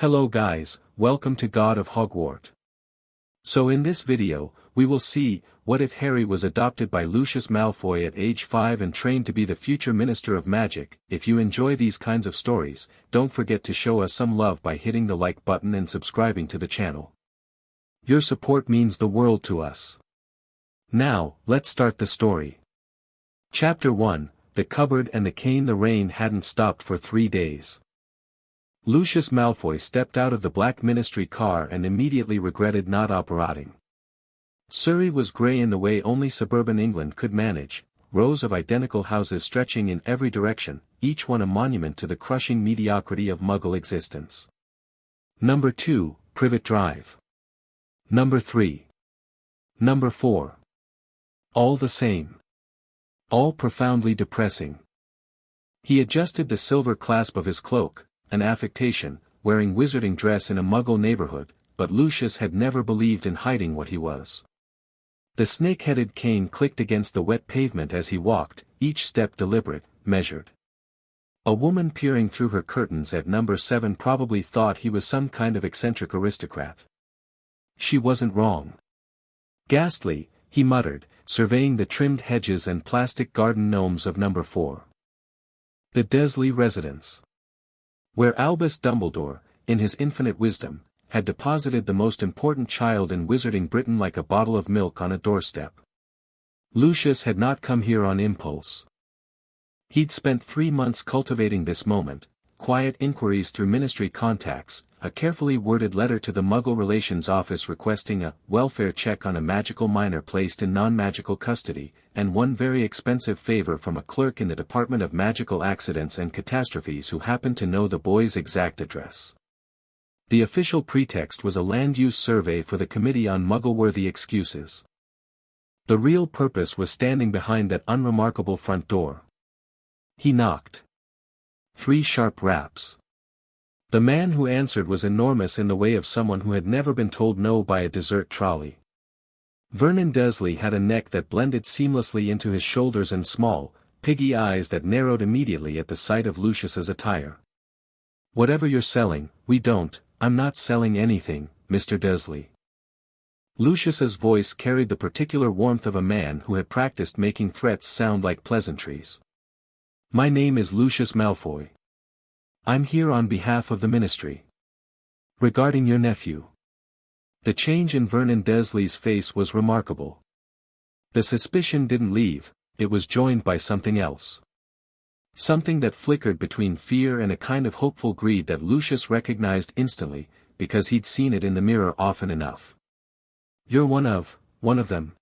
Hello guys, welcome to God of Hogwarts. So in this video, we will see, what if Harry was adopted by Lucius Malfoy at age 5 and trained to be the future Minister of Magic. If you enjoy these kinds of stories, don't forget to show us some love by hitting the like button and subscribing to the channel. Your support means the world to us. Now, let's start the story. Chapter 1, The Cupboard and the Cane. The rain hadn't stopped for 3 days. Lucius Malfoy stepped out of the Black Ministry car and immediately regretted not operating. Surrey was grey in the way only suburban England could manage, rows of identical houses stretching in every direction, each one a monument to the crushing mediocrity of Muggle existence. Number 2, Privet Drive. Number 3. Number 4. All the same. All profoundly depressing. He adjusted the silver clasp of his cloak, an affectation, wearing wizarding dress in a Muggle neighborhood, but Lucius had never believed in hiding what he was. The snake-headed cane clicked against the wet pavement as he walked, each step deliberate, measured. A woman peering through her curtains at number 7 probably thought he was some kind of eccentric aristocrat. She wasn't wrong. Ghastly, he muttered, surveying the trimmed hedges and plastic garden gnomes of number 4. The Dursley residence. Where Albus Dumbledore, in his infinite wisdom, had deposited the most important child in wizarding Britain like a bottle of milk on a doorstep. Lucius had not come here on impulse. He'd spent 3 months cultivating this moment, quiet inquiries through ministry contacts, a carefully worded letter to the Muggle Relations Office requesting a welfare check on a magical minor placed in non-magical custody, and one very expensive favor from a clerk in the Department of Magical Accidents and Catastrophes who happened to know the boy's exact address. The official pretext was a land-use survey for the Committee on Muggle-Worthy Excuses. The real purpose was standing behind that unremarkable front door. He knocked. 3 sharp raps. The man who answered was enormous in the way of someone who had never been told no by a dessert trolley. Vernon Dursley had a neck that blended seamlessly into his shoulders and small, piggy eyes that narrowed immediately at the sight of Lucius's attire. "Whatever you're selling, we don't. I'm not selling anything, Mr. Dursley." Lucius's voice carried the particular warmth of a man who had practiced making threats sound like pleasantries. "My name is Lucius Malfoy. I'm here on behalf of the ministry. Regarding your nephew." The change in Vernon Dursley's face was remarkable. The suspicion didn't leave, it was joined by something else. Something that flickered between fear and a kind of hopeful greed that Lucius recognized instantly, because he'd seen it in the mirror often enough. "You're one of them."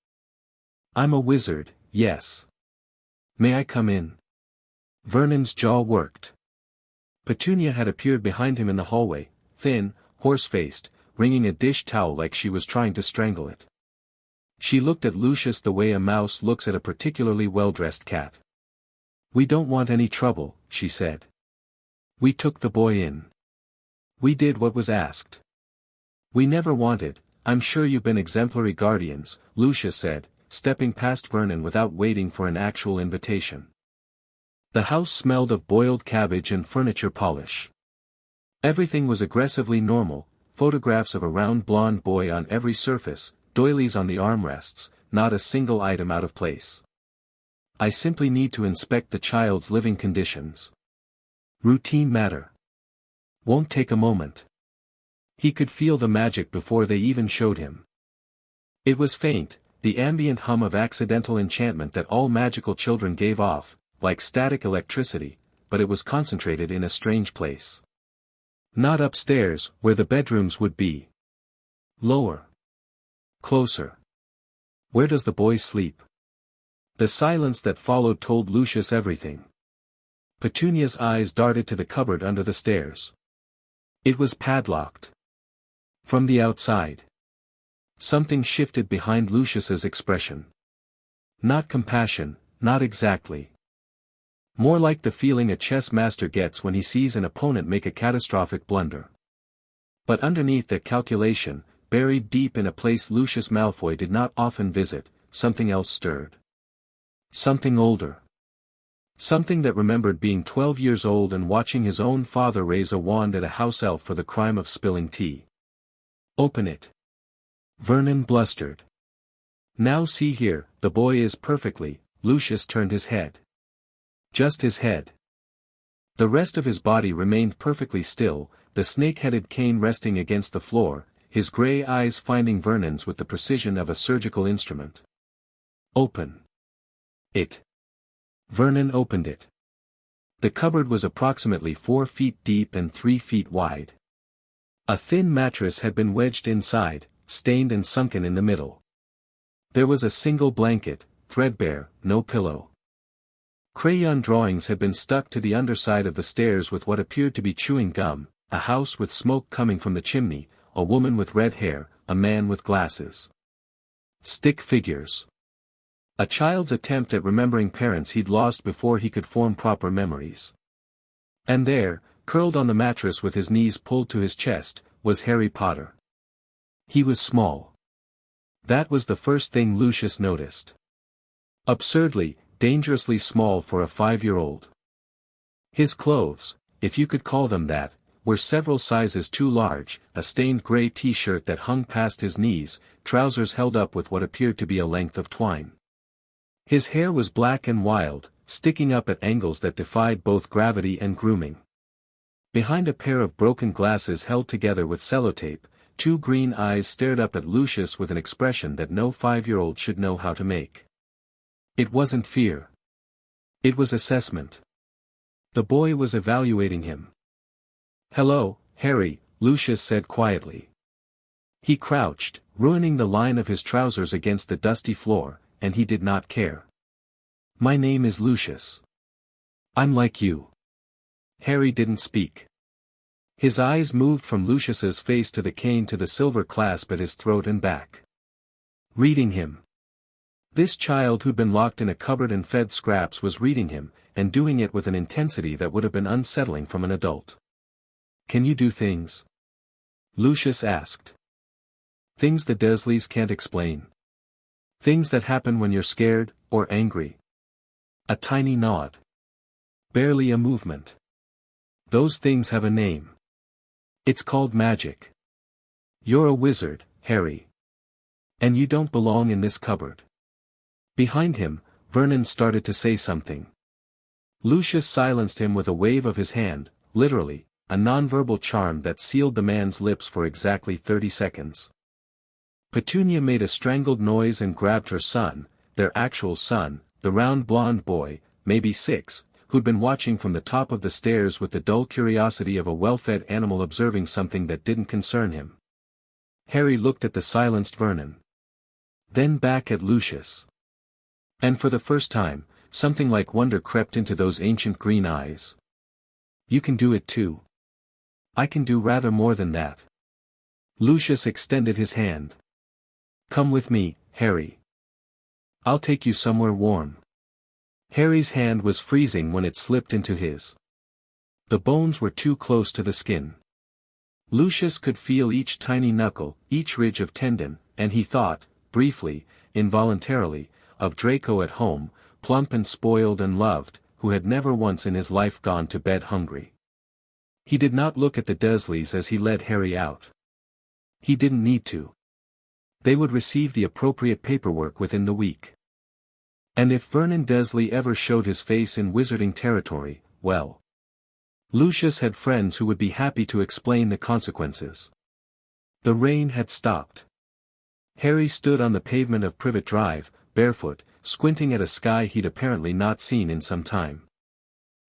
"I'm a wizard, yes. May I come in?" Vernon's jaw worked. Petunia had appeared behind him in the hallway, thin, horse-faced, wringing a dish towel like she was trying to strangle it. She looked at Lucius the way a mouse looks at a particularly well-dressed cat. "We don't want any trouble," she said. "We took the boy in. We did what was asked. We never wanted. I'm sure you've been exemplary guardians," Lucius said, stepping past Vernon without waiting for an actual invitation. The house smelled of boiled cabbage and furniture polish. Everything was aggressively normal, photographs of a round blonde boy on every surface, doilies on the armrests, not a single item out of place. "I simply need to inspect the child's living conditions. Routine matter. Won't take a moment." He could feel the magic before they even showed him. It was faint, the ambient hum of accidental enchantment that all magical children gave off, like static electricity, but it was concentrated in a strange place. Not upstairs, where the bedrooms would be. Lower. Closer. Where does the boy sleep? The silence that followed told Lucius everything. Petunia's eyes darted to the cupboard under the stairs. It was padlocked. From the outside. Something shifted behind Lucius's expression. Not compassion, not exactly. More like the feeling a chess master gets when he sees an opponent make a catastrophic blunder. But underneath that calculation, buried deep in a place Lucius Malfoy did not often visit, something else stirred. Something older. Something that remembered being 12 years old and watching his own father raise a wand at a house elf for the crime of spilling tea. Open it. Vernon blustered. Now see here, the boy is perfectly. Lucius turned his head. Just his head. The rest of his body remained perfectly still, the snake-headed cane resting against the floor, his grey eyes finding Vernon's with the precision of a surgical instrument. Open it. Vernon opened it. The cupboard was approximately 4 feet deep and 3 feet wide. A thin mattress had been wedged inside, stained and sunken in the middle. There was a single blanket, threadbare, no pillow. Crayon drawings had been stuck to the underside of the stairs with what appeared to be chewing gum, a house with smoke coming from the chimney, a woman with red hair, a man with glasses. Stick figures. A child's attempt at remembering parents he'd lost before he could form proper memories. And there, curled on the mattress with his knees pulled to his chest, was Harry Potter. He was small. That was the first thing Lucius noticed. Absurdly, dangerously small for a 5-year-old. His clothes, if you could call them that, were several sizes too large, a stained grey t-shirt that hung past his knees, trousers held up with what appeared to be a length of twine. His hair was black and wild, sticking up at angles that defied both gravity and grooming. Behind a pair of broken glasses held together with sellotape, 2 green eyes stared up at Lucius with an expression that no 5-year-old should know how to make. It wasn't fear. It was assessment. The boy was evaluating him. "Hello, Harry," Lucius said quietly. He crouched, ruining the line of his trousers against the dusty floor, and he did not care. "My name is Lucius. I'm like you." Harry didn't speak. His eyes moved from Lucius's face to the cane to the silver clasp at his throat and back. Reading him. This child who'd been locked in a cupboard and fed scraps was reading him, and doing it with an intensity that would have been unsettling from an adult. "Can you do things?" Lucius asked. "Things the Dursleys can't explain. Things that happen when you're scared, or angry." A tiny nod. Barely a movement. "Those things have a name. It's called magic. You're a wizard, Harry. And you don't belong in this cupboard." Behind him, Vernon started to say something. Lucius silenced him with a wave of his hand, literally, a nonverbal charm that sealed the man's lips for exactly 30 seconds. Petunia made a strangled noise and grabbed her son, their actual son, the round blonde boy, maybe 6, who'd been watching from the top of the stairs with the dull curiosity of a well-fed animal observing something that didn't concern him. Harry looked at the silenced Vernon. Then back at Lucius. And for the first time, something like wonder crept into those ancient green eyes. "You can do it too." "I can do rather more than that." Lucius extended his hand. "Come with me, Harry. I'll take you somewhere warm." Harry's hand was freezing when it slipped into his. The bones were too close to the skin. Lucius could feel each tiny knuckle, each ridge of tendon, and he thought, briefly, involuntarily, of Draco at home, plump and spoiled and loved, who had never once in his life gone to bed hungry. He did not look at the Dursleys as he led Harry out. He didn't need to. They would receive the appropriate paperwork within the week. And if Vernon Dursley ever showed his face in wizarding territory, well. Lucius had friends who would be happy to explain the consequences. The rain had stopped. Harry stood on the pavement of Privet Drive, barefoot, squinting at a sky he'd apparently not seen in some time.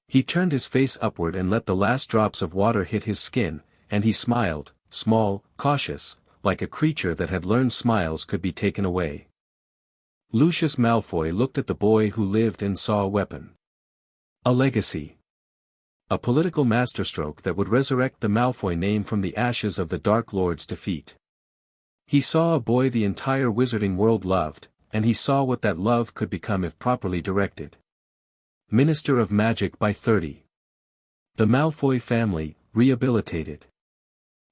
He turned his face upward and let the last drops of water hit his skin, and he smiled, small, cautious, like a creature that had learned smiles could be taken away. Lucius Malfoy looked at the boy who lived and saw a weapon. A legacy. A political masterstroke that would resurrect the Malfoy name from the ashes of the Dark Lord's defeat. He saw a boy the entire wizarding world loved, and he saw what that love could become if properly directed. Minister of Magic by 30. The Malfoy family, rehabilitated.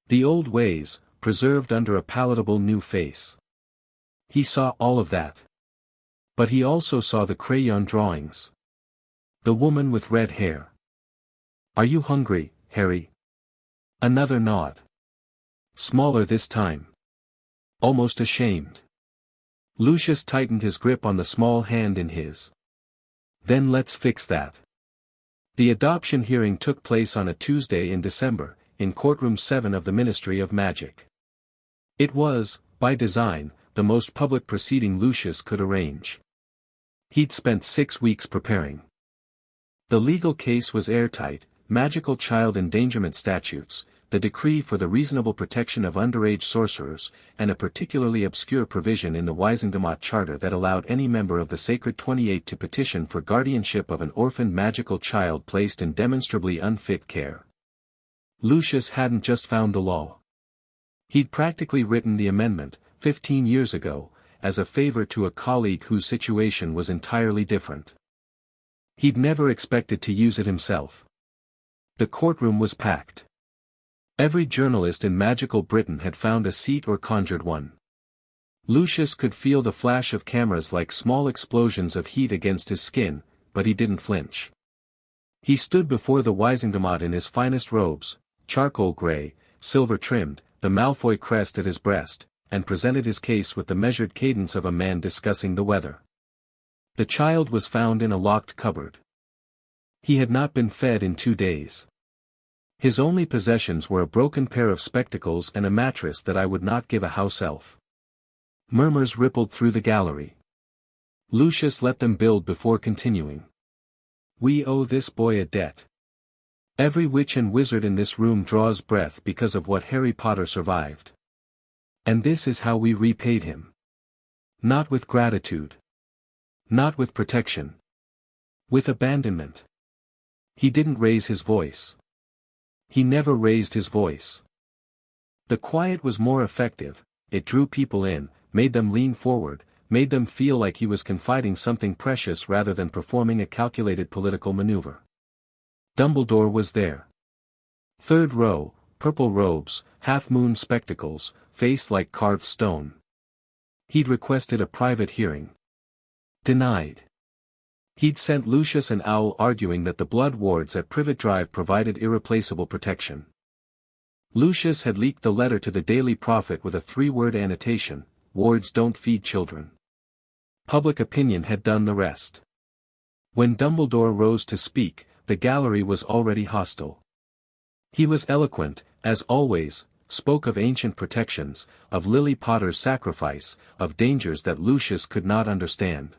The old ways, preserved under a palatable new face. He saw all of that. But he also saw the crayon drawings. The woman with red hair. Are you hungry, Harry? Another nod. Smaller this time. Almost ashamed. Lucius tightened his grip on the small hand in his. Then let's fix that. The adoption hearing took place on a Tuesday in December, in courtroom 7 of the Ministry of Magic. It was, by design, the most public proceeding Lucius could arrange. He'd spent 6 weeks preparing. The legal case was airtight: magical child endangerment statutes, the decree for the reasonable protection of underage sorcerers, and a particularly obscure provision in the Wisingamot Charter that allowed any member of the Sacred 28 to petition for guardianship of an orphaned magical child placed in demonstrably unfit care. Lucius hadn't just found the law. He'd practically written the amendment, 15 years ago, as a favor to a colleague whose situation was entirely different. He'd never expected to use it himself. The courtroom was packed. Every journalist in magical Britain had found a seat or conjured one. Lucius could feel the flash of cameras like small explosions of heat against his skin, but he didn't flinch. He stood before the Wisingamot in his finest robes, charcoal grey, silver-trimmed, the Malfoy crest at his breast, and presented his case with the measured cadence of a man discussing the weather. The child was found in a locked cupboard. He had not been fed in 2 days. His only possessions were a broken pair of spectacles and a mattress that I would not give a house elf. Murmurs rippled through the gallery. Lucius let them build before continuing. We owe this boy a debt. Every witch and wizard in this room draws breath because of what Harry Potter survived. And this is how we repaid him. Not with gratitude. Not with protection. With abandonment. He didn't raise his voice. He never raised his voice. The quiet was more effective: it drew people in, made them lean forward, made them feel like he was confiding something precious rather than performing a calculated political maneuver. Dumbledore was there. 3rd row, purple robes, half-moon spectacles, face like carved stone. He'd requested a private hearing. Denied. He'd sent Lucius an owl arguing that the blood wards at Privet Drive provided irreplaceable protection. Lucius had leaked the letter to the Daily Prophet with a 3-word annotation: wards don't feed children. Public opinion had done the rest. When Dumbledore rose to speak, the gallery was already hostile. He was eloquent, as always, spoke of ancient protections, of Lily Potter's sacrifice, of dangers that Lucius could not understand.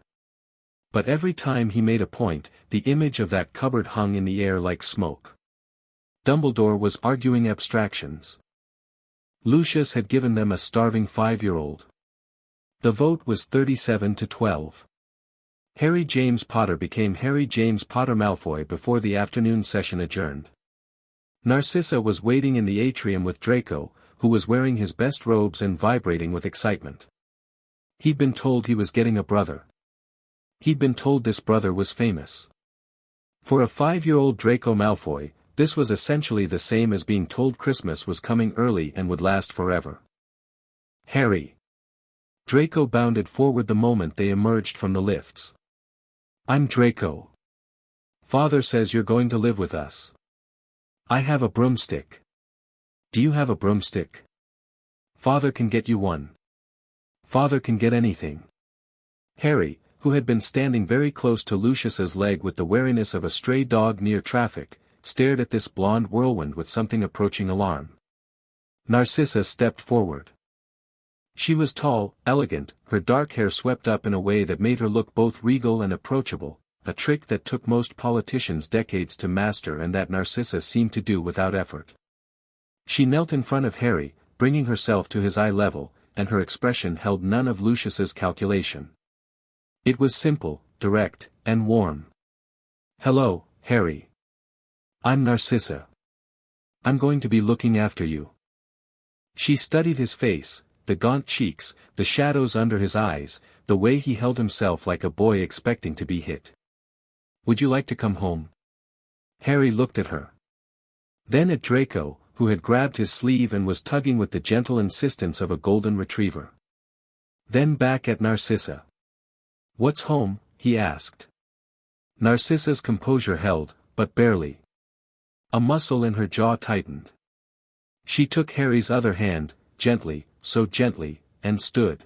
But every time he made a point, the image of that cupboard hung in the air like smoke. Dumbledore was arguing abstractions. Lucius had given them a starving 5-year-old. The vote was 37-12. Harry James Potter became Harry James Potter Malfoy before the afternoon session adjourned. Narcissa was waiting in the atrium with Draco, who was wearing his best robes and vibrating with excitement. He'd been told he was getting a brother. He'd been told this brother was famous. For a 5-year-old Draco Malfoy, this was essentially the same as being told Christmas was coming early and would last forever. Harry. Draco bounded forward the moment they emerged from the lifts. I'm Draco. Father says you're going to live with us. I have a broomstick. Do you have a broomstick? Father can get you one. Father can get anything. Harry, who had been standing very close to Lucius's leg with the wariness of a stray dog near traffic, stared at this blonde whirlwind with something approaching alarm. Narcissa stepped forward. She was tall, elegant, her dark hair swept up in a way that made her look both regal and approachable, a trick that took most politicians decades to master and that Narcissa seemed to do without effort. She knelt in front of Harry, bringing herself to his eye level, and her expression held none of Lucius's calculation. It was simple, direct, and warm. Hello, Harry. I'm Narcissa. I'm going to be looking after you. She studied his face, the gaunt cheeks, the shadows under his eyes, the way he held himself like a boy expecting to be hit. Would you like to come home? Harry looked at her. Then at Draco, who had grabbed his sleeve and was tugging with the gentle insistence of a golden retriever. Then back at Narcissa. What's home? He asked. Narcissa's composure held, but barely. A muscle in her jaw tightened. She took Harry's other hand, gently, so gently, and stood.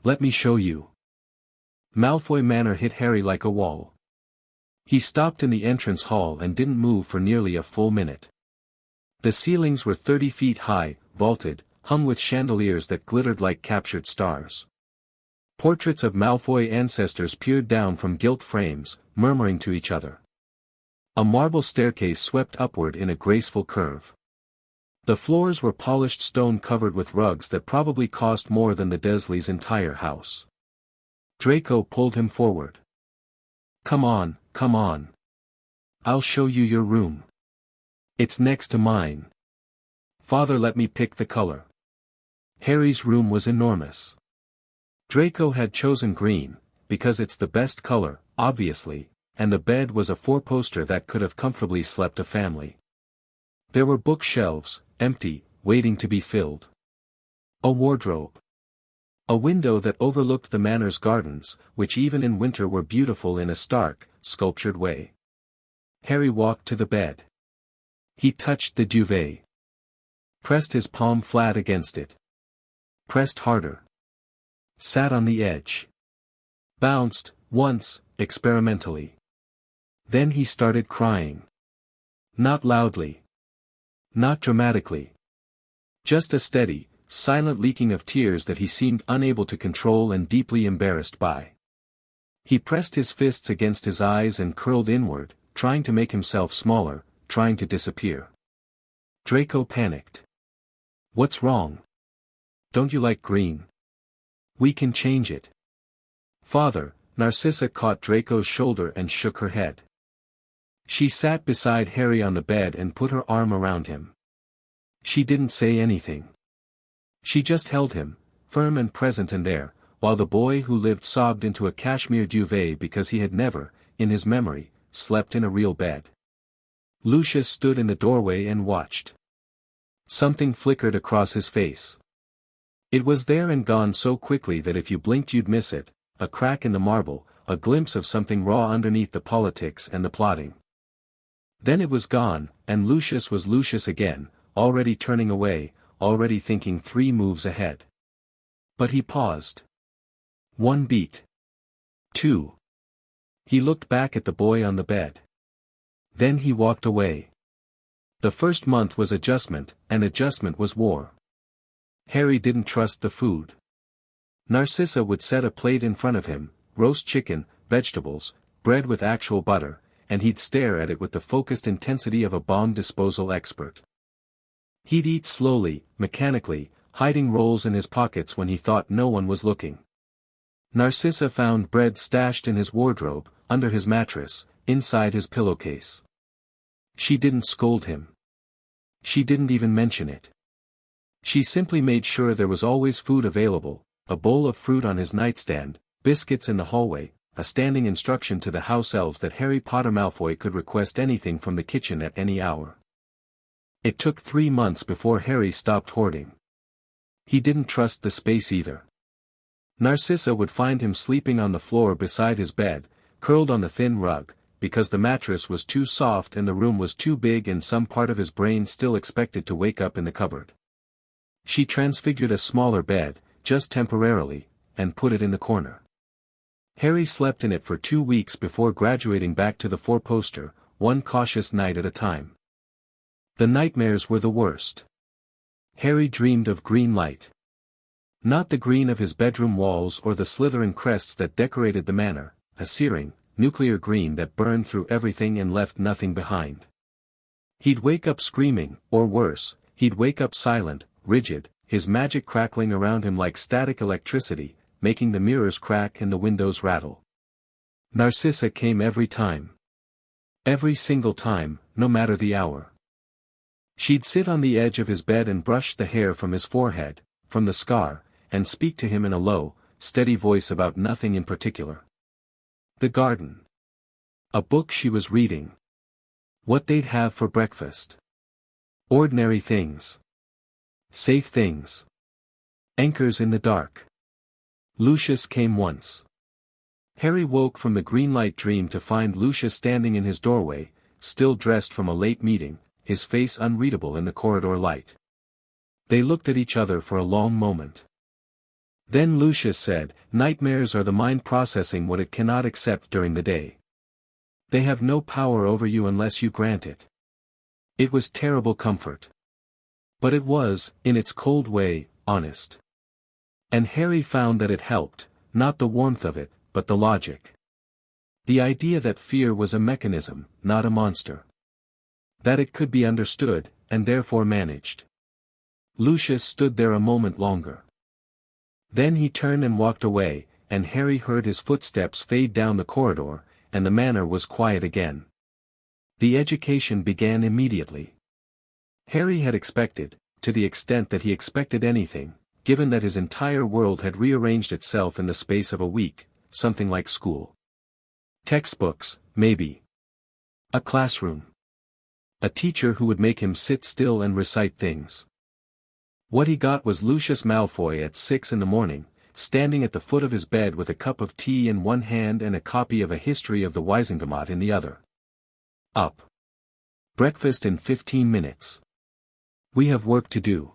"Let me show you." Malfoy Manor hit Harry like a wall. He stopped in the entrance hall and didn't move for nearly a full minute. The ceilings were 30 feet high, vaulted, hung with chandeliers that glittered like captured stars. Portraits of Malfoy ancestors peered down from gilt frames, murmuring to each other. A marble staircase swept upward in a graceful curve. The floors were polished stone covered with rugs that probably cost more than the Dursleys' entire house. Draco pulled him forward. Come on, come on. I'll show you your room. It's next to mine. Father let me pick the color." Harry's room was enormous. Draco had chosen green, because it's the best color, obviously, and the bed was a four-poster that could have comfortably slept a family. There were bookshelves, empty, waiting to be filled. A wardrobe. A window that overlooked the manor's gardens, which even in winter were beautiful in a stark, sculptured way. Harry walked to the bed. He touched the duvet. Pressed his palm flat against it. Pressed harder. Sat on the edge. Bounced, once, experimentally. Then he started crying. Not loudly. Not dramatically. Just a steady, silent leaking of tears that he seemed unable to control and deeply embarrassed by. He pressed his fists against his eyes and curled inward, trying to make himself smaller, trying to disappear. Draco panicked. "What's wrong? Don't you like green? We can change it." "Father," Narcissa caught Draco's shoulder and shook her head. She sat beside Harry on the bed and put her arm around him. She didn't say anything. She just held him, firm and present and there, while the boy who lived sobbed into a cashmere duvet because he had never, in his memory, slept in a real bed. Lucius stood in the doorway and watched. Something flickered across his face. It was there and gone so quickly that if you blinked you'd miss it, a crack in the marble, a glimpse of something raw underneath the politics and the plotting. Then it was gone, and Lucius was Lucius again, already turning away, already thinking 3 moves ahead. But he paused. 1 beat. 2. He looked back at the boy on the bed. Then he walked away. The first month was adjustment, and adjustment was war. Harry didn't trust the food. Narcissa would set a plate in front of him, roast chicken, vegetables, bread with actual butter, and he'd stare at it with the focused intensity of a bomb disposal expert. He'd eat slowly, mechanically, hiding rolls in his pockets when he thought no one was looking. Narcissa found bread stashed in his wardrobe, under his mattress, inside his pillowcase. She didn't scold him. She didn't even mention it. She simply made sure there was always food available, a bowl of fruit on his nightstand, biscuits in the hallway, a standing instruction to the house elves that Harry Potter Malfoy could request anything from the kitchen at any hour. It took 3 months before Harry stopped hoarding. He didn't trust the space either. Narcissa would find him sleeping on the floor beside his bed, curled on the thin rug, because the mattress was too soft and the room was too big and some part of his brain still expected to wake up in the cupboard. She transfigured a smaller bed, just temporarily, and put it in the corner. Harry slept in it for 2 weeks before graduating back to the 4-poster, one cautious night at a time. The nightmares were the worst. Harry dreamed of green light. Not the green of his bedroom walls or the Slytherin crests that decorated the manor, a searing, nuclear green that burned through everything and left nothing behind. He'd wake up screaming, or worse, he'd wake up silent, rigid, his magic crackling around him like static electricity, making the mirrors crack and the windows rattle. Narcissa came every time. Every single time, no matter the hour. She'd sit on the edge of his bed and brush the hair from his forehead, from the scar, and speak to him in a low, steady voice about nothing in particular. The garden. A book she was reading. What they'd have for breakfast. Ordinary things. Safe things. Anchors in the dark. Lucius came once. Harry woke from the green light dream to find Lucius standing in his doorway, still dressed from a late meeting, his face unreadable in the corridor light. They looked at each other for a long moment. Then Lucius said, "Nightmares are the mind processing what it cannot accept during the day. They have no power over you unless you grant it." It was terrible comfort. But it was, in its cold way, honest. And Harry found that it helped, not the warmth of it, but the logic. The idea that fear was a mechanism, not a monster. That it could be understood, and therefore managed. Lucius stood there a moment longer. Then he turned and walked away, and Harry heard his footsteps fade down the corridor, and the manor was quiet again. The education began immediately. Harry had expected, to the extent that he expected anything, given that his entire world had rearranged itself in the space of a week, something like school. Textbooks, maybe. A classroom. A teacher who would make him sit still and recite things. What he got was Lucius Malfoy at 6 in the morning, standing at the foot of his bed with a cup of tea in one hand and a copy of a history of the Wisengamot in the other. Up. Breakfast in 15 minutes. We have work to do.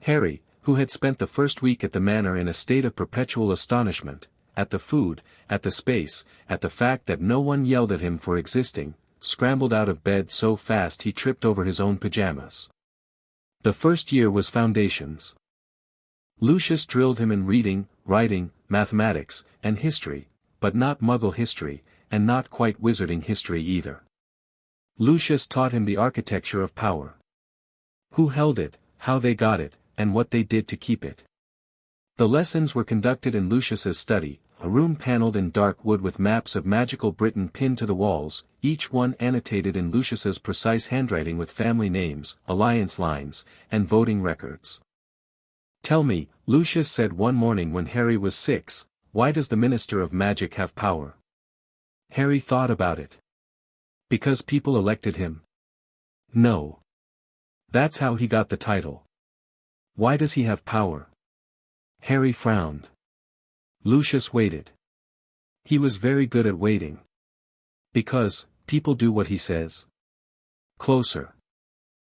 Harry, who had spent the first week at the manor in a state of perpetual astonishment, at the food, at the space, at the fact that no one yelled at him for existing, scrambled out of bed so fast he tripped over his own pajamas. The first year was foundations. Lucius drilled him in reading, writing, mathematics, and history, but not Muggle history, and not quite wizarding history either. Lucius taught him the architecture of power. Who held it, how they got it, and what they did to keep it. The lessons were conducted in Lucius's study, a room panelled in dark wood with maps of magical Britain pinned to the walls, each one annotated in Lucius's precise handwriting with family names, alliance lines, and voting records. "Tell me," Lucius said one morning when Harry was 6, "why does the Minister of Magic have power?" Harry thought about it. Because people elected him? No. That's how he got the title. Why does he have power? Harry frowned. Lucius waited. He was very good at waiting. Because, people do what he says. Closer.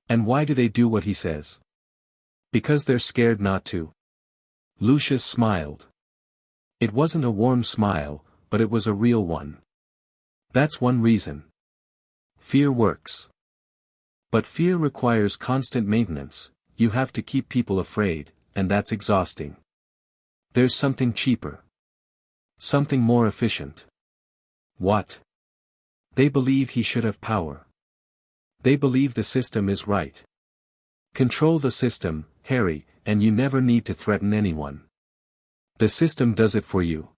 And why do they do what he says? Because they're scared not to. Lucius smiled. It wasn't a warm smile, but it was a real one. That's one reason. Fear works. But fear requires constant maintenance, you have to keep people afraid, and that's exhausting. There's something cheaper. Something more efficient. What? They believe he should have power. They believe the system is right. Control the system, Harry, and you never need to threaten anyone. The system does it for you.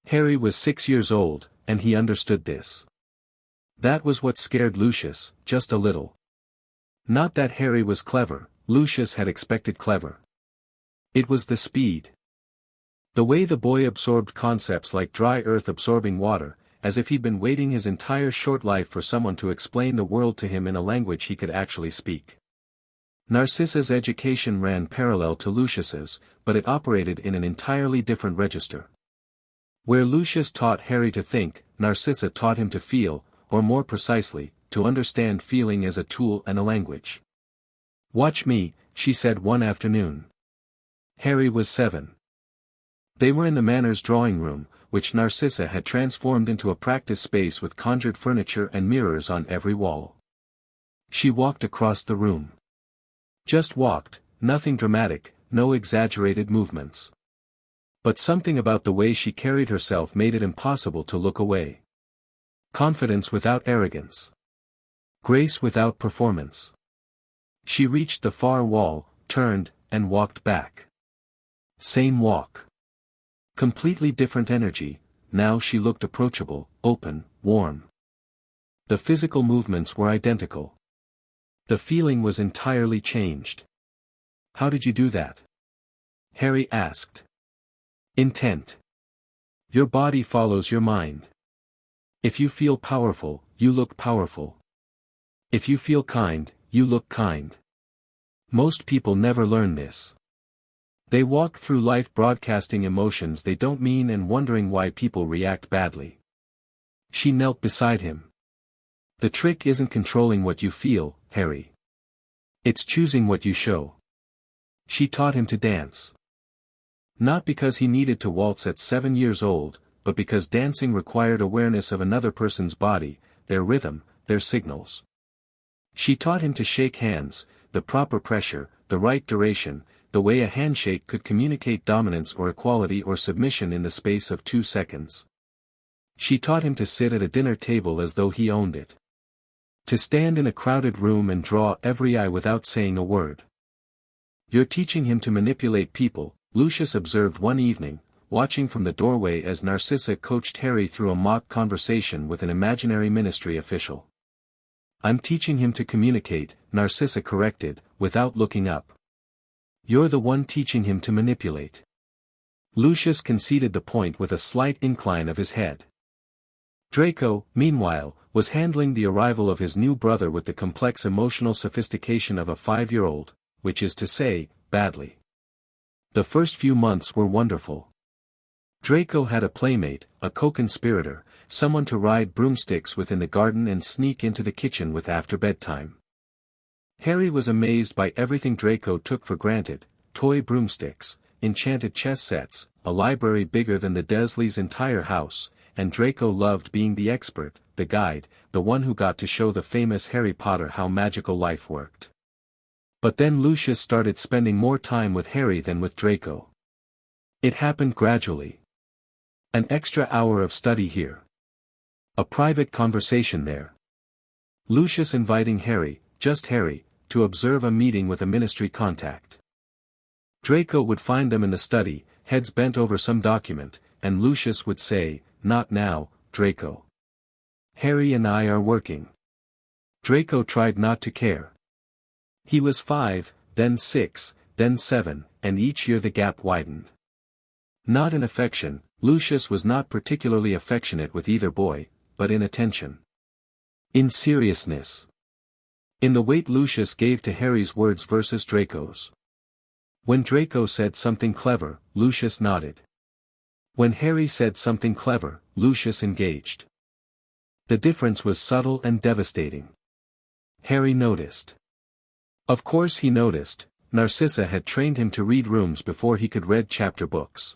Harry was 6 years old, and he understood this. That was what scared Lucius, just a little. Not that Harry was clever, Lucius had expected clever. It was the speed. The way the boy absorbed concepts like dry earth absorbing water, as if he'd been waiting his entire short life for someone to explain the world to him in a language he could actually speak. Narcissa's education ran parallel to Lucius's, but it operated in an entirely different register. Where Lucius taught Harry to think, Narcissa taught him to feel, or more precisely, to understand feeling as a tool and a language. "Watch me," she said one afternoon. Harry was 7. They were in the Manor's drawing room, which Narcissa had transformed into a practice space with conjured furniture and mirrors on every wall. She walked across the room. Just walked, nothing dramatic, no exaggerated movements. But something about the way she carried herself made it impossible to look away. Confidence without arrogance. Grace without performance. She reached the far wall, turned, and walked back. Same walk. Completely different energy, now she looked approachable, open, warm. The physical movements were identical. The feeling was entirely changed. "How did you do that?" Harry asked. "Intent. Your body follows your mind. If you feel powerful, you look powerful. If you feel kind, you look kind. Most people never learn this. They walk through life broadcasting emotions they don't mean and wondering why people react badly. She knelt beside him. The trick isn't controlling what you feel, Harry. It's choosing what you show. She taught him to dance. Not because he needed to waltz at 7 years old, but because dancing required awareness of another person's body, their rhythm, their signals. She taught him to shake hands, the proper pressure, the right duration, the way a handshake could communicate dominance or equality or submission in the space of 2 seconds. She taught him to sit at a dinner table as though he owned it. To stand in a crowded room and draw every eye without saying a word. You're teaching him to manipulate people, Lucius observed one evening, watching from the doorway as Narcissa coached Harry through a mock conversation with an imaginary ministry official. I'm teaching him to communicate, Narcissa corrected, without looking up. You're the one teaching him to manipulate. Lucius conceded the point with a slight incline of his head. Draco, meanwhile, was handling the arrival of his new brother with the complex emotional sophistication of a 5-year-old, which is to say, badly. The first few months were wonderful. Draco had a playmate, a co-conspirator, someone to ride broomsticks with in the garden and sneak into the kitchen with after bedtime. Harry was amazed by everything Draco took for granted: toy broomsticks, enchanted chess sets, a library bigger than the Dursleys' entire house, and Draco loved being the expert, the guide, the one who got to show the famous Harry Potter how magical life worked. But then Lucius started spending more time with Harry than with Draco. It happened gradually. An extra hour of study here. A private conversation there. Lucius inviting Harry, just Harry, to observe a meeting with a ministry contact. Draco would find them in the study, heads bent over some document, and Lucius would say, "Not now, Draco. Harry and I are working." Draco tried not to care. He was 5, then 6, then 7, and each year the gap widened. Not in affection, Lucius was not particularly affectionate with either boy, but in attention. In seriousness. In the weight Lucius gave to Harry's words versus Draco's. When Draco said something clever, Lucius nodded. When Harry said something clever, Lucius engaged. The difference was subtle and devastating. Harry noticed. Of course he noticed. Narcissa had trained him to read rooms before he could read chapter books.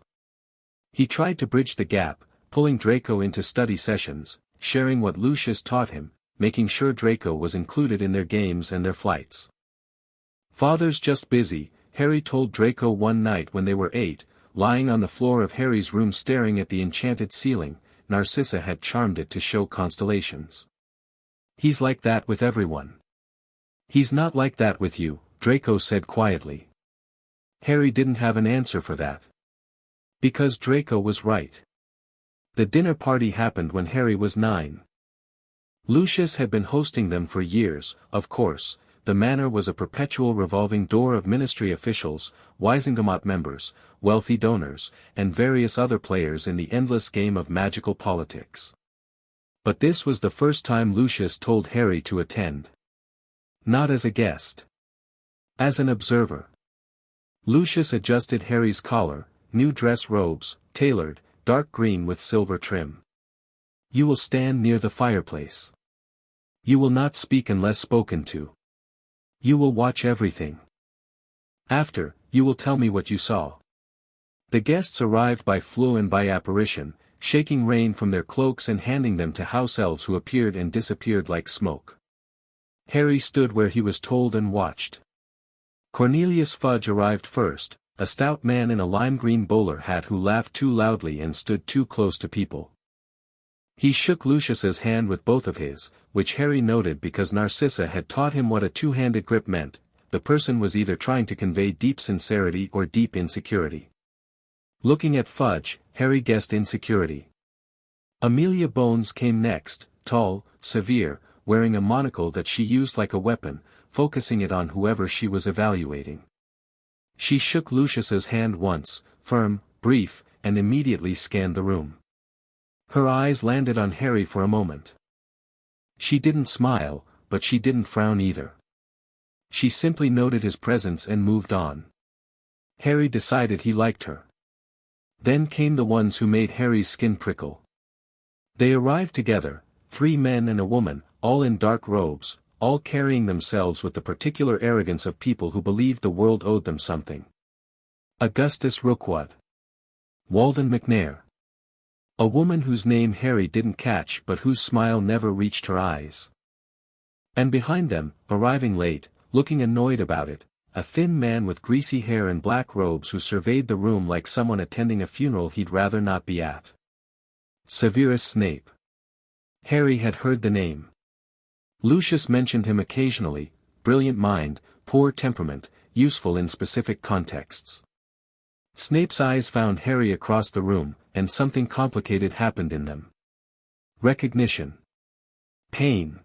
He tried to bridge the gap, pulling Draco into study sessions, sharing what Lucius taught him, making sure Draco was included in their games and their flights. "Father's just busy," Harry told Draco one night when they were 8, lying on the floor of Harry's room staring at the enchanted ceiling. Narcissa had charmed it to show constellations. "He's like that with everyone." "He's not like that with you," Draco said quietly. Harry didn't have an answer for that. Because Draco was right. The dinner party happened when Harry was 9. Lucius had been hosting them for years. Of course, the Manor was a perpetual revolving door of ministry officials, Wisengamot members, wealthy donors, and various other players in the endless game of magical politics. But this was the first time Lucius told Harry to attend. Not as a guest. As an observer. Lucius adjusted Harry's collar, new dress robes, tailored, dark green with silver trim. "You will stand near the fireplace. You will not speak unless spoken to. You will watch everything. After, you will tell me what you saw." The guests arrived by flew and by apparition, shaking rain from their cloaks and handing them to house elves who appeared and disappeared like smoke. Harry stood where he was told and watched. Cornelius Fudge arrived first, a stout man in a lime-green bowler hat who laughed too loudly and stood too close to people. He shook Lucius's hand with both of his, which Harry noted because Narcissa had taught him what a two-handed grip meant. The person was either trying to convey deep sincerity or deep insecurity. Looking at Fudge, Harry guessed insecurity. Amelia Bones came next, tall, severe, wearing a monocle that she used like a weapon, focusing it on whoever she was evaluating. She shook Lucius's hand once, firm, brief, and immediately scanned the room. Her eyes landed on Harry for a moment. She didn't smile, but she didn't frown either. She simply noted his presence and moved on. Harry decided he liked her. Then came the ones who made Harry's skin prickle. They arrived together, 3 men and a woman, all in dark robes, all carrying themselves with the particular arrogance of people who believed the world owed them something. Augustus Rookwood. Walden McNair. A woman whose name Harry didn't catch but whose smile never reached her eyes. And behind them, arriving late, looking annoyed about it, a thin man with greasy hair and black robes who surveyed the room like someone attending a funeral he'd rather not be at. Severus Snape. Harry had heard the name. Lucius mentioned him occasionally, brilliant mind, poor temperament, useful in specific contexts. Snape's eyes found Harry across the room, and something complicated happened in them. Recognition. Pain.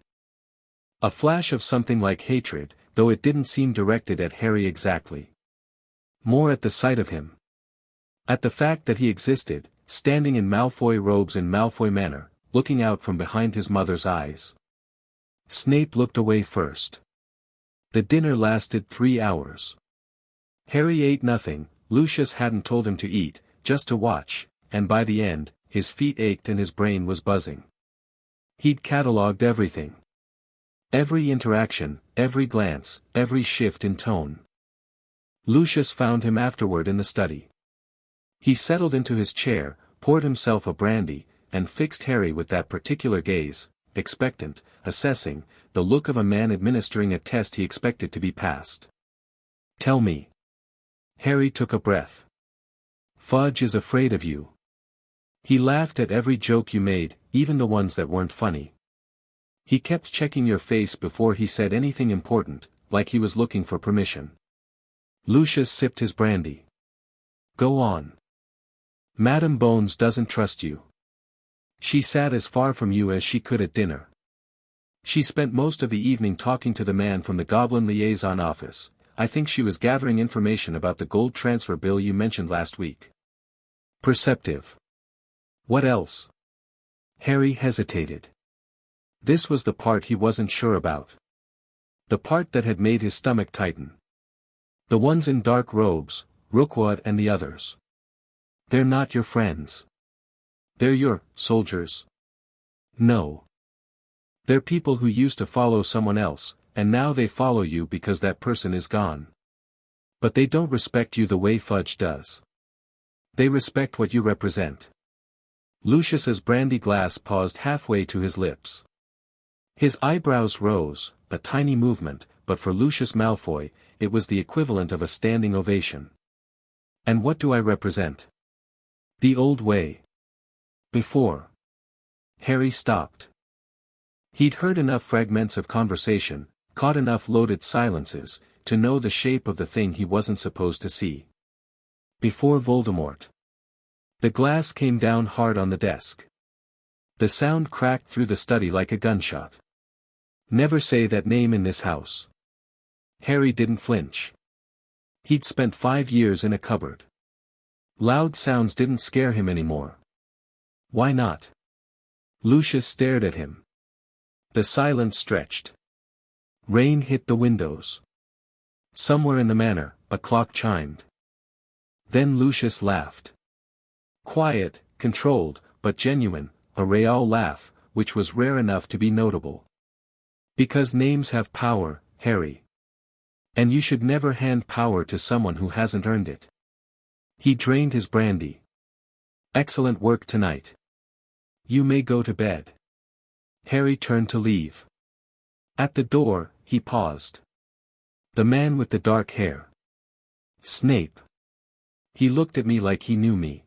A flash of something like hatred, though it didn't seem directed at Harry exactly. More at the sight of him. At the fact that he existed, standing in Malfoy robes in Malfoy Manor, looking out from behind his mother's eyes. Snape looked away first. The dinner lasted 3 hours. Harry ate nothing, Lucius hadn't told him to eat, just to watch, and by the end, his feet ached and his brain was buzzing. He'd catalogued everything. Every interaction, every glance, every shift in tone. Lucius found him afterward in the study. He settled into his chair, poured himself a brandy, and fixed Harry with that particular gaze, expectant, assessing, the look of a man administering a test he expected to be passed. "Tell me." Harry took a breath. "Fudge is afraid of you." He laughed at every joke you made, even the ones that weren't funny. He kept checking your face before he said anything important, like he was looking for permission. Lucius sipped his brandy. "Go on." "Madam Bones doesn't trust you. She sat as far from you as she could at dinner. She spent most of the evening talking to the man from the Goblin Liaison Office. I think she was gathering information about the gold transfer bill you mentioned last week." Perceptive. "What else?" Harry hesitated. This was the part he wasn't sure about. The part that had made his stomach tighten. The ones in dark robes, Rookwood and the others. "They're not your friends. They're your soldiers." "No. They're people who used to follow someone else, and now they follow you because that person is gone. But they don't respect you the way Fudge does. They respect what you represent." Lucius's brandy glass paused halfway to his lips. His eyebrows rose, a tiny movement, but for Lucius Malfoy, it was the equivalent of a standing ovation. "And what do I represent?" "The old way." "Before." Harry stopped. He'd heard enough fragments of conversation, caught enough loaded silences, to know the shape of the thing he wasn't supposed to see. "Before Voldemort." The glass came down hard on the desk. The sound cracked through the study like a gunshot. "Never say that name in this house." Harry didn't flinch. He'd spent 5 years in a cupboard. Loud sounds didn't scare him anymore. "Why not?" Lucius stared at him. The silence stretched. Rain hit the windows. Somewhere in the manor, a clock chimed. Then Lucius laughed. Quiet, controlled, but genuine, a real laugh, which was rare enough to be notable. "Because names have power, Harry. And you should never hand power to someone who hasn't earned it." He drained his brandy. "Excellent work tonight. You may go to bed." Harry turned to leave. At the door, he paused. The man with the dark hair. Snape. He looked at me like he knew me.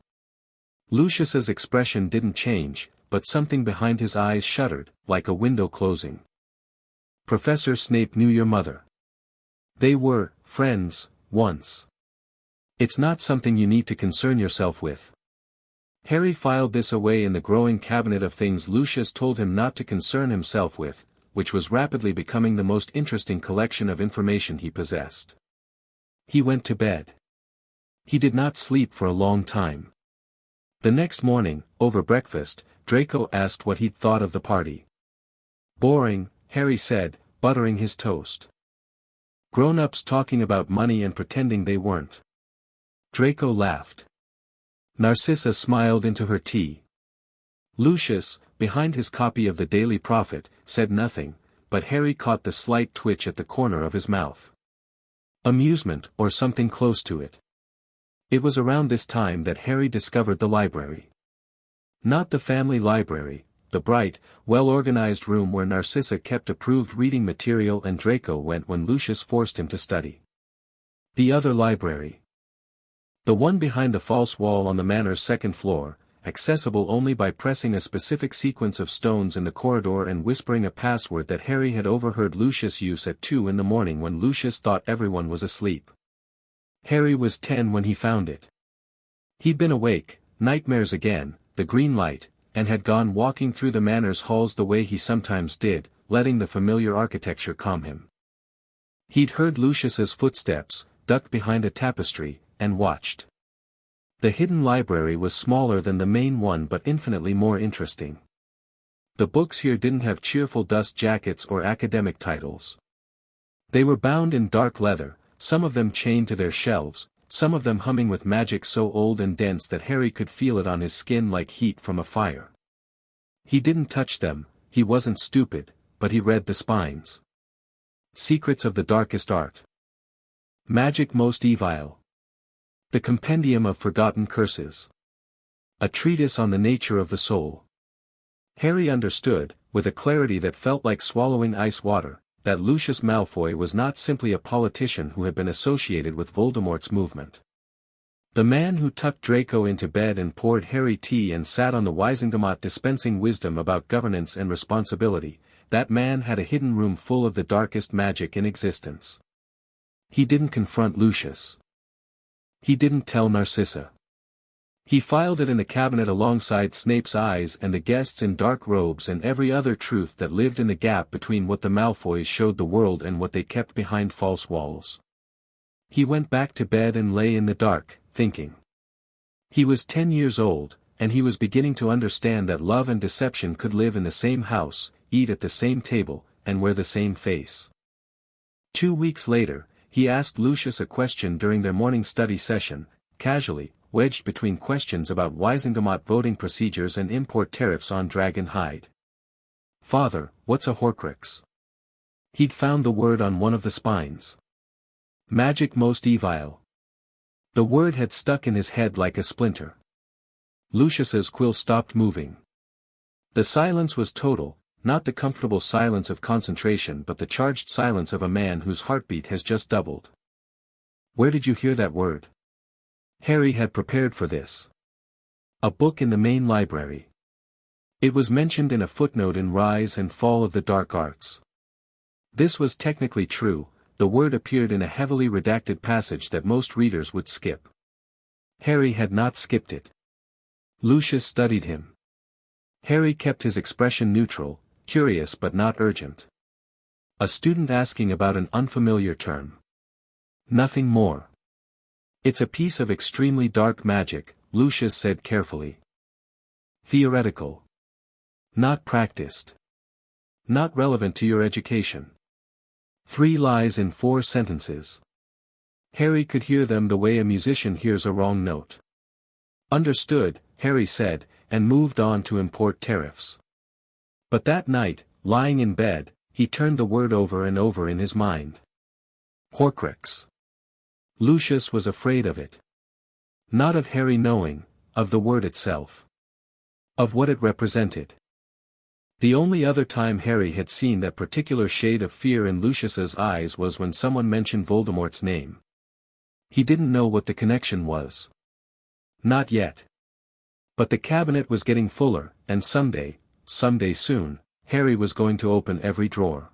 Lucius's expression didn't change, but something behind his eyes shuddered, like a window closing. "Professor Snape knew your mother. They were friends, once. It's not something you need to concern yourself with." Harry filed this away in the growing cabinet of things Lucius told him not to concern himself with, which was rapidly becoming the most interesting collection of information he possessed. He went to bed. He did not sleep for a long time. The next morning, over breakfast, Draco asked what he'd thought of the party. "Boring," Harry said, buttering his toast. "Grown-ups talking about money and pretending they weren't." Draco laughed. Narcissa smiled into her tea. Lucius, behind his copy of the Daily Prophet, said nothing, but Harry caught the slight twitch at the corner of his mouth. Amusement, or something close to it. It was around this time that Harry discovered the library. Not the family library, the bright, well-organized room where Narcissa kept approved reading material and Draco went when Lucius forced him to study. The other library. The one behind the false wall on the Manor's second floor, accessible only by pressing a specific sequence of stones in the corridor and whispering a password that Harry had overheard Lucius use at 2 in the morning when Lucius thought everyone was asleep. Harry was 10 when he found it. He'd been awake, nightmares again, the green light, and had gone walking through the Manor's halls the way he sometimes did, letting the familiar architecture calm him. He'd heard Lucius's footsteps, ducked behind a tapestry, and watched. The hidden library was smaller than the main one but infinitely more interesting. The books here didn't have cheerful dust jackets or academic titles. They were bound in dark leather, some of them chained to their shelves, some of them humming with magic so old and dense that Harry could feel it on his skin like heat from a fire. He didn't touch them, he wasn't stupid, but he read the spines. Secrets of the Darkest Art. Magic Most Evil. The Compendium of Forgotten Curses. A treatise on the nature of the soul. Harry understood, with a clarity that felt like swallowing ice water, that Lucius Malfoy was not simply a politician who had been associated with Voldemort's movement. The man who tucked Draco into bed and poured Harry tea and sat on the Wisengamot dispensing wisdom about governance and responsibility, that man had a hidden room full of the darkest magic in existence. He didn't confront Lucius. He didn't tell Narcissa. He filed it in a cabinet alongside Snape's eyes and the guests in dark robes and every other truth that lived in the gap between what the Malfoys showed the world and what they kept behind false walls. He went back to bed and lay in the dark, thinking. He was 10 years old, and he was beginning to understand that love and deception could live in the same house, eat at the same table, and wear the same face. 2 weeks later, he asked Lucius a question during their morning study session, casually, wedged between questions about Wisengamot voting procedures and import tariffs on dragon hide. "Father, what's a Horcrux?" He'd found the word on one of the spines. Magic Most Evil. The word had stuck in his head like a splinter. Lucius's quill stopped moving. The silence was total, not the comfortable silence of concentration but the charged silence of a man whose heartbeat has just doubled. "Where did you hear that word?" Harry had prepared for this. A book in the main library. It was mentioned in a footnote in Rise and Fall of the Dark Arts. This was technically true, the word appeared in a heavily redacted passage that most readers would skip. Harry had not skipped it. Lucius studied him. Harry kept his expression neutral, curious but not urgent. A student asking about an unfamiliar term. Nothing more. "It's a piece of extremely dark magic," Lucius said carefully. "Theoretical. Not practiced. Not relevant to your education." 3 lies in 4 sentences. Harry could hear them the way a musician hears a wrong note. "Understood," Harry said, and moved on to import tariffs. But that night, lying in bed, he turned the word over and over in his mind. Horcrux. Lucius was afraid of it. Not of Harry knowing, of the word itself. Of what it represented. The only other time Harry had seen that particular shade of fear in Lucius's eyes was when someone mentioned Voldemort's name. He didn't know what the connection was. Not yet. But the cabinet was getting fuller, and someday soon, Harry was going to open every drawer.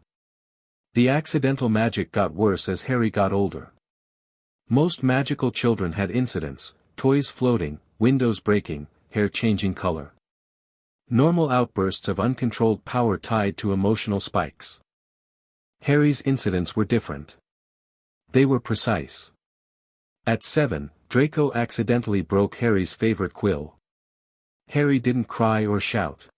The accidental magic got worse as Harry got older. Most magical children had incidents, toys floating, windows breaking, hair changing color. Normal outbursts of uncontrolled power tied to emotional spikes. Harry's incidents were different. They were precise. At 7, Draco accidentally broke Harry's favorite quill. Harry didn't cry or shout.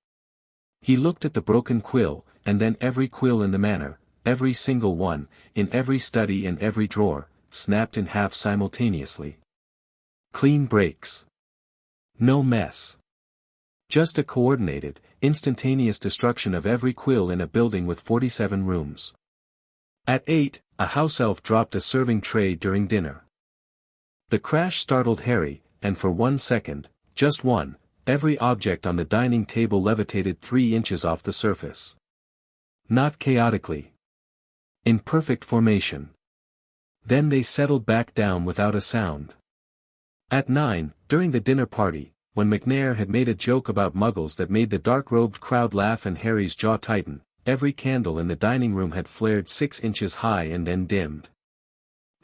He looked at the broken quill, and then every quill in the manor, every single one, in every study and every drawer, snapped in half simultaneously. Clean breaks. No mess. Just a coordinated, instantaneous destruction of every quill in a building with 47 rooms. At 8, a house elf dropped a serving tray during dinner. The crash startled Harry, and for 1 second, just one, every object on the dining table levitated 3 inches off the surface. Not chaotically. In perfect formation. Then they settled back down without a sound. At 9, during the dinner party, when McNair had made a joke about muggles that made the dark-robed crowd laugh and Harry's jaw tighten, every candle in the dining room had flared 6 inches high and then dimmed.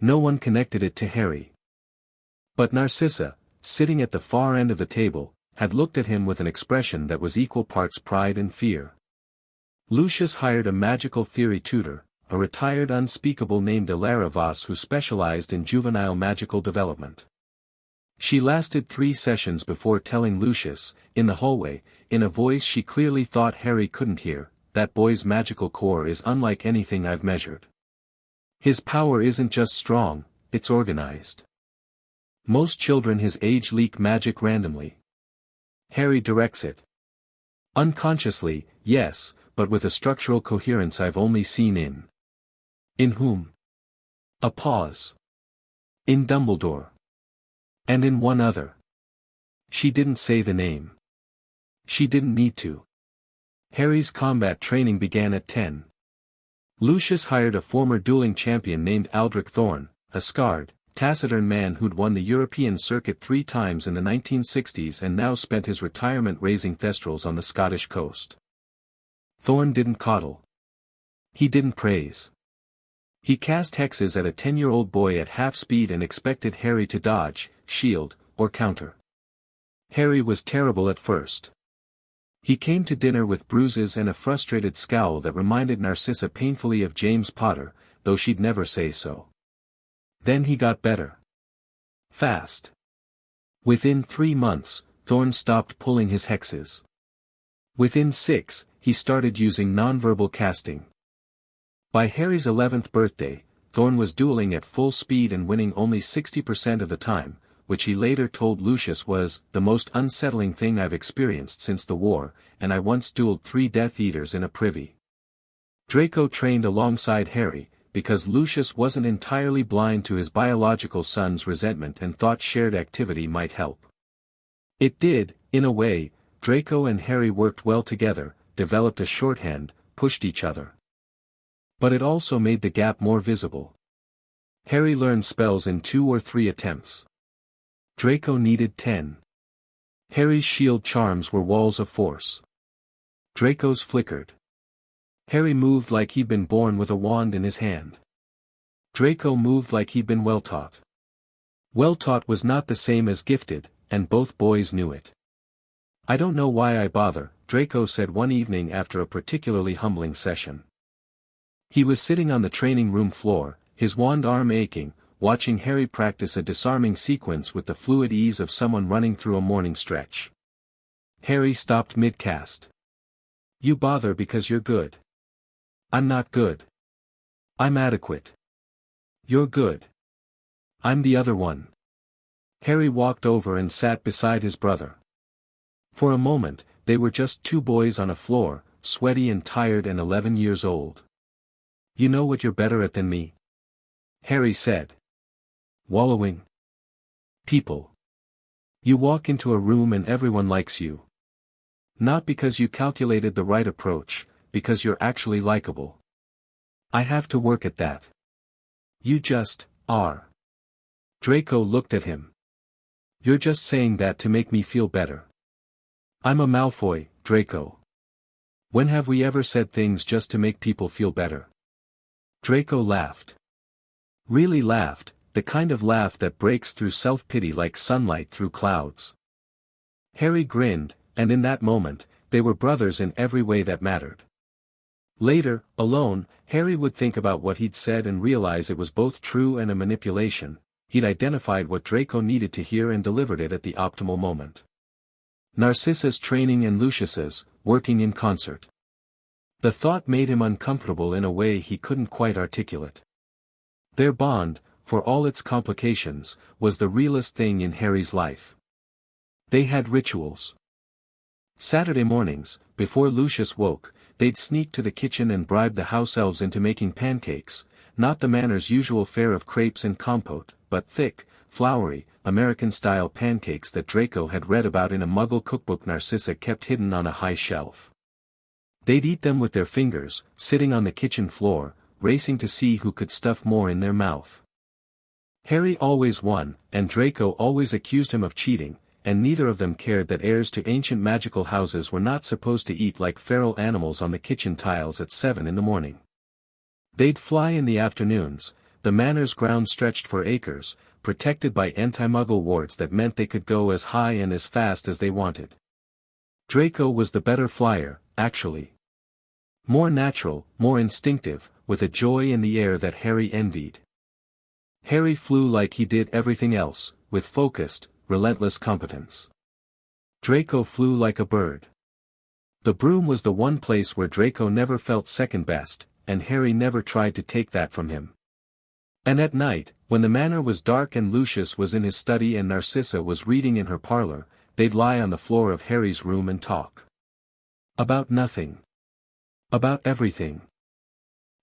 No one connected it to Harry. But Narcissa, sitting at the far end of the table, had looked at him with an expression that was equal parts pride and fear. Lucius hired a magical theory tutor, a retired unspeakable named Ilara Voss who specialized in juvenile magical development. She lasted 3 sessions before telling Lucius, in the hallway, in a voice she clearly thought Harry couldn't hear, "That boy's magical core is unlike anything I've measured. His power isn't just strong, it's organized. Most children his age leak magic randomly. Harry directs it. Unconsciously, yes, but with a structural coherence I've only seen in. In whom? A pause. In Dumbledore. And in one other. She didn't say the name. She didn't need to. Harry's combat training began at 10. Lucius hired a former dueling champion named Aldrich Thorne, a scarred, taciturn man who'd won the European circuit 3 times in the 1960s and now spent his retirement raising thestrals on the Scottish coast. Thorne didn't coddle. He didn't praise. He cast hexes at a 10-year-old boy at half speed and expected Harry to dodge, shield, or counter. Harry was terrible at first. He came to dinner with bruises and a frustrated scowl that reminded Narcissa painfully of James Potter, though she'd never say so. Then he got better. Fast. Within 3 months, Thorne stopped pulling his hexes. Within 6, he started using nonverbal casting. By Harry's 11th birthday, Thorne was dueling at full speed and winning only 60% of the time, which he later told Lucius was the most unsettling thing I've experienced since the war, and I once dueled 3 Death Eaters in a privy. Draco trained alongside Harry, because Lucius wasn't entirely blind to his biological son's resentment and thought shared activity might help. It did, in a way. Draco and Harry worked well together, developed a shorthand, pushed each other. But it also made the gap more visible. Harry learned spells in 2 or 3 attempts. Draco needed 10. Harry's shield charms were walls of force. Draco's flickered. Harry moved like he'd been born with a wand in his hand. Draco moved like he'd been well-taught. Well-taught was not the same as gifted, and both boys knew it. "I don't know why I bother," Draco said one evening after a particularly humbling session. He was sitting on the training room floor, his wand arm aching, watching Harry practice a disarming sequence with the fluid ease of someone running through a morning stretch. Harry stopped mid-cast. "You bother because you're good. I'm not good. I'm adequate. You're good. I'm the other one." Harry walked over and sat beside his brother. For a moment, they were just 2 boys on a floor, sweaty and tired and 11 years old. "You know what you're better at than me?" Harry said. "Wallowing. People. You walk into a room and everyone likes you. Not because you calculated the right approach, because you're actually likable. I have to work at that. You just are." Draco looked at him. "You're just saying that to make me feel better." "I'm a Malfoy, Draco. When have we ever said things just to make people feel better?" Draco laughed. Really laughed, the kind of laugh that breaks through self-pity like sunlight through clouds. Harry grinned, and in that moment, they were brothers in every way that mattered. Later, alone, Harry would think about what he'd said and realize it was both true and a manipulation. He'd identified what Draco needed to hear and delivered it at the optimal moment. Narcissa's training and Lucius's, working in concert. The thought made him uncomfortable in a way he couldn't quite articulate. Their bond, for all its complications, was the realest thing in Harry's life. They had rituals. Saturday mornings, before Lucius woke, they'd sneak to the kitchen and bribe the house elves into making pancakes, not the Manor's usual fare of crepes and compote, but thick, floury, American-style pancakes that Draco had read about in a Muggle cookbook Narcissa kept hidden on a high shelf. They'd eat them with their fingers, sitting on the kitchen floor, racing to see who could stuff more in their mouth. Harry always won, and Draco always accused him of cheating, and neither of them cared that heirs to ancient magical houses were not supposed to eat like feral animals on the kitchen tiles at 7 in the morning. They'd fly in the afternoons, the Manor's ground stretched for acres, protected by anti-Muggle wards that meant they could go as high and as fast as they wanted. Draco was the better flyer, actually. More natural, more instinctive, with a joy in the air that Harry envied. Harry flew like he did everything else, with focused, relentless competence. Draco flew like a bird. The broom was the one place where Draco never felt second best, and Harry never tried to take that from him. And at night, when the Manor was dark and Lucius was in his study and Narcissa was reading in her parlor, they'd lie on the floor of Harry's room and talk. About nothing. About everything.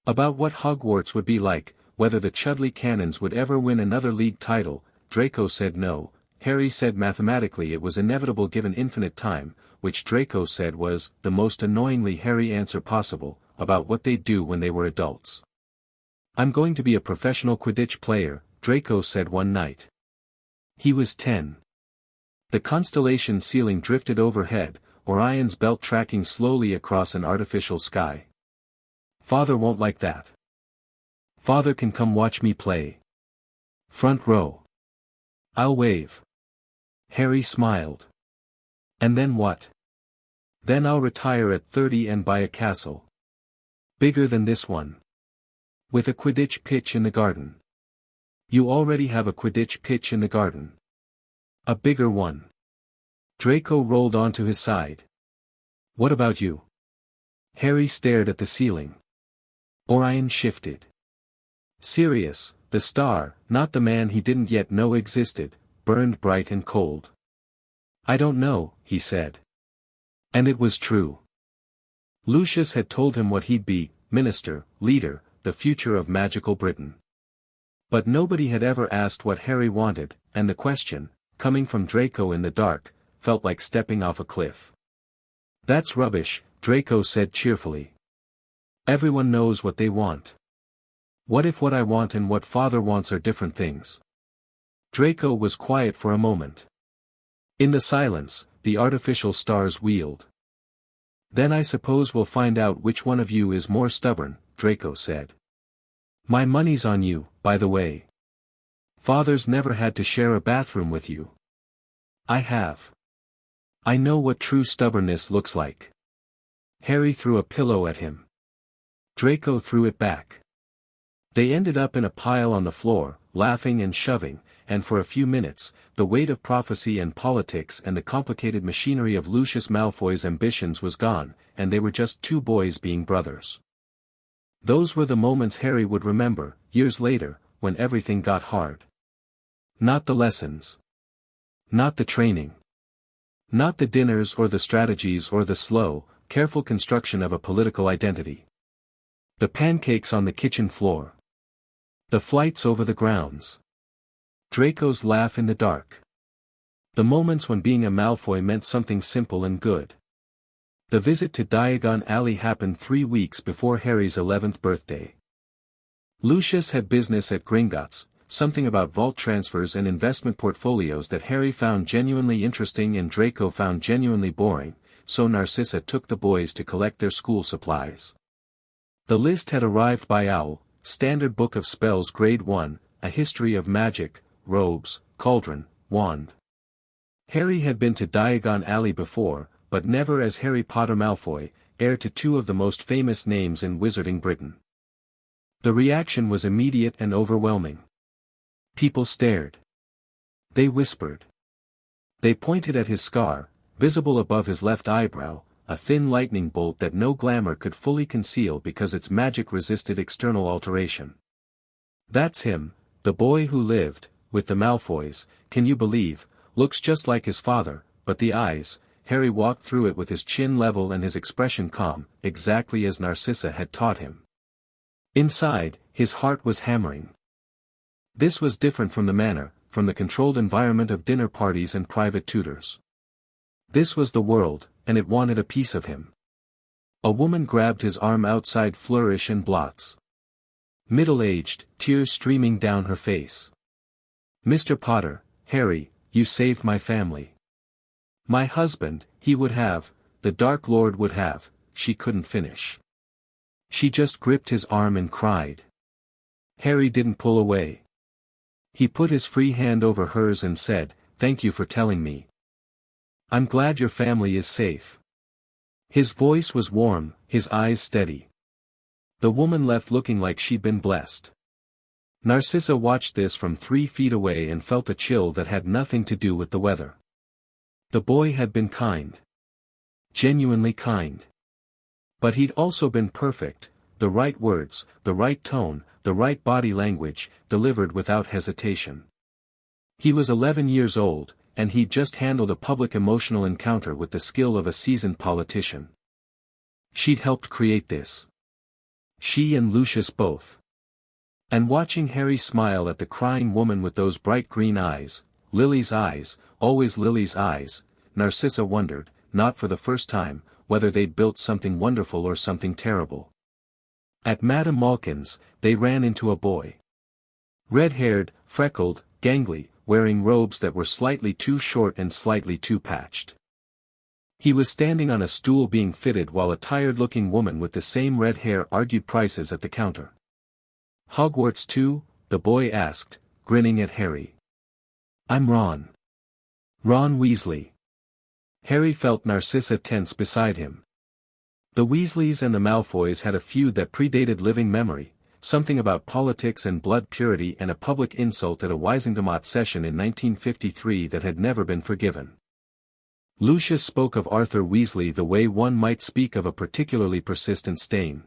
About what Hogwarts would be like, whether the Chudley Cannons would ever win another league title. Draco said no, Harry said mathematically it was inevitable given infinite time, which Draco said was the most annoyingly Harry answer possible, about what they'd do when they were adults. "I'm going to be a professional Quidditch player," Draco said one night. He was 10. The constellation ceiling drifted overhead, Orion's belt tracking slowly across an artificial sky. "Father won't like that. Father can come watch me play. Front row. I'll wave." Harry smiled. "And then what?" "Then I'll retire at 30 and buy a castle. Bigger than this one. With a Quidditch pitch in the garden." "You already have a Quidditch pitch in the garden." "A bigger one." Draco rolled onto his side. "What about you?" Harry stared at the ceiling. Orion shifted. Sirius, the star, not the man he didn't yet know existed, burned bright and cold. "I don't know," he said. And it was true. Lucius had told him what he'd be, minister, leader, the future of magical Britain. But nobody had ever asked what Harry wanted, and the question, coming from Draco in the dark, felt like stepping off a cliff. "That's rubbish," Draco said cheerfully. "Everyone knows what they want. What if what I want and what Father wants are different things?" Draco was quiet for a moment. In the silence, the artificial stars wheeled. "Then I suppose we'll find out which one of you is more stubborn," Draco said. "My money's on you, by the way. Father's never had to share a bathroom with you. I have. I know what true stubbornness looks like." Harry threw a pillow at him. Draco threw it back. They ended up in a pile on the floor, laughing and shoving, and for a few minutes, the weight of prophecy and politics and the complicated machinery of Lucius Malfoy's ambitions was gone, and they were just two boys being brothers. Those were the moments Harry would remember, years later, when everything got hard. Not the lessons. Not the training. Not the dinners or the strategies or the slow, careful construction of a political identity. The pancakes on the kitchen floor. The flights over the grounds. Draco's laugh in the dark. The moments when being a Malfoy meant something simple and good. The visit to Diagon Alley happened 3 weeks before Harry's 11th birthday. Lucius had business at Gringotts, something about vault transfers and investment portfolios that Harry found genuinely interesting and Draco found genuinely boring, so Narcissa took the boys to collect their school supplies. The list had arrived by Owl, Standard Book of Spells Grade 1, A History of Magic, Robes, Cauldron, Wand. Harry had been to Diagon Alley before, but never as Harry Potter Malfoy, heir to 2 of the most famous names in Wizarding Britain. The reaction was immediate and overwhelming. People stared. They whispered. They pointed at his scar, visible above his left eyebrow, a thin lightning bolt that no glamour could fully conceal because its magic resisted external alteration. "That's him," The boy who lived, with the Malfoys, can you believe, looks just like his father, but the eyes, Harry walked through it with his chin level and his expression calm, exactly as Narcissa had taught him. Inside, his heart was hammering. This was different from the manor, from the controlled environment of dinner parties and private tutors. This was the world, and it wanted a piece of him. A woman grabbed his arm outside Flourish and Blots. Middle-aged, tears streaming down her face. "Mr. Potter, Harry, you saved my family. My husband, he would have, the Dark Lord would have," she couldn't finish. She just gripped his arm and cried. Harry didn't pull away. He put his free hand over hers and said, "Thank you for telling me. I'm glad your family is safe." His voice was warm, his eyes steady. The woman left looking like she'd been blessed. Narcissa watched this from 3 feet away and felt a chill that had nothing to do with the weather. The boy had been kind. Genuinely kind. But he'd also been perfect, the right words, the right tone, the right body language, delivered without hesitation. He was 11 years old, and he'd just handled a public emotional encounter with the skill of a seasoned politician. She'd helped create this. She and Lucius both. And watching Harry smile at the crying woman with those bright green eyes, Lily's eyes, always Lily's eyes, Narcissa wondered, not for the first time, whether they'd built something wonderful or something terrible. At Madame Malkin's, they ran into a boy. Red-haired, freckled, gangly, wearing robes that were slightly too short and slightly too patched. He was standing on a stool being fitted while a tired-looking woman with the same red hair argued prices at the counter. "Hogwarts too?" the boy asked, grinning at Harry. "I'm Ron. Ron Weasley." Harry felt Narcissa tense beside him. The Weasleys and the Malfoys had a feud that predated living memory, something about politics and blood purity and a public insult at a Wisingamot session in 1953 that had never been forgiven. Lucius spoke of Arthur Weasley the way one might speak of a particularly persistent stain.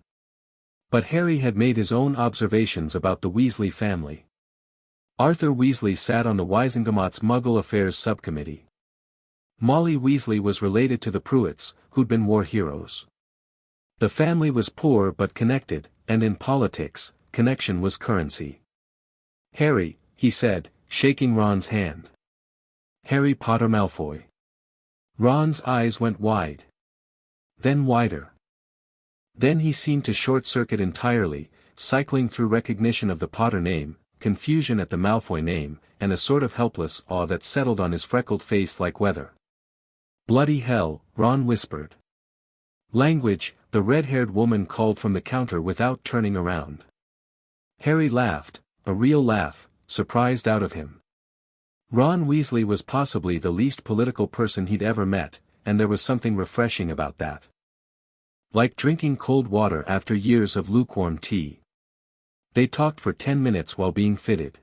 But Harry had made his own observations about the Weasley family. Arthur Weasley sat on the Wisingamot's Muggle Affairs subcommittee. Molly Weasley was related to the Pruitts, who'd been war heroes. The family was poor but connected, and in politics, connection was currency. "Harry," he said, shaking Ron's hand. "Harry Potter Malfoy." Ron's eyes went wide. Then wider. Then he seemed to short-circuit entirely, cycling through recognition of the Potter name, confusion at the Malfoy name, and a sort of helpless awe that settled on his freckled face like weather. "Bloody hell," Ron whispered. "Language," the red-haired woman called from the counter without turning around. Harry laughed, a real laugh, surprised out of him. Ron Weasley was possibly the least political person he'd ever met, and there was something refreshing about that. Like drinking cold water after years of lukewarm tea. They talked for 10 minutes while being fitted.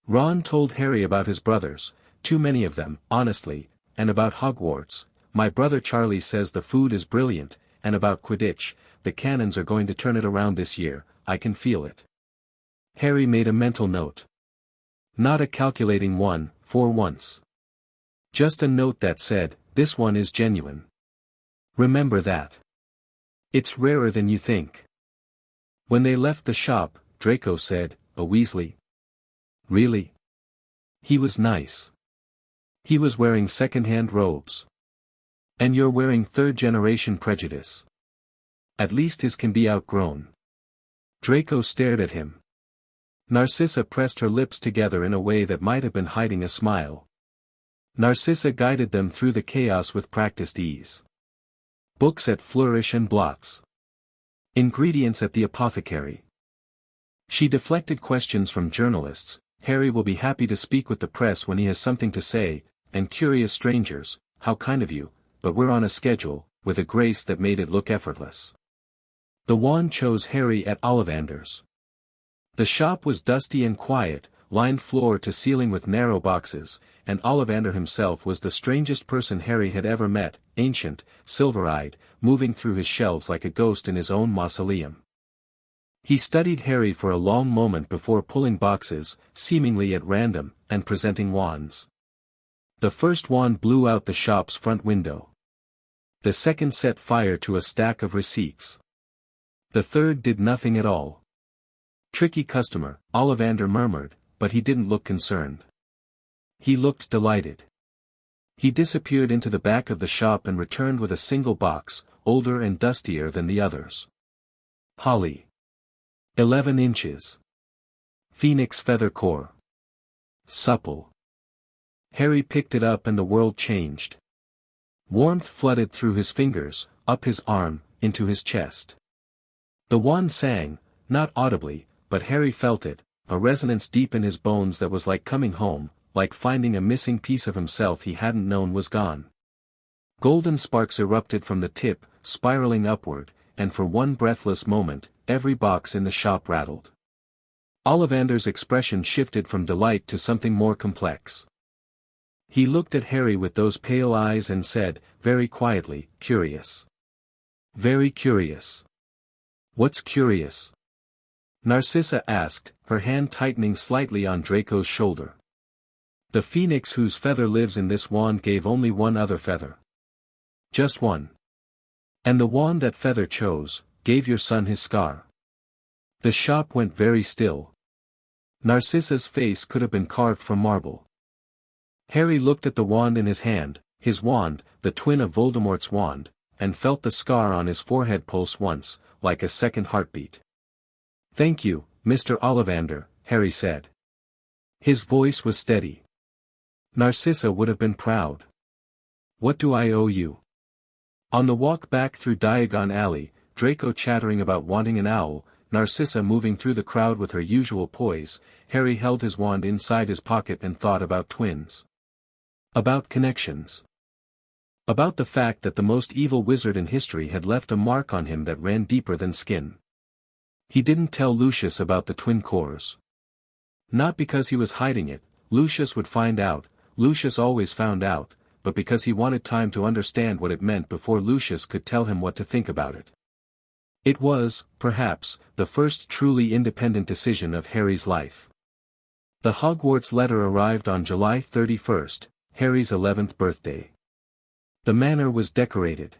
Ron told Harry about his brothers, too many of them, honestly, and about Hogwarts. "My brother Charlie says the food is brilliant," and about Quidditch, "The cannons are going to turn it around this year, I can feel it." Harry made a mental note. Not a calculating one, for once. Just a note that said, "This one is genuine. Remember that. It's rarer than you think." When they left the shop, Draco said, "A Weasley? Really? He was nice. He was wearing second-hand robes. And you're wearing third-generation prejudice. At least his can be outgrown." Draco stared at him. Narcissa pressed her lips together in a way that might have been hiding a smile. Narcissa guided them through the chaos with practiced ease. Books at Flourish and Blots. Ingredients at the apothecary. She deflected questions from journalists. "Harry will be happy to speak with the press when he has something to say," and curious strangers, "How kind of you, but we're on a schedule," with a grace that made it look effortless. The wand chose Harry at Ollivander's. The shop was dusty and quiet, lined floor to ceiling with narrow boxes, and Ollivander himself was the strangest person Harry had ever met, ancient, silver-eyed, moving through his shelves like a ghost in his own mausoleum. He studied Harry for a long moment before pulling boxes, seemingly at random, and presenting wands. The first wand blew out the shop's front window. The second set fire to a stack of receipts. The third did nothing at all. "Tricky customer," Ollivander murmured, but he didn't look concerned. He looked delighted. He disappeared into the back of the shop and returned with a single box, older and dustier than the others. Holly. 11 inches. Phoenix feather core. Supple. Harry picked it up and the world changed. Warmth flooded through his fingers, up his arm, into his chest. The wand sang, not audibly, but Harry felt it, a resonance deep in his bones that was like coming home, like finding a missing piece of himself he hadn't known was gone. Golden sparks erupted from the tip, spiraling upward, and for one breathless moment, every box in the shop rattled. Ollivander's expression shifted from delight to something more complex. He looked at Harry with those pale eyes and said, very quietly, "Curious. Very curious." "What's curious?" Narcissa asked, her hand tightening slightly on Draco's shoulder. "The phoenix whose feather lives in this wand gave only one other feather. Just one. And the wand that feather chose, gave your son his scar." The shop went very still. Narcissa's face could have been carved from marble. Harry looked at the wand in his hand, his wand, the twin of Voldemort's wand, and felt the scar on his forehead pulse once, like a second heartbeat. "Thank you, Mr. Ollivander," Harry said. His voice was steady. Narcissa would have been proud. "What do I owe you?" On the walk back through Diagon Alley, Draco chattering about wanting an owl, Narcissa moving through the crowd with her usual poise, Harry held his wand inside his pocket and thought about twins. About connections. About the fact that the most evil wizard in history had left a mark on him that ran deeper than skin. He didn't tell Lucius about the twin cores. Not because he was hiding it, Lucius would find out, Lucius always found out, but because he wanted time to understand what it meant before Lucius could tell him what to think about it. It was, perhaps, the first truly independent decision of Harry's life. The Hogwarts letter arrived on July 31st, Harry's 11th birthday. The manor was decorated.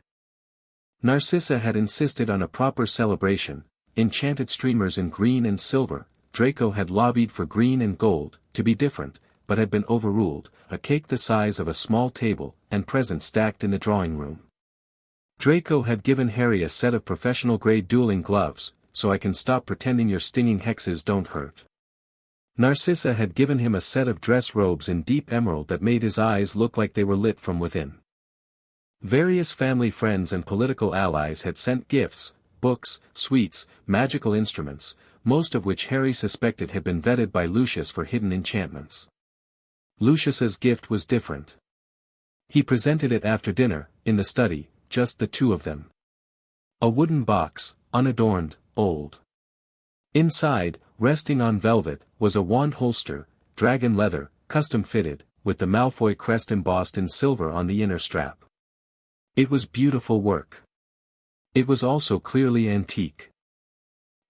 Narcissa had insisted on a proper celebration, enchanted streamers in green and silver, Draco had lobbied for green and gold, to be different, but had been overruled, a cake the size of a small table, and presents stacked in the drawing room. Draco had given Harry a set of professional-grade dueling gloves, so I can stop pretending your stinging hexes don't hurt. Narcissa had given him a set of dress robes in deep emerald that made his eyes look like they were lit from within. Various family friends and political allies had sent gifts, books, sweets, magical instruments, most of which Harry suspected had been vetted by Lucius for hidden enchantments. Lucius's gift was different. He presented it after dinner, in the study, just the two of them. A wooden box, unadorned, old. Inside, resting on velvet, was a wand holster, dragon leather, custom-fitted, with the Malfoy crest embossed in silver on the inner strap. It was beautiful work. It was also clearly antique.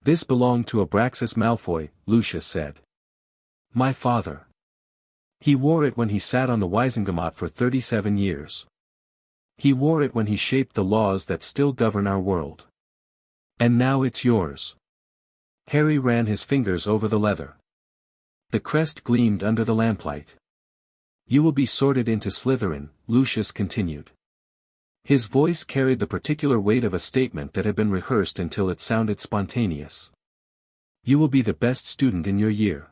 "This belonged to Abraxas Malfoy," Lucius said. "My father. He wore it when he sat on the Wisengamot for 37 years. He wore it when he shaped the laws that still govern our world. And now it's yours." Harry ran his fingers over the leather. The crest gleamed under the lamplight. "You will be sorted into Slytherin," Lucius continued. His voice carried the particular weight of a statement that had been rehearsed until it sounded spontaneous. "You will be the best student in your year.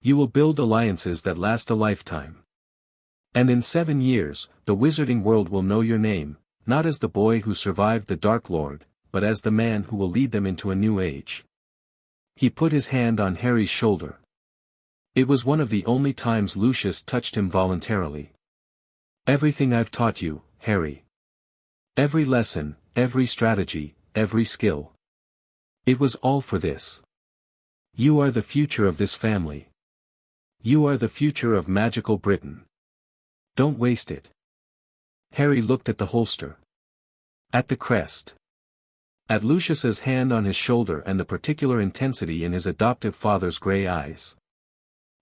You will build alliances that last a lifetime. And in 7 years, the wizarding world will know your name, not as the boy who survived the Dark Lord, but as the man who will lead them into a new age." He put his hand on Harry's shoulder. It was one of the only times Lucius touched him voluntarily. "Everything I've taught you, Harry. Every lesson, every strategy, every skill. It was all for this. You are the future of this family. You are the future of magical Britain. Don't waste it." Harry looked at the holster. At the crest. At Lucius's hand on his shoulder and the particular intensity in his adoptive father's gray eyes.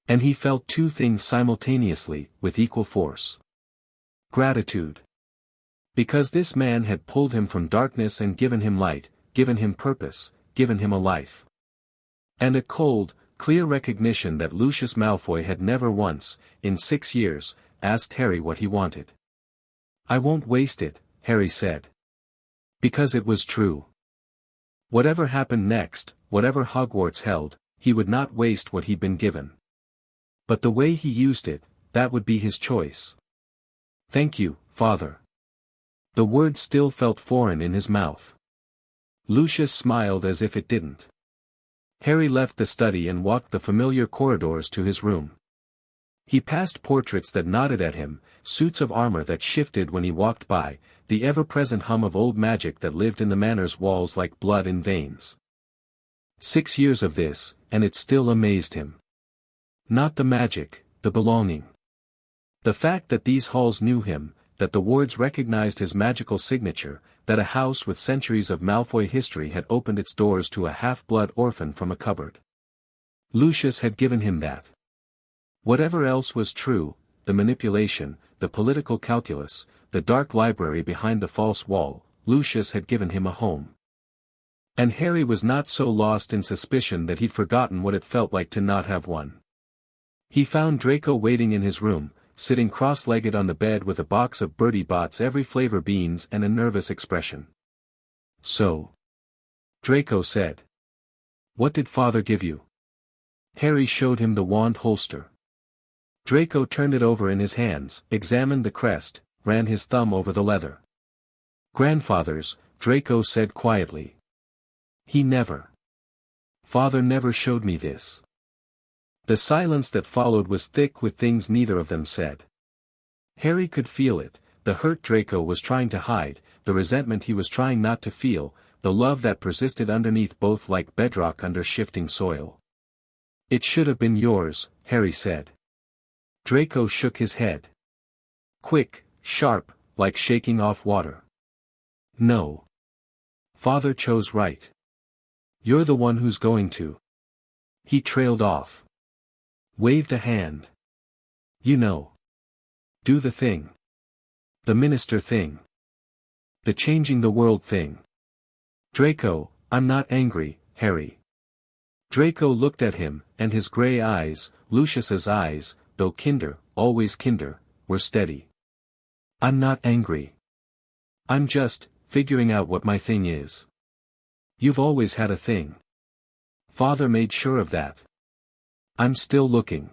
And he felt two things simultaneously, with equal force. Gratitude. Because this man had pulled him from darkness and given him light, given him purpose, given him a life. And a cold, clear recognition that Lucius Malfoy had never once, in 6 years, asked Harry what he wanted. "I won't waste it," Harry said. Because it was true. Whatever happened next, whatever Hogwarts held, he would not waste what he'd been given. But the way he used it, that would be his choice. "Thank you, Father." The word still felt foreign in his mouth. Lucius smiled as if it didn't. Harry left the study and walked the familiar corridors to his room. He passed portraits that nodded at him, suits of armor that shifted when he walked by, the ever-present hum of old magic that lived in the manor's walls like blood in veins. 6 years of this, and it still amazed him. Not the magic, the belonging. The fact that these halls knew him, that the wards recognized his magical signature, that a house with centuries of Malfoy history had opened its doors to a half-blood orphan from a cupboard. Lucius had given him that. Whatever else was true, the manipulation, the political calculus, the dark library behind the false wall, Lucius had given him a home. And Harry was not so lost in suspicion that he'd forgotten what it felt like to not have one. He found Draco waiting in his room, sitting cross-legged on the bed with a box of Bertie Bott's every flavor beans and a nervous expression. "So?" Draco said. "What did Father give you?" Harry showed him the wand holster. Draco turned it over in his hands, examined the crest, ran his thumb over the leather. "Grandfather's," Draco said quietly. "He never. Father never showed me this." The silence that followed was thick with things neither of them said. Harry could feel it, the hurt Draco was trying to hide, the resentment he was trying not to feel, the love that persisted underneath both like bedrock under shifting soil. "It should have been yours," Harry said. Draco shook his head. Quick, sharp, like shaking off water. "No. Father chose right. You're the one who's going to." He trailed off. Waved a hand. "You know. Do the thing. The minister thing. The changing the world thing." "Draco, I'm not angry, Harry." Draco looked at him, and his gray eyes, Lucius's eyes, though kinder, always kinder, were steady. "I'm not angry. I'm just figuring out what my thing is." "You've always had a thing. Father made sure of that." "I'm still looking."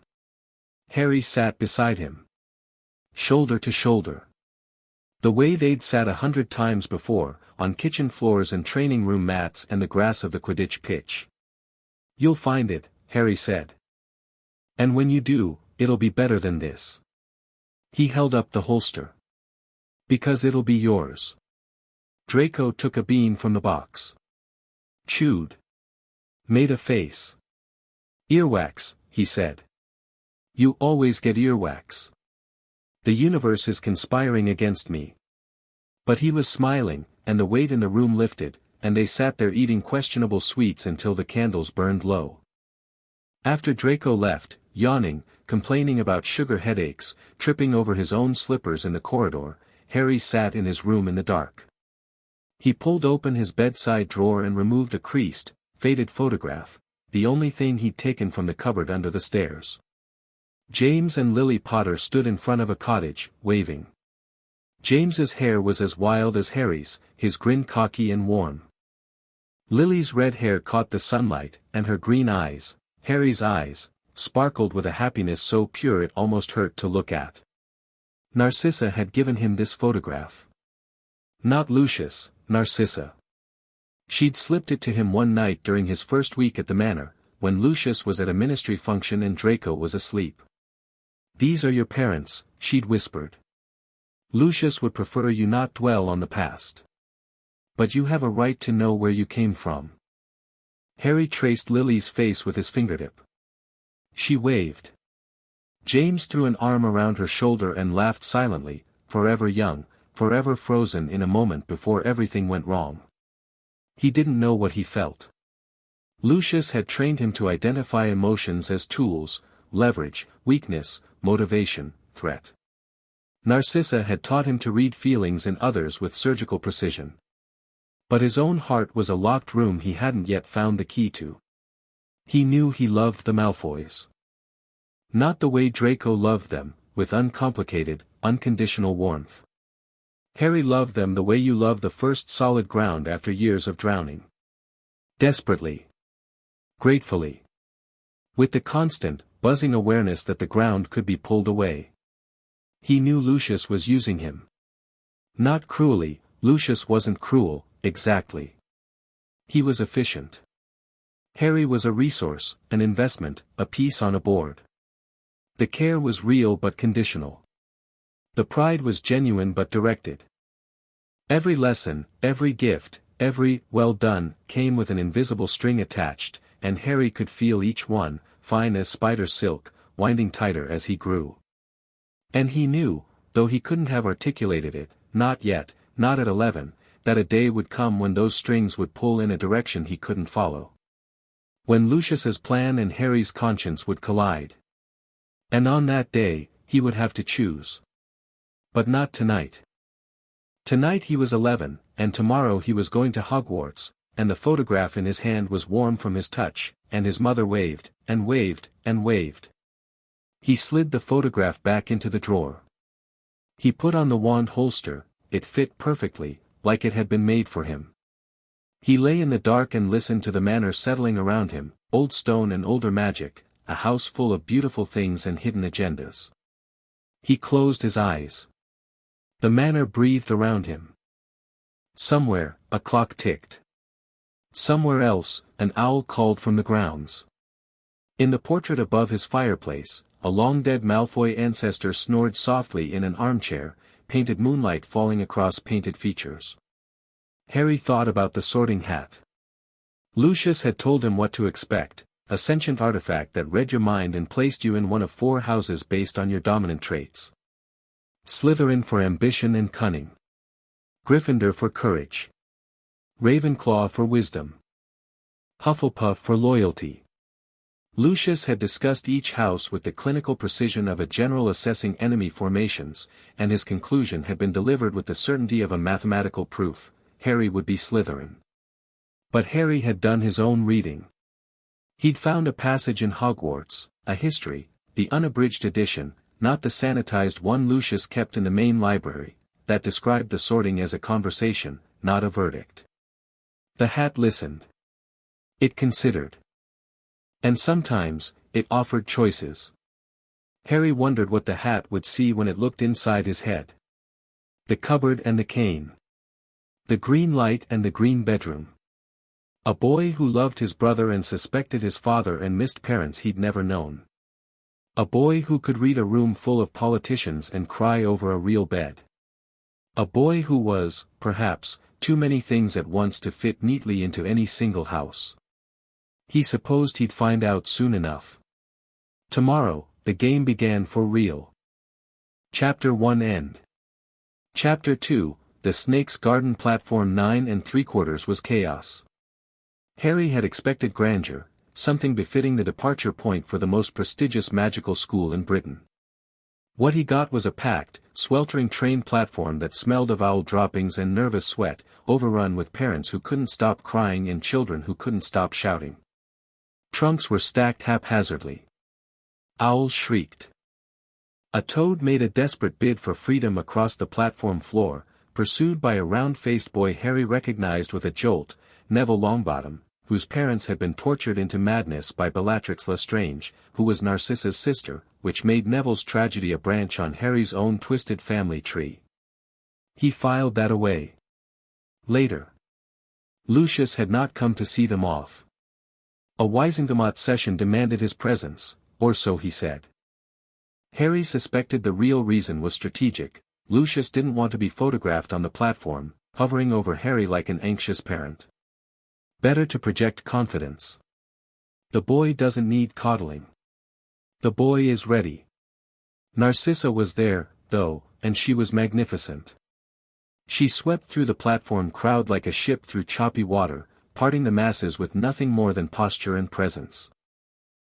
Harry sat beside him. Shoulder to shoulder. The way they'd sat 100 times before, on kitchen floors and training room mats and the grass of the Quidditch pitch. "You'll find it," Harry said. "And when you do, it'll be better than this." He held up the holster. "Because it'll be yours." Draco took a bean from the box. Chewed. Made a face. "Earwax," he said. "You always get earwax. The universe is conspiring against me." But he was smiling, and the weight in the room lifted, and they sat there eating questionable sweets until the candles burned low. After Draco left, yawning, complaining about sugar headaches, tripping over his own slippers in the corridor, Harry sat in his room in the dark. He pulled open his bedside drawer and removed a creased, faded photograph, the only thing he'd taken from the cupboard under the stairs. James and Lily Potter stood in front of a cottage, waving. James's hair was as wild as Harry's, his grin cocky and warm. Lily's red hair caught the sunlight, and her green eyes, Harry's eyes, sparkled with a happiness so pure it almost hurt to look at. Narcissa had given him this photograph. Not Lucius, Narcissa. She'd slipped it to him one night during his first week at the Manor, when Lucius was at a ministry function and Draco was asleep. "These are your parents," she'd whispered. "Lucius would prefer you not dwell on the past. But you have a right to know where you came from." Harry traced Lily's face with his fingertip. She waved. James threw an arm around her shoulder and laughed silently, forever young, forever frozen in a moment before everything went wrong. He didn't know what he felt. Lucius had trained him to identify emotions as tools: leverage, weakness, motivation, threat. Narcissa had taught him to read feelings in others with surgical precision. But his own heart was a locked room he hadn't yet found the key to. He knew he loved the Malfoys. Not the way Draco loved them, with uncomplicated, unconditional warmth. Harry loved them the way you love the first solid ground after years of drowning. Desperately. Gratefully. With the constant, buzzing awareness that the ground could be pulled away. He knew Lucius was using him. Not cruelly. Lucius wasn't cruel, exactly. He was efficient. Harry was a resource, an investment, a piece on a board. The care was real but conditional. The pride was genuine but directed. Every lesson, every gift, every "well done" came with an invisible string attached, and Harry could feel each one, fine as spider silk, winding tighter as he grew. And he knew, though he couldn't have articulated it, not yet, not at 11, that a day would come when those strings would pull in a direction he couldn't follow. When Lucius's plan and Harry's conscience would collide. And on that day, he would have to choose. But not tonight. Tonight he was 11, and tomorrow he was going to Hogwarts, and the photograph in his hand was warm from his touch, and his mother waved, and waved, and waved. He slid the photograph back into the drawer. He put on the wand holster. It fit perfectly, like it had been made for him. He lay in the dark and listened to the manor settling around him, old stone and older magic, a house full of beautiful things and hidden agendas. He closed his eyes. The manor breathed around him. Somewhere, a clock ticked. Somewhere else, an owl called from the grounds. In the portrait above his fireplace, a long-dead Malfoy ancestor snored softly in an armchair, painted moonlight falling across painted features. Harry thought about the Sorting Hat. Lucius had told him what to expect, a sentient artifact that read your mind and placed you in one of 4 houses based on your dominant traits. Slytherin for ambition and cunning. Gryffindor for courage. Ravenclaw for wisdom. Hufflepuff for loyalty. Lucius had discussed each house with the clinical precision of a general assessing enemy formations, and his conclusion had been delivered with the certainty of a mathematical proof: Harry would be Slytherin. But Harry had done his own reading. He'd found a passage in Hogwarts, a history, the unabridged edition, not the sanitized one Lucius kept in the main library, that described the sorting as a conversation, not a verdict. The hat listened. It considered. And sometimes, it offered choices. Harry wondered what the hat would see when it looked inside his head. The cupboard and the cane. The green light and the green bedroom. A boy who loved his brother and suspected his father and missed parents he'd never known. A boy who could read a room full of politicians and cry over a real bed. A boy who was, perhaps, too many things at once to fit neatly into any single house. He supposed he'd find out soon enough. Tomorrow, the game began for real. Chapter 1 End. Chapter 2, The Snake's Garden. Platform 9 3/4 was chaos. Harry had expected grandeur, something befitting the departure point for the most prestigious magical school in Britain. What he got was a packed, sweltering train platform that smelled of owl droppings and nervous sweat, overrun with parents who couldn't stop crying and children who couldn't stop shouting. Trunks were stacked haphazardly. Owls shrieked. A toad made a desperate bid for freedom across the platform floor, pursued by a round-faced boy Harry recognized with a jolt, Neville Longbottom, whose parents had been tortured into madness by Bellatrix Lestrange, who was Narcissa's sister, which made Neville's tragedy a branch on Harry's own twisted family tree. He filed that away. Later. Lucius had not come to see them off. A Wisingamot session demanded his presence, or so he said. Harry suspected the real reason was strategic. Lucius didn't want to be photographed on the platform, hovering over Harry like an anxious parent. Better to project confidence. The boy doesn't need coddling. The boy is ready. Narcissa was there, though, and she was magnificent. She swept through the platform crowd like a ship through choppy water, parting the masses with nothing more than posture and presence.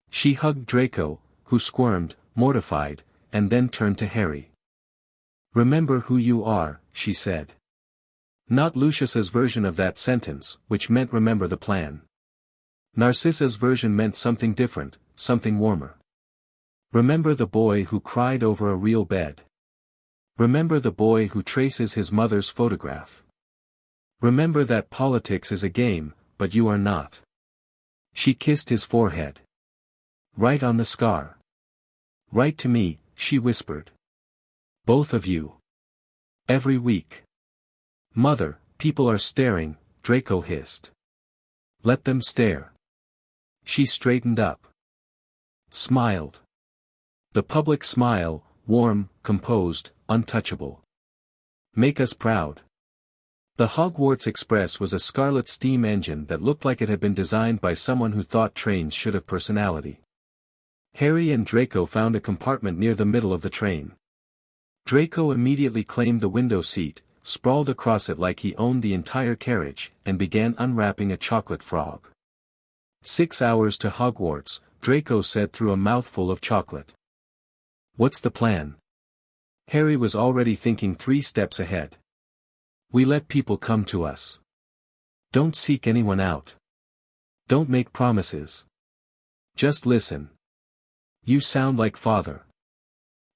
She hugged Draco, who squirmed, mortified, and then turned to Harry. "Remember who you are," she said. Not Lucius's version of that sentence, which meant remember the plan. Narcissa's version meant something different, something warmer. Remember the boy who cried over a real bed. Remember the boy who traces his mother's photograph. Remember that politics is a game, but you are not. She kissed his forehead. "Write on the scar. Write to me," she whispered. "Both of you. Every week." "Mother, people are staring," Draco hissed. "Let them stare." She straightened up. Smiled. The public smile, warm, composed, untouchable. "Make us proud." The Hogwarts Express was a scarlet steam engine that looked like it had been designed by someone who thought trains should have personality. Harry and Draco found a compartment near the middle of the train. Draco immediately claimed the window seat, sprawled across it like he owned the entire carriage, and began unwrapping a chocolate frog. 6 hours to Hogwarts, Draco said through a mouthful of chocolate. "What's the plan?" Harry was already thinking 3 steps ahead. "We let people come to us. Don't seek anyone out. Don't make promises. Just listen. You sound like father.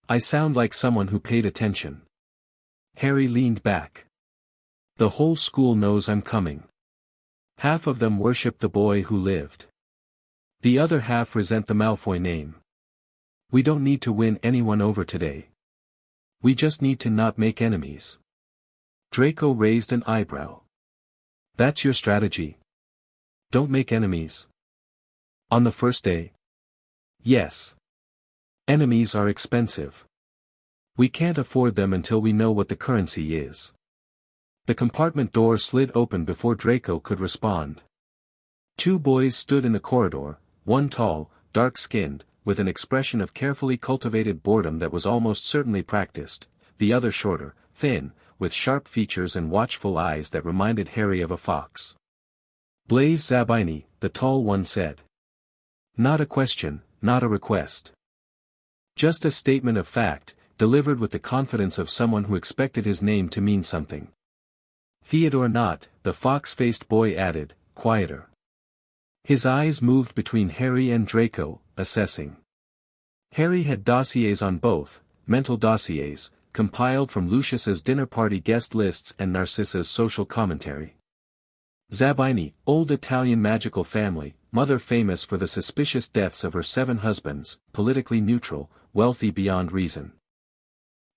I sound like someone who paid attention." Harry leaned back. "The whole school knows I'm coming. Half of them worship the boy who lived. The other half resent the Malfoy name. We don't need to win anyone over today. We just need to not make enemies." Draco raised an eyebrow. "That's your strategy? Don't make enemies? On the first day?" "Yes. Enemies are expensive. We can't afford them until we know what the currency is." The compartment door slid open before Draco could respond. 2 boys stood in the corridor, one tall, dark-skinned, with an expression of carefully cultivated boredom that was almost certainly practiced, the other shorter, thin, with sharp features and watchful eyes that reminded Harry of a fox. "Blaise Zabini," the tall one said. "Not a question, not a request. Just a statement of fact, delivered with the confidence of someone who expected his name to mean something." "Theodore Knott," the fox-faced boy added, quieter. His eyes moved between Harry and Draco, assessing. Harry had dossiers on both, mental dossiers, compiled from Lucius's dinner party guest lists and Narcissa's social commentary. Zabini, old Italian magical family, mother famous for the suspicious deaths of her 7 husbands, politically neutral, wealthy beyond reason.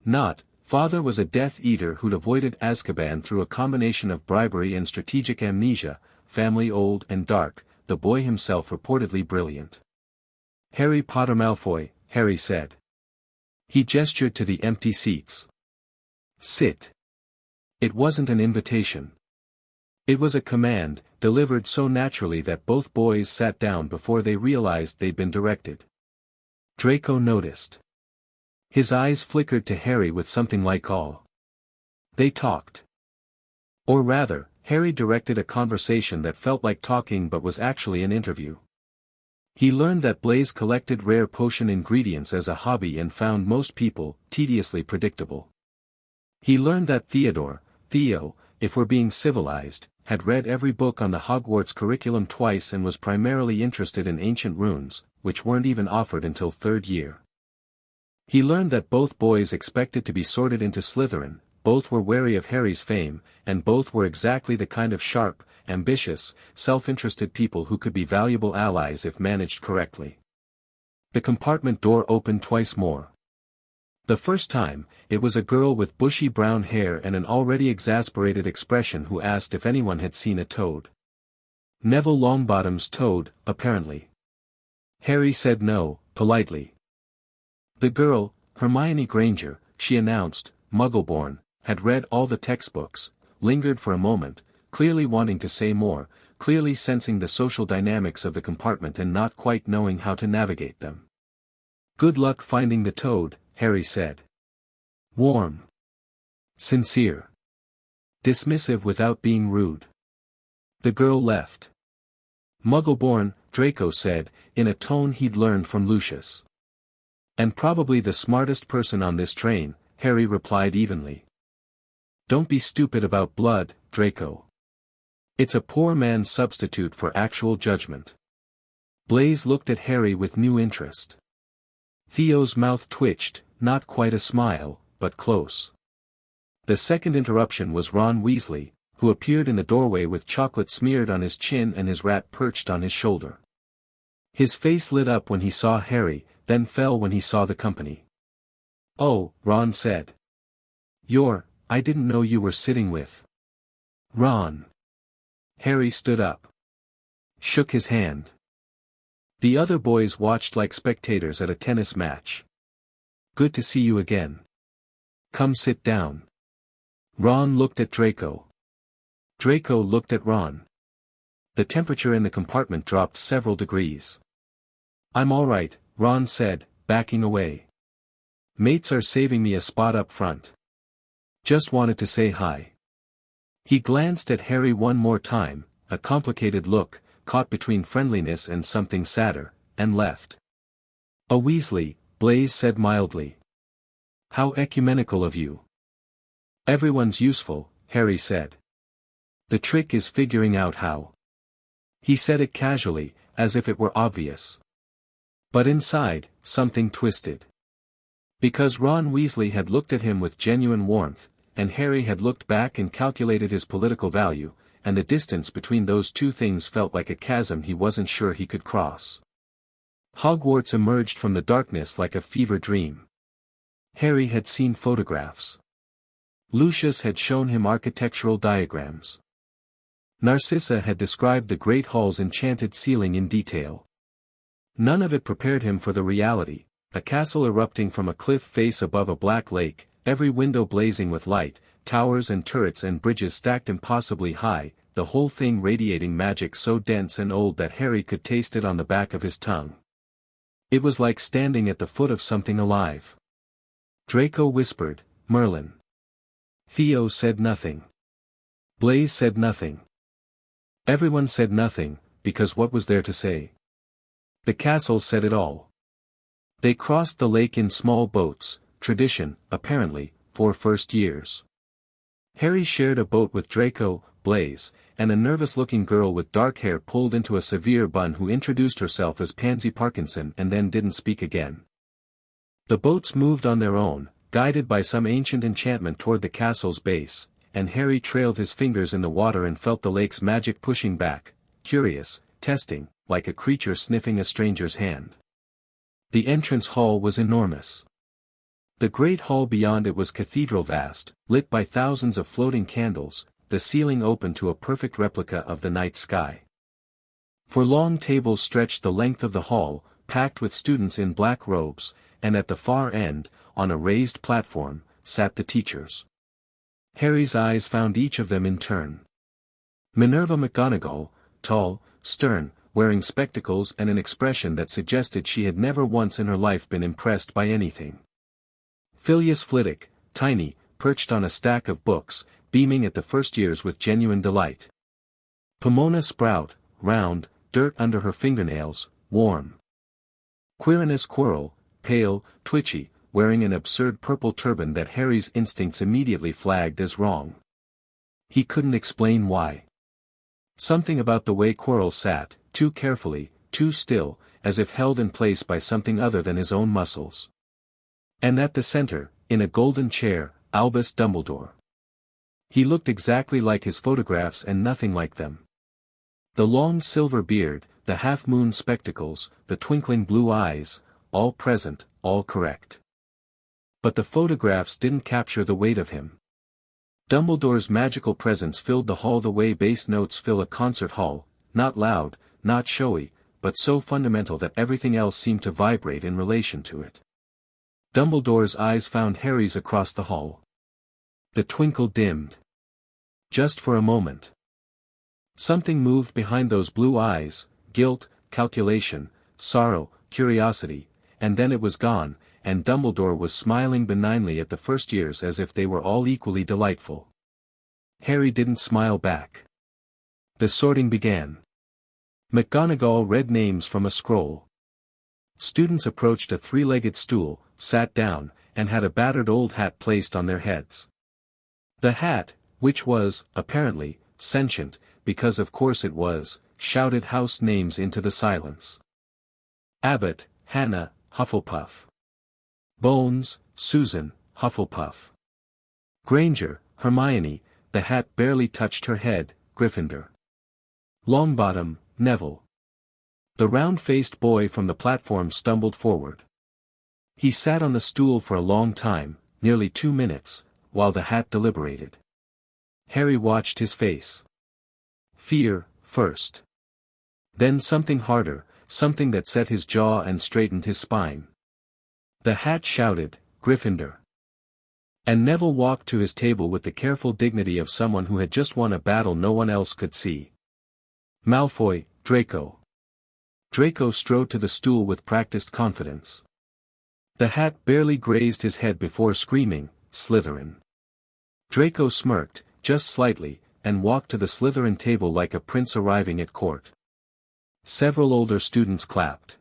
Knott, father was a Death Eater who'd avoided Azkaban through a combination of bribery and strategic amnesia, family old and dark, the boy himself reportedly brilliant. "Harry Potter Malfoy," Harry said. He gestured to the empty seats. "Sit." It wasn't an invitation. It was a command, delivered so naturally that both boys sat down before they realized they'd been directed. Draco noticed. His eyes flickered to Harry with something like awe. They talked. Or rather, Harry directed a conversation that felt like talking but was actually an interview. He learned that Blaise collected rare potion ingredients as a hobby and found most people tediously predictable. He learned that Theo, if we're being civilized, had read every book on the Hogwarts curriculum twice and was primarily interested in ancient runes, which weren't even offered until 3rd year. He learned that both boys expected to be sorted into Slytherin, both were wary of Harry's fame, and both were exactly the kind of sharp, ambitious, self-interested people who could be valuable allies if managed correctly. The compartment door opened twice more. The first time, it was a girl with bushy brown hair and an already exasperated expression who asked if anyone had seen a toad. Neville Longbottom's toad, apparently. Harry said no, politely. The girl, Hermione Granger, she announced, Muggleborn, had read all the textbooks, lingered for a moment, clearly wanting to say more, clearly sensing the social dynamics of the compartment and not quite knowing how to navigate them. "Good luck finding the toad," Harry said. Warm. Sincere. Dismissive without being rude. The girl left. Muggle-born, Draco said, in a tone he'd learned from Lucius. And probably the smartest person on this train, Harry replied evenly. Don't be stupid about blood, Draco. It's a poor man's substitute for actual judgment. Blaise looked at Harry with new interest. Theo's mouth twitched, not quite a smile, but close. The second interruption was Ron Weasley, who appeared in the doorway with chocolate smeared on his chin and his rat perched on his shoulder. His face lit up when he saw Harry, then fell when he saw the company. Oh, Ron said. I didn't know you were sitting with Ron. Harry stood up. Shook his hand. The other boys watched like spectators at a tennis match. Good to see you again. Come sit down. Ron looked at Draco. Draco looked at Ron. The temperature in the compartment dropped several degrees. I'm all right, Ron said, backing away. Mates are saving me a spot up front. Just wanted to say hi. He glanced at Harry one more time, a complicated look, caught between friendliness and something sadder, and left. A Weasley, Blaise said mildly. How ecumenical of you. Everyone's useful, Harry said. The trick is figuring out how. He said it casually, as if it were obvious. But inside, something twisted. Because Ron Weasley had looked at him with genuine warmth, and Harry had looked back and calculated his political value, and the distance between those two things felt like a chasm he wasn't sure he could cross. Hogwarts emerged from the darkness like a fever dream. Harry had seen photographs. Lucius had shown him architectural diagrams. Narcissa had described the Great Hall's enchanted ceiling in detail. None of it prepared him for the reality, a castle erupting from a cliff face above a black lake, every window blazing with light, towers and turrets and bridges stacked impossibly high, the whole thing radiating magic so dense and old that Harry could taste it on the back of his tongue. It was like standing at the foot of something alive. Draco whispered, Merlin. Theo said nothing. Blaise said nothing. Everyone said nothing, because what was there to say? The castle said it all. They crossed the lake in small boats, tradition, apparently, for first years. Harry shared a boat with Draco, Blaise, and a nervous-looking girl with dark hair pulled into a severe bun who introduced herself as Pansy Parkinson and then didn't speak again. The boats moved on their own, guided by some ancient enchantment toward the castle's base, and Harry trailed his fingers in the water and felt the lake's magic pushing back, curious, testing, like a creature sniffing a stranger's hand. The entrance hall was enormous. The great hall beyond it was cathedral vast, lit by thousands of floating candles, the ceiling open to a perfect replica of the night sky. For long tables stretched the length of the hall, packed with students in black robes, and at the far end, on a raised platform, sat the teachers. Harry's eyes found each of them in turn. Minerva McGonagall, tall, stern, wearing spectacles and an expression that suggested she had never once in her life been impressed by anything. Phileas Flitwick, tiny, perched on a stack of books, beaming at the first years with genuine delight. Pomona Sprout, round, dirt under her fingernails, warm. Quirinus Quirrell, pale, twitchy, wearing an absurd purple turban that Harry's instincts immediately flagged as wrong. He couldn't explain why. Something about the way Quirrell sat, too carefully, too still, as if held in place by something other than his own muscles. And at the center, in a golden chair, Albus Dumbledore. He looked exactly like his photographs and nothing like them. The long silver beard, the half-moon spectacles, the twinkling blue eyes, all present, all correct. But the photographs didn't capture the weight of him. Dumbledore's magical presence filled the hall the way bass notes fill a concert hall, not loud, not showy, but so fundamental that everything else seemed to vibrate in relation to it. Dumbledore's eyes found Harry's across the hall. The twinkle dimmed. Just for a moment. Something moved behind those blue eyes, guilt, calculation, sorrow, curiosity, and then it was gone, and Dumbledore was smiling benignly at the first years as if they were all equally delightful. Harry didn't smile back. The sorting began. McGonagall read names from a scroll. Students approached a three-legged stool, sat down, and had a battered old hat placed on their heads. The hat, which was, apparently, sentient, because of course it was, shouted house names into the silence. Abbott, Hannah, Hufflepuff. Bones, Susan, Hufflepuff. Granger, Hermione, the hat barely touched her head, Gryffindor. Longbottom, Neville. The round-faced boy from the platform stumbled forward. He sat on the stool for a long time, nearly 2 minutes, while the hat deliberated. Harry watched his face. Fear, first. Then something harder, something that set his jaw and straightened his spine. The hat shouted, Gryffindor. And Neville walked to his table with the careful dignity of someone who had just won a battle no one else could see. Malfoy, Draco. Draco strode to the stool with practiced confidence. The hat barely grazed his head before screaming, Slytherin. Draco smirked, just slightly, and walked to the Slytherin table like a prince arriving at court. Several older students clapped.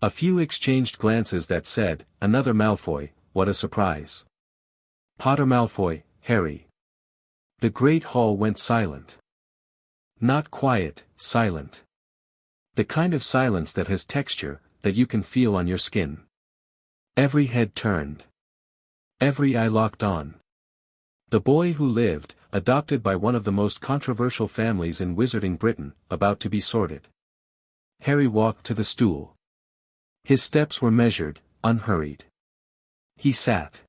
A few exchanged glances that said, another Malfoy, what a surprise. Potter Malfoy, Harry. The great hall went silent. Not quiet, silent. The kind of silence that has texture, that you can feel on your skin. Every head turned. Every eye locked on. The boy who lived, adopted by one of the most controversial families in Wizarding Britain, about to be sorted. Harry walked to the stool. His steps were measured, unhurried. He sat.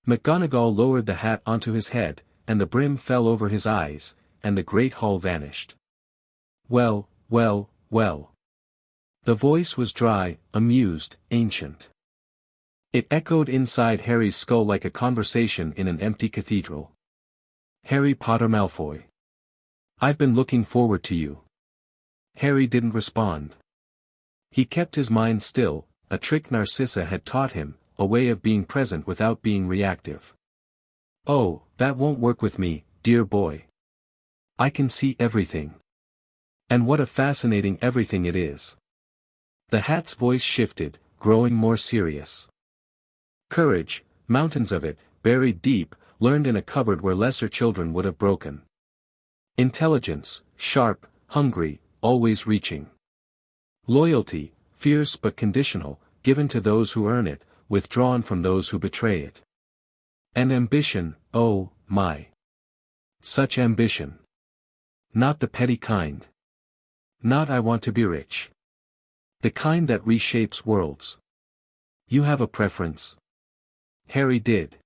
McGonagall lowered the hat onto his head, and the brim fell over his eyes, and the great hall vanished. Well, well, well. The voice was dry, amused, ancient. It echoed inside Harry's skull like a conversation in an empty cathedral. Harry Potter Malfoy. I've been looking forward to you. Harry didn't respond. He kept his mind still, a trick Narcissa had taught him, a way of being present without being reactive. Oh, that won't work with me, dear boy. I can see everything. And what a fascinating everything it is. The hat's voice shifted, growing more serious. Courage, mountains of it, buried deep, learned in a cupboard where lesser children would have broken. Intelligence, sharp, hungry, always reaching. Loyalty, fierce but conditional, given to those who earn it, withdrawn from those who betray it. And ambition, oh, my. Such ambition. Not the petty kind. Not I want to be rich. The kind that reshapes worlds. You have a preference? Harry did.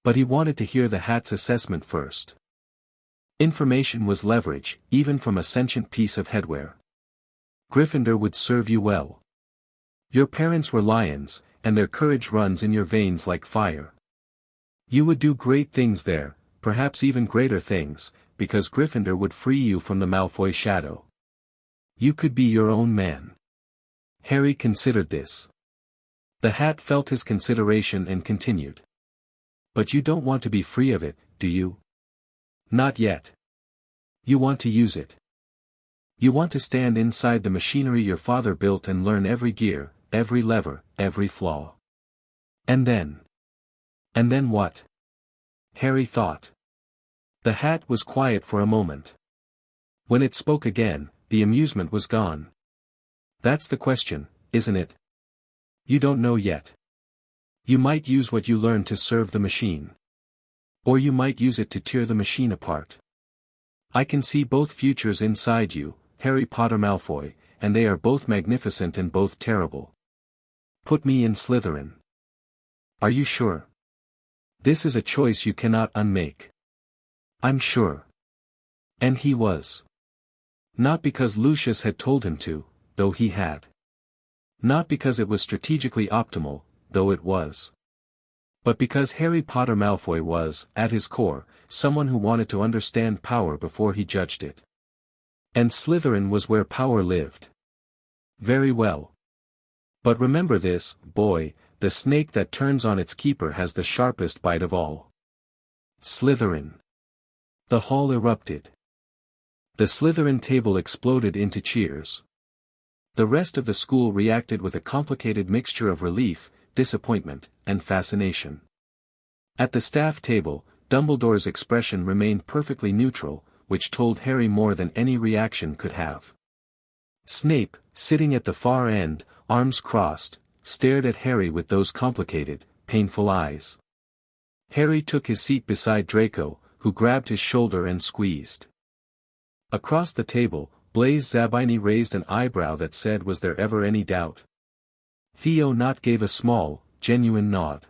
But he wanted to hear the hat's assessment first. Information was leverage, even from a sentient piece of headwear. Gryffindor would serve you well. Your parents were lions, and their courage runs in your veins like fire. You would do great things there, perhaps even greater things, because Gryffindor would free you from the Malfoy shadow. You could be your own man. Harry considered this. The hat felt his consideration and continued. But you don't want to be free of it, do you? Not yet. You want to use it. You want to stand inside the machinery your father built and learn every gear, every lever, every flaw. And then? And then what? Harry thought. The hat was quiet for a moment. When it spoke again, the amusement was gone. That's the question, isn't it? You don't know yet. You might use what you learned to serve the machine. Or you might use it to tear the machine apart. I can see both futures inside you, Harry Potter Malfoy, and they are both magnificent and both terrible. Put me in Slytherin. Are you sure? This is a choice you cannot unmake. I'm sure. And he was. Not because Lucius had told him to, though he had. Not because it was strategically optimal, though it was. But because Harry Potter Malfoy was, at his core, someone who wanted to understand power before he judged it. And Slytherin was where power lived. Very well. But remember this, boy, the snake that turns on its keeper has the sharpest bite of all. Slytherin. The hall erupted. The Slytherin table exploded into cheers. The rest of the school reacted with a complicated mixture of relief, disappointment, and fascination. At the staff table, Dumbledore's expression remained perfectly neutral, which told Harry more than any reaction could have. Snape, sitting at the far end, arms crossed, stared at Harry with those complicated, painful eyes. Harry took his seat beside Draco, who grabbed his shoulder and squeezed. Across the table, Blaise Zabini raised an eyebrow that said, "Was there ever any doubt?" Theo Knott gave a small, genuine nod.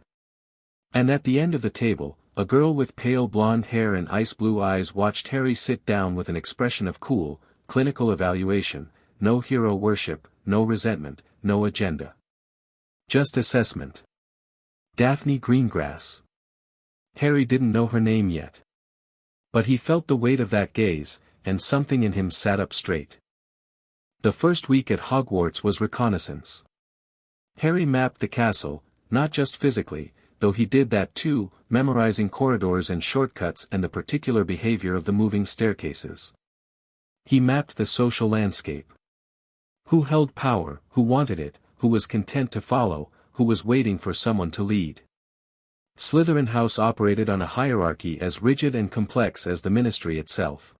And at the end of the table, a girl with pale blonde hair and ice-blue eyes watched Harry sit down with an expression of cool, clinical evaluation, no hero worship, no resentment, no agenda. Just assessment. Daphne Greengrass. Harry didn't know her name yet. But he felt the weight of that gaze, and something in him sat up straight. The first week at Hogwarts was reconnaissance. Harry mapped the castle, not just physically, though he did that too, memorizing corridors and shortcuts and the particular behavior of the moving staircases. He mapped the social landscape. Who held power, who wanted it, who was content to follow, who was waiting for someone to lead. Slytherin House operated on a hierarchy as rigid and complex as the Ministry itself.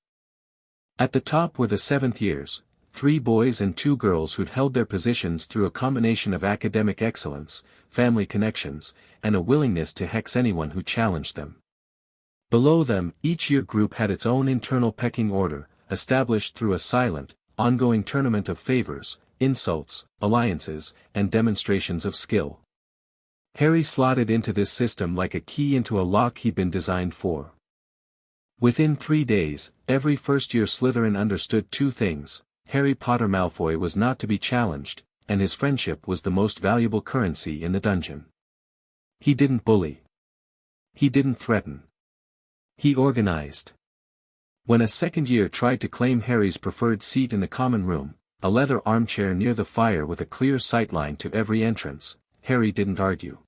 At the top were the seventh years, 3 boys and 2 girls who'd held their positions through a combination of academic excellence, family connections, and a willingness to hex anyone who challenged them. Below them, each year group had its own internal pecking order, established through a silent, ongoing tournament of favors, insults, alliances, and demonstrations of skill. Harry slotted into this system like a key into a lock he'd been designed for. Within 3 days, every first-year Slytherin understood 2 things: Harry Potter Malfoy was not to be challenged, and his friendship was the most valuable currency in the dungeon. He didn't bully. He didn't threaten. He organized. When a second year tried to claim Harry's preferred seat in the common room, a leather armchair near the fire with a clear sightline to every entrance, Harry didn't argue.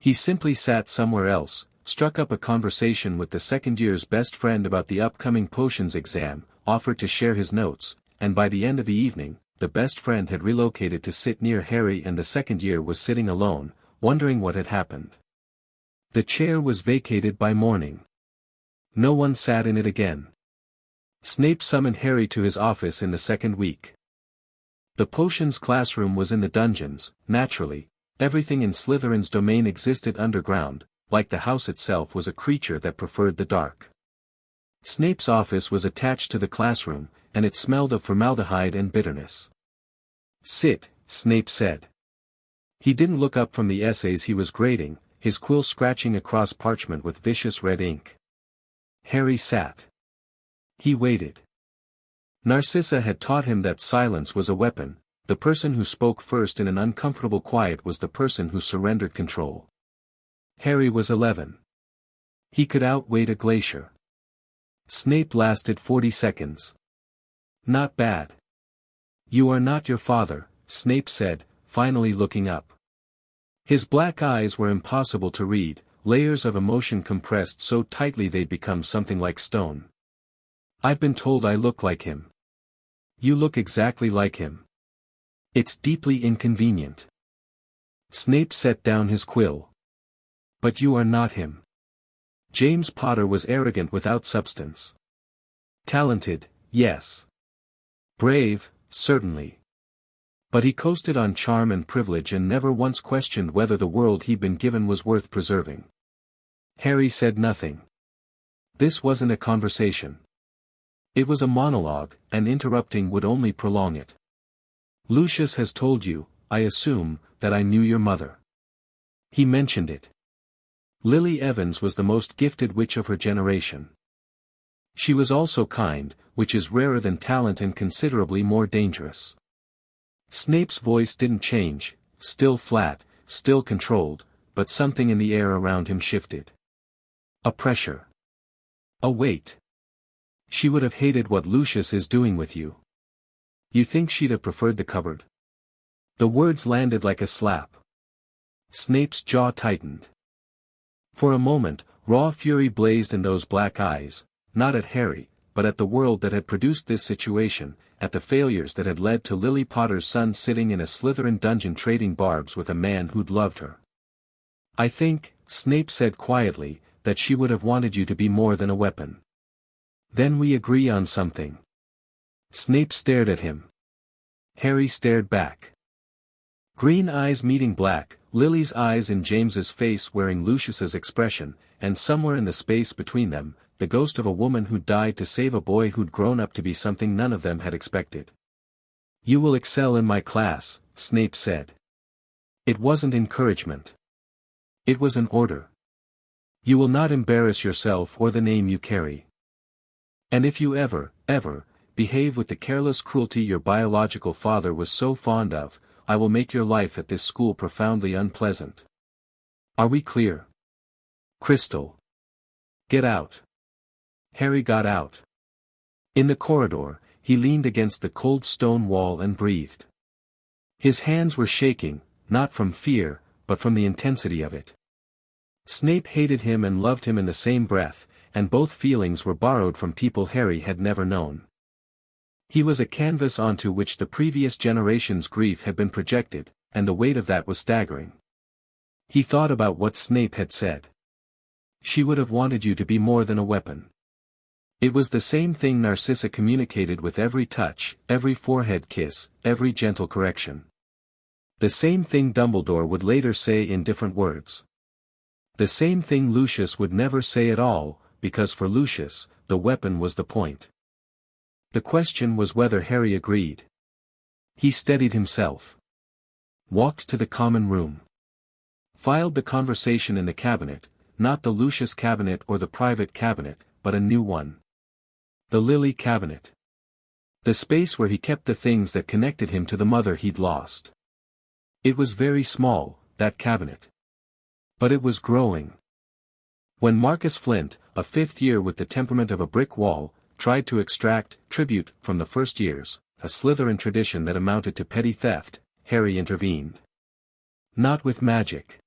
He simply sat somewhere else, struck up a conversation with the second year's best friend about the upcoming potions exam, offered to share his notes, and by the end of the evening, the best friend had relocated to sit near Harry and the second year was sitting alone, wondering what had happened. The chair was vacated by morning. No one sat in it again. Snape summoned Harry to his office in the second week. The potions classroom was in the dungeons, naturally. Everything in Slytherin's domain existed underground, like the house itself was a creature that preferred the dark. Snape's office was attached to the classroom, and it smelled of formaldehyde and bitterness. "Sit," Snape said. He didn't look up from the essays he was grading, his quill scratching across parchment with vicious red ink. Harry sat. He waited. Narcissa had taught him that silence was a weapon. The person who spoke first in an uncomfortable quiet was the person who surrendered control. Harry was 11. He could outwait a glacier. Snape lasted 40 seconds. "Not bad. You are not your father," Snape said, finally looking up. His black eyes were impossible to read, layers of emotion compressed so tightly they'd become something like stone. "I've been told I look like him." "You look exactly like him. It's deeply inconvenient." Snape set down his quill. "But you are not him." James Potter was arrogant without substance. Talented, yes. Brave, certainly. But he coasted on charm and privilege and never once questioned whether the world he'd been given was worth preserving. Harry said nothing. This wasn't a conversation. It was a monologue, and interrupting would only prolong it. "Lucius has told you, I assume, that I knew your mother." He mentioned it. Lily Evans was the most gifted witch of her generation. She was also kind, which is rarer than talent and considerably more dangerous. Snape's voice didn't change, still flat, still controlled, but something in the air around him shifted. A pressure. A weight. "She would have hated what Lucius is doing with you. You think she'd have preferred the cupboard?" The words landed like a slap. Snape's jaw tightened. For a moment, raw fury blazed in those black eyes, not at Harry, but at the world that had produced this situation, at the failures that had led to Lily Potter's son sitting in a Slytherin dungeon trading barbs with a man who'd loved her. "I think," Snape said quietly, "that she would have wanted you to be more than a weapon." "Then we agree on something." Snape stared at him. Harry stared back. Green eyes meeting black, Lily's eyes in James's face wearing Lucius's expression, and somewhere in the space between them, the ghost of a woman who died to save a boy who'd grown up to be something none of them had expected. "You will excel in my class," Snape said. It wasn't encouragement. It was an order. "You will not embarrass yourself or the name you carry. And if you ever, behave with the careless cruelty your biological father was so fond of, I will make your life at this school profoundly unpleasant. Are we clear?" "Crystal. Get out." Harry got out. In the corridor, he leaned against the cold stone wall and breathed. His hands were shaking, not from fear, but from the intensity of it. Snape hated him and loved him in the same breath, and both feelings were borrowed from people Harry had never known. He was a canvas onto which the previous generation's grief had been projected, and the weight of that was staggering. He thought about what Snape had said. "She would have wanted you to be more than a weapon." It was the same thing Narcissa communicated with every touch, every forehead kiss, every gentle correction. The same thing Dumbledore would later say in different words. The same thing Lucius would never say at all, because for Lucius, the weapon was the point. The question was whether Harry agreed. He steadied himself. Walked to the common room. Filed the conversation in the cabinet, not the Lucius cabinet or the private cabinet, but a new one. The Lily cabinet. The space where he kept the things that connected him to the mother he'd lost. It was very small, that cabinet. But it was growing. When Marcus Flint, a fifth year with the temperament of a brick wall, tried to extract tribute from the first years, a Slytherin tradition that amounted to petty theft, Harry intervened. Not with magic.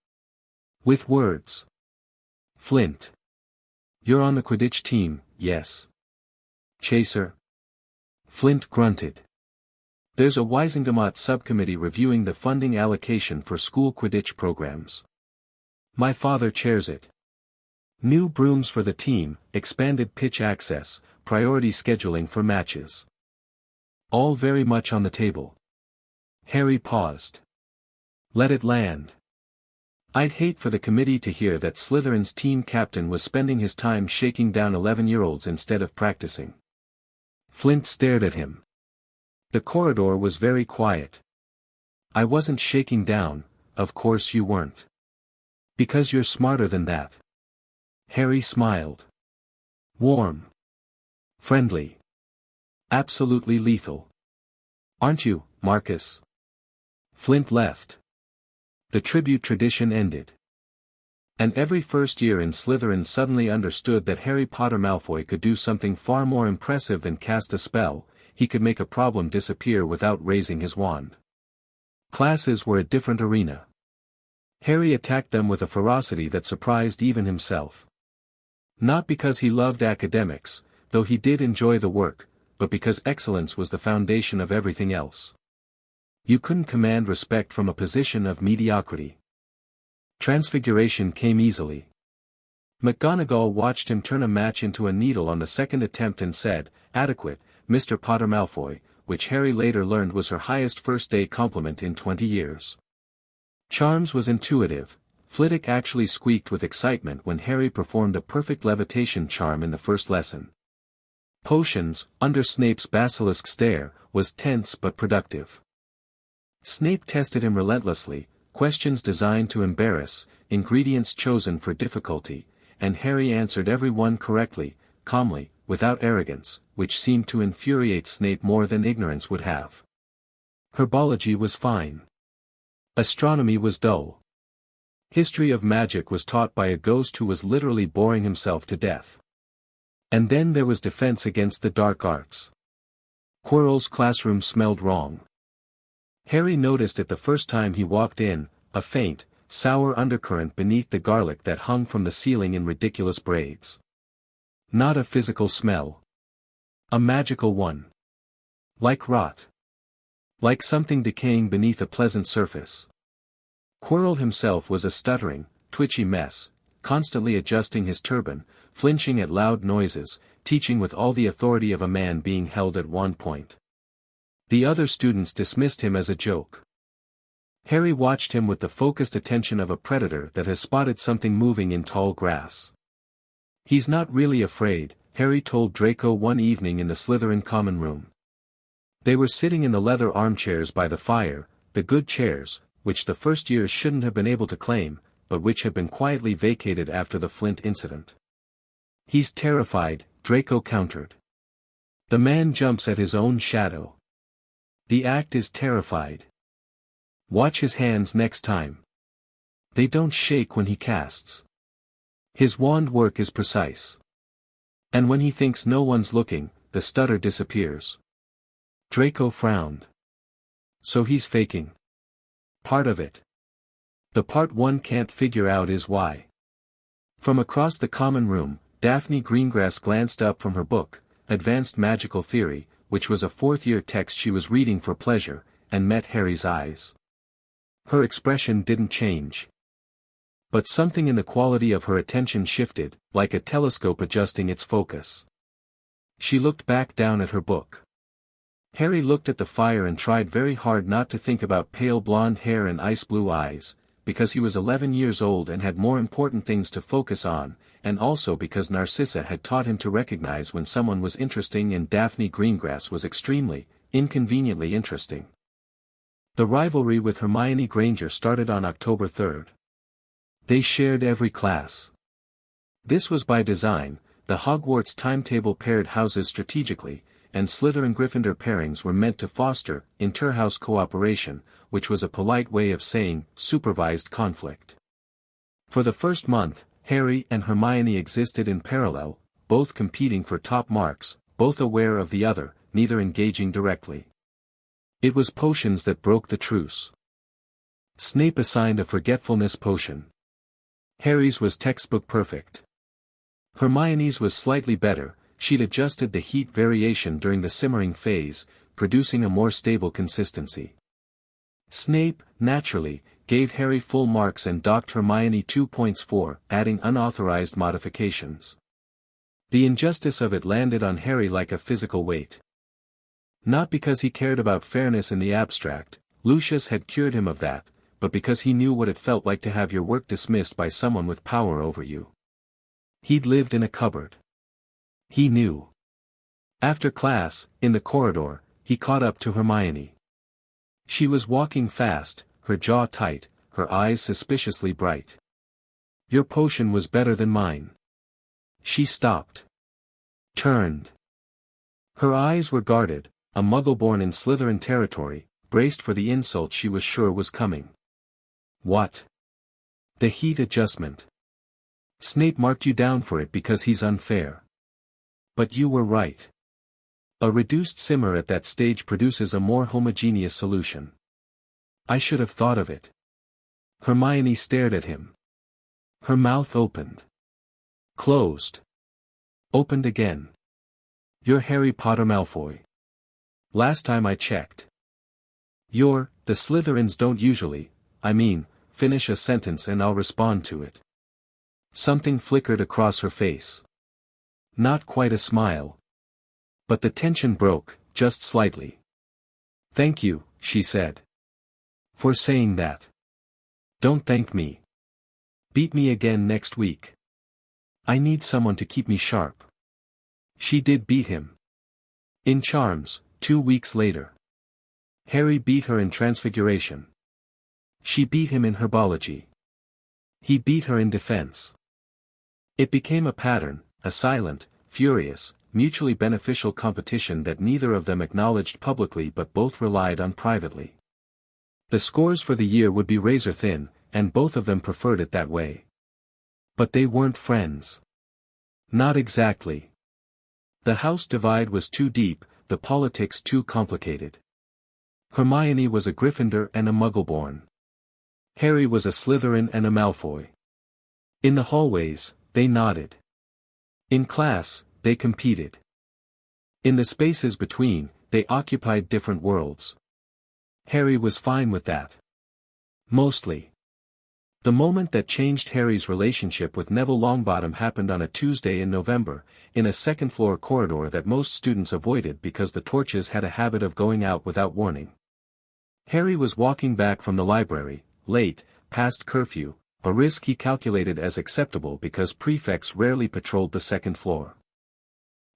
With words. "Flint. You're on the Quidditch team, yes?" "Chaser." Flint grunted. "There's a Wisingamot subcommittee reviewing the funding allocation for school Quidditch programs. My father chairs it. New brooms for the team, expanded pitch access, priority scheduling for matches. All very much on the table." Harry paused. "Let it land. I'd hate for the committee to hear that Slytherin's team captain was spending his time shaking down 11-year-olds instead of practicing." Flint stared at him. The corridor was very quiet. "I wasn't shaking down, of course you weren't. Because you're smarter than that." Harry smiled. "Warm. Friendly. Absolutely lethal. Aren't you, Marcus?" Flint left. The tribute tradition ended. And every first year in Slytherin suddenly understood that Harry Potter Malfoy could do something far more impressive than cast a spell. He could make a problem disappear without raising his wand. Classes were a different arena. Harry attacked them with a ferocity that surprised even himself. Not because he loved academics, though he did enjoy the work, but because excellence was the foundation of everything else. You couldn't command respect from a position of mediocrity. Transfiguration came easily. McGonagall watched him turn a match into a needle on the second attempt and said, "Adequate, Mr. Potter Malfoy," which Harry later learned was her highest first-day compliment in 20 years. Charms was intuitive. Flitwick actually squeaked with excitement when Harry performed a perfect levitation charm in the first lesson. Potions, under Snape's basilisk stare, was tense but productive. Snape tested him relentlessly, questions designed to embarrass, ingredients chosen for difficulty, and Harry answered every one correctly, calmly, without arrogance, which seemed to infuriate Snape more than ignorance would have. Herbology was fine. Astronomy was dull. History of magic was taught by a ghost who was literally boring himself to death. And then there was defense against the dark arts. Quirrell's classroom smelled wrong. Harry noticed it the first time he walked in, a faint, sour undercurrent beneath the garlic that hung from the ceiling in ridiculous braids. Not a physical smell. A magical one. Like rot. Like something decaying beneath a pleasant surface. Quirrell himself was a stuttering, twitchy mess, constantly adjusting his turban, flinching at loud noises, teaching with all the authority of a man being held at one point. The other students dismissed him as a joke. Harry watched him with the focused attention of a predator that has spotted something moving in tall grass. "He's not really afraid," Harry told Draco one evening in the Slytherin common room. They were sitting in the leather armchairs by the fire, the good chairs, which the first years shouldn't have been able to claim, but which had been quietly vacated after the Flint incident. "He's terrified," Draco countered. "The man jumps at his own shadow. The act is terrified. Watch his hands next time. They don't shake when he casts. His wand work is precise. And when he thinks no one's looking, the stutter disappears." Draco frowned. "So he's faking." "Part of it. The part one can't figure out is why." From across the common room, Daphne Greengrass glanced up from her book, Advanced Magical Theory, which was a fourth-year text she was reading for pleasure, and met Harry's eyes. Her expression didn't change. But something in the quality of her attention shifted, like a telescope adjusting its focus. She looked back down at her book. Harry looked at the fire and tried very hard not to think about pale blonde hair and ice-blue eyes, because he was 11 years old and had more important things to focus on, and also because Narcissa had taught him to recognize when someone was interesting and Daphne Greengrass was extremely, inconveniently interesting. The rivalry with Hermione Granger started on October 3rd. They shared every class. This was by design. The Hogwarts timetable paired houses strategically, and Slytherin-Gryffindor pairings were meant to foster inter-house cooperation, which was a polite way of saying supervised conflict. For the first month, Harry and Hermione existed in parallel, both competing for top marks, both aware of the other, neither engaging directly. It was potions that broke the truce. Snape assigned a forgetfulness potion. Harry's was textbook perfect. Hermione's was slightly better. She'd adjusted the heat variation during the simmering phase, producing a more stable consistency. Snape, naturally, gave Harry full marks and docked Hermione 2 points for adding unauthorized modifications. The injustice of it landed on Harry like a physical weight. Not because he cared about fairness in the abstract, Lucius had cured him of that, but because he knew what it felt like to have your work dismissed by someone with power over you. He'd lived in a cupboard. He knew. After class, in the corridor, he caught up to Hermione. She was walking fast, her jaw tight, her eyes suspiciously bright. "Your potion was better than mine." She stopped. Turned. Her eyes were guarded, a muggle born in Slytherin territory, braced for the insult she was sure was coming. "What?" "The heat adjustment. Snape marked you down for it because he's unfair. But you were right. A reduced simmer at that stage produces a more homogeneous solution. I should have thought of it." Hermione stared at him. Her mouth opened. Closed. Opened again. "You're Harry Potter Malfoy. Last time I checked. The Slytherins don't usually, finish a sentence and I'll respond to it." Something flickered across her face. Not quite a smile. But the tension broke, just slightly. "Thank you," she said. "For saying that. Don't thank me. Beat me again next week. I need someone to keep me sharp." She did beat him. In Charms, 2 weeks later. Harry beat her in Transfiguration. She beat him in Herbology. He beat her in Defense. It became a pattern, a silent, furious, mutually beneficial competition that neither of them acknowledged publicly but both relied on privately. The scores for the year would be razor-thin, and both of them preferred it that way. But they weren't friends. Not exactly. The house divide was too deep, the politics too complicated. Hermione was a Gryffindor and a Muggleborn. Harry was a Slytherin and a Malfoy. In the hallways, they nodded. In class, they competed. In the spaces between, they occupied different worlds. Harry was fine with that. Mostly. The moment that changed Harry's relationship with Neville Longbottom happened on a Tuesday in November, in a second-floor corridor that most students avoided because the torches had a habit of going out without warning. Harry was walking back from the library, late, past curfew, a risk he calculated as acceptable because prefects rarely patrolled the second floor.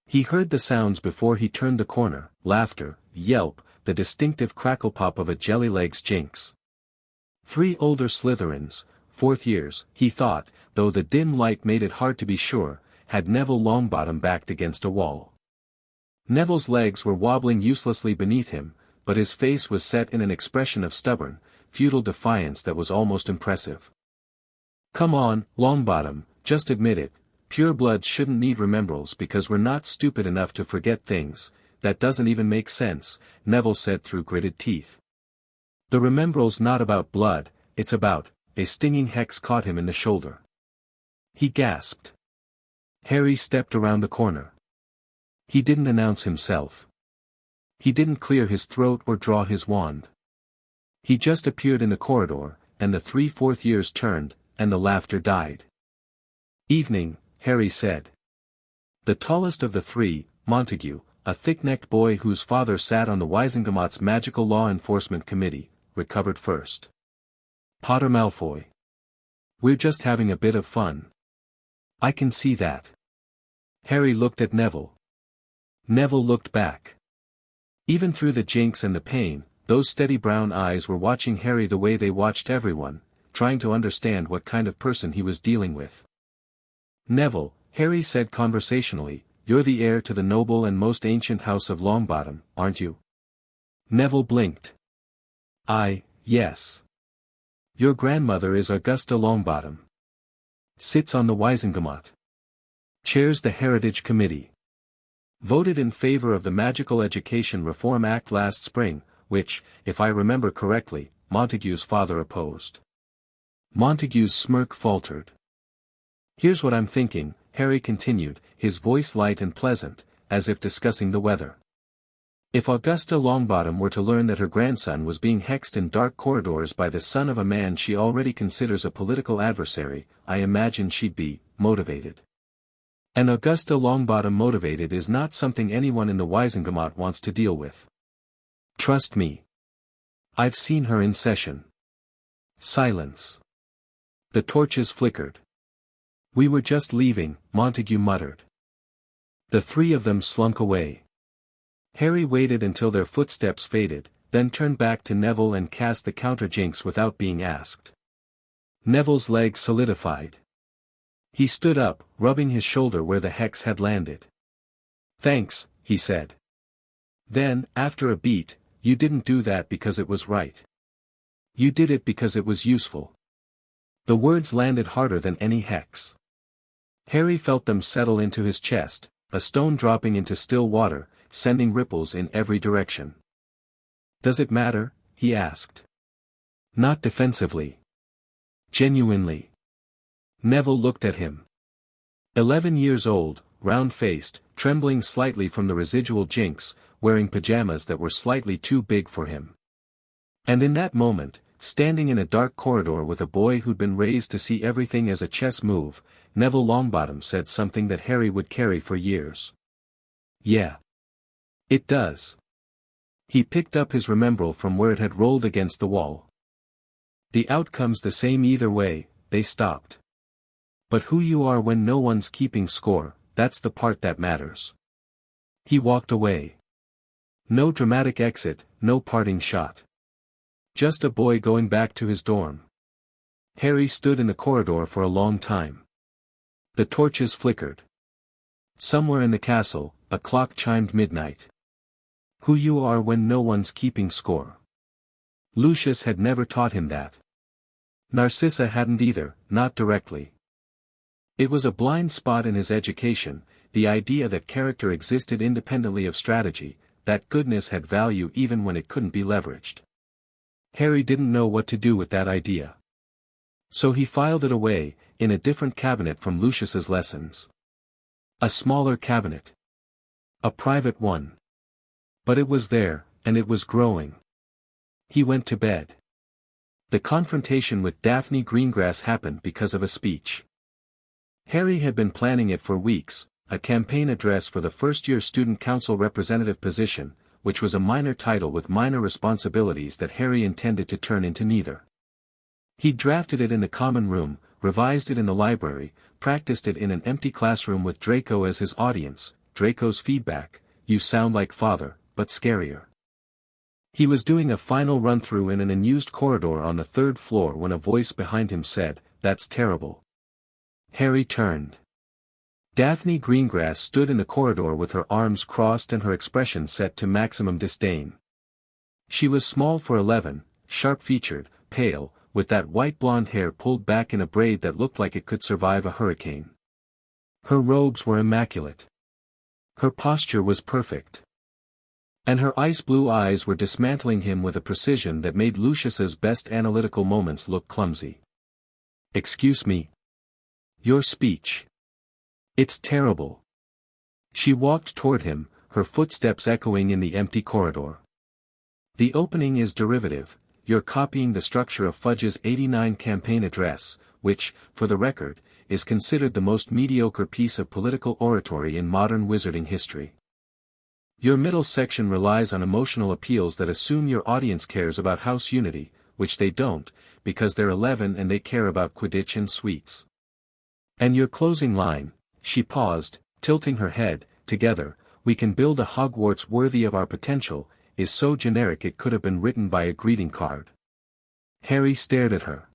He heard the sounds before he turned the corner: laughter, yelp, the distinctive crackle pop of a Jellylegs jinx. 3 older Slytherins, 4th years, he thought, though the dim light made it hard to be sure, had Neville Longbottom backed against a wall. Neville's legs were wobbling uselessly beneath him, but his face was set in an expression of stubborn, futile defiance that was almost impressive. "Come on, Longbottom, just admit it, purebloods shouldn't need remembrals because we're not stupid enough to forget things. That doesn't even make sense," Neville said through gritted teeth. "The remembral's not about blood, it's about—" A stinging hex caught him in the shoulder. He gasped. Harry stepped around the corner. He didn't announce himself. He didn't clear his throat or draw his wand. He just appeared in the corridor, and the 3 4th years turned, and the laughter died. "Evening," Harry said. The tallest of the 3, Montague, a thick-necked boy whose father sat on the Wisengamot's Magical Law Enforcement Committee, recovered first. "Potter Malfoy. We're just having a bit of fun." "I can see that." Harry looked at Neville. Neville looked back. Even through the jinx and the pain, those steady brown eyes were watching Harry the way they watched everyone, trying to understand what kind of person he was dealing with. "Neville," Harry said conversationally, "you're the heir to the noble and most ancient house of Longbottom, aren't you?" Neville blinked. Yes. Your grandmother is Augusta Longbottom. Sits on the Wisengamot. Chairs the Heritage Committee. Voted in favor of the Magical Education Reform Act last spring, which, if I remember correctly, Montague's father opposed. Montague's smirk faltered. "Here's what I'm thinking," Harry continued, his voice light and pleasant, as if discussing the weather. "If Augusta Longbottom were to learn that her grandson was being hexed in dark corridors by the son of a man she already considers a political adversary, I imagine she'd be motivated. And Augusta Longbottom motivated is not something anyone in the Wisengamot wants to deal with. Trust me. I've seen her in session." Silence. The torches flickered. "We were just leaving," Montague muttered. The 3 of them slunk away. Harry waited until their footsteps faded, then turned back to Neville and cast the counter-jinx without being asked. Neville's legs solidified. He stood up, rubbing his shoulder where the hex had landed. "Thanks," he said. Then, after a beat, "You didn't do that because it was right. You did it because it was useful." The words landed harder than any hex. Harry felt them settle into his chest, a stone dropping into still water, sending ripples in every direction. "Does it matter?" he asked. "Not defensively. Genuinely." Neville looked at him. 11 years old, round-faced, trembling slightly from the residual jinx, wearing pajamas that were slightly too big for him. And in that moment, standing in a dark corridor with a boy who'd been raised to see everything as a chess move, Neville Longbottom said something that Harry would carry for years. "Yeah. It does." He picked up his remembral from where it had rolled against the wall. "The outcome's the same either way," they stopped. "But who you are when no one's keeping score, that's the part that matters." He walked away. No dramatic exit, no parting shot. Just a boy going back to his dorm. Harry stood in the corridor for a long time. The torches flickered. Somewhere in the castle, a clock chimed midnight. Who you are when no one's keeping score. Lucius had never taught him that. Narcissa hadn't either, not directly. It was a blind spot in his education, the idea that character existed independently of strategy, that goodness had value even when it couldn't be leveraged. Harry didn't know what to do with that idea. So he filed it away, in a different cabinet from Lucius's lessons. A smaller cabinet. A private one. But it was there, and it was growing. He went to bed. The confrontation with Daphne Greengrass happened because of a speech. Harry had been planning it for weeks, a campaign address for the first-year student council representative position, which was a minor title with minor responsibilities that Harry intended to turn into neither. He drafted it in the common room, revised it in the library, practiced it in an empty classroom with Draco as his audience. Draco's feedback: "You sound like father, but scarier." He was doing a final run-through in an unused corridor on the 3rd floor when a voice behind him said, "That's terrible." Harry turned. Daphne Greengrass stood in the corridor with her arms crossed and her expression set to maximum disdain. She was small for 11, sharp-featured, pale, with that white blonde hair pulled back in a braid that looked like it could survive a hurricane. Her robes were immaculate. Her posture was perfect. And her ice-blue eyes were dismantling him with a precision that made Lucius's best analytical moments look clumsy. "Excuse me. Your speech. It's terrible." She walked toward him, her footsteps echoing in the empty corridor. "The opening is derivative. You're copying the structure of Fudge's '89 campaign address, which, for the record, is considered the most mediocre piece of political oratory in modern wizarding history. Your middle section relies on emotional appeals that assume your audience cares about house unity, which they don't, because they're 11 and they care about Quidditch and sweets. And your closing line," she paused, tilting her head, "together, we can build a Hogwarts worthy of our potential," is so generic it could have been written by a greeting card. Harry stared at her.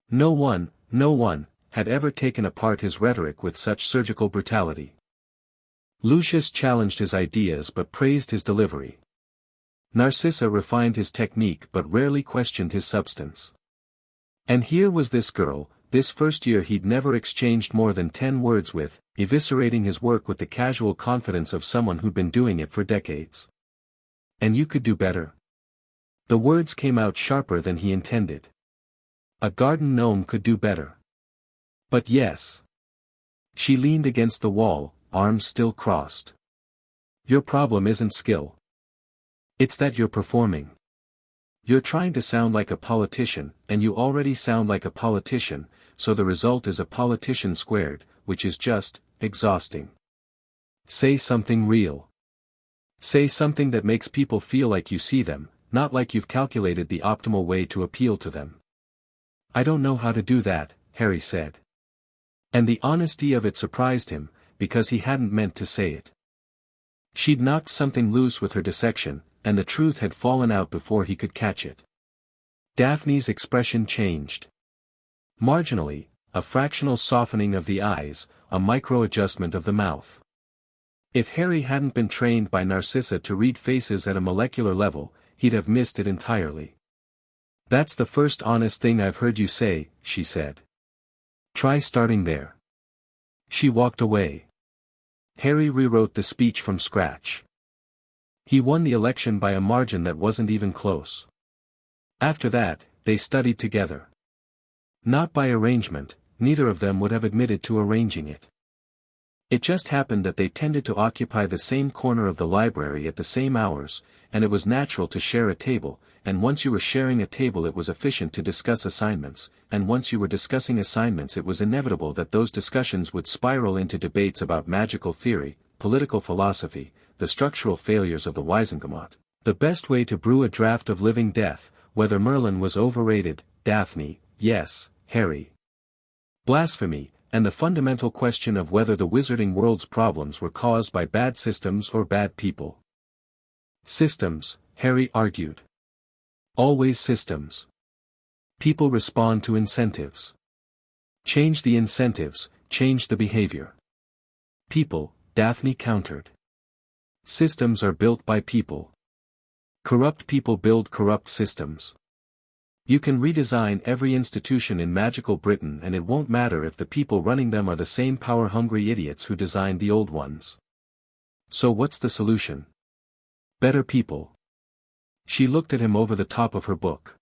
No one, had ever taken apart his rhetoric with such surgical brutality. Lucius challenged his ideas but praised his delivery. Narcissa refined his technique but rarely questioned his substance. And here was this girl, this first year he'd never exchanged more than 10 words with, eviscerating his work with the casual confidence of someone who'd been doing it for decades. "And you could do better." The words came out sharper than he intended. A garden gnome could do better. But yes. She leaned against the wall, arms still crossed. "Your problem isn't skill. It's that you're performing. You're trying to sound like a politician, and you already sound like a politician, so the result is a politician squared, which is just exhausting. Say something real. Say something that makes people feel like you see them, not like you've calculated the optimal way to appeal to them." "I don't know how to do that," Harry said. And the honesty of it surprised him, because he hadn't meant to say it. She'd knocked something loose with her dissection, and the truth had fallen out before he could catch it. Daphne's expression changed. Marginally, a fractional softening of the eyes, a micro-adjustment of the mouth. If Harry hadn't been trained by Narcissa to read faces at a molecular level, he'd have missed it entirely. "That's the first honest thing I've heard you say," she said. "Try starting there." She walked away. Harry rewrote the speech from scratch. He won the election by a margin that wasn't even close. After that, they studied together. Not by arrangement, neither of them would have admitted to arranging it. It just happened that they tended to occupy the same corner of the library at the same hours, and it was natural to share a table, and once you were sharing a table it was efficient to discuss assignments, and once you were discussing assignments it was inevitable that those discussions would spiral into debates about magical theory, political philosophy, the structural failures of the Wizengamot, the best way to brew a draught of living death, whether Merlin was overrated, Daphne, yes, Harry. Blasphemy, and the fundamental question of whether the wizarding world's problems were caused by bad systems or bad people. Systems, Harry argued. Always systems. People respond to incentives. Change the incentives, change the behavior. People, Daphne countered. Systems are built by people. Corrupt people build corrupt systems. You can redesign every institution in magical Britain and it won't matter if the people running them are the same power-hungry idiots who designed the old ones. So what's the solution? Better people. She looked at him over the top of her book.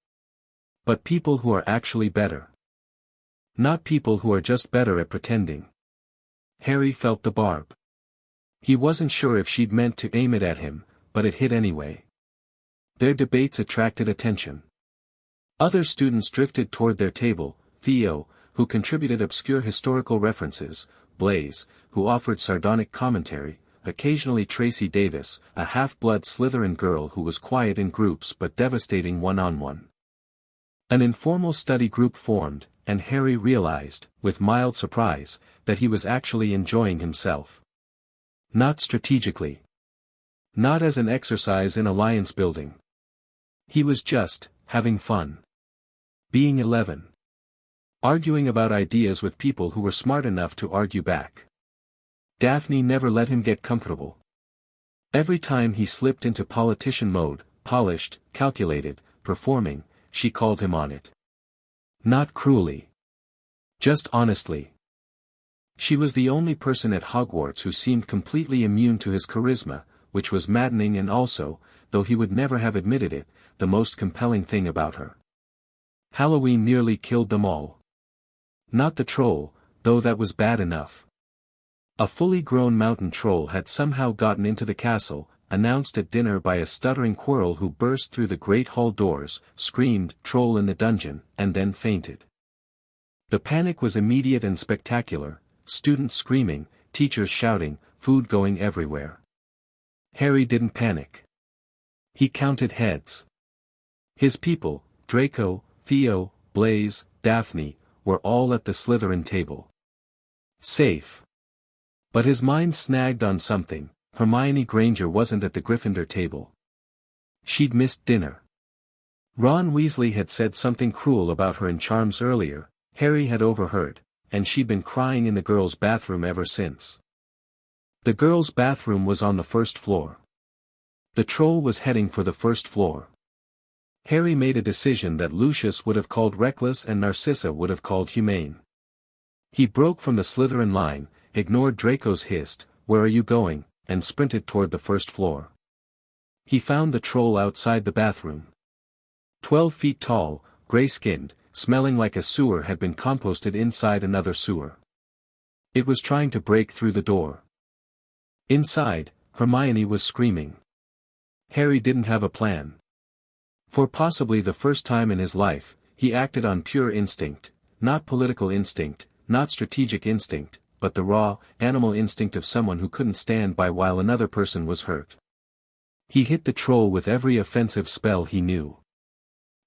But people who are actually better. Not people who are just better at pretending. Harry felt the barb. He wasn't sure if she'd meant to aim it at him, but it hit anyway. Their debates attracted attention. Other students drifted toward their table: Theo, who contributed obscure historical references; Blaise, who offered sardonic commentary; occasionally Tracy Davis, a half-blood Slytherin girl who was quiet in groups but devastating one-on-one. An informal study group formed, and Harry realized, with mild surprise, that he was actually enjoying himself. Not strategically. Not as an exercise in alliance building. He was just having fun. Being 11. Arguing about ideas with people who were smart enough to argue back. Daphne never let him get comfortable. Every time he slipped into politician mode, polished, calculated, performing, she called him on it. Not cruelly. Just honestly. She was the only person at Hogwarts who seemed completely immune to his charisma, which was maddening and also, though he would never have admitted it, the most compelling thing about her. Halloween nearly killed them all. Not the troll, though that was bad enough. A fully grown mountain troll had somehow gotten into the castle, announced at dinner by a stuttering Quirrell who burst through the great hall doors, screamed "Troll in the dungeon," and then fainted. The panic was immediate and spectacular, students screaming, teachers shouting, food going everywhere. Harry didn't panic. He counted heads. His people, Draco, Theo, Blaise, Daphne, were all at the Slytherin table. Safe. But his mind snagged on something: Hermione Granger wasn't at the Gryffindor table. She'd missed dinner. Ron Weasley had said something cruel about her in Charms earlier, Harry had overheard, and she'd been crying in the girls' bathroom ever since. The girls' bathroom was on the first floor. The troll was heading for the first floor. Harry made a decision that Lucius would have called reckless and Narcissa would have called humane. He broke from the Slytherin line, ignored Draco's hissed, "Where are you going?" and sprinted toward the first floor. He found the troll outside the bathroom. 12 feet tall, gray-skinned, smelling like a sewer had been composted inside another sewer. It was trying to break through the door. Inside, Hermione was screaming. Harry didn't have a plan. For possibly the first time in his life, he acted on pure instinct, not political instinct, not strategic instinct, but the raw, animal instinct of someone who couldn't stand by while another person was hurt. He hit the troll with every offensive spell he knew.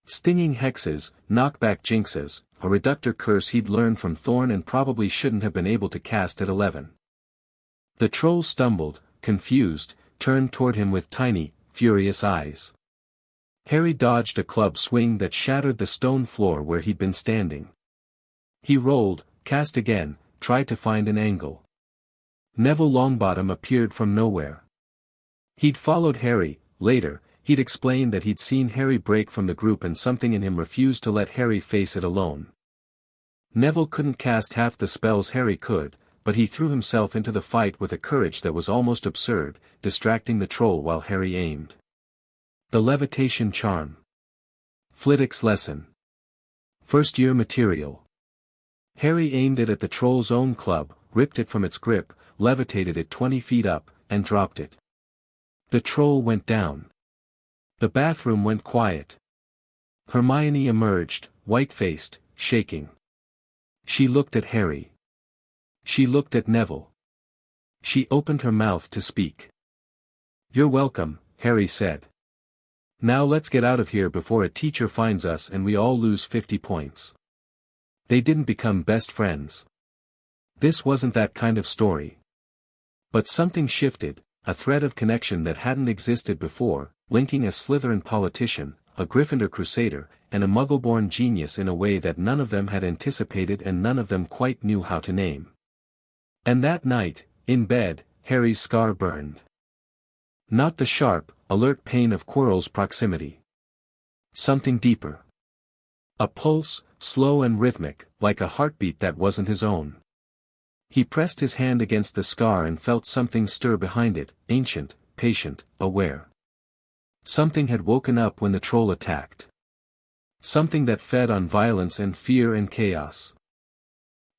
Stinging hexes, knockback jinxes, a reductor curse he'd learned from Thorn and probably shouldn't have been able to cast at 11. The troll stumbled, confused, turned toward him with tiny, furious eyes. Harry dodged a club swing that shattered the stone floor where he'd been standing. He rolled, cast again, tried to find an angle. Neville Longbottom appeared from nowhere. He'd followed Harry. Later, he'd explained that he'd seen Harry break from the group and something in him refused to let Harry face it alone. Neville couldn't cast half the spells Harry could, but he threw himself into the fight with a courage that was almost absurd, distracting the troll while Harry aimed. The levitation charm. Flitwick's lesson. First-year material. Harry aimed it at the troll's own club, ripped it from its grip, levitated it 20 feet up, and dropped it. The troll went down. The bathroom went quiet. Hermione emerged, white-faced, shaking. She looked at Harry. She looked at Neville. She opened her mouth to speak. "You're welcome," Harry said. "Now let's get out of here before a teacher finds us and we all lose 50 points. They didn't become best friends. This wasn't that kind of story. But something shifted, a thread of connection that hadn't existed before, linking a Slytherin politician, a Gryffindor crusader, and a Muggle-born genius in a way that none of them had anticipated and none of them quite knew how to name. And that night, in bed, Harry's scar burned. Not the sharp, alert pain of Quirrell's proximity. Something deeper. A pulse, slow and rhythmic, like a heartbeat that wasn't his own. He pressed his hand against the scar and felt something stir behind it, ancient, patient, aware. Something had woken up when the troll attacked. Something that fed on violence and fear and chaos.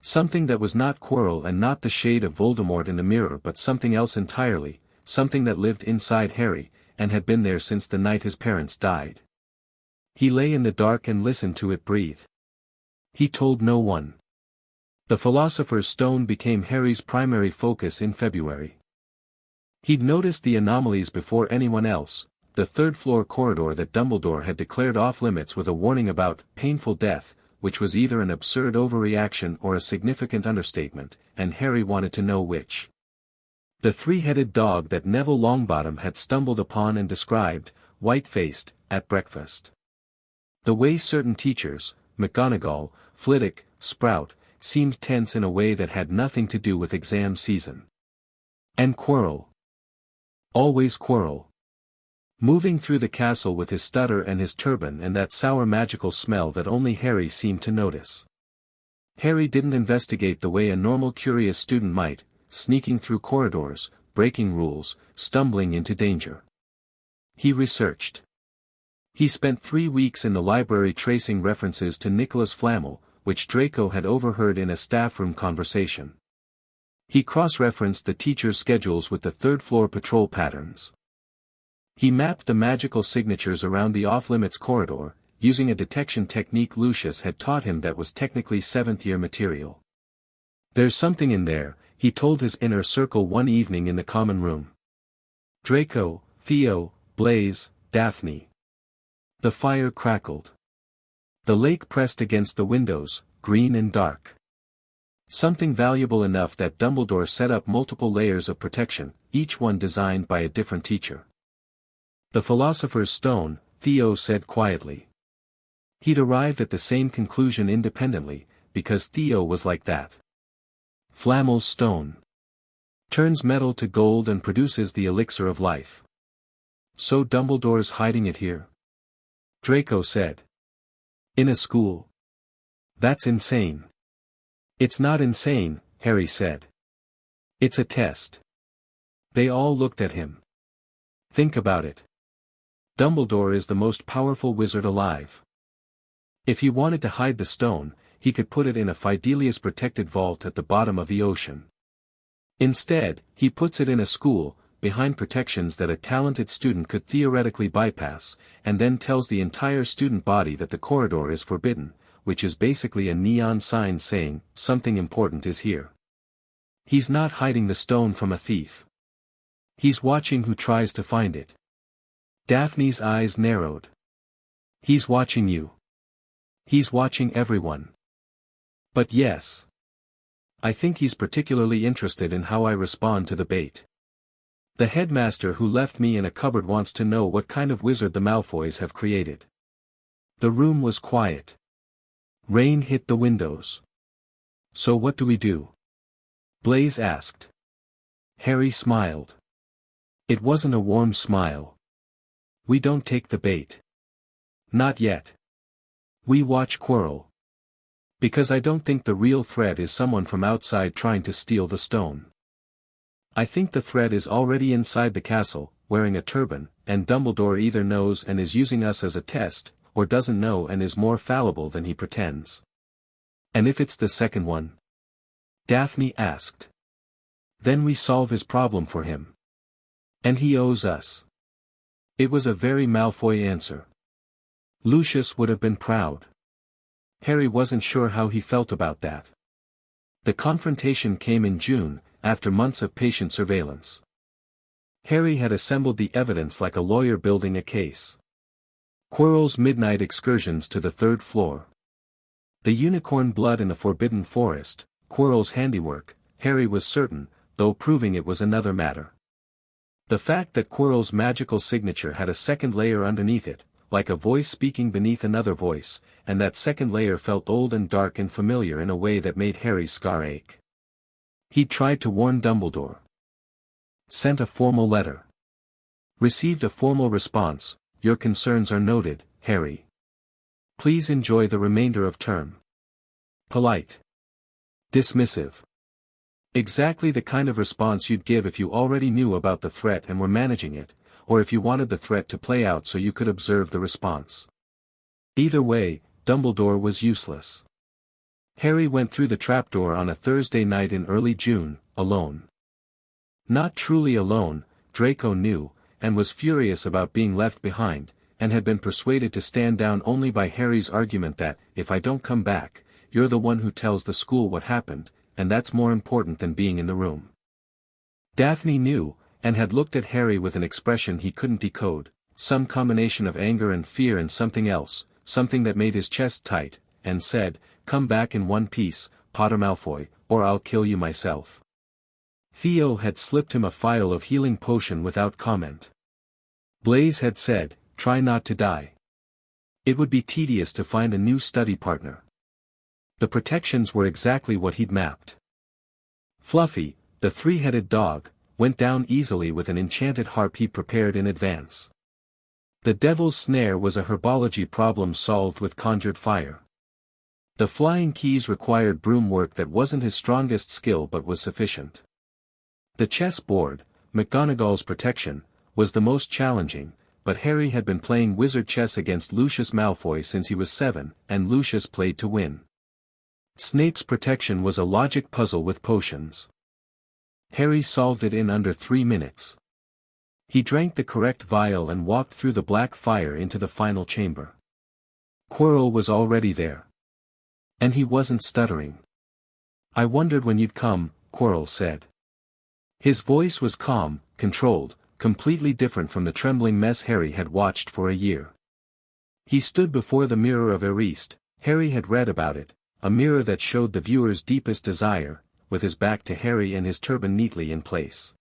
Something that was not Quirrell and not the shade of Voldemort in the mirror but something else entirely, something that lived inside Harry, and had been there since the night his parents died. He lay in the dark and listened to it breathe. He told no one. The Philosopher's Stone became Harry's primary focus in February. He'd noticed the anomalies before anyone else, the third-floor corridor that Dumbledore had declared off-limits with a warning about painful death, which was either an absurd overreaction or a significant understatement, and Harry wanted to know which. The three-headed dog that Neville Longbottom had stumbled upon and described, white-faced, at breakfast. The way certain teachers, McGonagall, Flitwick, Sprout, seemed tense in a way that had nothing to do with exam season. And Quirrell. Always Quirrell. Moving through the castle with his stutter and his turban and that sour magical smell that only Harry seemed to notice. Harry didn't investigate the way a normal curious student might, sneaking through corridors, breaking rules, stumbling into danger. He researched. He spent 3 weeks in the library tracing references to Nicholas Flamel, which Draco had overheard in a staff room conversation. He cross-referenced the teachers' schedules with the third-floor patrol patterns. He mapped the magical signatures around the off-limits corridor, using a detection technique Lucius had taught him that was technically 7th-year material. "There's something in there," he told his inner circle one evening in the common room. Draco, Theo, Blaise, Daphne. The fire crackled. The lake pressed against the windows, green and dark. Something valuable enough that Dumbledore set up multiple layers of protection, each one designed by a different teacher. "The Philosopher's Stone," Theo said quietly. He'd arrived at the same conclusion independently, because Theo was like that. Flamel's stone. Turns metal to gold and produces the elixir of life. "So Dumbledore's hiding it here?" Draco said. "In a school? That's insane." "It's not insane," Harry said. "It's a test." They all looked at him. "Think about it. Dumbledore is the most powerful wizard alive. If he wanted to hide the stone, he could put it in a Fidelius-protected vault at the bottom of the ocean. Instead, he puts it in a school, behind protections that a talented student could theoretically bypass, and then tells the entire student body that the corridor is forbidden, which is basically a neon sign saying, something important is here. He's not hiding the stone from a thief. He's watching who tries to find it." Daphne's eyes narrowed. "He's watching you. He's watching everyone. But yes. I think he's particularly interested in how I respond to the bait. The headmaster who left me in a cupboard wants to know what kind of wizard the Malfoys have created." The room was quiet. Rain hit the windows. "So what do we do?" Blaise asked. Harry smiled. It wasn't a warm smile. "We don't take the bait. Not yet. We watch Quirrell. Because I don't think the real threat is someone from outside trying to steal the stone. I think the threat is already inside the castle, wearing a turban, and Dumbledore either knows and is using us as a test, or doesn't know and is more fallible than he pretends." "And if it's the second one?" Daphne asked. "Then we solve his problem for him. And he owes us." It was a very Malfoy answer. Lucius would have been proud. Harry wasn't sure how he felt about that. The confrontation came in June, after months of patient surveillance. Harry had assembled the evidence like a lawyer building a case. Quirrell's midnight excursions to the third floor. The unicorn blood in the Forbidden Forest, Quirrell's handiwork, Harry was certain, though proving it was another matter. The fact that Quirrell's magical signature had a second layer underneath it, like a voice speaking beneath another voice, and that second layer felt old and dark and familiar in a way that made Harry's scar ache. He'd tried to warn Dumbledore. Sent a formal letter. Received a formal response: "Your concerns are noted, Harry. Please enjoy the remainder of term." Polite. Dismissive. Exactly the kind of response you'd give if you already knew about the threat and were managing it, or if you wanted the threat to play out so you could observe the response. Either way, Dumbledore was useless. Harry went through the trapdoor on a Thursday night in early June, alone. Not truly alone, Draco knew, and was furious about being left behind, and had been persuaded to stand down only by Harry's argument that, if I don't come back, you're the one who tells the school what happened, and that's more important than being in the room. Daphne knew, and had looked at Harry with an expression he couldn't decode, some combination of anger and fear and something else, something that made his chest tight, and said, "Come back in one piece, Potter Malfoy, or I'll kill you myself." Theo had slipped him a phial of healing potion without comment. Blaise had said, "Try not to die. It would be tedious to find a new study partner." The protections were exactly what he'd mapped. Fluffy, the three-headed dog, went down easily with an enchanted harp he prepared in advance. The Devil's Snare was a herbology problem solved with conjured fire. The flying keys required broom work that wasn't his strongest skill but was sufficient. The chess board, McGonagall's protection, was the most challenging, but Harry had been playing wizard chess against Lucius Malfoy since he was 7, and Lucius played to win. Snape's protection was a logic puzzle with potions. Harry solved it in under 3 minutes. He drank the correct vial and walked through the black fire into the final chamber. Quirrell was already there. And he wasn't stuttering. "I wondered when you'd come," Quirrell said. His voice was calm, controlled, completely different from the trembling mess Harry had watched for a year. He stood before the mirror of Eriste. Harry had read about it, a mirror that showed the viewer's deepest desire, with his back to Harry and his turban neatly in place.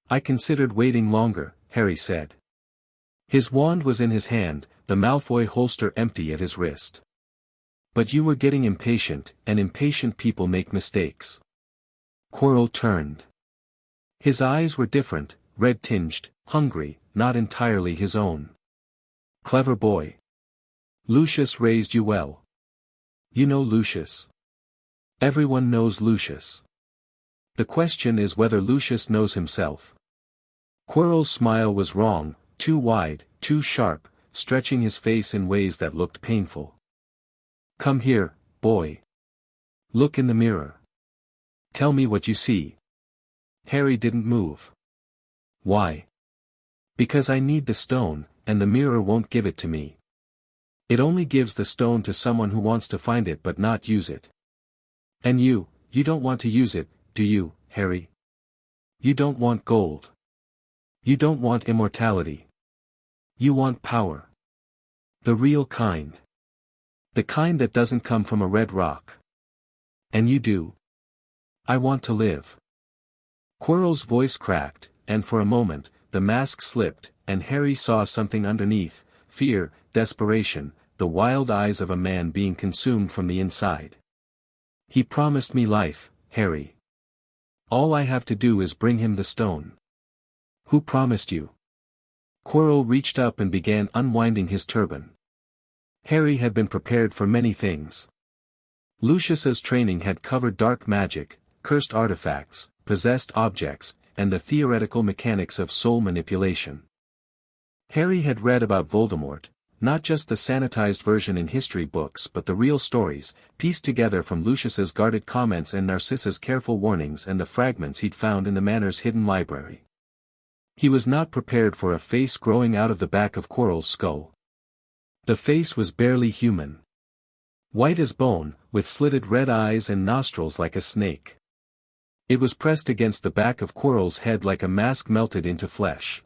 "I considered waiting longer," Harry said. His wand was in his hand, the Malfoy holster empty at his wrist. "But you were getting impatient, and impatient people make mistakes." Quirrell turned. His eyes were different, red-tinged, hungry, not entirely his own. "Clever boy. Lucius raised you well. You know Lucius. Everyone knows Lucius. The question is whether Lucius knows himself." Quirrell's smile was wrong, too wide, too sharp, stretching his face in ways that looked painful. "Come here, boy. Look in the mirror. Tell me what you see." Harry didn't move. "Why?" "Because I need the stone, and the mirror won't give it to me. It only gives the stone to someone who wants to find it but not use it. And you don't want to use it, do you, Harry? You don't want gold. You don't want immortality. You want power. The real kind. The kind that doesn't come from a red rock. And you do. I want to live." Quirrell's voice cracked, and for a moment, the mask slipped, and Harry saw something underneath: fear, desperation, the wild eyes of a man being consumed from the inside. "He promised me life, Harry. All I have to do is bring him the stone." "Who promised you?" Quirrell reached up and began unwinding his turban. Harry had been prepared for many things. Lucius's training had covered dark magic, cursed artifacts, possessed objects, and the theoretical mechanics of soul manipulation. Harry had read about Voldemort, not just the sanitized version in history books but the real stories, pieced together from Lucius's guarded comments and Narcissa's careful warnings and the fragments he'd found in the Manor's hidden library. He was not prepared for a face growing out of the back of Quirrell's skull. The face was barely human. White as bone, with slitted red eyes and nostrils like a snake. It was pressed against the back of Quirrell's head like a mask melted into flesh.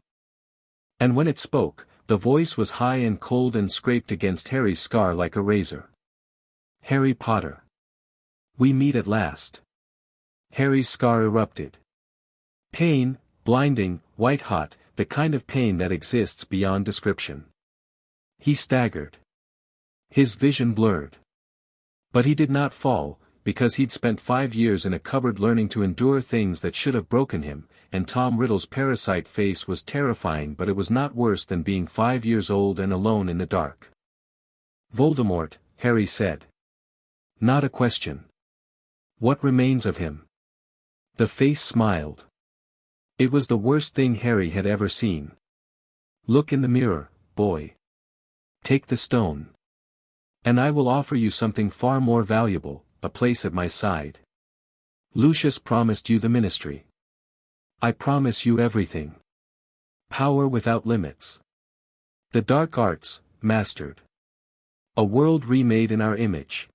And when it spoke, the voice was high and cold and scraped against Harry's scar like a razor. "Harry Potter. We meet at last." Harry's scar erupted. Pain, blinding, white-hot, the kind of pain that exists beyond description. He staggered. His vision blurred. But he did not fall, because he'd spent 5 years in a cupboard learning to endure things that should have broken him, and Tom Riddle's parasite face was terrifying, but it was not worse than being 5 years old and alone in the dark. "Voldemort," Harry said. "Not a question. What remains of him?" The face smiled. It was the worst thing Harry had ever seen. "Look in the mirror, boy. Take the stone. And I will offer you something far more valuable, a place at my side. Lucius promised you the ministry. I promise you everything. Power without limits. The dark arts, mastered. A world remade in our image.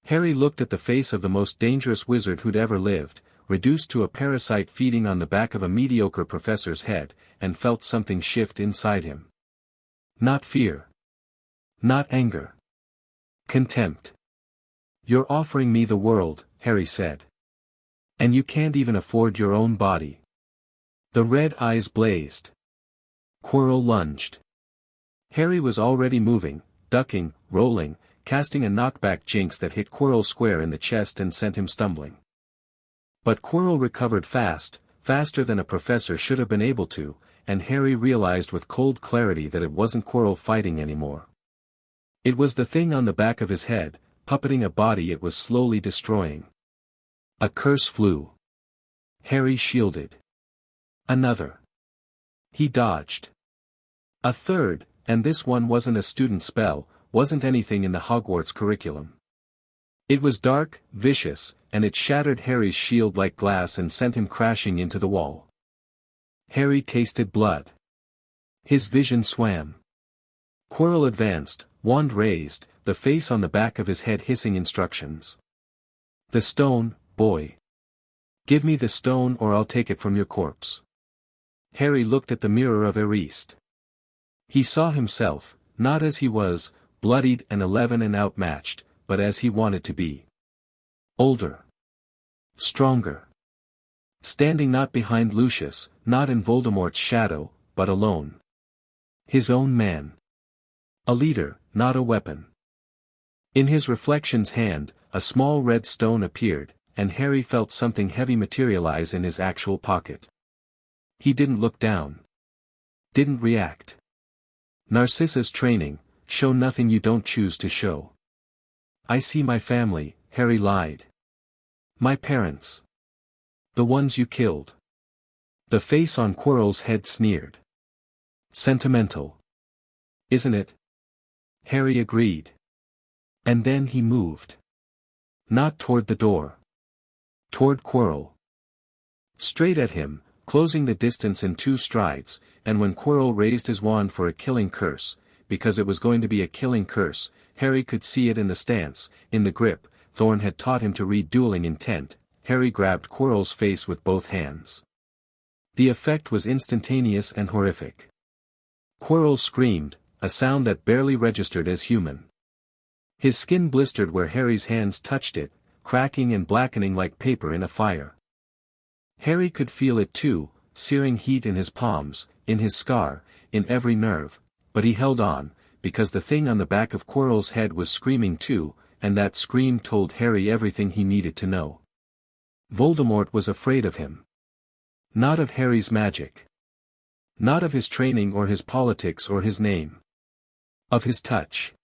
Harry looked at the face of the most dangerous wizard who'd ever lived, reduced to a parasite feeding on the back of a mediocre professor's head, and felt something shift inside him. Not fear. Not anger. Contempt. You're offering me the world, Harry said. And you can't even afford your own body. The red eyes blazed. Quirrell lunged. Harry was already moving, ducking, rolling, casting a knockback jinx that hit Quirrell square in the chest and sent him stumbling. But Quirrell recovered fast, faster than a professor should have been able to, and Harry realized with cold clarity that it wasn't Quirrell fighting anymore. It was the thing on the back of his head, puppeting a body it was slowly destroying. A curse flew. Harry shielded. Another. He dodged. A third, and this one wasn't a student spell, wasn't anything in the Hogwarts curriculum. It was dark, vicious, and it shattered Harry's shield like glass and sent him crashing into the wall. Harry tasted blood. His vision swam. Quirrell advanced, wand raised, the face on the back of his head hissing instructions. The stone, boy. Give me the stone or I'll take it from your corpse. Harry looked at the mirror of Eriste. He saw himself, not as he was, bloodied and 11 and outmatched, but as he wanted to be. Older. Stronger. Standing not behind Lucius, not in Voldemort's shadow, but alone. His own man. A leader, not a weapon. In his reflection's hand, a small red stone appeared, and Harry felt something heavy materialize in his actual pocket. He didn't look down. Didn't react. Narcissa's training, show nothing you don't choose to show. I see my family, Harry lied. My parents. The ones you killed. The face on Quirrell's head sneered. Sentimental. Isn't it? Harry agreed. And then he moved. Not toward the door. Toward Quirrell. Straight at him, closing the distance in 2 strides, and when Quirrell raised his wand for a killing curse, because it was going to be a killing curse, Harry could see it in the stance, in the grip. Thorn had taught him to read dueling intent. Harry grabbed Quirrell's face with both hands. The effect was instantaneous and horrific. Quirrell screamed, a sound that barely registered as human. His skin blistered where Harry's hands touched it, cracking and blackening like paper in a fire. Harry could feel it too, searing heat in his palms, in his scar, in every nerve, but he held on, because the thing on the back of Quirrell's head was screaming too, and that scream told Harry everything he needed to know. Voldemort was afraid of him. Not of Harry's magic. Not of his training or his politics or his name. Of his touch.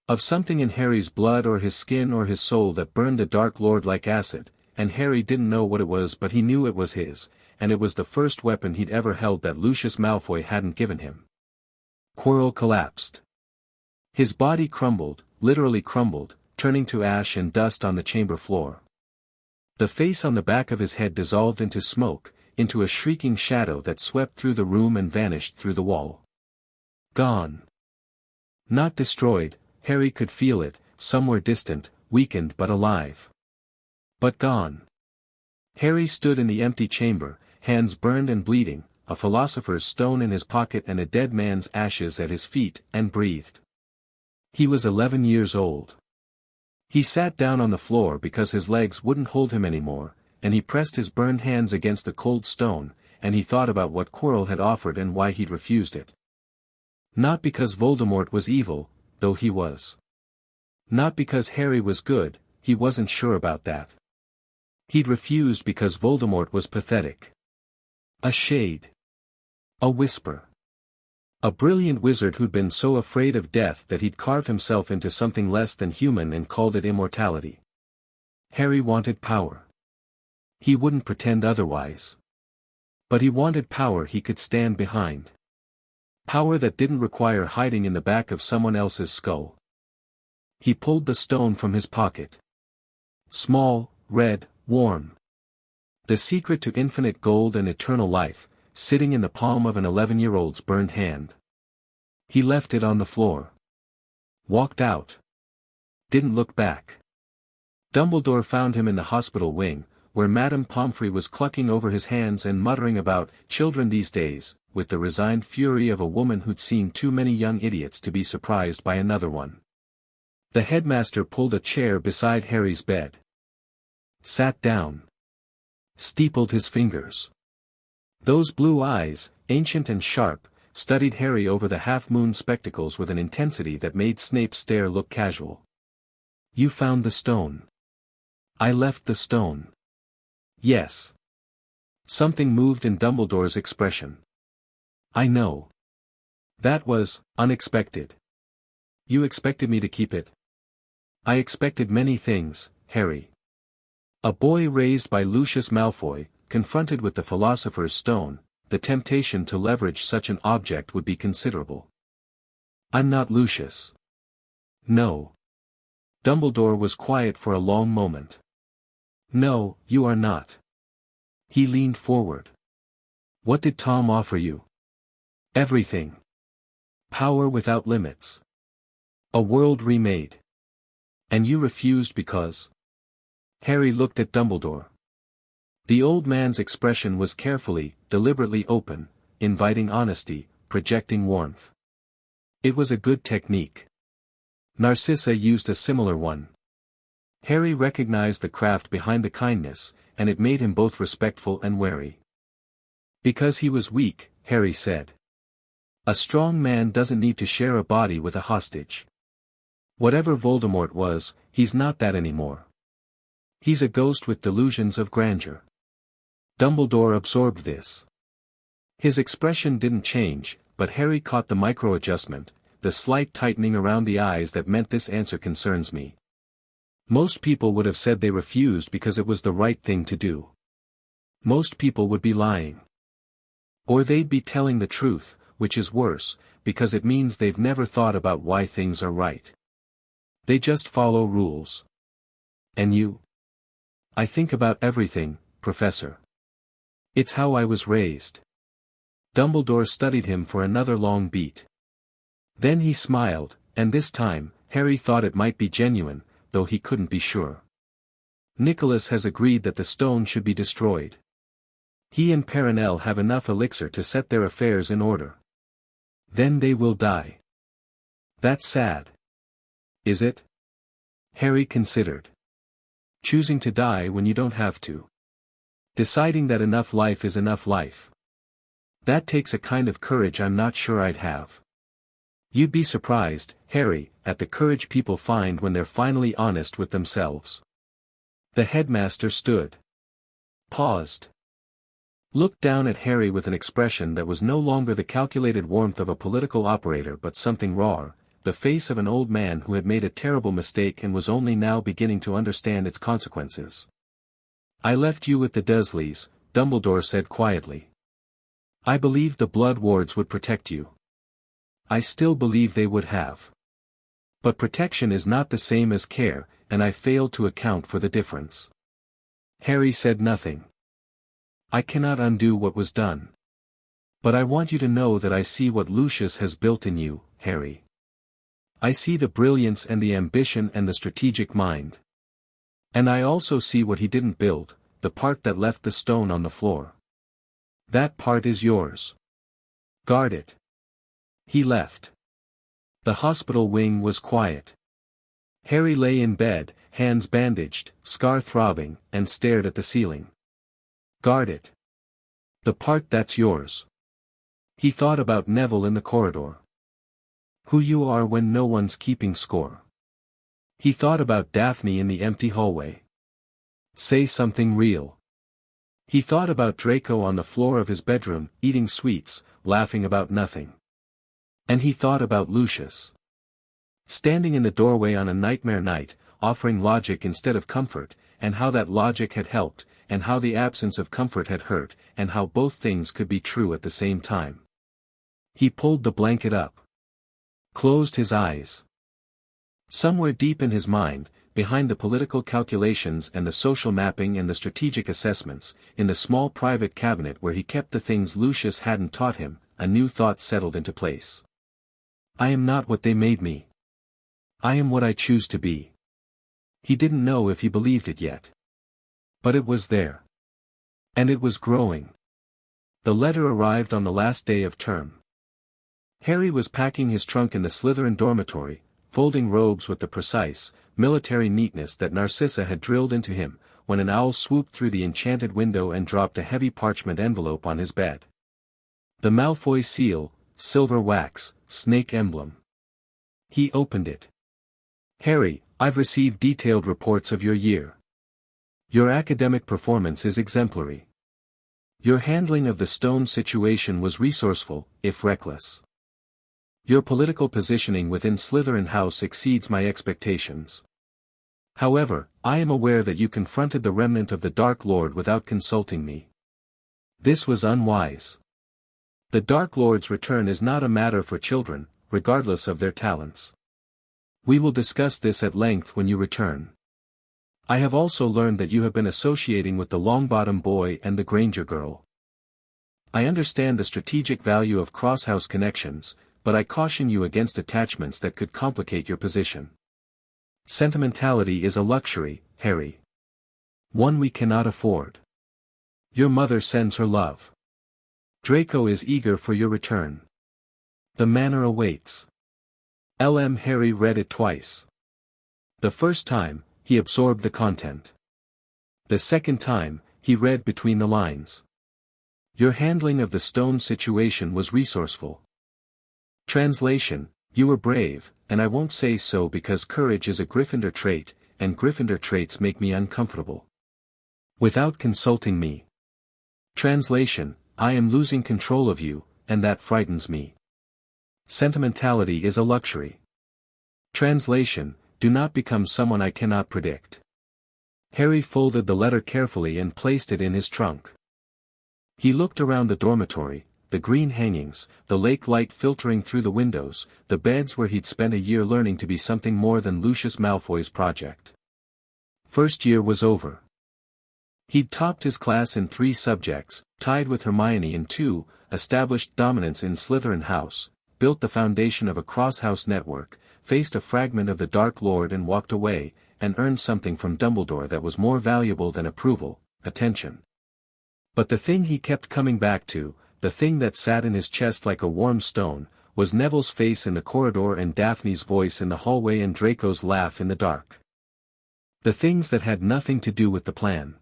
Of something in Harry's blood or his skin or his soul that burned the Dark Lord like acid, and Harry didn't know what it was but he knew it was his, and it was the first weapon he'd ever held that Lucius Malfoy hadn't given him. Quirrell collapsed. His body crumbled, literally crumbled, turning to ash and dust on the chamber floor. The face on the back of his head dissolved into smoke, into a shrieking shadow that swept through the room and vanished through the wall. Gone. Not destroyed, Harry could feel it, somewhere distant, weakened but alive. But gone. Harry stood in the empty chamber, hands burned and bleeding, a philosopher's stone in his pocket and a dead man's ashes at his feet, and breathed. He was 11 years old. He sat down on the floor because his legs wouldn't hold him anymore, and he pressed his burned hands against the cold stone, and he thought about what Quirrell had offered and why he'd refused it. Not because Voldemort was evil, though he was. Not because Harry was good, he wasn't sure about that. He'd refused because Voldemort was pathetic. A shade. A whisper. A brilliant wizard who'd been so afraid of death that he'd carved himself into something less than human and called it immortality. Harry wanted power. He wouldn't pretend otherwise. But he wanted power he could stand behind. Power that didn't require hiding in the back of someone else's skull. He pulled the stone from his pocket. Small, red, warm. The secret to infinite gold and eternal life, sitting in the palm of an 11-year-old's burned hand. He left it on the floor. Walked out. Didn't look back. Dumbledore found him in the hospital wing, where Madame Pomfrey was clucking over his hands and muttering about children these days, with the resigned fury of a woman who'd seen too many young idiots to be surprised by another one. The headmaster pulled a chair beside Harry's bed. Sat down. Steepled his fingers. Those blue eyes, ancient and sharp, studied Harry over the half-moon spectacles with an intensity that made Snape's stare look casual. You found the stone. I left the stone. Yes. Something moved in Dumbledore's expression. I know. That was unexpected. You expected me to keep it? I expected many things, Harry. A boy raised by Lucius Malfoy, confronted with the Philosopher's Stone, the temptation to leverage such an object would be considerable. I'm not Lucius. No. Dumbledore was quiet for a long moment. No, you are not. He leaned forward. What did Tom offer you? Everything. Power without limits. A world remade. And you refused because? Harry looked at Dumbledore. The old man's expression was carefully, deliberately open, inviting honesty, projecting warmth. It was a good technique. Narcissa used a similar one. Harry recognized the craft behind the kindness, and it made him both respectful and wary. Because he was weak, Harry said. A strong man doesn't need to share a body with a hostage. Whatever Voldemort was, he's not that anymore. He's a ghost with delusions of grandeur. Dumbledore absorbed this. His expression didn't change, but Harry caught the micro-adjustment, the slight tightening around the eyes that meant this answer concerns me. Most people would have said they refused because it was the right thing to do. Most people would be lying. Or they'd be telling the truth, which is worse, because it means they've never thought about why things are right. They just follow rules. And you? I think about everything, Professor. It's how I was raised. Dumbledore studied him for another long beat. Then he smiled, and this time, Harry thought it might be genuine, though he couldn't be sure. Nicholas has agreed that the stone should be destroyed. He and Perenelle have enough elixir to set their affairs in order. Then they will die. That's sad. Is it? Harry considered. Choosing to die when you don't have to. Deciding that enough life is enough life. That takes a kind of courage I'm not sure I'd have. You'd be surprised, Harry, at the courage people find when they're finally honest with themselves. The headmaster stood. Paused. Looked down at Harry with an expression that was no longer the calculated warmth of a political operator but something raw, the face of an old man who had made a terrible mistake and was only now beginning to understand its consequences. I left you with the Dursleys, Dumbledore said quietly. I believed the Blood Wards would protect you. I still believe they would have. But protection is not the same as care, and I failed to account for the difference. Harry said nothing. I cannot undo what was done. But I want you to know that I see what Lucius has built in you, Harry. I see the brilliance and the ambition and the strategic mind. And I also see what he didn't build, the part that left the stone on the floor. That part is yours. Guard it. He left. The hospital wing was quiet. Harry lay in bed, hands bandaged, scar throbbing, and stared at the ceiling. Guard it. The part that's yours. He thought about Neville in the corridor. Who you are when no one's keeping score. He thought about Daphne in the empty hallway. Say something real. He thought about Draco on the floor of his bedroom, eating sweets, laughing about nothing. And he thought about Lucius. Standing in the doorway on a nightmare night, offering logic instead of comfort, and how that logic had helped, and how the absence of comfort had hurt, and how both things could be true at the same time. He pulled the blanket up. Closed his eyes. Somewhere deep in his mind, behind the political calculations and the social mapping and the strategic assessments, in the small private cabinet where he kept the things Lucius hadn't taught him, a new thought settled into place. I am not what they made me. I am what I choose to be. He didn't know if he believed it yet. But it was there. And it was growing. The letter arrived on the last day of term. Harry was packing his trunk in the Slytherin dormitory, folding robes with the precise, military neatness that Narcissa had drilled into him, when an owl swooped through the enchanted window and dropped a heavy parchment envelope on his bed. The Malfoy seal, silver wax, snake emblem. He opened it. Harry, I've received detailed reports of your year. Your academic performance is exemplary. Your handling of the stone situation was resourceful, if reckless. Your political positioning within Slytherin House exceeds my expectations. However, I am aware that you confronted the remnant of the Dark Lord without consulting me. This was unwise. The Dark Lord's return is not a matter for children, regardless of their talents. We will discuss this at length when you return. I have also learned that you have been associating with the Longbottom boy and the Granger girl. I understand the strategic value of cross-house connections, but I caution you against attachments that could complicate your position. Sentimentality is a luxury, Harry. One we cannot afford. Your mother sends her love. Draco is eager for your return. The Manor awaits. L.M. Harry read it twice. The first time, he absorbed the content. The second time, he read between the lines. Your handling of the stone situation was resourceful. Translation, you were brave, and I won't say so because courage is a Gryffindor trait, and Gryffindor traits make me uncomfortable. Without consulting me. Translation, I am losing control of you, and that frightens me. Sentimentality is a luxury. Translation, do not become someone I cannot predict. Harry folded the letter carefully and placed it in his trunk. He looked around the dormitory, the green hangings, the lake light filtering through the windows, the beds where he'd spent a year learning to be something more than Lucius Malfoy's project. First year was over. He'd topped his class in 3 subjects, tied with Hermione in 2, established dominance in Slytherin House, built the foundation of a cross-house network, faced a fragment of the Dark Lord and walked away, and earned something from Dumbledore that was more valuable than approval, attention. But the thing he kept coming back to, the thing that sat in his chest like a warm stone, was Neville's face in the corridor and Daphne's voice in the hallway and Draco's laugh in the dark. The things that had nothing to do with the plan.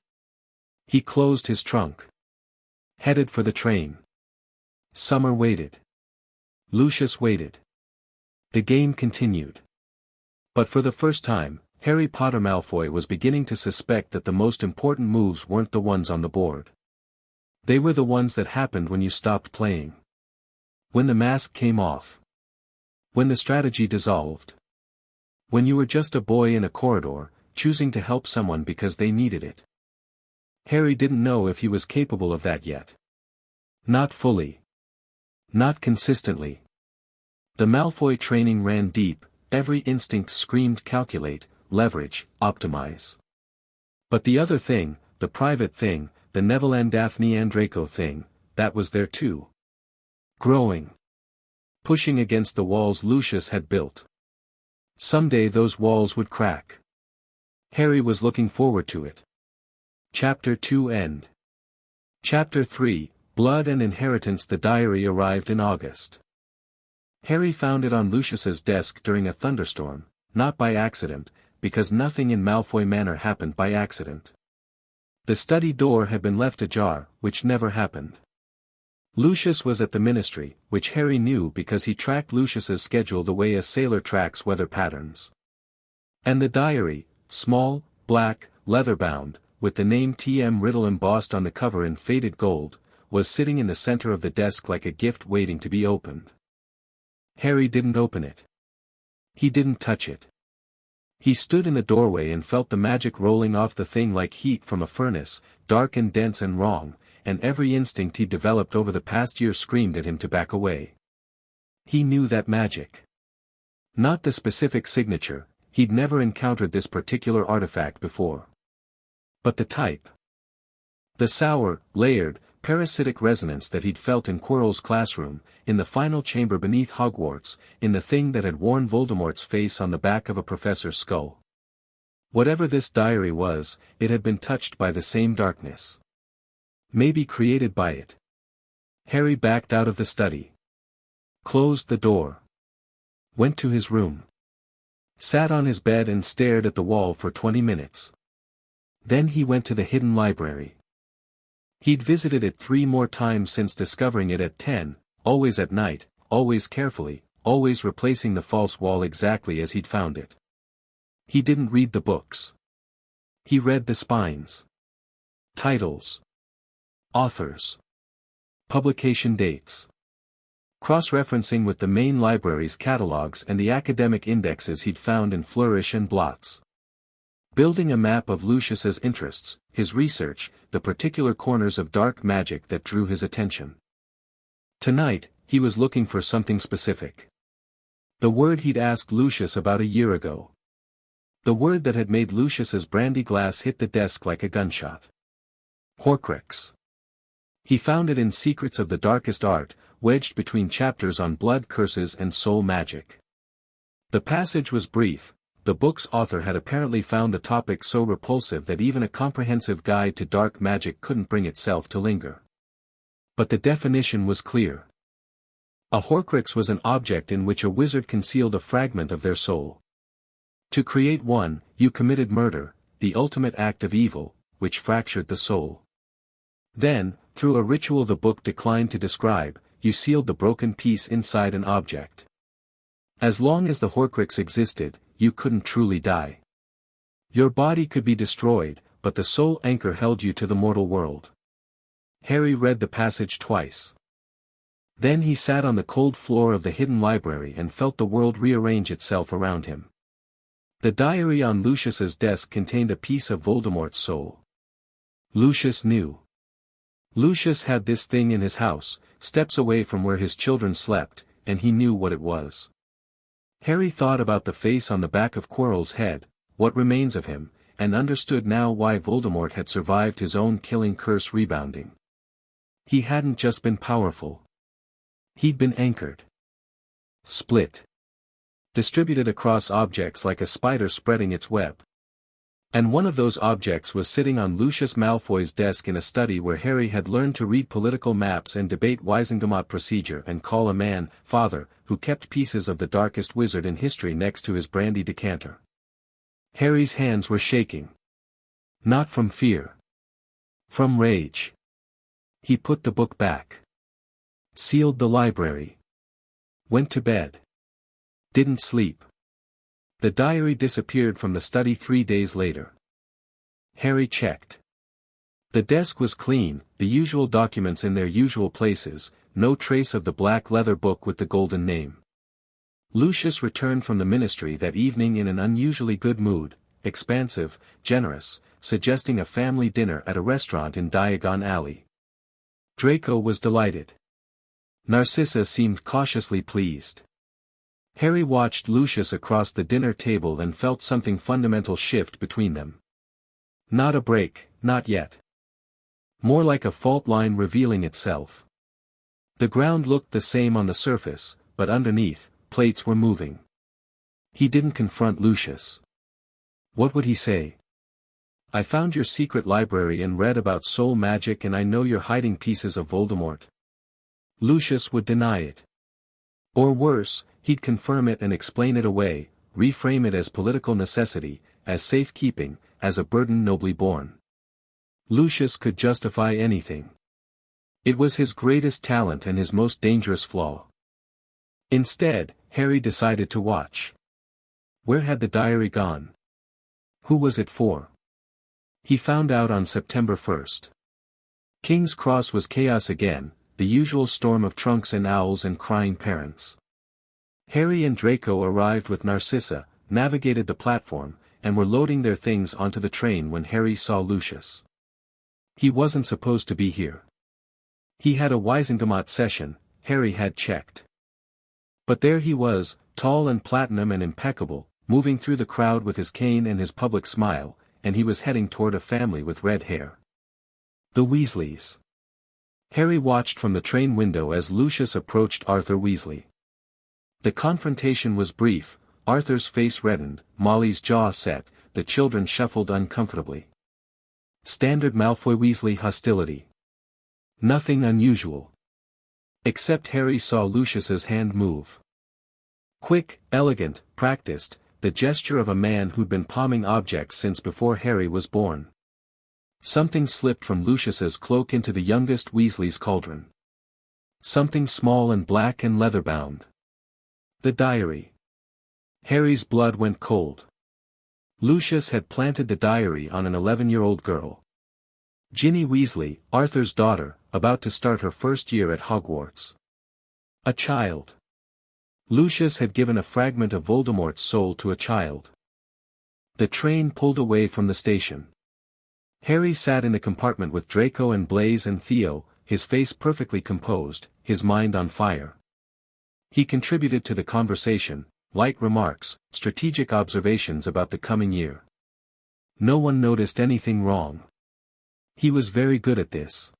He closed his trunk. Headed for the train. Summer waited. Lucius waited. The game continued. But for the first time, Harry Potter Malfoy was beginning to suspect that the most important moves weren't the ones on the board. They were the ones that happened when you stopped playing. When the mask came off. When the strategy dissolved. When you were just a boy in a corridor, choosing to help someone because they needed it. Harry didn't know if he was capable of that yet. Not fully. Not consistently. The Malfoy training ran deep, every instinct screamed calculate, leverage, optimize. But the other thing, the private thing, the Neville and Daphne and Draco thing, that was there too. Growing. Pushing against the walls Lucius had built. Someday those walls would crack. Harry was looking forward to it. Chapter 2 End. Chapter 3, Blood and Inheritance. The diary arrived in August. Harry found it on Lucius's desk during a thunderstorm, not by accident, because nothing in Malfoy Manor happened by accident. The study door had been left ajar, which never happened. Lucius was at the ministry, which Harry knew because he tracked Lucius's schedule the way a sailor tracks weather patterns. And the diary, small, black, leather-bound, with the name T.M. Riddle embossed on the cover in faded gold, was sitting in the center of the desk like a gift waiting to be opened. Harry didn't open it. He didn't touch it. He stood in the doorway and felt the magic rolling off the thing like heat from a furnace, dark and dense and wrong, and every instinct he developed over the past year screamed at him to back away. He knew that magic. Not the specific signature, he'd never encountered this particular artifact before. But the type. The sour, layered, parasitic resonance that he'd felt in Quirrell's classroom, in the final chamber beneath Hogwarts, in the thing that had worn Voldemort's face on the back of a professor's skull. Whatever this diary was, it had been touched by the same darkness. Maybe created by it. Harry backed out of the study. Closed the door. Went to his room. Sat on his bed and stared at the wall for 20 minutes. Then he went to the hidden library. He'd visited it 3 more times since discovering it at 10, always at night, always carefully, always replacing the false wall exactly as he'd found it. He didn't read the books. He read the spines. Titles. Authors. Publication dates. Cross-referencing with the main library's catalogs and the academic indexes he'd found in Flourish and Blots. Building a map of Lucius's interests, his research, the particular corners of dark magic that drew his attention. Tonight, he was looking for something specific. The word he'd asked Lucius about a year ago. The word that had made Lucius's brandy glass hit the desk like a gunshot. Horcrux. He found it in Secrets of the Darkest Art, wedged between chapters on blood curses and soul magic. The passage was brief. The book's author had apparently found the topic so repulsive that even a comprehensive guide to dark magic couldn't bring itself to linger. But the definition was clear. A Horcrux was an object in which a wizard concealed a fragment of their soul. To create one, you committed murder, the ultimate act of evil, which fractured the soul. Then, through a ritual the book declined to describe, you sealed the broken piece inside an object. As long as the Horcrux existed, you couldn't truly die. Your body could be destroyed, but the soul anchor held you to the mortal world. Harry read the passage twice. Then he sat on the cold floor of the hidden library and felt the world rearrange itself around him. The diary on Lucius's desk contained a piece of Voldemort's soul. Lucius knew. Lucius had this thing in his house, steps away from where his children slept, and he knew what it was. Harry thought about the face on the back of Quirrell's head, what remains of him, and understood now why Voldemort had survived his own killing curse rebounding. He hadn't just been powerful. He'd been anchored. Split. Distributed across objects like a spider spreading its web. And one of those objects was sitting on Lucius Malfoy's desk in a study where Harry had learned to read political maps and debate Wisengamot procedure and call a man, father, who kept pieces of the darkest wizard in history next to his brandy decanter. Harry's hands were shaking. Not from fear. From rage. He put the book back. Sealed the library. Went to bed. Didn't sleep. The diary disappeared from the study 3 days later. Harry checked. The desk was clean, the usual documents in their usual places, no trace of the black leather book with the golden name. Lucius returned from the ministry that evening in an unusually good mood, expansive, generous, suggesting a family dinner at a restaurant in Diagon Alley. Draco was delighted. Narcissa seemed cautiously pleased. Harry watched Lucius across the dinner table and felt something fundamental shift between them. Not a break, not yet. More like a fault line revealing itself. The ground looked the same on the surface, but underneath, plates were moving. He didn't confront Lucius. What would he say? I found your secret library and read about soul magic and I know you're hiding pieces of Voldemort. Lucius would deny it. Or worse, he'd confirm it and explain it away, reframe it as political necessity, as safekeeping, as a burden nobly borne. Lucius could justify anything. It was his greatest talent and his most dangerous flaw. Instead, Harry decided to watch. Where had the diary gone? Who was it for? He found out on September 1st. King's Cross was chaos again, the usual storm of trunks and owls and crying parents. Harry and Draco arrived with Narcissa, navigated the platform, and were loading their things onto the train when Harry saw Lucius. He wasn't supposed to be here. He had a Wisengamot session, Harry had checked. But there he was, tall and platinum and impeccable, moving through the crowd with his cane and his public smile, and he was heading toward a family with red hair. The Weasleys. Harry watched from the train window as Lucius approached Arthur Weasley. The confrontation was brief. Arthur's face reddened, Molly's jaw set, the children shuffled uncomfortably. Standard Malfoy Weasley hostility. Nothing unusual. Except Harry saw Lucius's hand move. Quick, elegant, practiced, the gesture of a man who'd been palming objects since before Harry was born. Something slipped from Lucius's cloak into the youngest Weasley's cauldron. Something small and black and leather-bound. The diary. Harry's blood went cold. Lucius had planted the diary on an 11-year-old girl. Ginny Weasley, Arthur's daughter, about to start her first year at Hogwarts. A child. Lucius had given a fragment of Voldemort's soul to a child. The train pulled away from the station. Harry sat in the compartment with Draco and Blaise and Theo, his face perfectly composed, his mind on fire. He contributed to the conversation, light remarks, strategic observations about the coming year. No one noticed anything wrong. He was very good at this.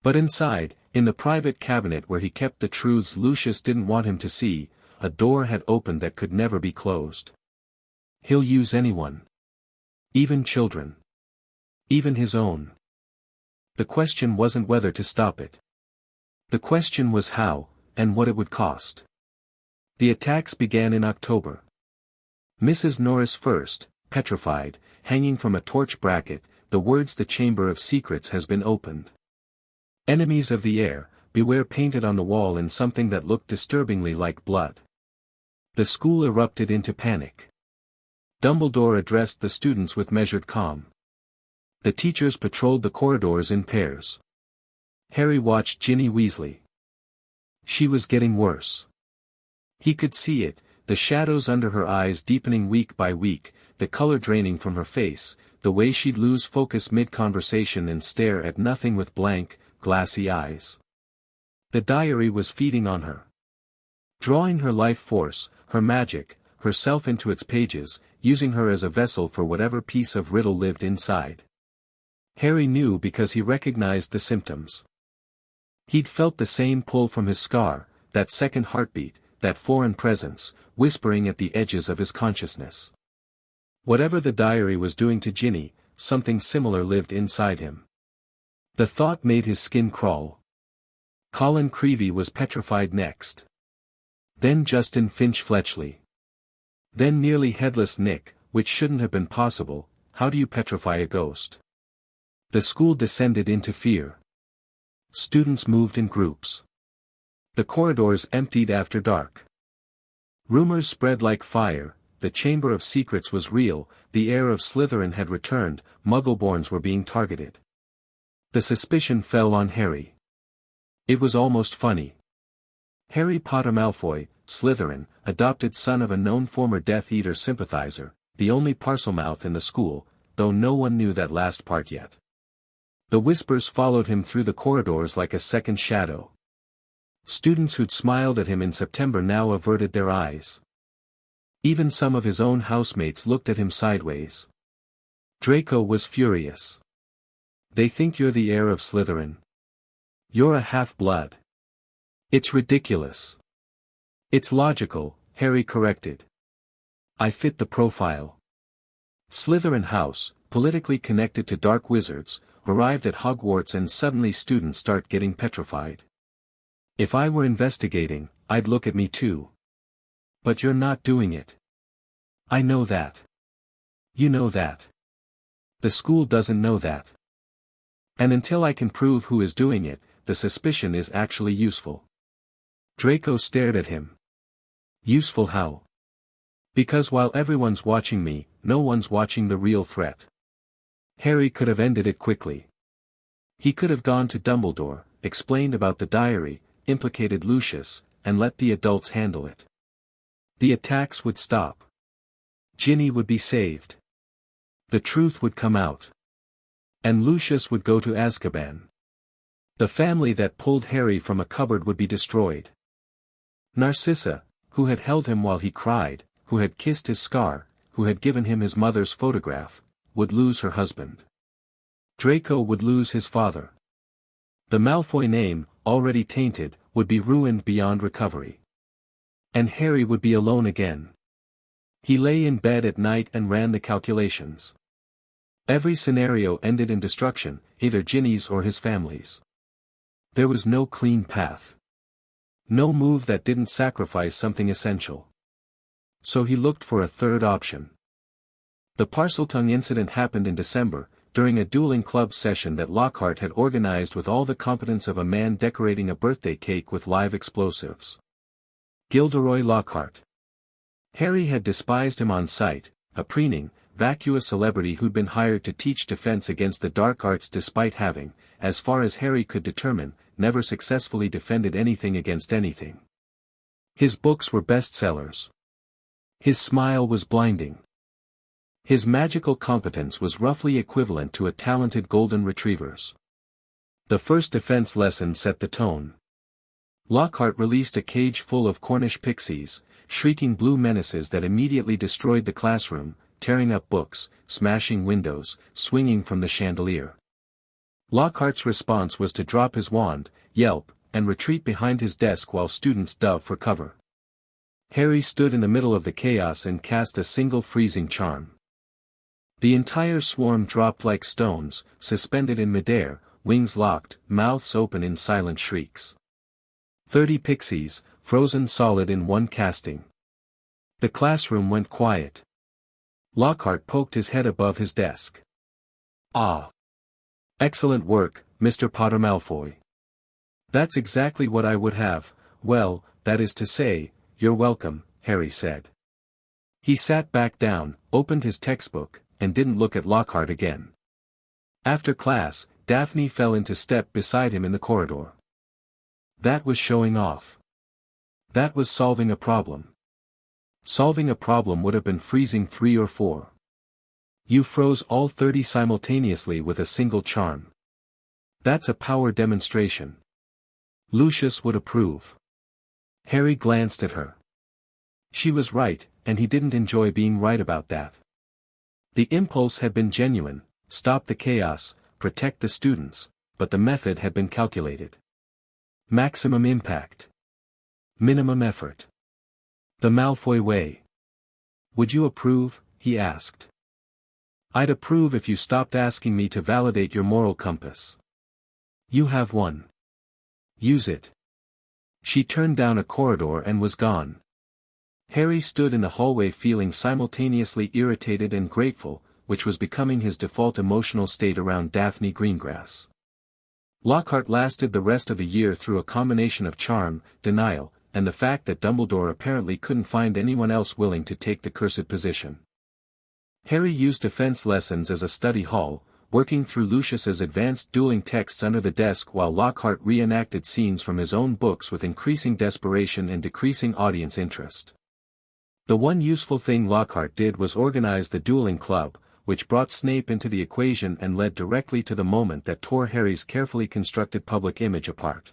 But inside, in the private cabinet where he kept the truths Lucius didn't want him to see, a door had opened that could never be closed. He'll use anyone. Even children. Even his own. The question wasn't whether to stop it. The question was how, and what it would cost. The attacks began in October. Mrs. Norris first, petrified, hanging from a torch bracket, the words "The Chamber of Secrets has been opened." Enemies of the air, beware painted on the wall in something that looked disturbingly like blood. The school erupted into panic. Dumbledore addressed the students with measured calm. The teachers patrolled the corridors in pairs. Harry watched Ginny Weasley. She was getting worse. He could see it, the shadows under her eyes deepening week by week, the color draining from her face, the way she'd lose focus mid-conversation and stare at nothing with blank, glassy eyes. The diary was feeding on her. Drawing her life force, her magic, herself into its pages, using her as a vessel for whatever piece of riddle lived inside. Harry knew because he recognized the symptoms. He'd felt the same pull from his scar, that second heartbeat, that foreign presence, whispering at the edges of his consciousness. Whatever the diary was doing to Ginny, something similar lived inside him. The thought made his skin crawl. Colin Creevey was petrified next. Then Justin Finch-Fletchley. Then nearly headless Nick, which shouldn't have been possible. How do you petrify a ghost? The school descended into fear. Students moved in groups. The corridors emptied after dark. Rumors spread like fire, the Chamber of Secrets was real, the heir of Slytherin had returned, Muggleborns were being targeted. The suspicion fell on Harry. It was almost funny. Harry Potter Malfoy, Slytherin, adopted son of a known former Death Eater sympathizer, the only Parselmouth in the school, though no one knew that last part yet. The whispers followed him through the corridors like a second shadow. Students who'd smiled at him in September now averted their eyes. Even some of his own housemates looked at him sideways. Draco was furious. They think you're the heir of Slytherin. You're a half-blood. It's ridiculous. It's logical, Harry corrected. I fit the profile. Slytherin House, politically connected to dark wizards, arrived at Hogwarts and suddenly students start getting petrified. If I were investigating, I'd look at me too. But you're not doing it. I know that. You know that. The school doesn't know that. And until I can prove who is doing it, the suspicion is actually useful. Draco stared at him. Useful how? Because while everyone's watching me, no one's watching the real threat. Harry could have ended it quickly. He could have gone to Dumbledore, explained about the diary, implicated Lucius, and let the adults handle it. The attacks would stop. Ginny would be saved. The truth would come out. And Lucius would go to Azkaban. The family that pulled Harry from a cupboard would be destroyed. Narcissa, who had held him while he cried, who had kissed his scar, who had given him his mother's photograph, would lose her husband. Draco would lose his father. The Malfoy name, already tainted, would be ruined beyond recovery. And Harry would be alone again. He lay in bed at night and ran the calculations. Every scenario ended in destruction, either Ginny's or his family's. There was no clean path. No move that didn't sacrifice something essential. So he looked for a third option. The Parseltongue incident happened in December, during a dueling club session that Lockhart had organized with all the competence of a man decorating a birthday cake with live explosives. Gilderoy Lockhart. Harry had despised him on sight, a preening, vacuous celebrity who'd been hired to teach defense against the dark arts despite having, as far as Harry could determine, never successfully defended anything against anything. His books were bestsellers. His smile was blinding. His magical competence was roughly equivalent to a talented golden retriever's. The first defense lesson set the tone. Lockhart released a cage full of Cornish pixies, shrieking blue menaces that immediately destroyed the classroom, tearing up books, smashing windows, swinging from the chandelier. Lockhart's response was to drop his wand, yelp, and retreat behind his desk while students dove for cover. Harry stood in the middle of the chaos and cast a single freezing charm. The entire swarm dropped like stones, suspended in midair, wings locked, mouths open in silent shrieks. 30 pixies, frozen solid in one casting. The classroom went quiet. Lockhart poked his head above his desk. "Ah! Excellent work, Mr. Potter Malfoy. That's exactly what I would have, well, that is to say, you're welcome," Harry said. He sat back down, opened his textbook, and didn't look at Lockhart again. After class, Daphne fell into step beside him in the corridor. That was showing off. That was solving a problem. Solving a problem would have been freezing 3 or 4. You froze all 30 simultaneously with a single charm. That's a power demonstration. Lucius would approve. Harry glanced at her. She was right, and he didn't enjoy being right about that. The impulse had been genuine, stop the chaos, protect the students, but the method had been calculated. Maximum impact. Minimum effort. The Malfoy way. "Would you approve?" he asked. "I'd approve if you stopped asking me to validate your moral compass. You have one. Use it." She turned down a corridor and was gone. Harry stood in the hallway feeling simultaneously irritated and grateful, which was becoming his default emotional state around Daphne Greengrass. Lockhart lasted the rest of the year through a combination of charm, denial, and the fact that Dumbledore apparently couldn't find anyone else willing to take the cursed position. Harry used defense lessons as a study hall, working through Lucius's advanced dueling texts under the desk while Lockhart reenacted scenes from his own books with increasing desperation and decreasing audience interest. The one useful thing Lockhart did was organize the dueling club, which brought Snape into the equation and led directly to the moment that tore Harry's carefully constructed public image apart.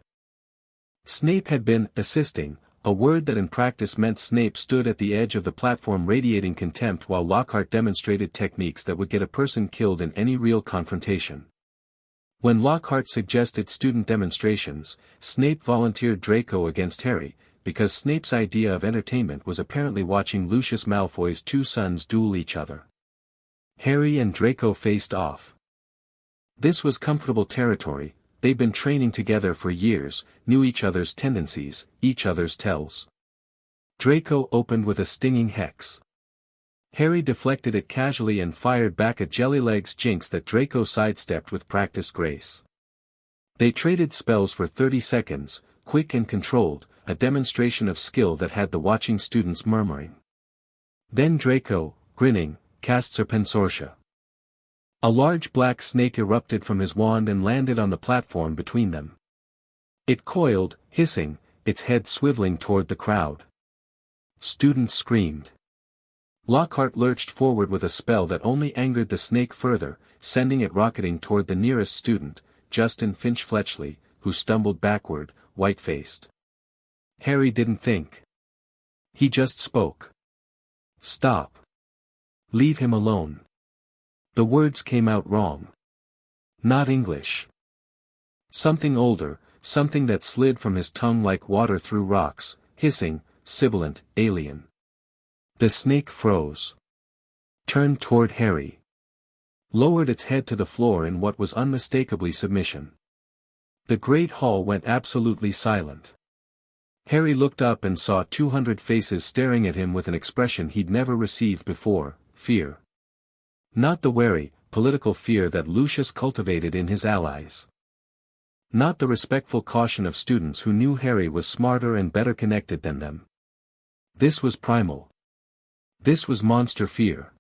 Snape had been assisting, a word that in practice meant Snape stood at the edge of the platform radiating contempt while Lockhart demonstrated techniques that would get a person killed in any real confrontation. When Lockhart suggested student demonstrations, Snape volunteered Draco against Harry, because Snape's idea of entertainment was apparently watching Lucius Malfoy's 2 sons duel each other. Harry and Draco faced off. This was comfortable territory. They'd been training together for years, knew each other's tendencies, each other's tells. Draco opened with a stinging hex. Harry deflected it casually and fired back a Jellylegs jinx that Draco sidestepped with practiced grace. They traded spells for 30 seconds, quick and controlled, a demonstration of skill that had the watching students murmuring. Then Draco, grinning, cast Serpensortia. A large black snake erupted from his wand and landed on the platform between them. It coiled, hissing, its head swiveling toward the crowd. Students screamed. Lockhart lurched forward with a spell that only angered the snake further, sending it rocketing toward the nearest student, Justin Finch-Fletchley, who stumbled backward, white-faced. Harry didn't think. He just spoke. Stop. Leave him alone. The words came out wrong. Not English. Something older, something that slid from his tongue like water through rocks, hissing, sibilant, alien. The snake froze. Turned toward Harry. Lowered its head to the floor in what was unmistakably submission. The great hall went absolutely silent. Harry looked up and saw 200 faces staring at him with an expression he'd never received before, fear. Not the wary, political fear that Lucius cultivated in his allies. Not the respectful caution of students who knew Harry was smarter and better connected than them. This was primal. This was monster fear.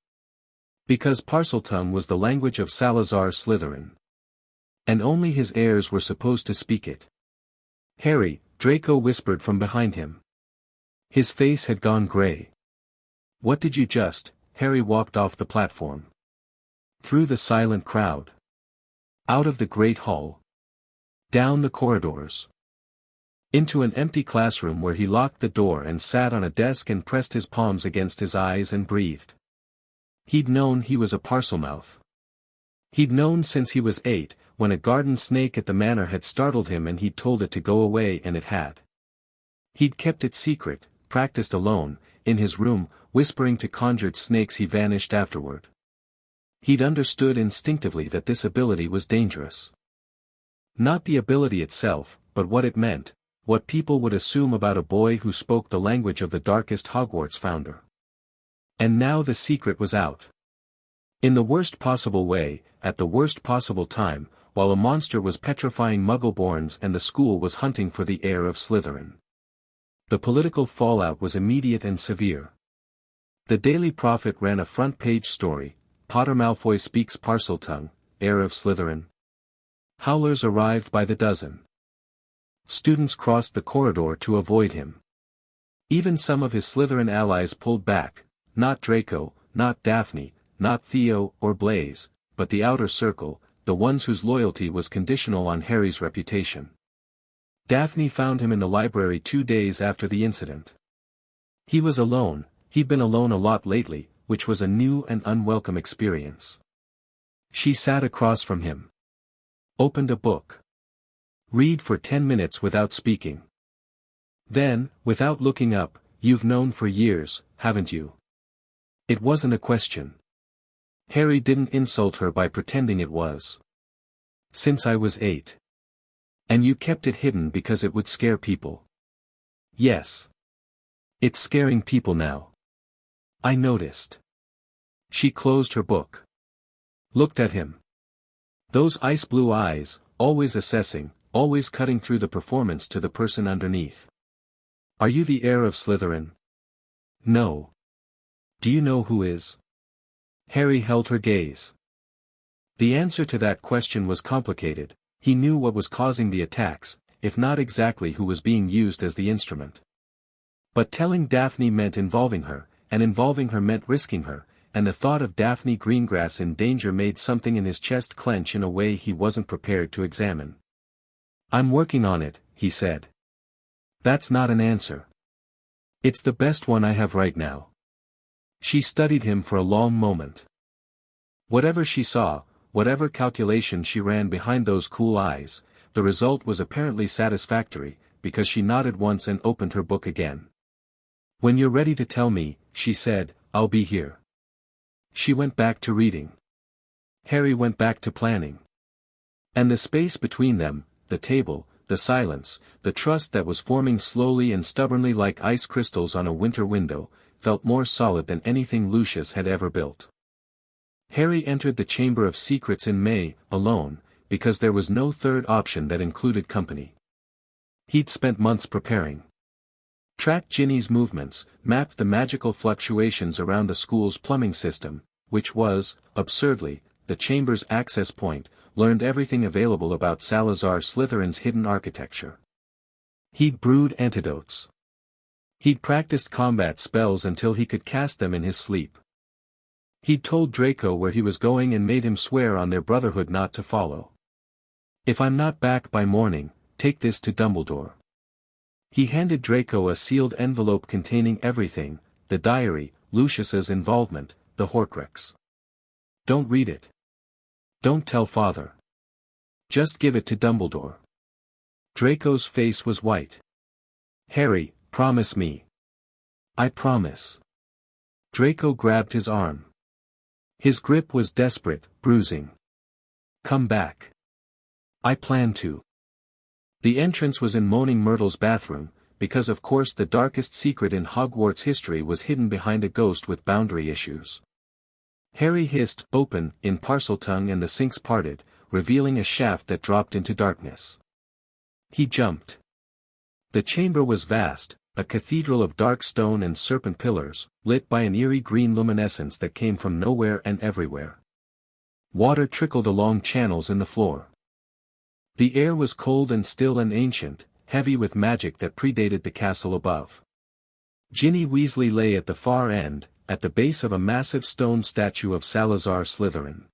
Because Parseltongue was the language of Salazar Slytherin. And only his heirs were supposed to speak it. Harry, Draco whispered from behind him. His face had gone gray. What did you just? Harry walked off the platform. Through the silent crowd. Out of the great hall. Down the corridors. Into an empty classroom where he locked the door and sat on a desk and pressed his palms against his eyes and breathed. He'd known he was a Parselmouth. He'd known since he was 8, when a garden snake at the manor had startled him and he'd told it to go away, and it had. He'd kept it secret, practiced alone, in his room, whispering to conjured snakes he vanished afterward. He'd understood instinctively that this ability was dangerous. Not the ability itself, but what it meant, what people would assume about a boy who spoke the language of the darkest Hogwarts founder. And now the secret was out. In the worst possible way, at the worst possible time, while a monster was petrifying Muggleborns and the school was hunting for the heir of Slytherin. The political fallout was immediate and severe. The Daily Prophet ran a front-page story, Potter Malfoy speaks Parseltongue, heir of Slytherin. Howlers arrived by the dozen. Students crossed the corridor to avoid him. Even some of his Slytherin allies pulled back, not Draco, not Daphne, not Theo or Blaise, but the outer circle, the ones whose loyalty was conditional on Harry's reputation. Daphne found him in the library 2 days after the incident. He was alone, he'd been alone a lot lately, which was a new and unwelcome experience. She sat across from him. Opened a book. Read for 10 minutes without speaking. Then, without looking up, you've known for years, haven't you? It wasn't a question. Harry didn't insult her by pretending it was. Since I was 8. And you kept it hidden because it would scare people. Yes. It's scaring people now. I noticed. She closed her book. Looked at him. Those ice blue eyes, always assessing, always cutting through the performance to the person underneath. Are you the heir of Slytherin? No. Do you know who is? Harry held her gaze. The answer to that question was complicated. He knew what was causing the attacks, if not exactly who was being used as the instrument. But telling Daphne meant involving her, and involving her meant risking her, and the thought of Daphne Greengrass in danger made something in his chest clench in a way he wasn't prepared to examine. I'm working on it, he said. That's not an answer. It's the best one I have right now. She studied him for a long moment. Whatever she saw, whatever calculation she ran behind those cool eyes, the result was apparently satisfactory, because she nodded once and opened her book again. When you're ready to tell me, she said, I'll be here. She went back to reading. Harry went back to planning. And the space between them, the table, the silence, the trust that was forming slowly and stubbornly like ice crystals on a winter window, felt more solid than anything Lucius had ever built. Harry entered the Chamber of Secrets in May, alone, because there was no third option that included company. He'd spent months preparing. Tracked Ginny's movements, mapped the magical fluctuations around the school's plumbing system, which was, absurdly, the chamber's access point, learned everything available about Salazar Slytherin's hidden architecture. He'd brewed antidotes. He'd practiced combat spells until he could cast them in his sleep. He'd told Draco where he was going and made him swear on their brotherhood not to follow. If I'm not back by morning, take this to Dumbledore. He handed Draco a sealed envelope containing everything, the diary, Lucius's involvement, the Horcrux. Don't read it. Don't tell father. Just give it to Dumbledore. Draco's face was white. Harry, promise me. I promise. Draco grabbed his arm. His grip was desperate, bruising. Come back. I plan to. The entrance was in Moaning Myrtle's bathroom, because of course the darkest secret in Hogwarts history was hidden behind a ghost with boundary issues. Harry hissed, "Open," in Parseltongue, and the sinks parted, revealing a shaft that dropped into darkness. He jumped. The chamber was vast, a cathedral of dark stone and serpent pillars, lit by an eerie green luminescence that came from nowhere and everywhere. Water trickled along channels in the floor. The air was cold and still and ancient, heavy with magic that predated the castle above. Ginny Weasley lay at the far end, at the base of a massive stone statue of Salazar Slytherin.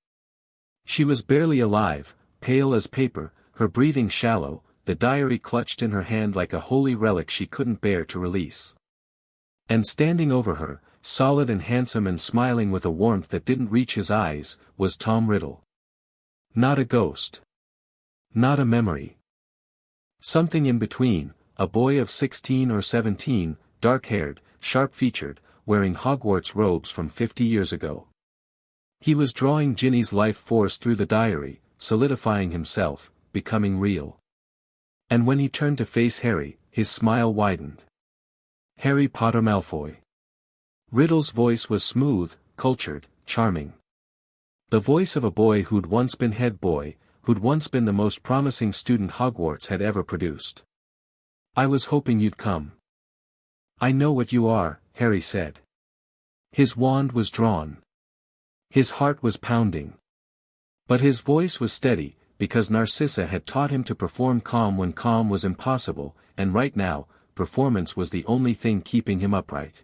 She was barely alive, pale as paper, her breathing shallow, the diary clutched in her hand like a holy relic she couldn't bear to release. And standing over her, solid and handsome and smiling with a warmth that didn't reach his eyes, was Tom Riddle. Not a ghost. Not a memory. Something in between, a boy of 16 or 17, dark-haired, sharp-featured, wearing Hogwarts robes from 50 years ago. He was drawing Ginny's life force through the diary, solidifying himself, becoming real. And when he turned to face Harry, his smile widened. Harry Potter Malfoy. Riddle's voice was smooth, cultured, charming. The voice of a boy who'd once been head boy, who'd once been the most promising student Hogwarts had ever produced. I was hoping you'd come. I know what you are, Harry said. His wand was drawn. His heart was pounding. But his voice was steady, because Narcissa had taught him to perform calm when calm was impossible, and right now, performance was the only thing keeping him upright.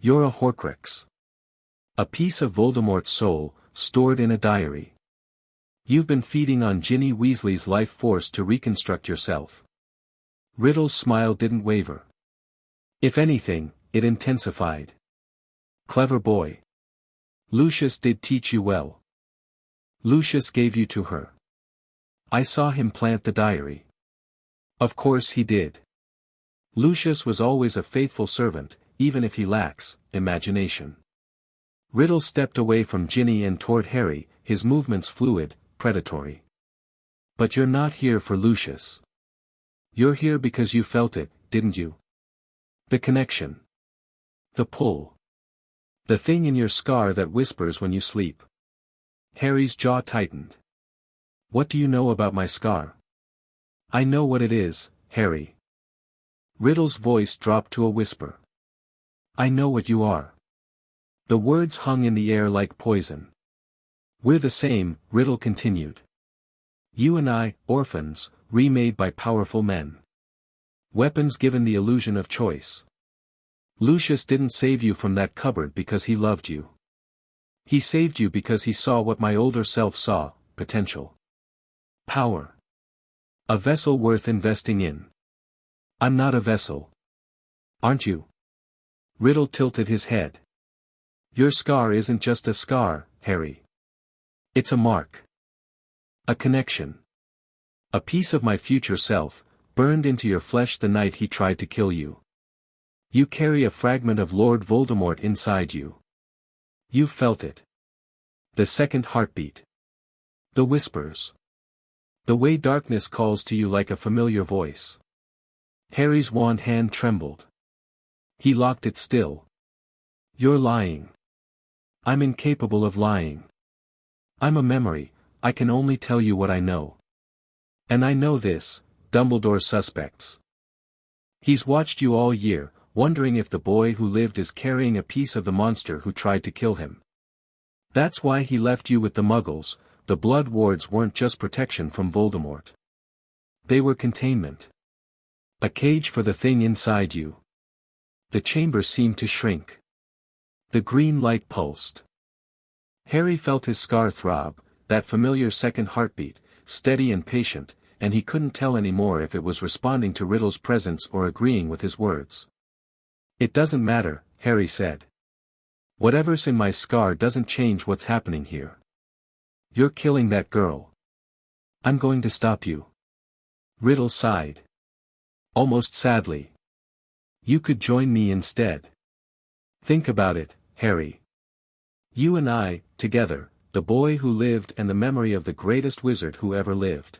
You're a Horcrux. A piece of Voldemort's soul, stored in a diary. You've been feeding on Ginny Weasley's life force to reconstruct yourself. Riddle's smile didn't waver. If anything, it intensified. Clever boy. Lucius did teach you well. Lucius gave you to her. I saw him plant the diary. Of course he did. Lucius was always a faithful servant, even if he lacks imagination. Riddle stepped away from Ginny and toward Harry, his movements fluid, predatory. But you're not here for Lucius. You're here because you felt it, didn't you? The connection. The pull. The thing in your scar that whispers when you sleep. Harry's jaw tightened. What do you know about my scar? I know what it is, Harry. Riddle's voice dropped to a whisper. I know what you are. The words hung in the air like poison. We're the same, Riddle continued. You and I, orphans, remade by powerful men. Weapons given the illusion of choice. Lucius didn't save you from that cupboard because he loved you. He saved you because he saw what my older self saw, potential. Power. A vessel worth investing in. I'm not a vessel. Aren't you? Riddle tilted his head. Your scar isn't just a scar, Harry. It's a mark. A connection. A piece of my future self, burned into your flesh the night he tried to kill you. You carry a fragment of Lord Voldemort inside you. You felt it. The second heartbeat. The whispers. The way darkness calls to you like a familiar voice. Harry's wand hand trembled. He locked it still. You're lying. I'm incapable of lying. I'm a memory, I can only tell you what I know. And I know this, Dumbledore suspects. He's watched you all year, wondering if the boy who lived is carrying a piece of the monster who tried to kill him. That's why he left you with the Muggles. The Blood Wards weren't just protection from Voldemort. They were containment. A cage for the thing inside you. The chamber seemed to shrink. The green light pulsed. Harry felt his scar throb, that familiar second heartbeat, steady and patient, and he couldn't tell anymore if it was responding to Riddle's presence or agreeing with his words. It doesn't matter, Harry said. Whatever's in my scar doesn't change what's happening here. You're killing that girl. I'm going to stop you. Riddle sighed. Almost sadly. You could join me instead. Think about it, Harry. You and I, together, the boy who lived and the memory of the greatest wizard who ever lived.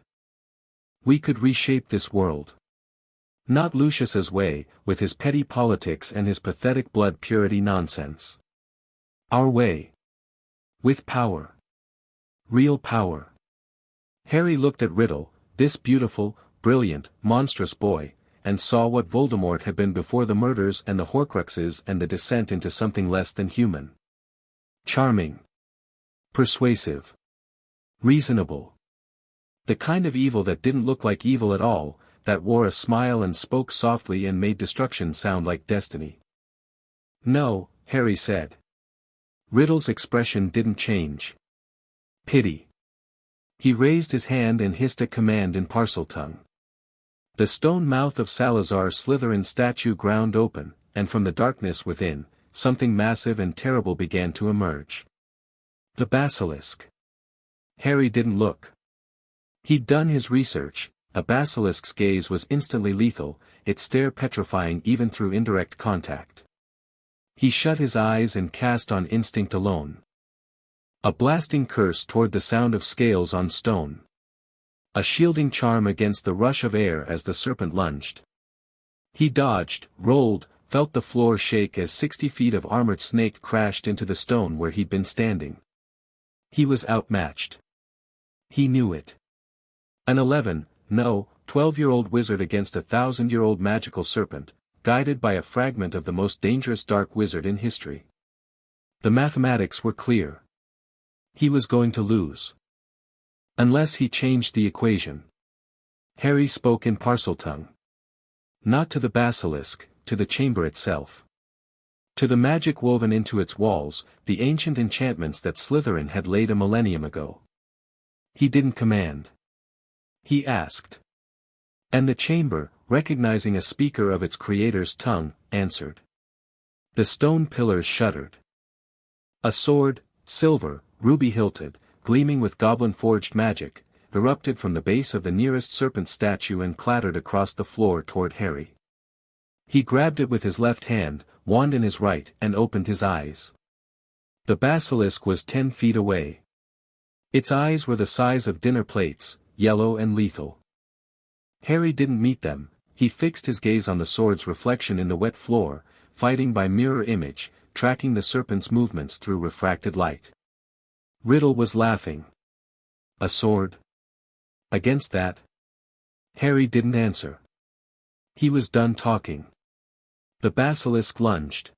We could reshape this world. Not Lucius's way, with his petty politics and his pathetic blood purity nonsense. Our way. With power. Real power. Harry looked at Riddle, this beautiful, brilliant, monstrous boy, and saw what Voldemort had been before the murders and the Horcruxes and the descent into something less than human. Charming. Persuasive. Reasonable. The kind of evil that didn't look like evil at all, that wore a smile and spoke softly and made destruction sound like destiny. No, Harry said. Riddle's expression didn't change. Pity. He raised his hand and hissed a command in Parseltongue. The stone mouth of Salazar's Slytherin statue ground open, and from the darkness within, something massive and terrible began to emerge. The basilisk. Harry didn't look. He'd done his research. A basilisk's gaze was instantly lethal, its stare petrifying even through indirect contact. He shut his eyes and cast on instinct alone. A blasting curse toward the sound of scales on stone. A shielding charm against the rush of air as the serpent lunged. He dodged, rolled, felt the floor shake as 60 feet of armored snake crashed into the stone where he'd been standing. He was outmatched. He knew it. An 12-year-old wizard against a 1,000-year-old magical serpent, guided by a fragment of the most dangerous dark wizard in history. The mathematics were clear. He was going to lose. Unless he changed the equation. Harry spoke in Parseltongue. Not to the basilisk, to the chamber itself. To the magic woven into its walls, the ancient enchantments that Slytherin had laid a millennium ago. He didn't command. He asked. And the chamber, recognizing a speaker of its creator's tongue, answered. The stone pillars shuddered. A sword, silver, ruby-hilted, gleaming with goblin-forged magic, erupted from the base of the nearest serpent statue and clattered across the floor toward Harry. He grabbed it with his left hand, wand in his right, and opened his eyes. The basilisk was 10 feet away. Its eyes were the size of dinner plates, yellow and lethal. Harry didn't meet them, he fixed his gaze on the sword's reflection in the wet floor, fighting by mirror image, tracking the serpent's movements through refracted light. Riddle was laughing. A sword? Against that? Harry didn't answer. He was done talking. The basilisk lunged.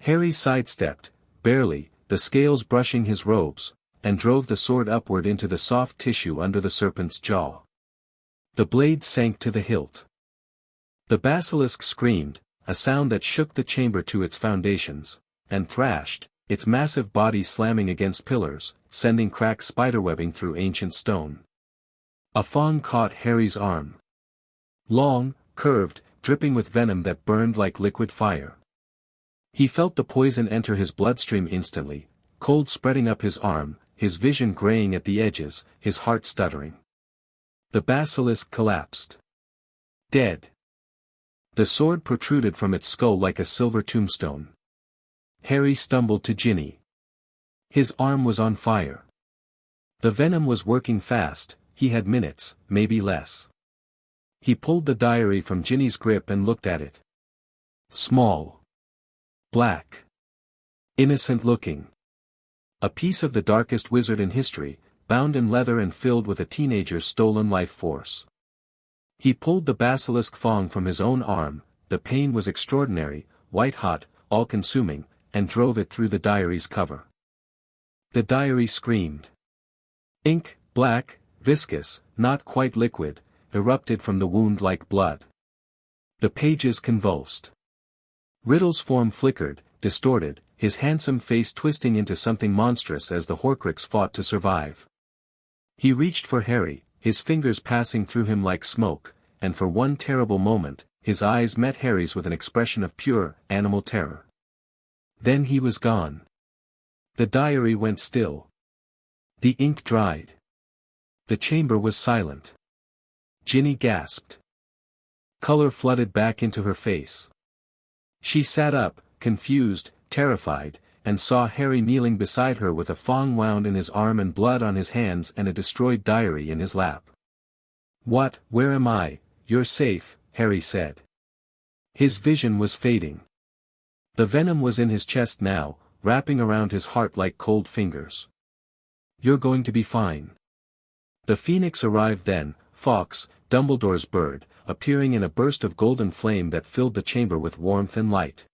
Harry sidestepped, barely, the scales brushing his robes, and drove the sword upward into the soft tissue under the serpent's jaw. The blade sank to the hilt. The basilisk screamed, a sound that shook the chamber to its foundations, and thrashed, its massive body slamming against pillars, sending cracked spiderwebbing through ancient stone. A fawn caught Harry's arm. Long, curved, dripping with venom that burned like liquid fire. He felt the poison enter his bloodstream instantly, cold spreading up his arm, his vision graying at the edges, his heart stuttering. The basilisk collapsed. Dead. The sword protruded from its skull like a silver tombstone. Harry stumbled to Ginny. His arm was on fire. The venom was working fast, he had minutes, maybe less. He pulled the diary from Ginny's grip and looked at it. Small. Black. Innocent looking. A piece of the darkest wizard in history, bound in leather and filled with a teenager's stolen life force. He pulled the basilisk fang from his own arm, the pain was extraordinary, white-hot, all-consuming, and drove it through the diary's cover. The diary screamed. Ink, black, viscous, not quite liquid, erupted from the wound like blood. The pages convulsed. Riddle's form flickered, distorted, his handsome face twisting into something monstrous as the Horcrux fought to survive. He reached for Harry, his fingers passing through him like smoke, and for one terrible moment, his eyes met Harry's with an expression of pure, animal terror. Then he was gone. The diary went still. The ink dried. The chamber was silent. Ginny gasped. Color flooded back into her face. She sat up, confused, terrified, and saw Harry kneeling beside her with a thong wound in his arm and blood on his hands and a destroyed diary in his lap. "What, where am I? You're safe," Harry said. His vision was fading. The venom was in his chest now, wrapping around his heart like cold fingers. "You're going to be fine." The phoenix arrived then, Fawkes, Dumbledore's bird, appearing in a burst of golden flame that filled the chamber with warmth and light.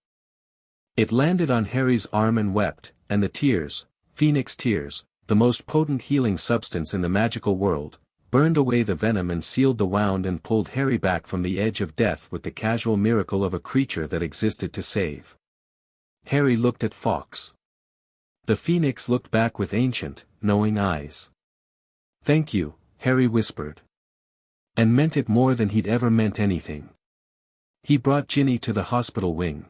It landed on Harry's arm and wept, and the tears, phoenix tears, the most potent healing substance in the magical world, burned away the venom and sealed the wound and pulled Harry back from the edge of death with the casual miracle of a creature that existed to save. Harry looked at Fawkes. The phoenix looked back with ancient, knowing eyes. "Thank you," Harry whispered. And meant it more than he'd ever meant anything. He brought Ginny to the hospital wing.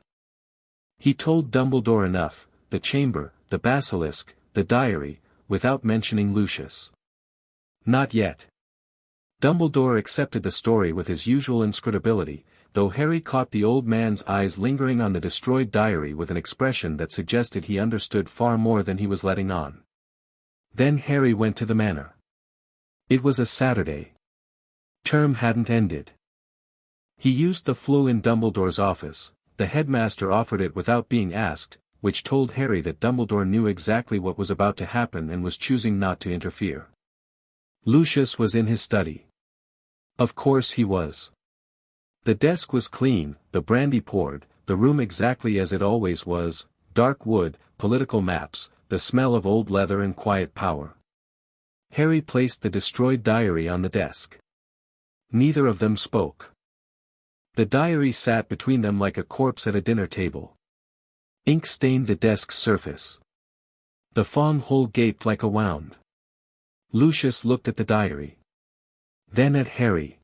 He told Dumbledore enough, the chamber, the basilisk, the diary, without mentioning Lucius. Not yet. Dumbledore accepted the story with his usual inscrutability, though Harry caught the old man's eyes lingering on the destroyed diary with an expression that suggested he understood far more than he was letting on. Then Harry went to the manor. It was a Saturday. Term hadn't ended. He used the flue in Dumbledore's office. The headmaster offered it without being asked, which told Harry that Dumbledore knew exactly what was about to happen and was choosing not to interfere. Lucius was in his study. Of course he was. The desk was clean, the brandy poured, the room exactly as it always was, dark wood, political maps, the smell of old leather and quiet power. Harry placed the destroyed diary on the desk. Neither of them spoke. The diary sat between them like a corpse at a dinner table. Ink stained the desk's surface. The thong hole gaped like a wound. Lucius looked at the diary. Then at Harry.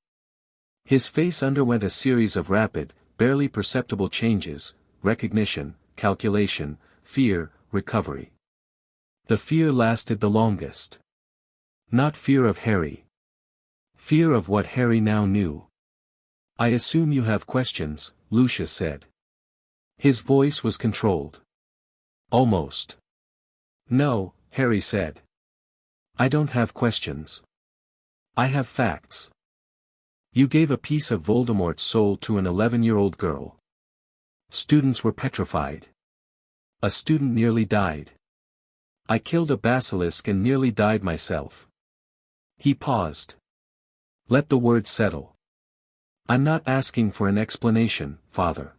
His face underwent a series of rapid, barely perceptible changes: recognition, calculation, fear, recovery. The fear lasted the longest. Not fear of Harry. Fear of what Harry now knew. "I assume you have questions," Lucius said. His voice was controlled. Almost. "No," Harry said. "I don't have questions. I have facts. You gave a piece of Voldemort's soul to an 11-year-old girl. Students were petrified. A student nearly died. I killed a basilisk and nearly died myself." He paused. "Let the words settle. I'm not asking for an explanation, Father.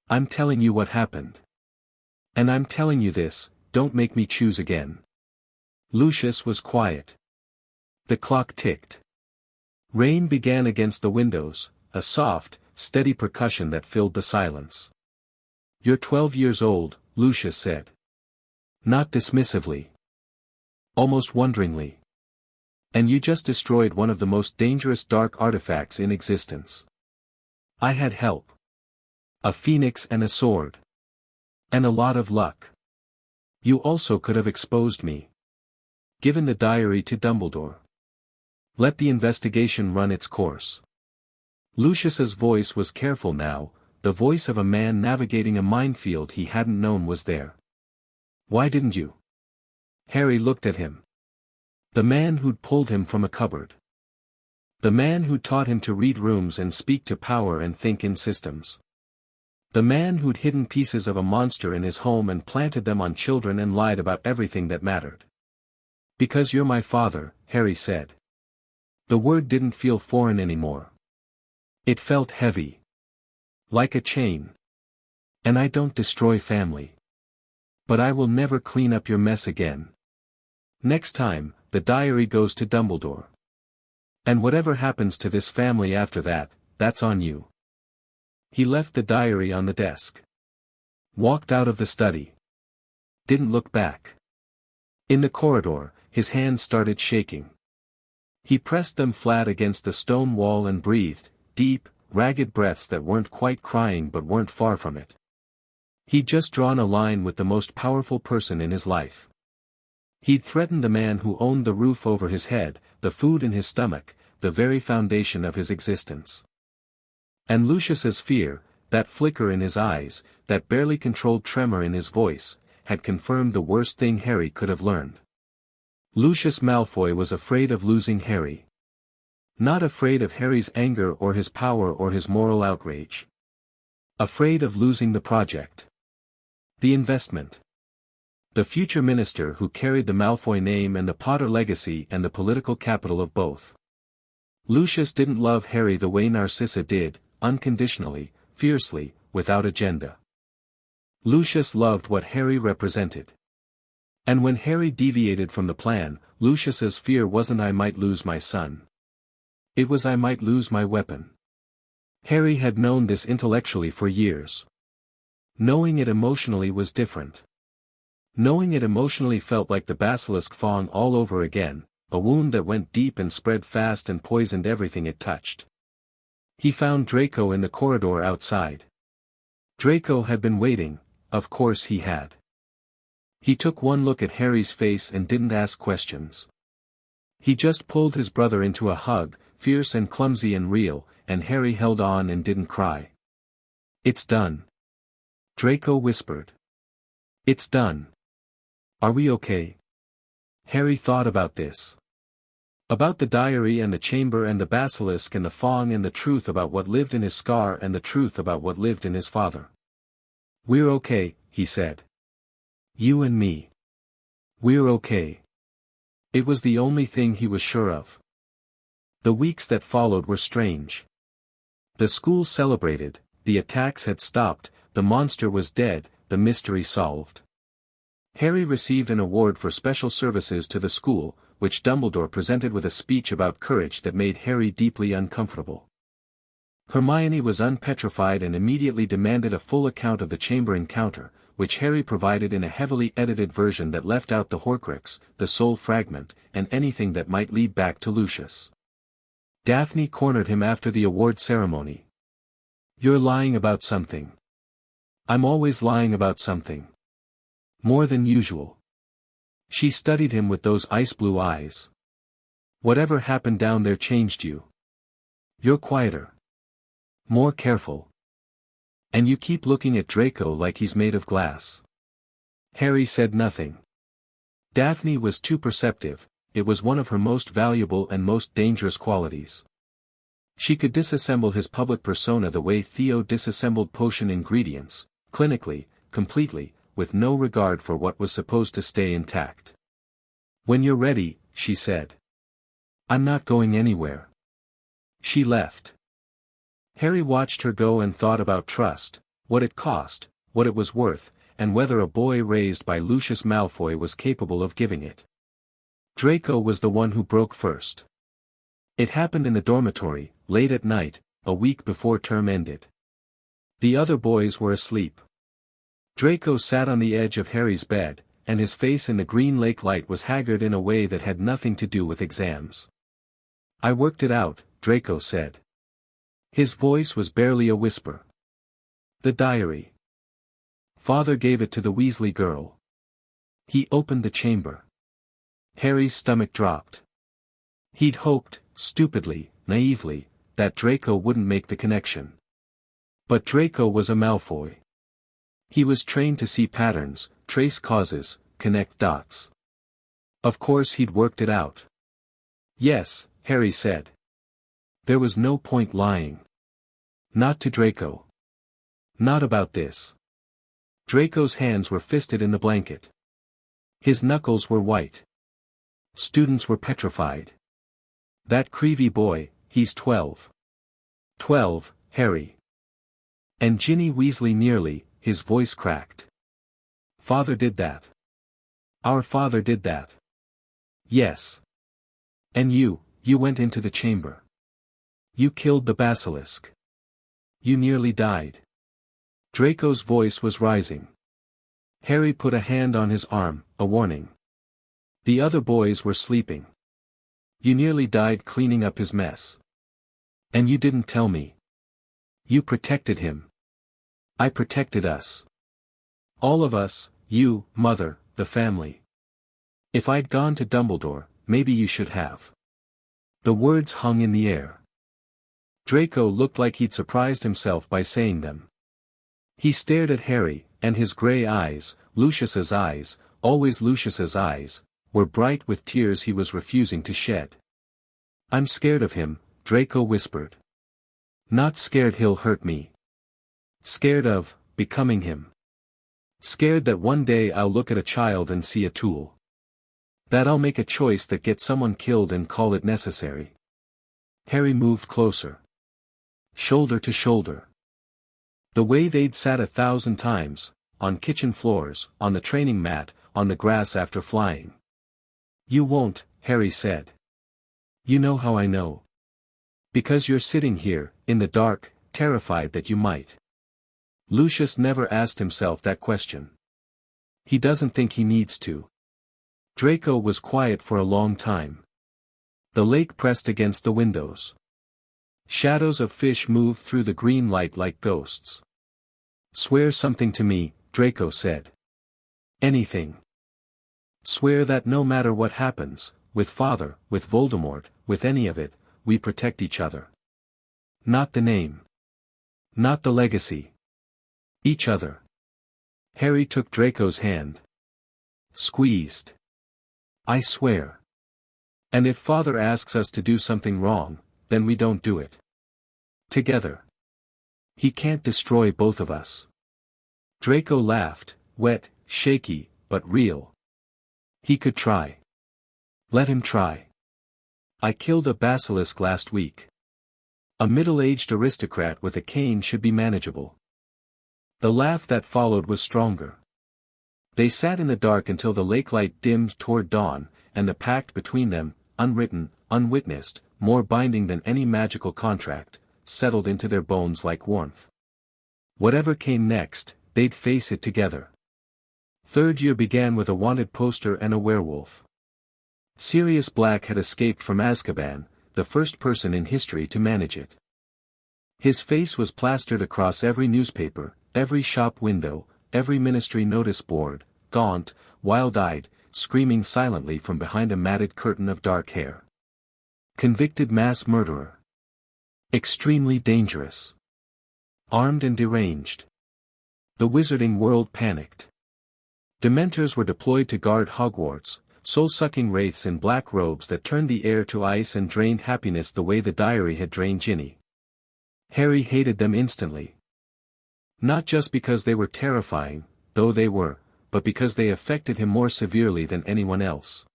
I'm telling you what happened. And I'm telling you this, don't make me choose again." Lucius was quiet. The clock ticked. Rain began against the windows, a soft, steady percussion that filled the silence. "You're 12 years old," Lucius said. Not dismissively. Almost wonderingly. "And you just destroyed one of the most dangerous dark artifacts in existence. I had help. A phoenix and a sword. And a lot of luck. You also could have exposed me. Given the diary to Dumbledore. Let the investigation run its course." Lucius's voice was careful now, the voice of a man navigating a minefield he hadn't known was there. "Why didn't you?" Harry looked at him. The man who'd pulled him from a cupboard. The man who'd taught him to read rooms and speak to power and think in systems. The man who'd hidden pieces of a monster in his home and planted them on children and lied about everything that mattered. "Because you're my father," Harry said. The word didn't feel foreign anymore. It felt heavy. Like a chain. "And I don't destroy family. But I will never clean up your mess again. Next time, the diary goes to Dumbledore. And whatever happens to this family after that, that's on you." He left the diary on the desk. Walked out of the study. Didn't look back. In the corridor, his hands started shaking. He pressed them flat against the stone wall and breathed, deep, ragged breaths that weren't quite crying but weren't far from it. He'd just drawn a line with the most powerful person in his life. He'd threatened the man who owned the roof over his head, the food in his stomach, the very foundation of his existence. And Lucius's fear, that flicker in his eyes, that barely controlled tremor in his voice, had confirmed the worst thing Harry could have learned. Lucius Malfoy was afraid of losing Harry. Not afraid of Harry's anger or his power or his moral outrage. Afraid of losing the project. The investment. The future minister who carried the Malfoy name and the Potter legacy and the political capital of both. Lucius didn't love Harry the way Narcissa did, unconditionally, fiercely, without agenda. Lucius loved what Harry represented. And when Harry deviated from the plan, Lucius's fear wasn't I might lose my son. It was I might lose my weapon. Harry had known this intellectually for years. Knowing it emotionally was different. Knowing it emotionally felt like the basilisk fang all over again, a wound that went deep and spread fast and poisoned everything it touched. He found Draco in the corridor outside. Draco had been waiting, of course he had. He took one look at Harry's face and didn't ask questions. He just pulled his brother into a hug, fierce and clumsy and real, and Harry held on and didn't cry. "It's done," Draco whispered. "It's done. Are we okay?" Harry thought about this. About the diary and the chamber and the basilisk and the fang and the truth about what lived in his scar and the truth about what lived in his father. "We're okay," he said. "You and me. We're okay." It was the only thing he was sure of. The weeks that followed were strange. The school celebrated, the attacks had stopped, the monster was dead, the mystery solved. Harry received an award for special services to the school, which Dumbledore presented with a speech about courage that made Harry deeply uncomfortable. Hermione was unpetrified and immediately demanded a full account of the chamber encounter, which Harry provided in a heavily edited version that left out the Horcrux, the soul fragment, and anything that might lead back to Lucius. Daphne cornered him after the award ceremony. "You're lying about something." "I'm always lying about something. More than usual." She studied him with those ice-blue eyes. "Whatever happened down there changed you. You're quieter. More careful. And you keep looking at Draco like he's made of glass." Harry said nothing. Daphne was too perceptive, it was one of her most valuable and most dangerous qualities. She could disassemble his public persona the way Theo disassembled potion ingredients, clinically, completely, with no regard for what was supposed to stay intact. "When you're ready," she said. "I'm not going anywhere." She left. Harry watched her go and thought about trust, what it cost, what it was worth, and whether a boy raised by Lucius Malfoy was capable of giving it. Draco was the one who broke first. It happened in the dormitory, late at night, a week before term ended. The other boys were asleep. Draco sat on the edge of Harry's bed, and his face in the green lake light was haggard in a way that had nothing to do with exams. "I worked it out," Draco said. His voice was barely a whisper. "The diary. Father gave it to the Weasley girl." He opened the chamber. Harry's stomach dropped. He'd hoped, stupidly, naively, that Draco wouldn't make the connection. But Draco was a Malfoy. He was trained to see patterns, trace causes, connect dots. Of course he'd worked it out. "Yes," Harry said. There was no point lying. Not to Draco. Not about this. Draco's hands were fisted in the blanket. His knuckles were white. Students were petrified. "That Creevy boy, he's 12. 12, Harry. And Ginny Weasley nearly," his voice cracked. "Father did that. Our father did that." "Yes. And you went into the chamber. You killed the basilisk. You nearly died." Draco's voice was rising. Harry put a hand on his arm, a warning. The other boys were sleeping. "You nearly died cleaning up his mess. And you didn't tell me. You protected him. I protected us. All of us, you, mother, the family. If I'd gone to Dumbledore, maybe you should have. The words hung in the air. Draco looked like he'd surprised himself by saying them. He stared at Harry, and his grey eyes, Lucius's eyes, always Lucius's eyes, were bright with tears he was refusing to shed. I'm scared of him, Draco whispered. Not scared he'll hurt me. Scared of becoming him. Scared that one day I'll look at a child and see a tool. That I'll make a choice that gets someone killed and call it necessary. Harry moved closer. Shoulder to shoulder. The way they'd sat 1,000 times, on kitchen floors, on the training mat, on the grass after flying. You won't, Harry said. You know how I know. Because you're sitting here, in the dark, terrified that you might. Lucius never asked himself that question. He doesn't think he needs to. Draco was quiet for a long time. The lake pressed against the windows. Shadows of fish moved through the green light like ghosts. Swear something to me, Draco said. Anything. Swear that no matter what happens, with Father, with Voldemort, with any of it, we protect each other. Not the name. Not the legacy. Each other. Harry took Draco's hand. Squeezed. I swear. And if Father asks us to do something wrong, then we don't do it. Together. He can't destroy both of us. Draco laughed, wet, shaky, but real. He could try. Let him try. I killed a basilisk last week. A middle-aged aristocrat with a cane should be manageable. The laugh that followed was stronger. They sat in the dark until the lake light dimmed toward dawn, and the pact between them, unwritten, unwitnessed, more binding than any magical contract, settled into their bones like warmth. Whatever came next, they'd face it together. Third year began with a wanted poster and a werewolf. Sirius Black had escaped from Azkaban, the first person in history to manage it. His face was plastered across every newspaper, every shop window, every ministry notice board, gaunt, wild-eyed, screaming silently from behind a matted curtain of dark hair. Convicted mass murderer. Extremely dangerous. Armed and deranged. The wizarding world panicked. Dementors were deployed to guard Hogwarts, soul-sucking wraiths in black robes that turned the air to ice and drained happiness the way the diary had drained Ginny. Harry hated them instantly. Not just because they were terrifying, though they were, but because they affected him more severely than anyone else.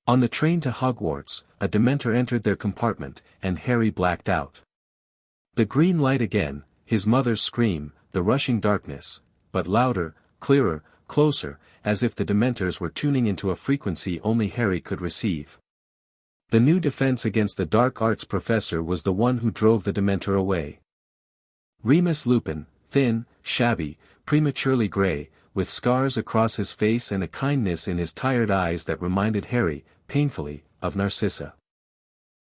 On the train to Hogwarts, a Dementor entered their compartment, and Harry blacked out. The green light again, his mother's scream, the rushing darkness, but louder, clearer, closer, as if the Dementors were tuning into a frequency only Harry could receive. The new defense against the dark arts professor was the one who drove the Dementor away. Remus Lupin, thin, shabby, prematurely grey, with scars across his face and a kindness in his tired eyes that reminded Harry, painfully, of Narcissa.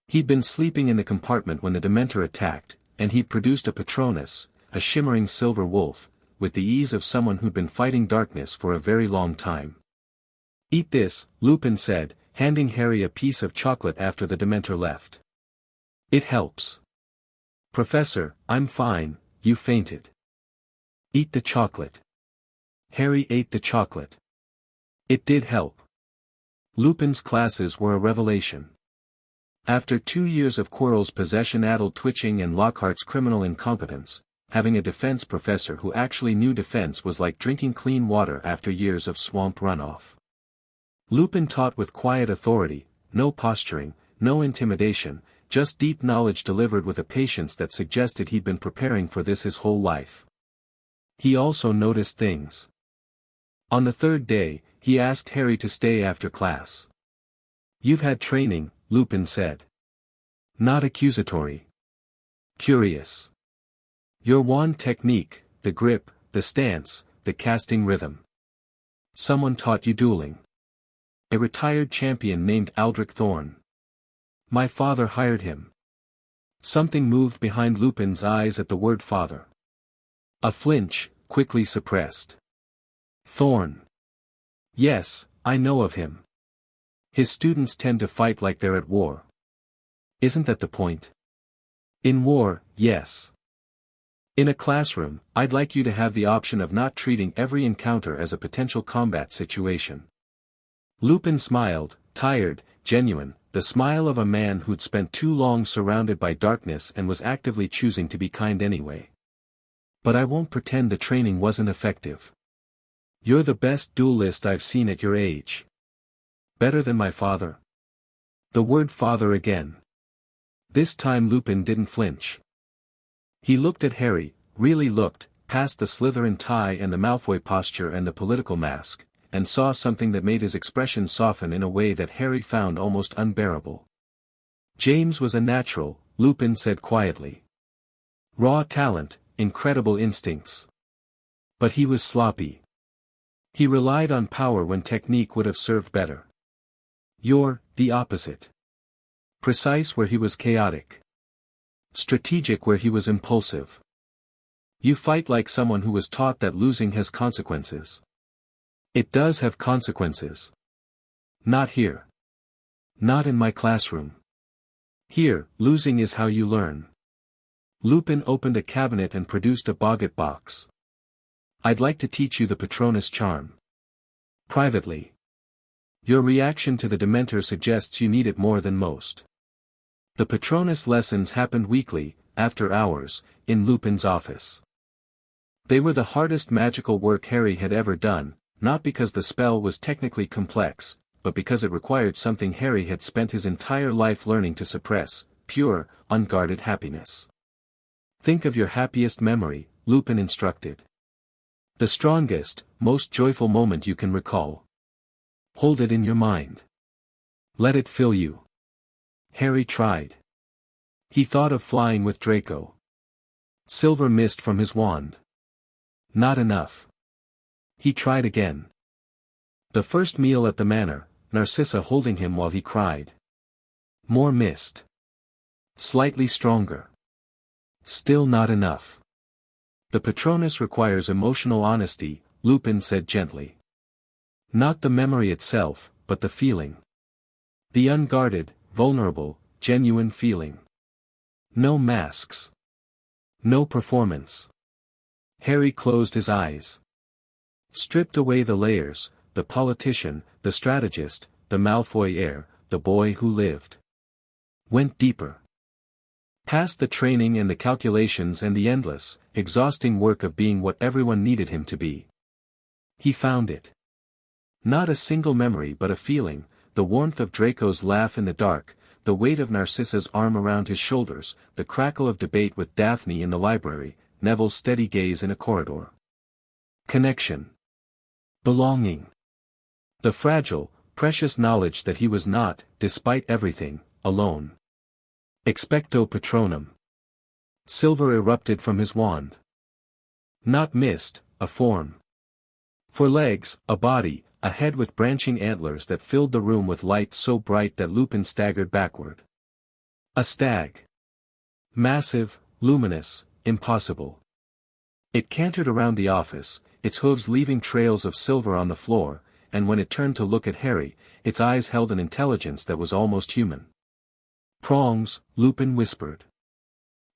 He'd been sleeping in the compartment when the Dementor attacked, and he'd produced a Patronus, a shimmering silver wolf, with the ease of someone who'd been fighting darkness for a very long time. Eat this, Lupin said, handing Harry a piece of chocolate after the Dementor left. It helps. Professor, I'm fine, you fainted. Eat the chocolate. Harry ate the chocolate. It did help. Lupin's classes were a revelation. After 2 years of Quirrell's possession-addled twitching and Lockhart's criminal incompetence, having a defense professor who actually knew defense was like drinking clean water after years of swamp runoff. Lupin taught with quiet authority, no posturing, no intimidation, just deep knowledge delivered with a patience that suggested he'd been preparing for this his whole life. He also noticed things. On the third day, he asked Harry to stay after class. You've had training, Lupin said. Not accusatory. Curious. Your wand technique, the grip, the stance, the casting rhythm. Someone taught you dueling. A retired champion named Aldrich Thorne. My father hired him. Something moved behind Lupin's eyes at the word father. A flinch, quickly suppressed. Thorn. Yes, I know of him. His students tend to fight like they're at war. Isn't that the point? In war, yes. In a classroom, I'd like you to have the option of not treating every encounter as a potential combat situation. Lupin smiled, tired, genuine, the smile of a man who'd spent too long surrounded by darkness and was actively choosing to be kind anyway. But I won't pretend the training wasn't effective. You're the best duelist I've seen at your age. Better than my father. The word father again. This time Lupin didn't flinch. He looked at Harry, really looked, past the Slytherin tie and the Malfoy posture and the political mask, and saw something that made his expression soften in a way that Harry found almost unbearable. James was a natural, Lupin said quietly. Raw talent, incredible instincts. But he was sloppy. He relied on power when technique would have served better. You're the opposite. Precise where he was chaotic. Strategic where he was impulsive. You fight like someone who was taught that losing has consequences. It does have consequences. Not here. Not in my classroom. Here, losing is how you learn. Lupin opened a cabinet and produced a boggart box. I'd like to teach you the Patronus charm. Privately. Your reaction to the Dementor suggests you need it more than most. The Patronus lessons happened weekly, after hours, in Lupin's office. They were the hardest magical work Harry had ever done, not because the spell was technically complex, but because it required something Harry had spent his entire life learning to suppress, pure, unguarded happiness. Think of your happiest memory, Lupin instructed. The strongest, most joyful moment you can recall. Hold it in your mind. Let it fill you. Harry tried. He thought of flying with Draco. Silver mist from his wand. Not enough. He tried again. The first meal at the Manor, Narcissa holding him while he cried. More mist. Slightly stronger. Still not enough. The Patronus requires emotional honesty, Lupin said gently. Not the memory itself, but the feeling. The unguarded, vulnerable, genuine feeling. No masks. No performance. Harry closed his eyes. Stripped away the layers, the politician, the strategist, the Malfoy heir, the boy who lived. Went deeper. Past the training and the calculations and the endless, exhausting work of being what everyone needed him to be. He found it. Not a single memory but a feeling, the warmth of Draco's laugh in the dark, the weight of Narcissa's arm around his shoulders, the crackle of debate with Daphne in the library, Neville's steady gaze in a corridor. Connection. Belonging. The fragile, precious knowledge that he was not, despite everything, alone. Expecto Patronum. Silver erupted from his wand. Not mist, a form. For legs, a body, a head with branching antlers that filled the room with light so bright that Lupin staggered backward. A stag. Massive, luminous, impossible. It cantered around the office, its hooves leaving trails of silver on the floor, and when it turned to look at Harry, its eyes held an intelligence that was almost human. Prongs, Lupin whispered.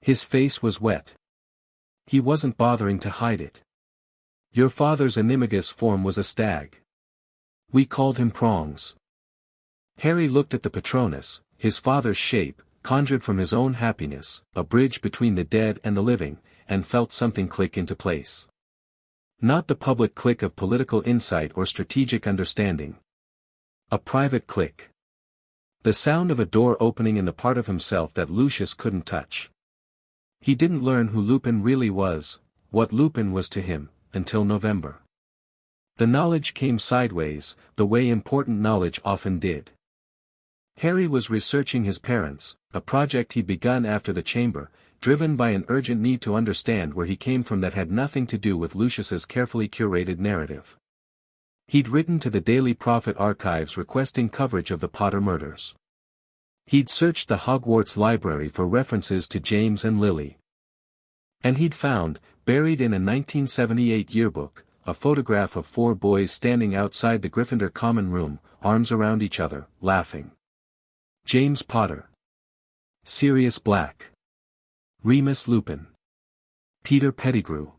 His face was wet. He wasn't bothering to hide it. Your father's animagus form was a stag. We called him Prongs. Harry looked at the Patronus, his father's shape, conjured from his own happiness, a bridge between the dead and the living, and felt something click into place. Not the public click of political insight or strategic understanding. A private click. The sound of a door opening in the part of himself that Lucius couldn't touch. He didn't learn who Lupin really was, what Lupin was to him, until November. The knowledge came sideways, the way important knowledge often did. Harry was researching his parents, a project he'd begun after the chamber, driven by an urgent need to understand where he came from that had nothing to do with Lucius's carefully curated narrative. He'd written to the Daily Prophet archives requesting coverage of the Potter murders. He'd searched the Hogwarts library for references to James and Lily. And he'd found, buried in a 1978 yearbook, a photograph of 4 boys standing outside the Gryffindor common room, arms around each other, laughing. James Potter. Sirius Black. Remus Lupin. Peter Pettigrew.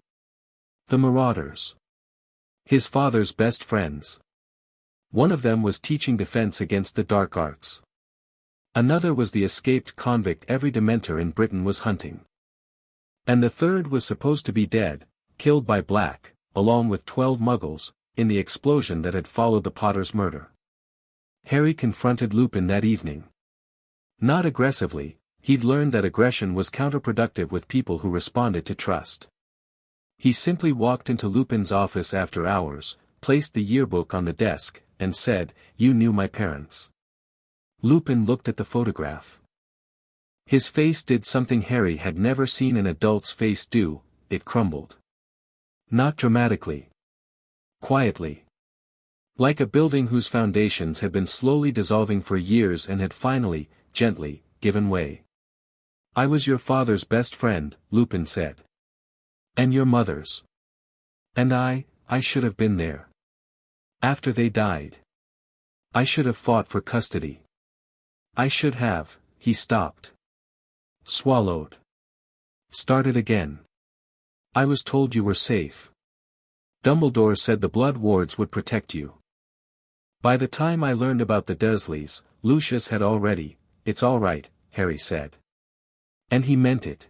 The Marauders. His father's best friends. One of them was teaching defense against the dark arts. Another was the escaped convict every Dementor in Britain was hunting. And the third was supposed to be dead, killed by Black, along with 12 Muggles, in the explosion that had followed the Potter's murder. Harry confronted Lupin that evening. Not aggressively, he'd learned that aggression was counterproductive with people who responded to trust. He simply walked into Lupin's office after hours, placed the yearbook on the desk, and said, "You knew my parents." Lupin looked at the photograph. His face did something Harry had never seen an adult's face do, it crumbled. Not dramatically. Quietly. Like a building whose foundations had been slowly dissolving for years and had finally, gently, given way. "I was your father's best friend," Lupin said. "And your mother's. And I should have been there. After they died. I should have fought for custody. I should have," he stopped. Swallowed. Started again. "I was told you were safe. Dumbledore said the Blood Wards would protect you. By the time I learned about the Dursleys, Lucius had already." "It's all right," Harry said. And he meant it.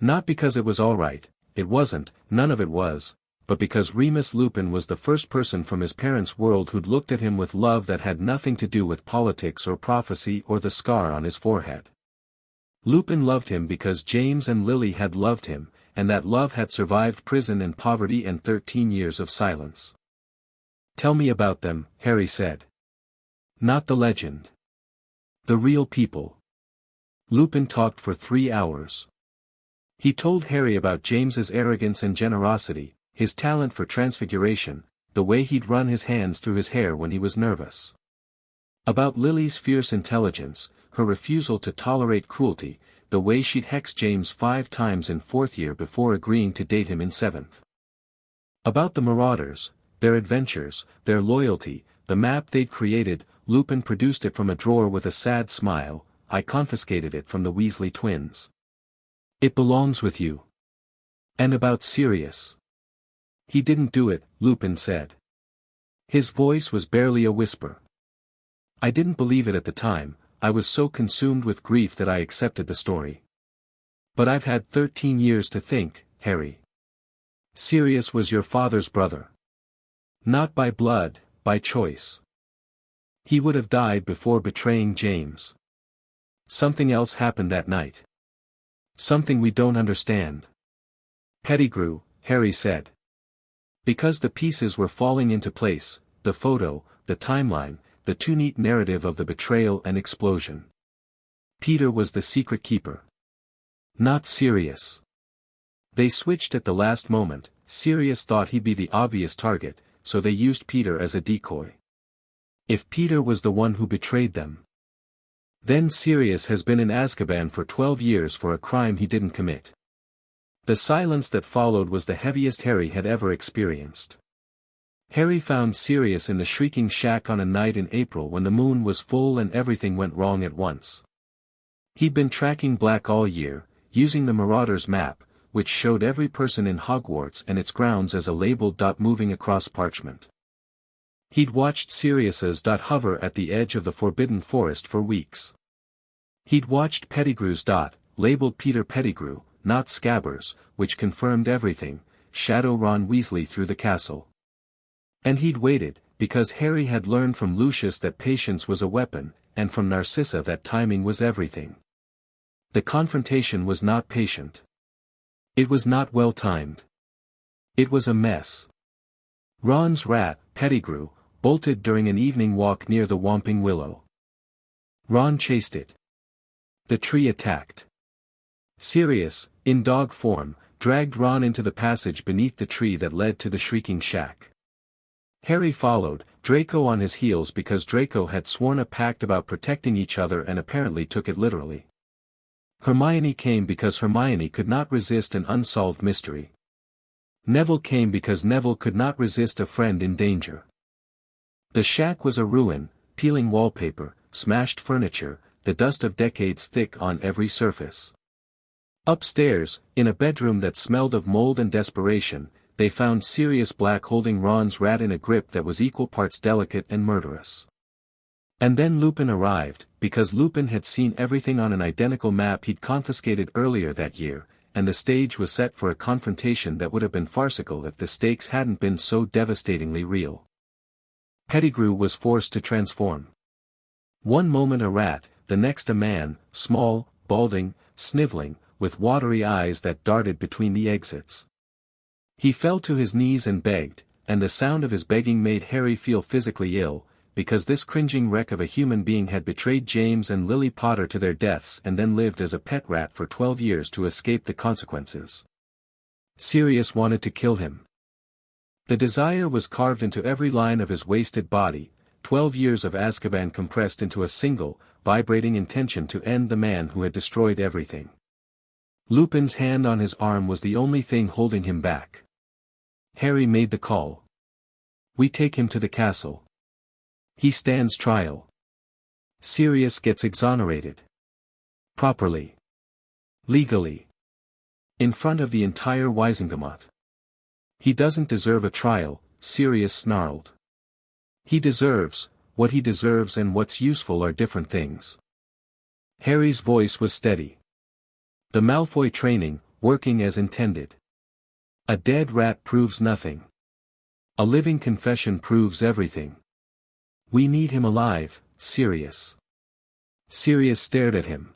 Not because it was all right, it wasn't, none of it was, but because Remus Lupin was the first person from his parents' world who'd looked at him with love that had nothing to do with politics or prophecy or the scar on his forehead. Lupin loved him because James and Lily had loved him, and that love had survived prison and poverty and 13 years of silence. "Tell me about them," Harry said. "Not the legend. The real people." Lupin talked for 3 hours. He told Harry about James's arrogance and generosity, his talent for transfiguration, the way he'd run his hands through his hair when he was nervous. About Lily's fierce intelligence, her refusal to tolerate cruelty, the way she'd hex James 5 times in 4th year before agreeing to date him in 7th. About the Marauders, their adventures, their loyalty, the map they'd created. Lupin produced it from a drawer with a sad smile. "I confiscated it from the Weasley twins. It belongs with you." And about Sirius. "He didn't do it," Lupin said. His voice was barely a whisper. "I didn't believe it at the time, I was so consumed with grief that I accepted the story. But I've had 13 years to think, Harry. Sirius was your father's brother. Not by blood, by choice. He would have died before betraying James. Something else happened that night. Something we don't understand." "Pettigrew," Harry said. Because the pieces were falling into place, the photo, the timeline, the too neat narrative of the betrayal and explosion. Peter was the secret keeper. Not Sirius. They switched at the last moment. Sirius thought he'd be the obvious target, so they used Peter as a decoy. If Peter was the one who betrayed them, then Sirius has been in Azkaban for 12 years for a crime he didn't commit. The silence that followed was the heaviest Harry had ever experienced. Harry found Sirius in the Shrieking Shack on a night in April when the moon was full and everything went wrong at once. He'd been tracking Black all year, using the Marauders map, which showed every person in Hogwarts and its grounds as a labeled dot moving across parchment. He'd watched Sirius's dot hover at the edge of the Forbidden Forest for weeks. He'd watched Pettigrew's dot, labeled Peter Pettigrew, not Scabbers, which confirmed everything, shadow Ron Weasley through the castle. And he'd waited, because Harry had learned from Lucius that patience was a weapon, and from Narcissa that timing was everything. The confrontation was not patient. It was not well timed. It was a mess. Ron's rat, Pettigrew, bolted during an evening walk near the Whomping Willow. Ron chased it. The tree attacked. Sirius, in dog form, dragged Ron into the passage beneath the tree that led to the Shrieking Shack. Harry followed, Draco on his heels because Draco had sworn a pact about protecting each other and apparently took it literally. Hermione came because Hermione could not resist an unsolved mystery. Neville came because Neville could not resist a friend in danger. The shack was a ruin, peeling wallpaper, smashed furniture, the dust of decades thick on every surface. Upstairs, in a bedroom that smelled of mold and desperation, they found Sirius Black holding Ron's rat in a grip that was equal parts delicate and murderous. And then Lupin arrived, because Lupin had seen everything on an identical map he'd confiscated earlier that year, and the stage was set for a confrontation that would have been farcical if the stakes hadn't been so devastatingly real. Pettigrew was forced to transform. One moment a rat, the next a man, small, balding, sniveling, with watery eyes that darted between the exits. He fell to his knees and begged, and the sound of his begging made Harry feel physically ill, because this cringing wreck of a human being had betrayed James and Lily Potter to their deaths and then lived as a pet rat for 12 years to escape the consequences. Sirius wanted to kill him. The desire was carved into every line of his wasted body, 12 years of Azkaban compressed into a single, vibrating intention to end the man who had destroyed everything. Lupin's hand on his arm was the only thing holding him back. Harry made the call. We take him to the castle. He stands trial. Sirius gets exonerated. Properly. Legally. In front of the entire Wizengamot. He doesn't deserve a trial, Sirius snarled. He deserves, what he deserves and what's useful are different things. Harry's voice was steady. The Malfoy training, working as intended. A dead rat proves nothing. A living confession proves everything. We need him alive, Sirius. Sirius stared at him.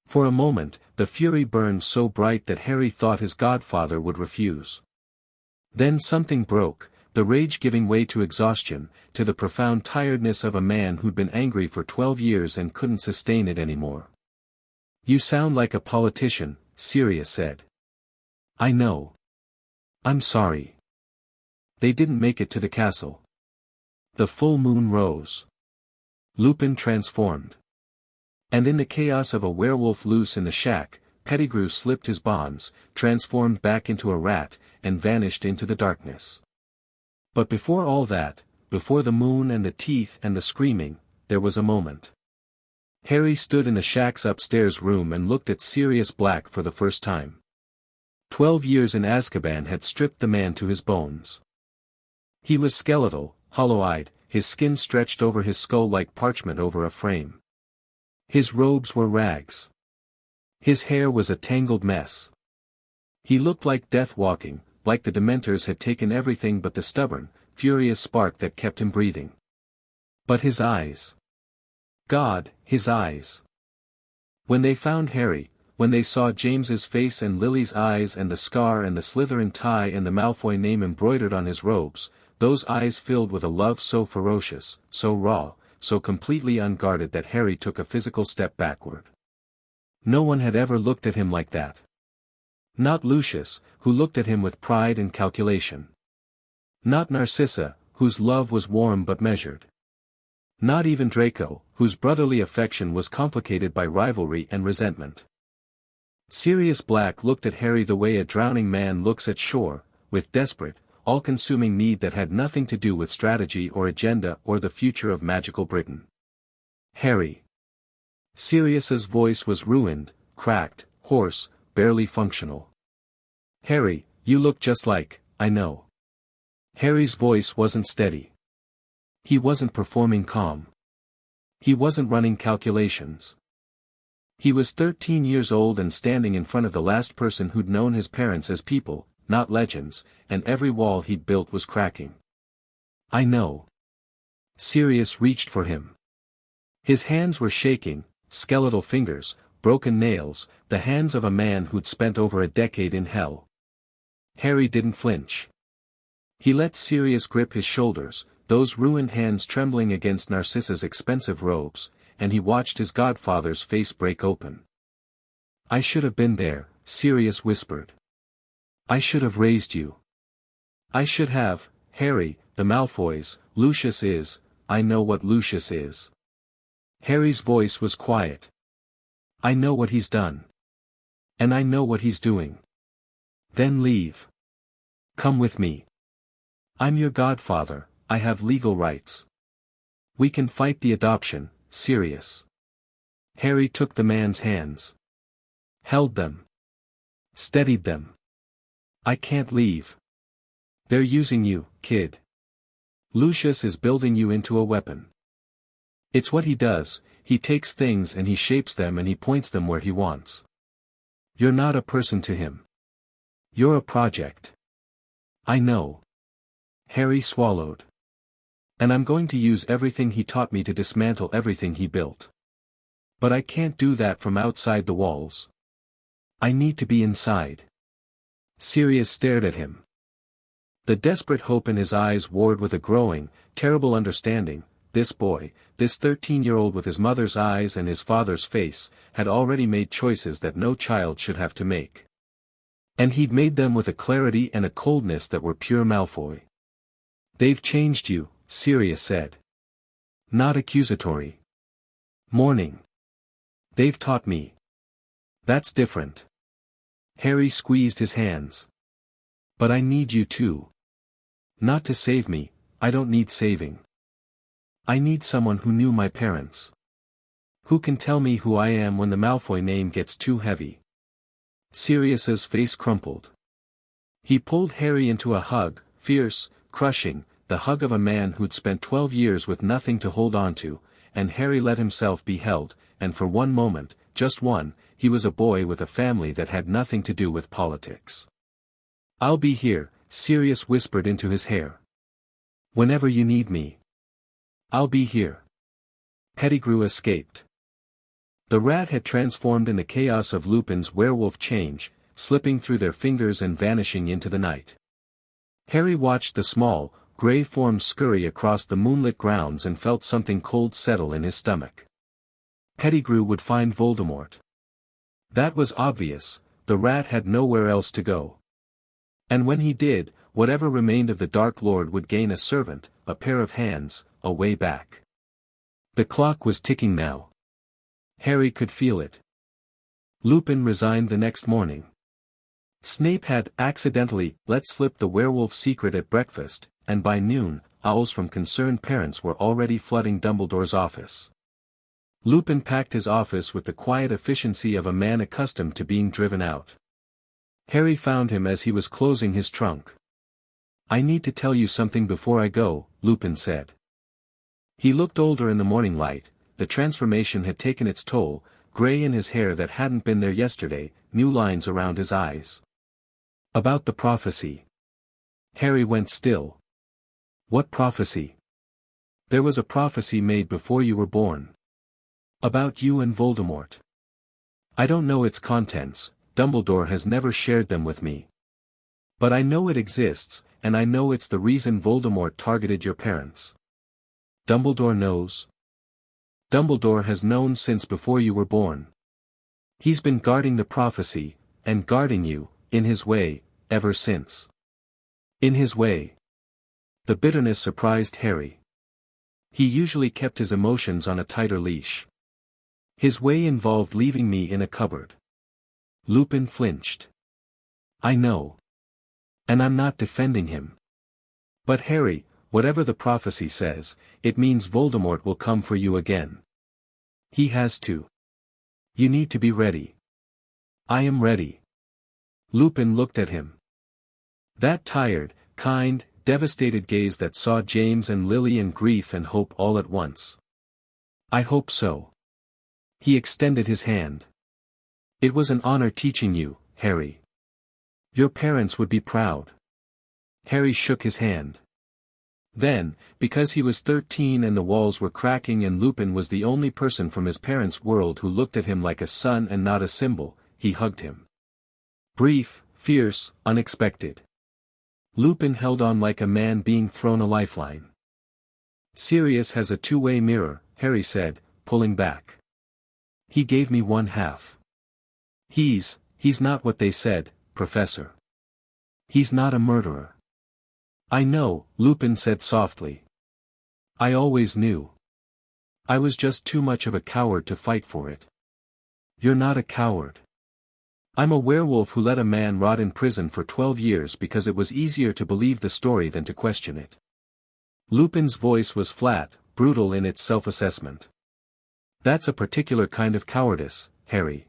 For a moment, the fury burned so bright that Harry thought his godfather would refuse. Then something broke, the rage giving way to exhaustion, to the profound tiredness of a man who'd been angry for 12 years and couldn't sustain it anymore. You sound like a politician, Sirius said. I know. I'm sorry. They didn't make it to the castle. The full moon rose. Lupin transformed. And in the chaos of a werewolf loose in the shack, Pettigrew slipped his bonds, transformed back into a rat, and vanished into the darkness. But before all that, before the moon and the teeth and the screaming, there was a moment. Harry stood in the shack's upstairs room and looked at Sirius Black for the first time. 12 years in Azkaban had stripped the man to his bones. He was skeletal, hollow-eyed, his skin stretched over his skull like parchment over a frame. His robes were rags. His hair was a tangled mess. He looked like death walking, like the Dementors had taken everything but the stubborn, furious spark that kept him breathing. But his eyes. God, his eyes. When they found Harry, when they saw James's face and Lily's eyes and the scar and the Slytherin tie and the Malfoy name embroidered on his robes, those eyes filled with a love so ferocious, so raw, so completely unguarded that Harry took a physical step backward. No one had ever looked at him like that. Not Lucius, who looked at him with pride and calculation. Not Narcissa, whose love was warm but measured. Not even Draco, whose brotherly affection was complicated by rivalry and resentment. Sirius Black looked at Harry the way a drowning man looks at shore, with desperate, all-consuming need that had nothing to do with strategy or agenda or the future of magical Britain. Harry. Sirius's voice was ruined, cracked, hoarse, barely functional. Harry, you look just like, I know. Harry's voice wasn't steady. He wasn't performing calm. He wasn't running calculations. He was 13 years old and standing in front of the last person who'd known his parents as people, not legends, and every wall he'd built was cracking. I know. Sirius reached for him. His hands were shaking, skeletal fingers, broken nails, the hands of a man who'd spent over a decade in hell. Harry didn't flinch. He let Sirius grip his shoulders, those ruined hands trembling against Narcissa's expensive robes, and he watched his godfather's face break open. I should have been there, Sirius whispered. I should have raised you. I should have, Harry, the Malfoys, Lucius is, I know what Lucius is. Harry's voice was quiet. I know what he's done. And I know what he's doing. Then leave. Come with me. I'm your godfather, I have legal rights. We can fight the adoption, Sirius. Harry took the man's hands. Held them. Steadied them. I can't leave. They're using you, kid. Lucius is building you into a weapon. It's what he does, he takes things and he shapes them and he points them where he wants. You're not a person to him. You're a project. I know. Harry swallowed. And I'm going to use everything he taught me to dismantle everything he built. But I can't do that from outside the walls. I need to be inside. Sirius stared at him. The desperate hope in his eyes warred with a growing, terrible understanding. This boy, this 13-year-old with his mother's eyes and his father's face, had already made choices that no child should have to make. And he'd made them with a clarity and a coldness that were pure Malfoy. They've changed you, Sirius said. Not accusatory. Mourning. They've taught me. That's different. Harry squeezed his hands. But I need you too. Not to save me, I don't need saving. I need someone who knew my parents. Who can tell me who I am when the Malfoy name gets too heavy. Sirius's face crumpled. He pulled Harry into a hug, fierce, crushing, the hug of a man who'd spent 12 years with nothing to hold on to, and Harry let himself be held, and for one moment, just one, he was a boy with a family that had nothing to do with politics. I'll be here, Sirius whispered into his hair. Whenever you need me. I'll be here. Pettigrew escaped. The rat had transformed in the chaos of Lupin's werewolf change, slipping through their fingers and vanishing into the night. Harry watched the small, grey form scurry across the moonlit grounds and felt something cold settle in his stomach. Pettigrew would find Voldemort. That was obvious, the rat had nowhere else to go. And when he did, whatever remained of the Dark Lord would gain a servant, a pair of hands, a way back. The clock was ticking now. Harry could feel it. Lupin resigned the next morning. Snape had accidentally let slip the werewolf secret at breakfast, and by noon, owls from concerned parents were already flooding Dumbledore's office. Lupin packed his office with the quiet efficiency of a man accustomed to being driven out. Harry found him as he was closing his trunk. I need to tell you something before I go, Lupin said. He looked older in the morning light, the transformation had taken its toll, grey in his hair that hadn't been there yesterday, new lines around his eyes. About the prophecy. Harry went still. What prophecy? There was a prophecy made before you were born. About you and Voldemort. I don't know its contents, Dumbledore has never shared them with me. But I know it exists, and I know it's the reason Voldemort targeted your parents. Dumbledore knows? Dumbledore has known since before you were born. He's been guarding the prophecy, and guarding you, in his way, ever since. In his way. The bitterness surprised Harry. He usually kept his emotions on a tighter leash. His way involved leaving me in a cupboard. Lupin flinched. I know. And I'm not defending him. But Harry, whatever the prophecy says, it means Voldemort will come for you again. He has to. You need to be ready. I am ready. Lupin looked at him. That tired, kind, devastated gaze that saw James and Lily in grief and hope all at once. I hope so. He extended his hand. It was an honor teaching you, Harry. Your parents would be proud. Harry shook his hand. Then, because he was 13 and the walls were cracking and Lupin was the only person from his parents' world who looked at him like a son and not a symbol, he hugged him. Brief, fierce, unexpected. Lupin held on like a man being thrown a lifeline. Sirius has a two-way mirror, Harry said, pulling back. He gave me one half. He's not what they said, Professor. He's not a murderer. I know, Lupin said softly. I always knew. I was just too much of a coward to fight for it. You're not a coward. I'm a werewolf who let a man rot in prison for 12 years because it was easier to believe the story than to question it. Lupin's voice was flat, brutal in its self-assessment. That's a particular kind of cowardice, Harry.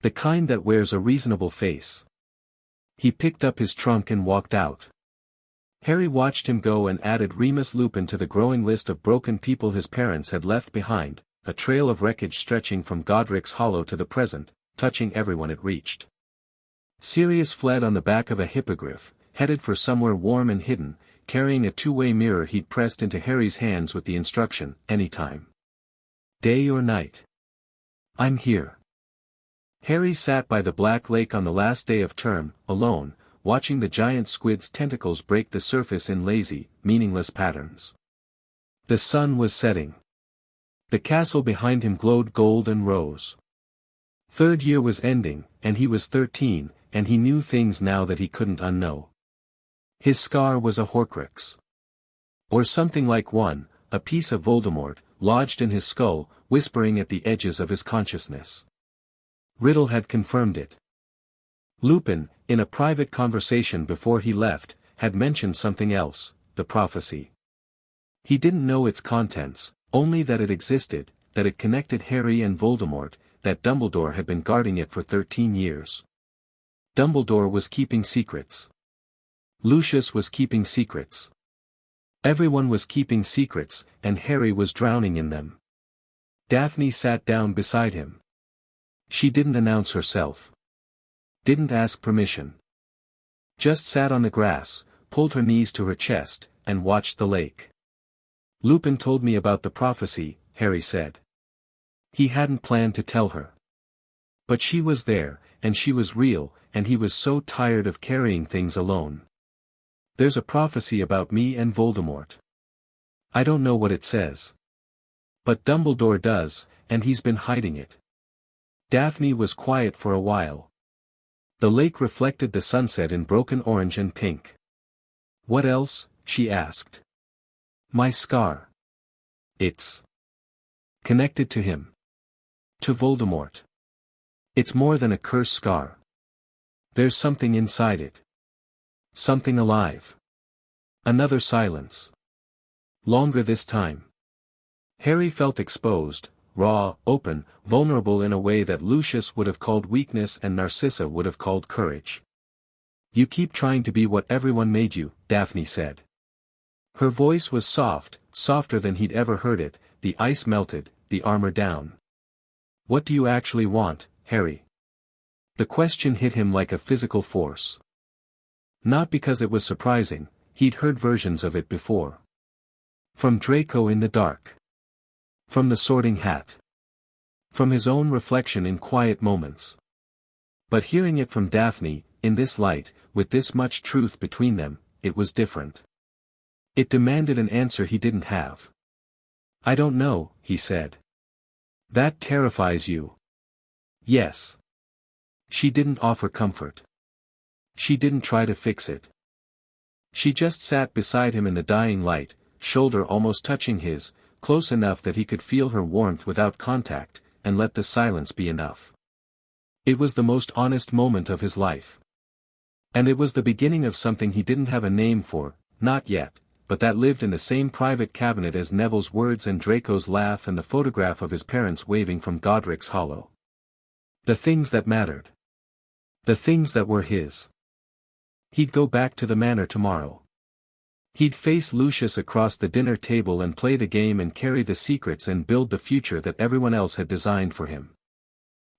The kind that wears a reasonable face. He picked up his trunk and walked out. Harry watched him go and added Remus Lupin to the growing list of broken people his parents had left behind, a trail of wreckage stretching from Godric's Hollow to the present, touching everyone it reached. Sirius fled on the back of a hippogriff, headed for somewhere warm and hidden, carrying a two-way mirror he'd pressed into Harry's hands with the instruction, anytime. Day or night. I'm here. Harry sat by the Black Lake on the last day of term, alone, watching the giant squid's tentacles break the surface in lazy, meaningless patterns. The sun was setting. The castle behind him glowed gold and rose. Third year was ending, and he was 13, and he knew things now that he couldn't unknow. His scar was a Horcrux. Or something like one, a piece of Voldemort, lodged in his skull, whispering at the edges of his consciousness. Riddle had confirmed it. Lupin, in a private conversation before he left, had mentioned something else, the prophecy. He didn't know its contents, only that it existed, that it connected Harry and Voldemort, that Dumbledore had been guarding it for 13 years. Dumbledore was keeping secrets. Lucius was keeping secrets. Everyone was keeping secrets, and Harry was drowning in them. Daphne sat down beside him. She didn't announce herself. Didn't ask permission. Just sat on the grass, pulled her knees to her chest, and watched the lake. Lupin told me about the prophecy, Harry said. He hadn't planned to tell her. But she was there, and she was real, and he was so tired of carrying things alone. There's a prophecy about me and Voldemort. I don't know what it says. But Dumbledore does, and he's been hiding it. Daphne was quiet for a while. The lake reflected the sunset in broken orange and pink. What else? She asked. My scar. It's connected to him. To Voldemort. It's more than a cursed scar. There's something inside it. Something alive. Another silence. Longer this time. Harry felt exposed, raw, open, vulnerable in a way that Lucius would have called weakness and Narcissa would have called courage. You keep trying to be what everyone made you, Daphne said. Her voice was soft, softer than he'd ever heard it, the ice melted, the armor down. What do you actually want, Harry? The question hit him like a physical force. Not because it was surprising, he'd heard versions of it before. From Draco in the dark. From the Sorting Hat. From his own reflection in quiet moments. But hearing it from Daphne, in this light, with this much truth between them, it was different. It demanded an answer he didn't have. I don't know, he said. That terrifies you. Yes. She didn't offer comfort. She didn't try to fix it. She just sat beside him in the dying light, shoulder almost touching his, close enough that he could feel her warmth without contact, and let the silence be enough. It was the most honest moment of his life. And it was the beginning of something he didn't have a name for, not yet, but that lived in the same private cabinet as Neville's words and Draco's laugh and the photograph of his parents waving from Godric's Hollow. The things that mattered. The things that were his. He'd go back to the Manor tomorrow. He'd face Lucius across the dinner table and play the game and carry the secrets and build the future that everyone else had designed for him.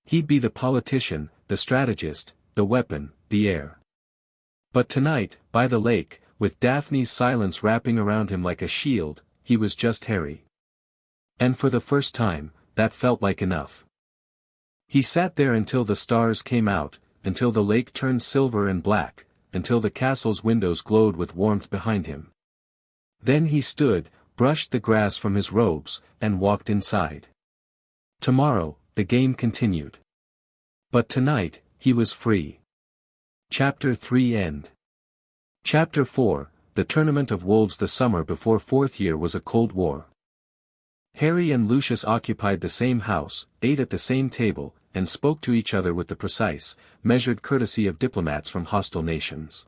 He'd be the politician, the strategist, the weapon, the heir. But tonight, by the lake, with Daphne's silence wrapping around him like a shield, he was just Harry. And for the first time, that felt like enough. He sat there until the stars came out, until the lake turned silver and black, until the castle's windows glowed with warmth behind him. Then he stood, brushed the grass from his robes, and walked inside. Tomorrow, the game continued. But tonight, he was free. Chapter 3 End. Chapter 4, The Tournament of Wolves. The summer before fourth year was a cold war. Harry and Lucius occupied the same house, ate at the same table, and spoke to each other with the precise, measured courtesy of diplomats from hostile nations.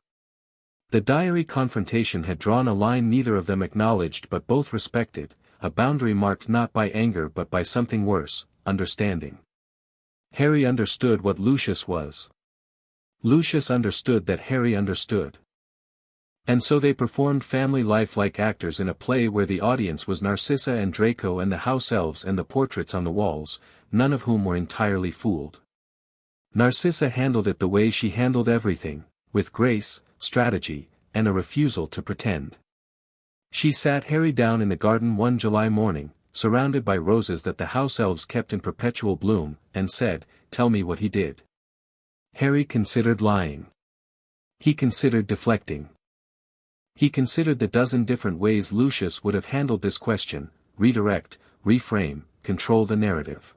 The diary confrontation had drawn a line neither of them acknowledged but both respected, a boundary marked not by anger but by something worse, understanding. Harry understood what Lucius was. Lucius understood that Harry understood. And so they performed family life like actors in a play where the audience was Narcissa and Draco and the house elves and the portraits on the walls, none of whom were entirely fooled. Narcissa handled it the way she handled everything, with grace, strategy, and a refusal to pretend. She sat Harry down in the garden one July morning, surrounded by roses that the house elves kept in perpetual bloom, and said, "Tell me what he did." Harry considered lying. He considered deflecting. He considered the dozen different ways Lucius would have handled this question: redirect, reframe, control the narrative.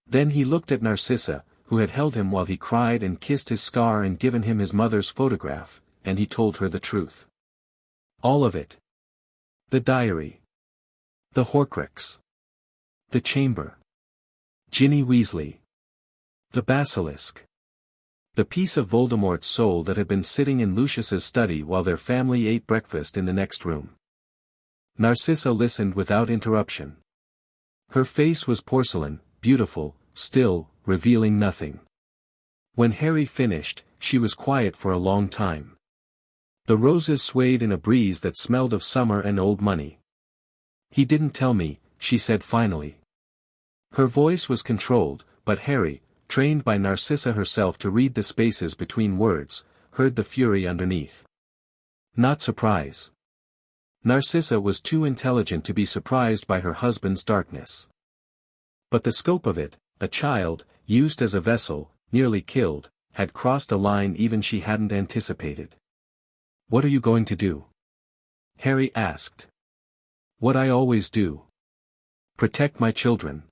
Then he looked at Narcissa, who had held him while he cried and kissed his scar and given him his mother's photograph, and he told her the truth. All of it. The diary. The Horcrux. The chamber. Ginny Weasley. The basilisk. The piece of Voldemort's soul that had been sitting in Lucius's study while their family ate breakfast in the next room. Narcissa listened without interruption. Her face was porcelain, beautiful, still, revealing nothing. When Harry finished, she was quiet for a long time. The roses swayed in a breeze that smelled of summer and old money. "He didn't tell me," she said finally. Her voice was controlled, but Harry, trained by Narcissa herself to read the spaces between words, heard the fury underneath. Not surprise. Narcissa was too intelligent to be surprised by her husband's darkness. But the scope of it, a child, used as a vessel, nearly killed, had crossed a line even she hadn't anticipated. "What are you going to do?" Harry asked. "What I always do. Protect my children."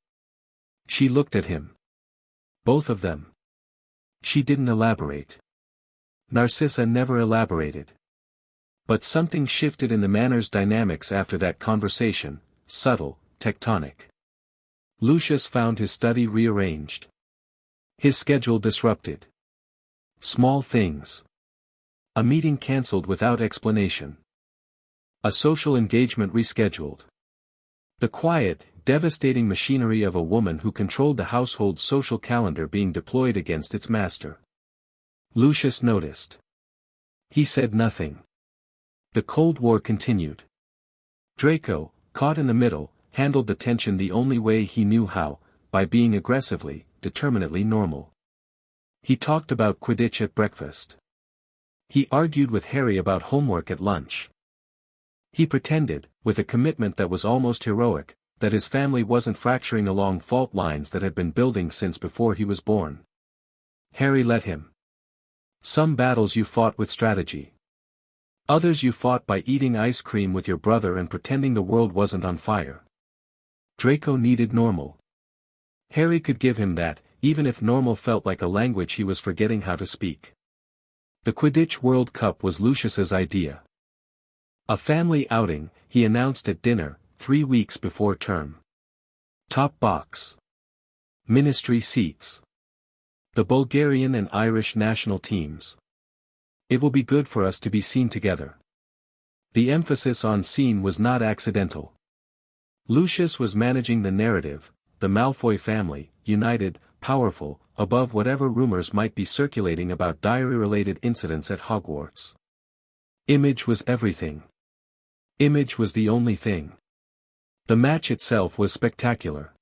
She looked at him. Both of them. She didn't elaborate. Narcissa never elaborated. But something shifted in the Manor's dynamics after that conversation, subtle, tectonic. Lucius found his study rearranged. His schedule disrupted. Small things. A meeting cancelled without explanation. A social engagement rescheduled. The quiet, devastating machinery of a woman who controlled the household's social calendar being deployed against its master. Lucius noticed. He said nothing. The Cold War continued. Draco, caught in the middle, handled the tension the only way he knew how, by being aggressively, determinedly normal. He talked about Quidditch at breakfast. He argued with Harry about homework at lunch. He pretended, with a commitment that was almost heroic, that his family wasn't fracturing along fault lines that had been building since before he was born. Harry let him. Some battles you fought with strategy. Others you fought by eating ice cream with your brother and pretending the world wasn't on fire. Draco needed normal. Harry could give him that, even if normal felt like a language he was forgetting how to speak. The Quidditch World Cup was Lucius's idea. A family outing, he announced at dinner, 3 weeks before term. Top box. Ministry seats. The Bulgarian and Irish national teams. It will be good for us to be seen together. The emphasis on seen was not accidental. Lucius was managing the narrative, the Malfoy family, united, powerful, above whatever rumors might be circulating about diary-related incidents at Hogwarts. Image was everything. Image was the only thing. The match itself was spectacular.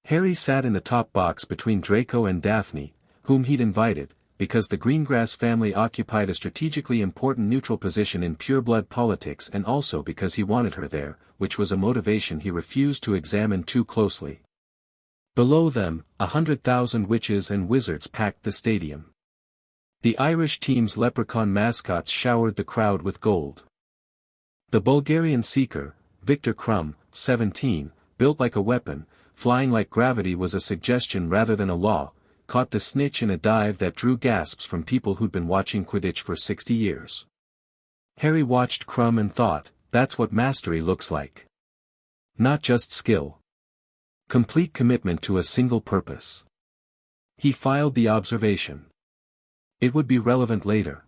Harry sat in the top box between Draco and Daphne, whom he'd invited, because the Greengrass family occupied a strategically important neutral position in pureblood politics and also because he wanted her there, which was a motivation he refused to examine too closely. Below them, 100,000 witches and wizards packed the stadium. The Irish team's leprechaun mascots showered the crowd with gold. The Bulgarian seeker, Victor Krum, 17, built like a weapon, flying like gravity was a suggestion rather than a law, caught the snitch in a dive that drew gasps from people who'd been watching Quidditch for 60 years. Harry watched Krum and thought, that's what mastery looks like. Not just skill. Complete commitment to a single purpose. He filed the observation. It would be relevant later.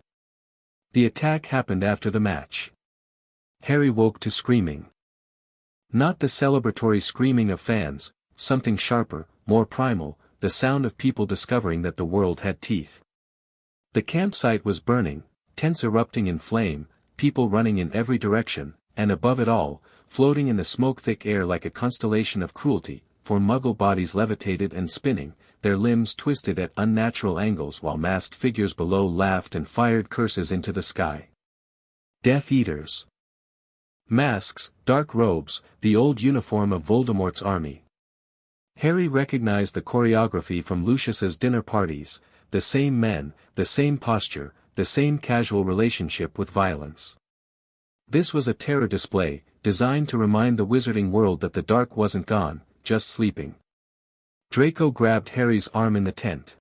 The attack happened after the match. Harry woke to screaming. Not the celebratory screaming of fans, something sharper, more primal, the sound of people discovering that the world had teeth. The campsite was burning, tents erupting in flame, people running in every direction, and above it all, floating in the smoke-thick air like a constellation of cruelty, four Muggle bodies levitated and spinning, their limbs twisted at unnatural angles while masked figures below laughed and fired curses into the sky. Death Eaters. Masks, dark robes, the old uniform of Voldemort's army. Harry recognized the choreography from Lucius's dinner parties, the same men, the same posture, the same casual relationship with violence. This was a terror display, designed to remind the wizarding world that the dark wasn't gone, just sleeping. Draco grabbed Harry's arm in the tent.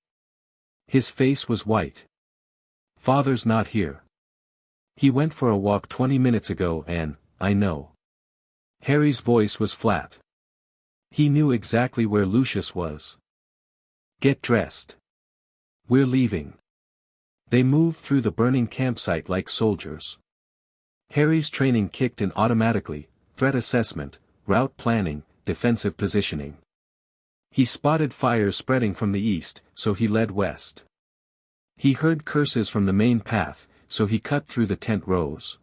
His face was white. "Father's not here. He went for a walk 20 minutes ago and, I know." Harry's voice was flat. He knew exactly where Lucius was. "Get dressed. We're leaving." They moved through the burning campsite like soldiers. Harry's training kicked in automatically, threat assessment, route planning, defensive positioning. He spotted fires spreading from the east, so he led west. He heard curses from the main path, so he cut through the tent rows.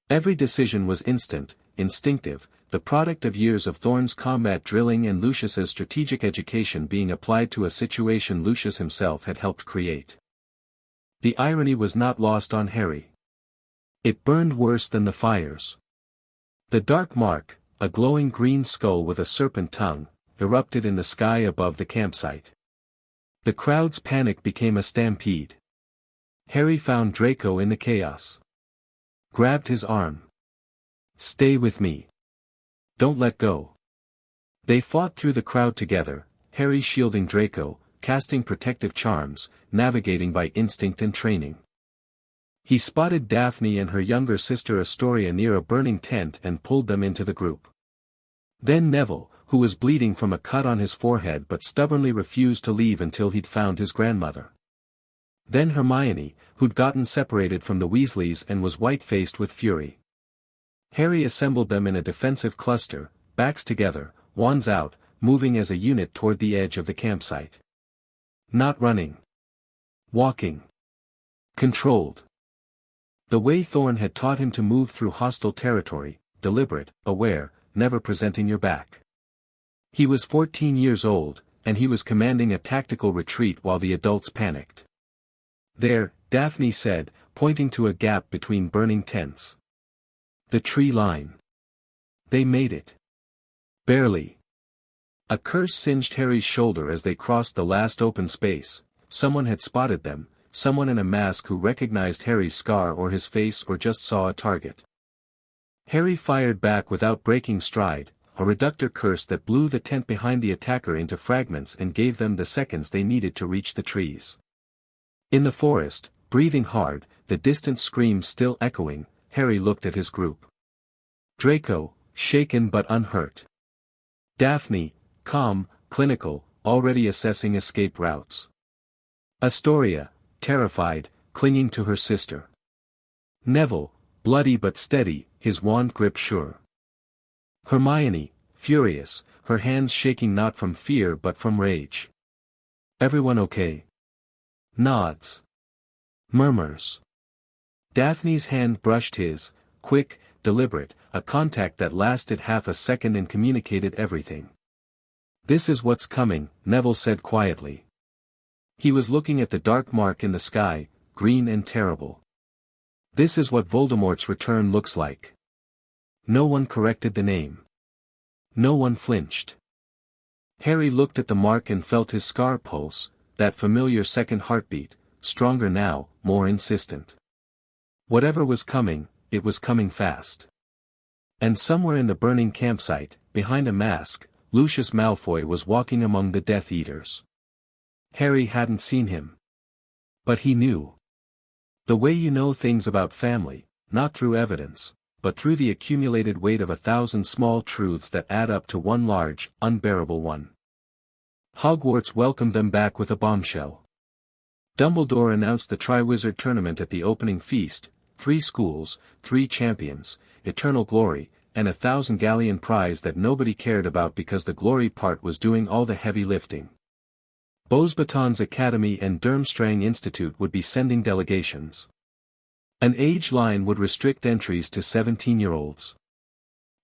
Every decision was instant, instinctive, the product of years of Thorn's combat drilling and Lucius's strategic education being applied to a situation Lucius himself had helped create. The irony was not lost on Harry. It burned worse than the fires. The dark mark, a glowing green skull with a serpent tongue, erupted in the sky above the campsite. The crowd's panic became a stampede. Harry found Draco in the chaos. Grabbed his arm. "Stay with me. Don't let go." They fought through the crowd together, Harry shielding Draco, casting protective charms, navigating by instinct and training. He spotted Daphne and her younger sister Astoria near a burning tent and pulled them into the group. Then Neville, who was bleeding from a cut on his forehead but stubbornly refused to leave until he'd found his grandmother. Then Hermione, who'd gotten separated from the Weasleys and was white-faced with fury. Harry assembled them in a defensive cluster, backs together, wands out, moving as a unit toward the edge of the campsite. Not running. Walking. Controlled. The way Thorn had taught him to move through hostile territory, deliberate, aware, never presenting your back. He was 14 years old, and he was commanding a tactical retreat while the adults panicked. "There," Daphne said, pointing to a gap between burning tents. "The tree line." They made it. Barely. A curse singed Harry's shoulder as they crossed the last open space. Someone had spotted them, someone in a mask who recognized Harry's scar or his face or just saw a target. Harry fired back without breaking stride, a reductor curse that blew the tent behind the attacker into fragments and gave them the seconds they needed to reach the trees. In the forest, breathing hard, the distant screams still echoing, Harry looked at his group. Draco, shaken but unhurt. Daphne, calm, clinical, already assessing escape routes. Astoria, terrified, clinging to her sister. Neville, bloody but steady, his wand grip sure. Hermione, furious, her hands shaking not from fear but from rage. "Everyone okay?" Nods. Murmurs. Daphne's hand brushed his, quick, deliberate, a contact that lasted half a second and communicated everything. "This is what's coming," Neville said quietly. He was looking at the dark mark in the sky, green and terrible. "This is what Voldemort's return looks like." No one corrected the name. No one flinched. Harry looked at the mark and felt his scar pulse, that familiar second heartbeat, stronger now, more insistent. Whatever was coming, it was coming fast. And somewhere in the burning campsite, behind a mask, Lucius Malfoy was walking among the Death Eaters. Harry hadn't seen him. But he knew. The way you know things about family, not through evidence, but through the accumulated weight of 1,000 small truths that add up to one large, unbearable one. Hogwarts welcomed them back with a bombshell. Dumbledore announced the Triwizard Tournament at the opening feast: 3 schools, 3 champions, eternal glory, and 1,000 galleon prize that nobody cared about because the glory part was doing all the heavy lifting. Beauxbatons Academy and Durmstrang Institute would be sending delegations. An age line would restrict entries to 17-year-olds.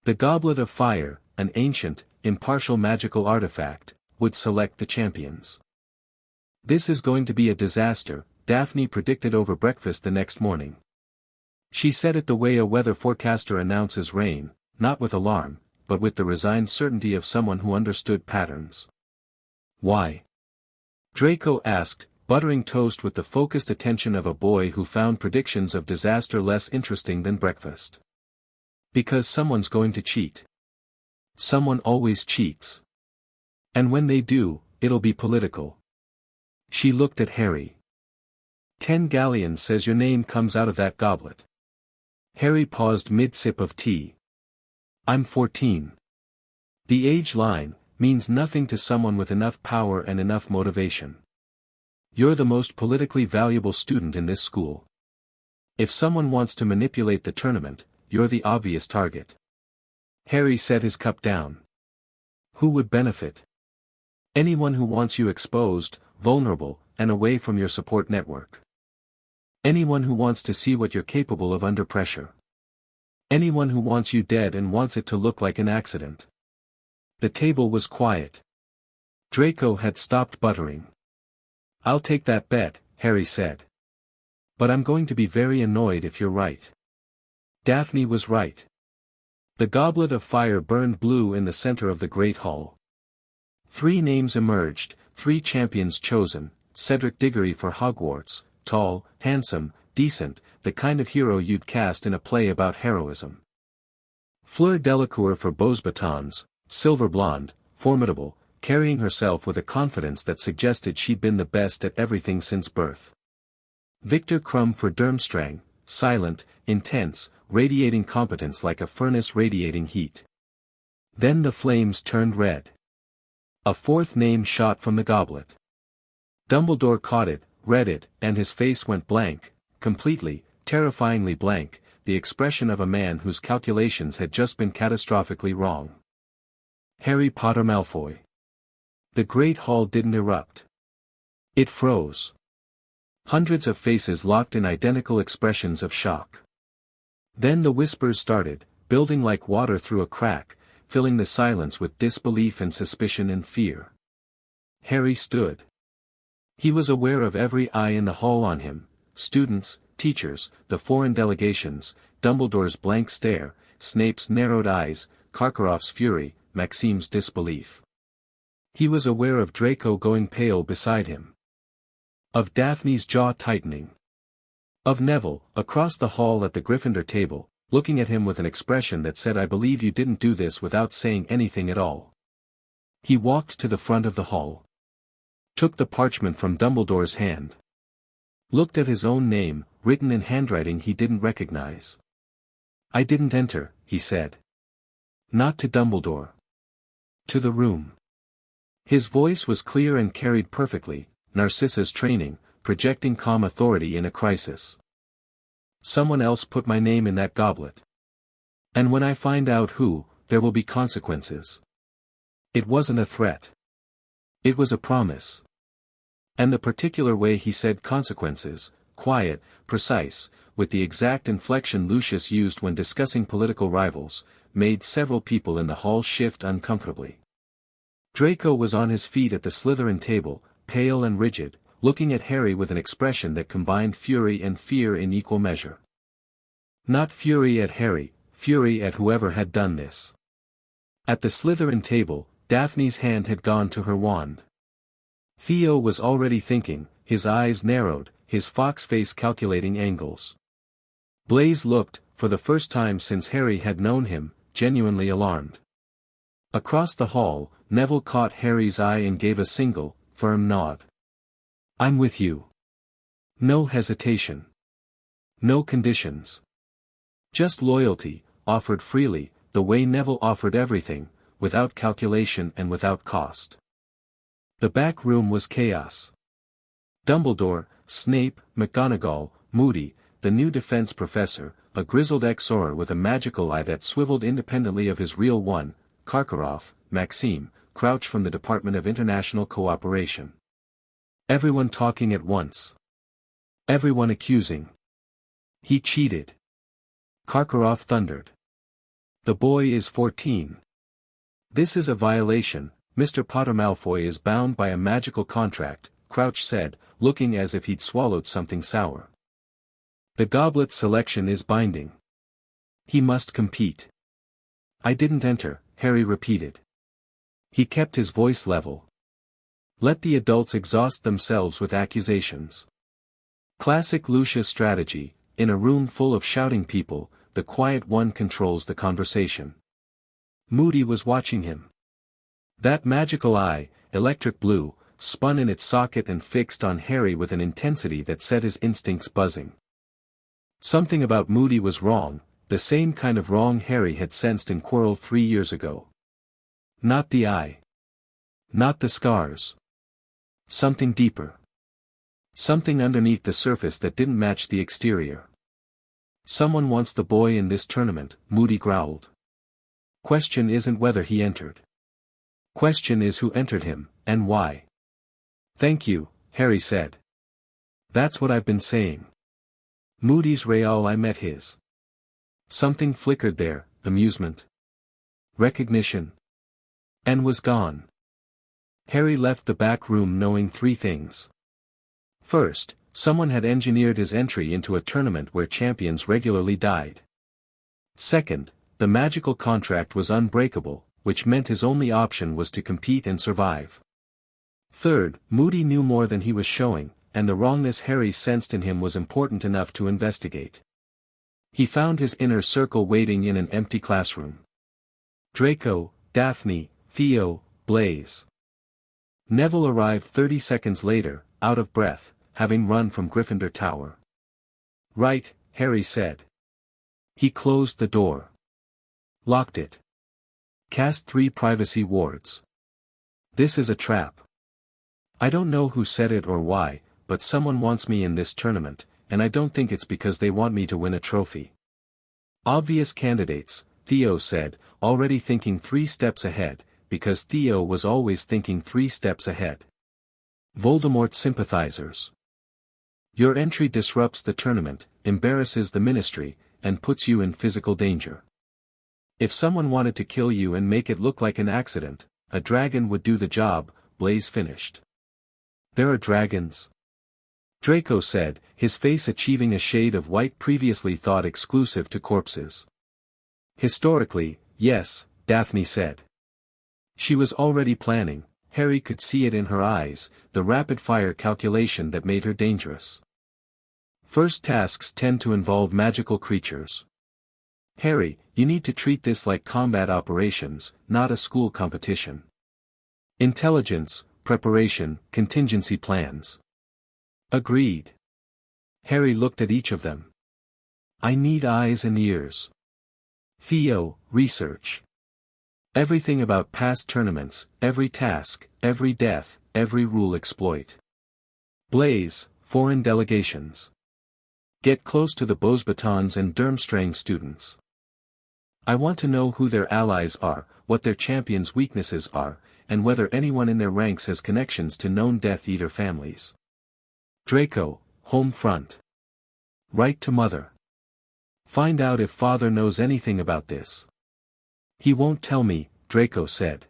The Goblet of Fire, an ancient, impartial magical artifact, would select the champions. "This is going to be a disaster," Daphne predicted over breakfast the next morning. She said it the way a weather forecaster announces rain, not with alarm, but with the resigned certainty of someone who understood patterns. "Why?" Draco asked, buttering toast with the focused attention of a boy who found predictions of disaster less interesting than breakfast. "Because someone's going to cheat. Someone always cheats. And when they do, it'll be political." She looked at Harry. 10 galleons says your name comes out of that goblet." Harry paused mid-sip of tea. "I'm 14. The age line means nothing to someone with enough power and enough motivation. You're the most politically valuable student in this school. If someone wants to manipulate the tournament, you're the obvious target." Harry set his cup down. "Who would benefit?" "Anyone who wants you exposed, vulnerable, and away from your support network. Anyone who wants to see what you're capable of under pressure. Anyone who wants you dead and wants it to look like an accident." The table was quiet. Draco had stopped buttering. "I'll take that bet," Harry said. "But I'm going to be very annoyed if you're right." Daphne was right. The Goblet of Fire burned blue in the center of the Great Hall. 3 names emerged, 3 champions chosen: Cedric Diggory for Hogwarts, tall, handsome, decent, the kind of hero you'd cast in a play about heroism. Fleur Delacour for Beauxbatons, silver blonde, formidable, carrying herself with a confidence that suggested she'd been the best at everything since birth. Victor Crumb for Durmstrang, silent, intense, radiating competence like a furnace radiating heat. Then the flames turned red. A 4th name shot from the goblet. Dumbledore caught it, read it, and his face went blank, completely, terrifyingly blank, the expression of a man whose calculations had just been catastrophically wrong. Harry Potter Malfoy. The Great Hall didn't erupt. It froze. Hundreds of faces locked in identical expressions of shock. Then the whispers started, building like water through a crack, filling the silence with disbelief and suspicion and fear. Harry stood. He was aware of every eye in the hall on him: students, teachers, the foreign delegations, Dumbledore's blank stare, Snape's narrowed eyes, Karkaroff's fury, Maxime's disbelief. He was aware of Draco going pale beside him. Of Daphne's jaw tightening. Of Neville, across the hall at the Gryffindor table, looking at him with an expression that said, "I believe you didn't do this," without saying anything at all. He walked to the front of the hall. Took the parchment from Dumbledore's hand. Looked at his own name, written in handwriting he didn't recognize. "I didn't enter," he said. Not to Dumbledore. To the room. His voice was clear and carried perfectly, Narcissa's training, projecting calm authority in a crisis. "Someone else put my name in that goblet. And when I find out who, there will be consequences." It wasn't a threat. It was a promise. And the particular way he said consequences, quiet, precise, with the exact inflection Lucius used when discussing political rivals, made several people in the hall shift uncomfortably. Draco was on his feet at the Slytherin table, pale and rigid, looking at Harry with an expression that combined fury and fear in equal measure. Not fury at Harry, fury at whoever had done this. At the Slytherin table, Daphne's hand had gone to her wand. Theo was already thinking, his eyes narrowed, his fox face calculating angles. Blaise looked, for the first time since Harry had known him, genuinely alarmed. Across the hall, Neville caught Harry's eye and gave a single, firm nod. "I'm with you. No hesitation. No conditions. Just loyalty, offered freely, the way Neville offered everything, without calculation and without cost." The back room was chaos. Dumbledore, Snape, McGonagall, Moody, the new defense professor, a grizzled ex-Auror with a magical eye that swiveled independently of his real one, Karkaroff, Maxime, Crouch from the Department of International Cooperation. Everyone talking at once. Everyone accusing. He cheated. Karkaroff thundered. The boy is 14. This is a violation. Mr. Potter Malfoy is bound by a magical contract, Crouch said, looking as if he'd swallowed something sour. The goblet selection is binding. He must compete. I didn't enter, Harry repeated. He kept his voice level. Let the adults exhaust themselves with accusations. Classic Lucius strategy, in a room full of shouting people, the quiet one controls the conversation. Moody was watching him. That magical eye, electric blue, spun in its socket and fixed on Harry with an intensity that set his instincts buzzing. Something about Moody was wrong, the same kind of wrong Harry had sensed in Quirrell 3 years ago. Not the eye. Not the scars. Something deeper. Something underneath the surface that didn't match the exterior. Someone wants the boy in this tournament, Moody growled. Question isn't whether he entered. Question is who entered him, and why. Thank you, Harry said. That's what I've been saying. Moody's real eye met his. Something flickered there, amusement. Recognition. And was gone. Harry left the back room knowing 3 things. First, someone had engineered his entry into a tournament where champions regularly died. Second, the magical contract was unbreakable, which meant his only option was to compete and survive. Third, Moody knew more than he was showing, and the wrongness Harry sensed in him was important enough to investigate. He found his inner circle waiting in an empty classroom. Draco, Daphne, Theo, Blaise. Neville arrived 30 seconds later, out of breath, having run from Gryffindor Tower. Right, Harry said. He closed the door. Locked it. Cast 3 privacy wards. This is a trap. I don't know who said it or why, but someone wants me in this tournament, and I don't think it's because they want me to win a trophy. Obvious candidates, Theo said, already thinking 3 steps ahead, because Theo was always thinking 3 steps ahead. Voldemort's sympathizers. Your entry disrupts the tournament, embarrasses the ministry, and puts you in physical danger. If someone wanted to kill you and make it look like an accident, a dragon would do the job, Blaise finished. There are dragons? Draco said, his face achieving a shade of white previously thought exclusive to corpses. Historically, yes, Daphne said. She was already planning, Harry could see it in her eyes, the rapid-fire calculation that made her dangerous. First tasks tend to involve magical creatures. Harry, you need to treat this like combat operations, not a school competition. Intelligence, preparation, contingency plans. Agreed. Harry looked at each of them. I need eyes and ears. Theo, research. Everything about past tournaments, every task, every death, every rule exploit. Blaise, foreign delegations. Get close to the Beauxbatons and Durmstrang students. I want to know who their allies are, what their champions' weaknesses are, and whether anyone in their ranks has connections to known Death Eater families. Draco, home front. Write to Mother. Find out if Father knows anything about this. He won't tell me, Draco said.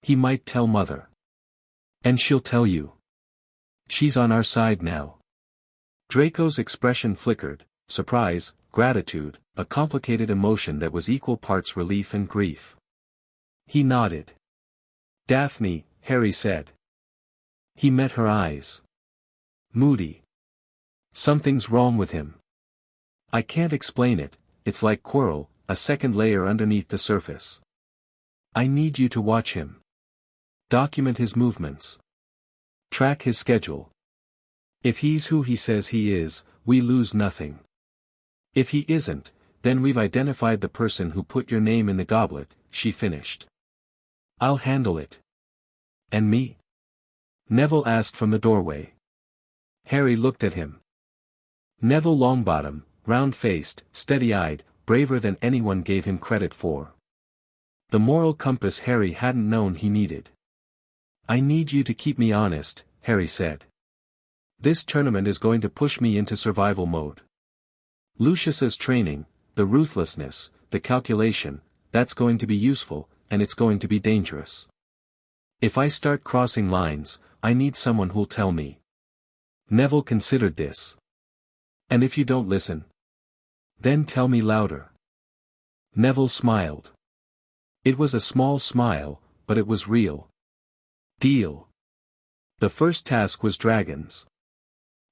He might tell Mother. And she'll tell you. She's on our side now. Draco's expression flickered, surprise, gratitude, a complicated emotion that was equal parts relief and grief. He nodded. Daphne, Harry said. He met her eyes. Moody. Something's wrong with him. I can't explain it, it's like Quirrell, a second layer underneath the surface. I need you to watch him. Document his movements. Track his schedule. If he's who he says he is, we lose nothing. If he isn't, then we've identified the person who put your name in the goblet, she finished. I'll handle it. And me? Neville asked from the doorway. Harry looked at him. Neville Longbottom, round-faced, steady-eyed, braver than anyone gave him credit for. The moral compass Harry hadn't known he needed. "I need you to keep me honest," Harry said. "This tournament is going to push me into survival mode. Lucius's training, the ruthlessness, the calculation, that's going to be useful, and it's going to be dangerous. If I start crossing lines, I need someone who'll tell me." Neville considered this. "And if you don't listen? Then tell me louder." Neville smiled. It was a small smile, but it was real. "Deal." The first task was dragons.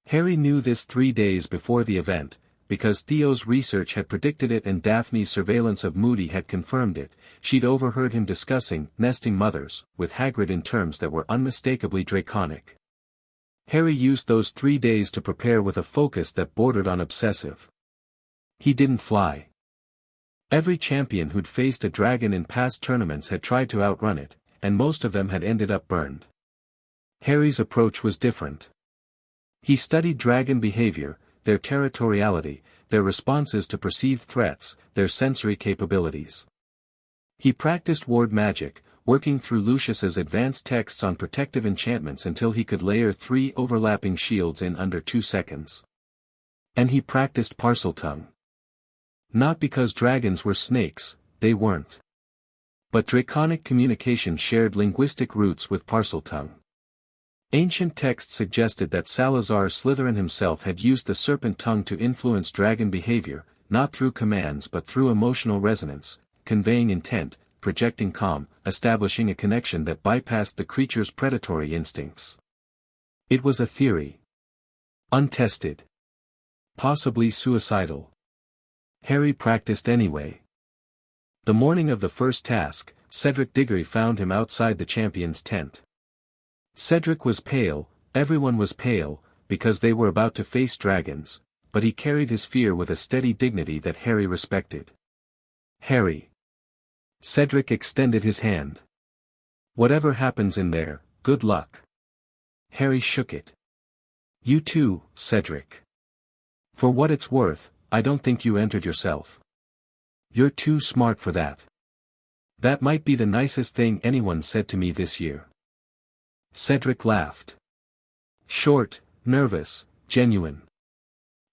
Harry knew this 3 days before the event, because Theo's research had predicted it and Daphne's surveillance of Moody had confirmed it. She'd overheard him discussing nesting mothers with Hagrid in terms that were unmistakably draconic. Harry used those 3 days to prepare with a focus that bordered on obsessive. He didn't fly. Every champion who'd faced a dragon in past tournaments had tried to outrun it, and most of them had ended up burned. Harry's approach was different. He studied dragon behavior, their territoriality, their responses to perceived threats, their sensory capabilities. He practiced ward magic, working through Lucius's advanced texts on protective enchantments until he could layer 3 overlapping shields in under 2 seconds. And he practiced Parseltongue. Not because dragons were snakes, they weren't. But draconic communication shared linguistic roots with Parseltongue. Ancient texts suggested that Salazar Slytherin himself had used the serpent tongue to influence dragon behavior, not through commands but through emotional resonance, conveying intent, projecting calm, establishing a connection that bypassed the creature's predatory instincts. It was a theory. Untested. Possibly suicidal. Harry practiced anyway. The morning of the first task, Cedric Diggory found him outside the champion's tent. Cedric was pale, everyone was pale, because they were about to face dragons, but he carried his fear with a steady dignity that Harry respected. "Harry." Cedric extended his hand. "Whatever happens in there, good luck." Harry shook it. "You too, Cedric. For what it's worth, I don't think you entered yourself. You're too smart for that. That might be the nicest thing anyone said to me this year." Cedric laughed. Short, nervous, genuine.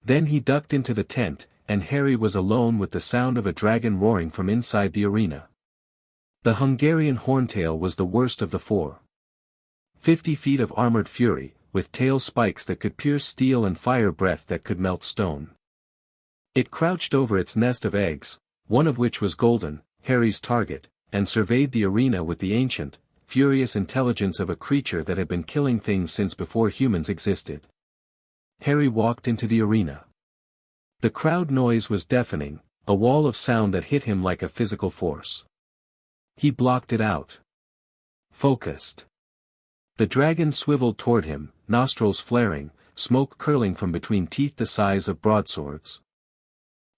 Then he ducked into the tent, and Harry was alone with the sound of a dragon roaring from inside the arena. The Hungarian horntail was the worst of the 4. 50 feet of armored fury, with tail spikes that could pierce steel and fire breath that could melt stone. It crouched over its nest of eggs, one of which was golden, Harry's target, and surveyed the arena with the ancient, furious intelligence of a creature that had been killing things since before humans existed. Harry walked into the arena. The crowd noise was deafening, a wall of sound that hit him like a physical force. He blocked it out. Focused. The dragon swiveled toward him, nostrils flaring, smoke curling from between teeth the size of broadswords.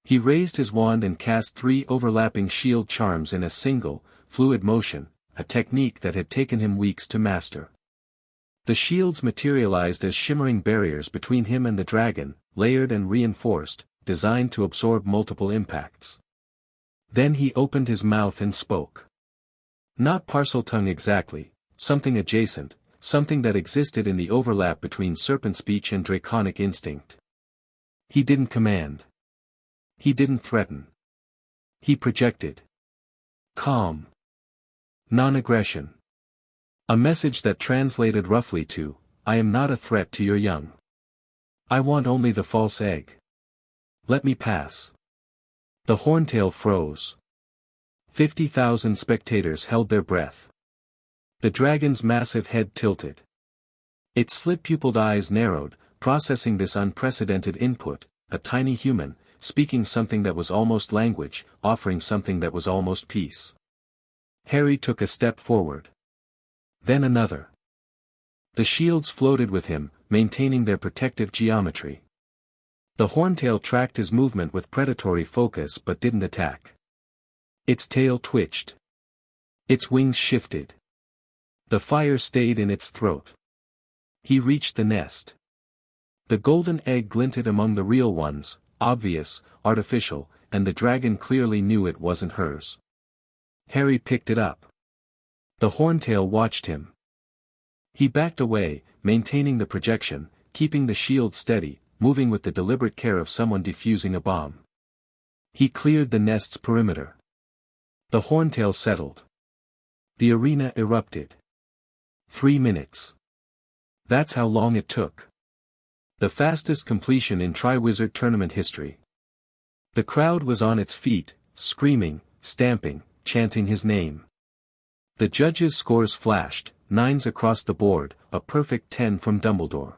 He raised his wand and cast 3 overlapping shield charms in a single, fluid motion, a technique that had taken him weeks to master. The shields materialized as shimmering barriers between him and the dragon, layered and reinforced, designed to absorb multiple impacts. Then he opened his mouth and spoke. Not Parseltongue exactly, something adjacent, something that existed in the overlap between serpent speech and draconic instinct. He didn't command. He didn't threaten. He projected. Calm. Non-aggression. A message that translated roughly to, "I am not a threat to your young. I want only the false egg. Let me pass." The horntail froze. 50,000 spectators held their breath. The dragon's massive head tilted. Its slit-pupilled eyes narrowed, processing this unprecedented input, a tiny human, speaking something that was almost language, offering something that was almost peace. Harry took a step forward. Then another. The shields floated with him, maintaining their protective geometry. The horntail tracked his movement with predatory focus but didn't attack. Its tail twitched. Its wings shifted. The fire stayed in its throat. He reached the nest. The golden egg glinted among the real ones, obvious, artificial, and the dragon clearly knew it wasn't hers. Harry picked it up. The horntail watched him. He backed away, maintaining the projection, keeping the shield steady, moving with the deliberate care of someone defusing a bomb. He cleared the nest's perimeter. The horntail settled. The arena erupted. 3 minutes. That's how long it took. The fastest completion in Triwizard Tournament history. The crowd was on its feet, screaming, stamping, chanting his name. The judges' scores flashed, 9s across the board, a perfect 10 from Dumbledore.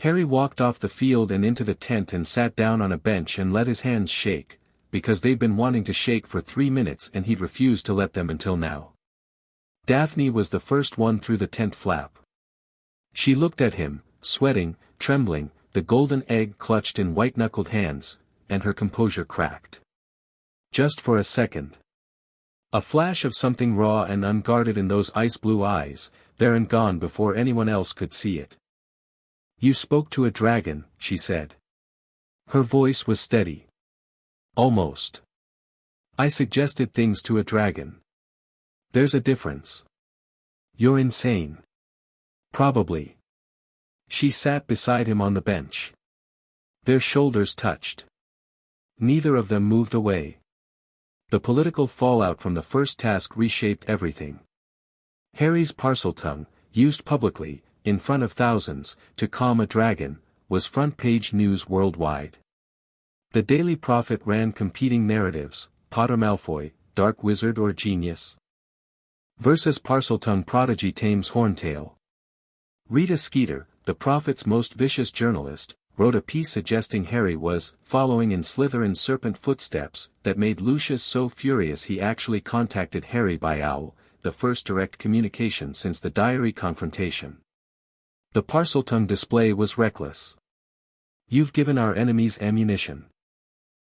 Harry walked off the field and into the tent and sat down on a bench and let his hands shake, because they'd been wanting to shake for 3 minutes and he'd refused to let them until now. Daphne was the first one through the tent flap. She looked at him, sweating, trembling, the golden egg clutched in white-knuckled hands, and her composure cracked. Just for a second. A flash of something raw and unguarded in those ice-blue eyes, there and gone before anyone else could see it. "You spoke to a dragon," she said. Her voice was steady. "Almost. I suggested things to a dragon. There's a difference. You're insane." "Probably." She sat beside him on the bench. Their shoulders touched. Neither of them moved away. The political fallout from the first task reshaped everything. Harry's Parseltongue, used publicly, in front of thousands, to calm a dragon, was front-page news worldwide. The Daily Prophet ran competing narratives: Potter Malfoy, dark wizard or genius? Versus Parseltongue prodigy tames Horntail. Rita Skeeter, the Prophet's most vicious journalist, wrote a piece suggesting Harry was following in Slytherin's serpent footsteps that made Lucius so furious he actually contacted Harry by owl, the first direct communication since the diary confrontation. The Parseltongue display was reckless. "You've given our enemies ammunition.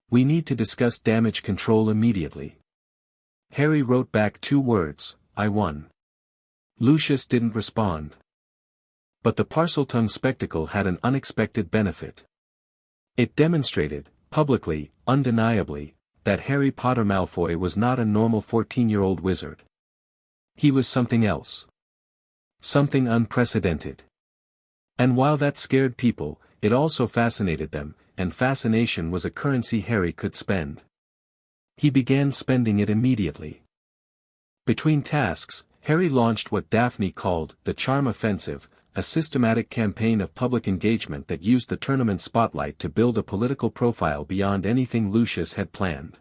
We need to discuss damage control immediately." Harry wrote back 2 words, "I won." Lucius didn't respond. But the Parseltongue spectacle had an unexpected benefit. It demonstrated, publicly, undeniably, that Harry Potter Malfoy was not a normal 14-year-old wizard. He was something else. Something unprecedented. And while that scared people, it also fascinated them, and fascination was a currency Harry could spend. He began spending it immediately. Between tasks, Harry launched what Daphne called the Charm Offensive, a systematic campaign of public engagement that used the tournament spotlight to build a political profile beyond anything Lucius had planned.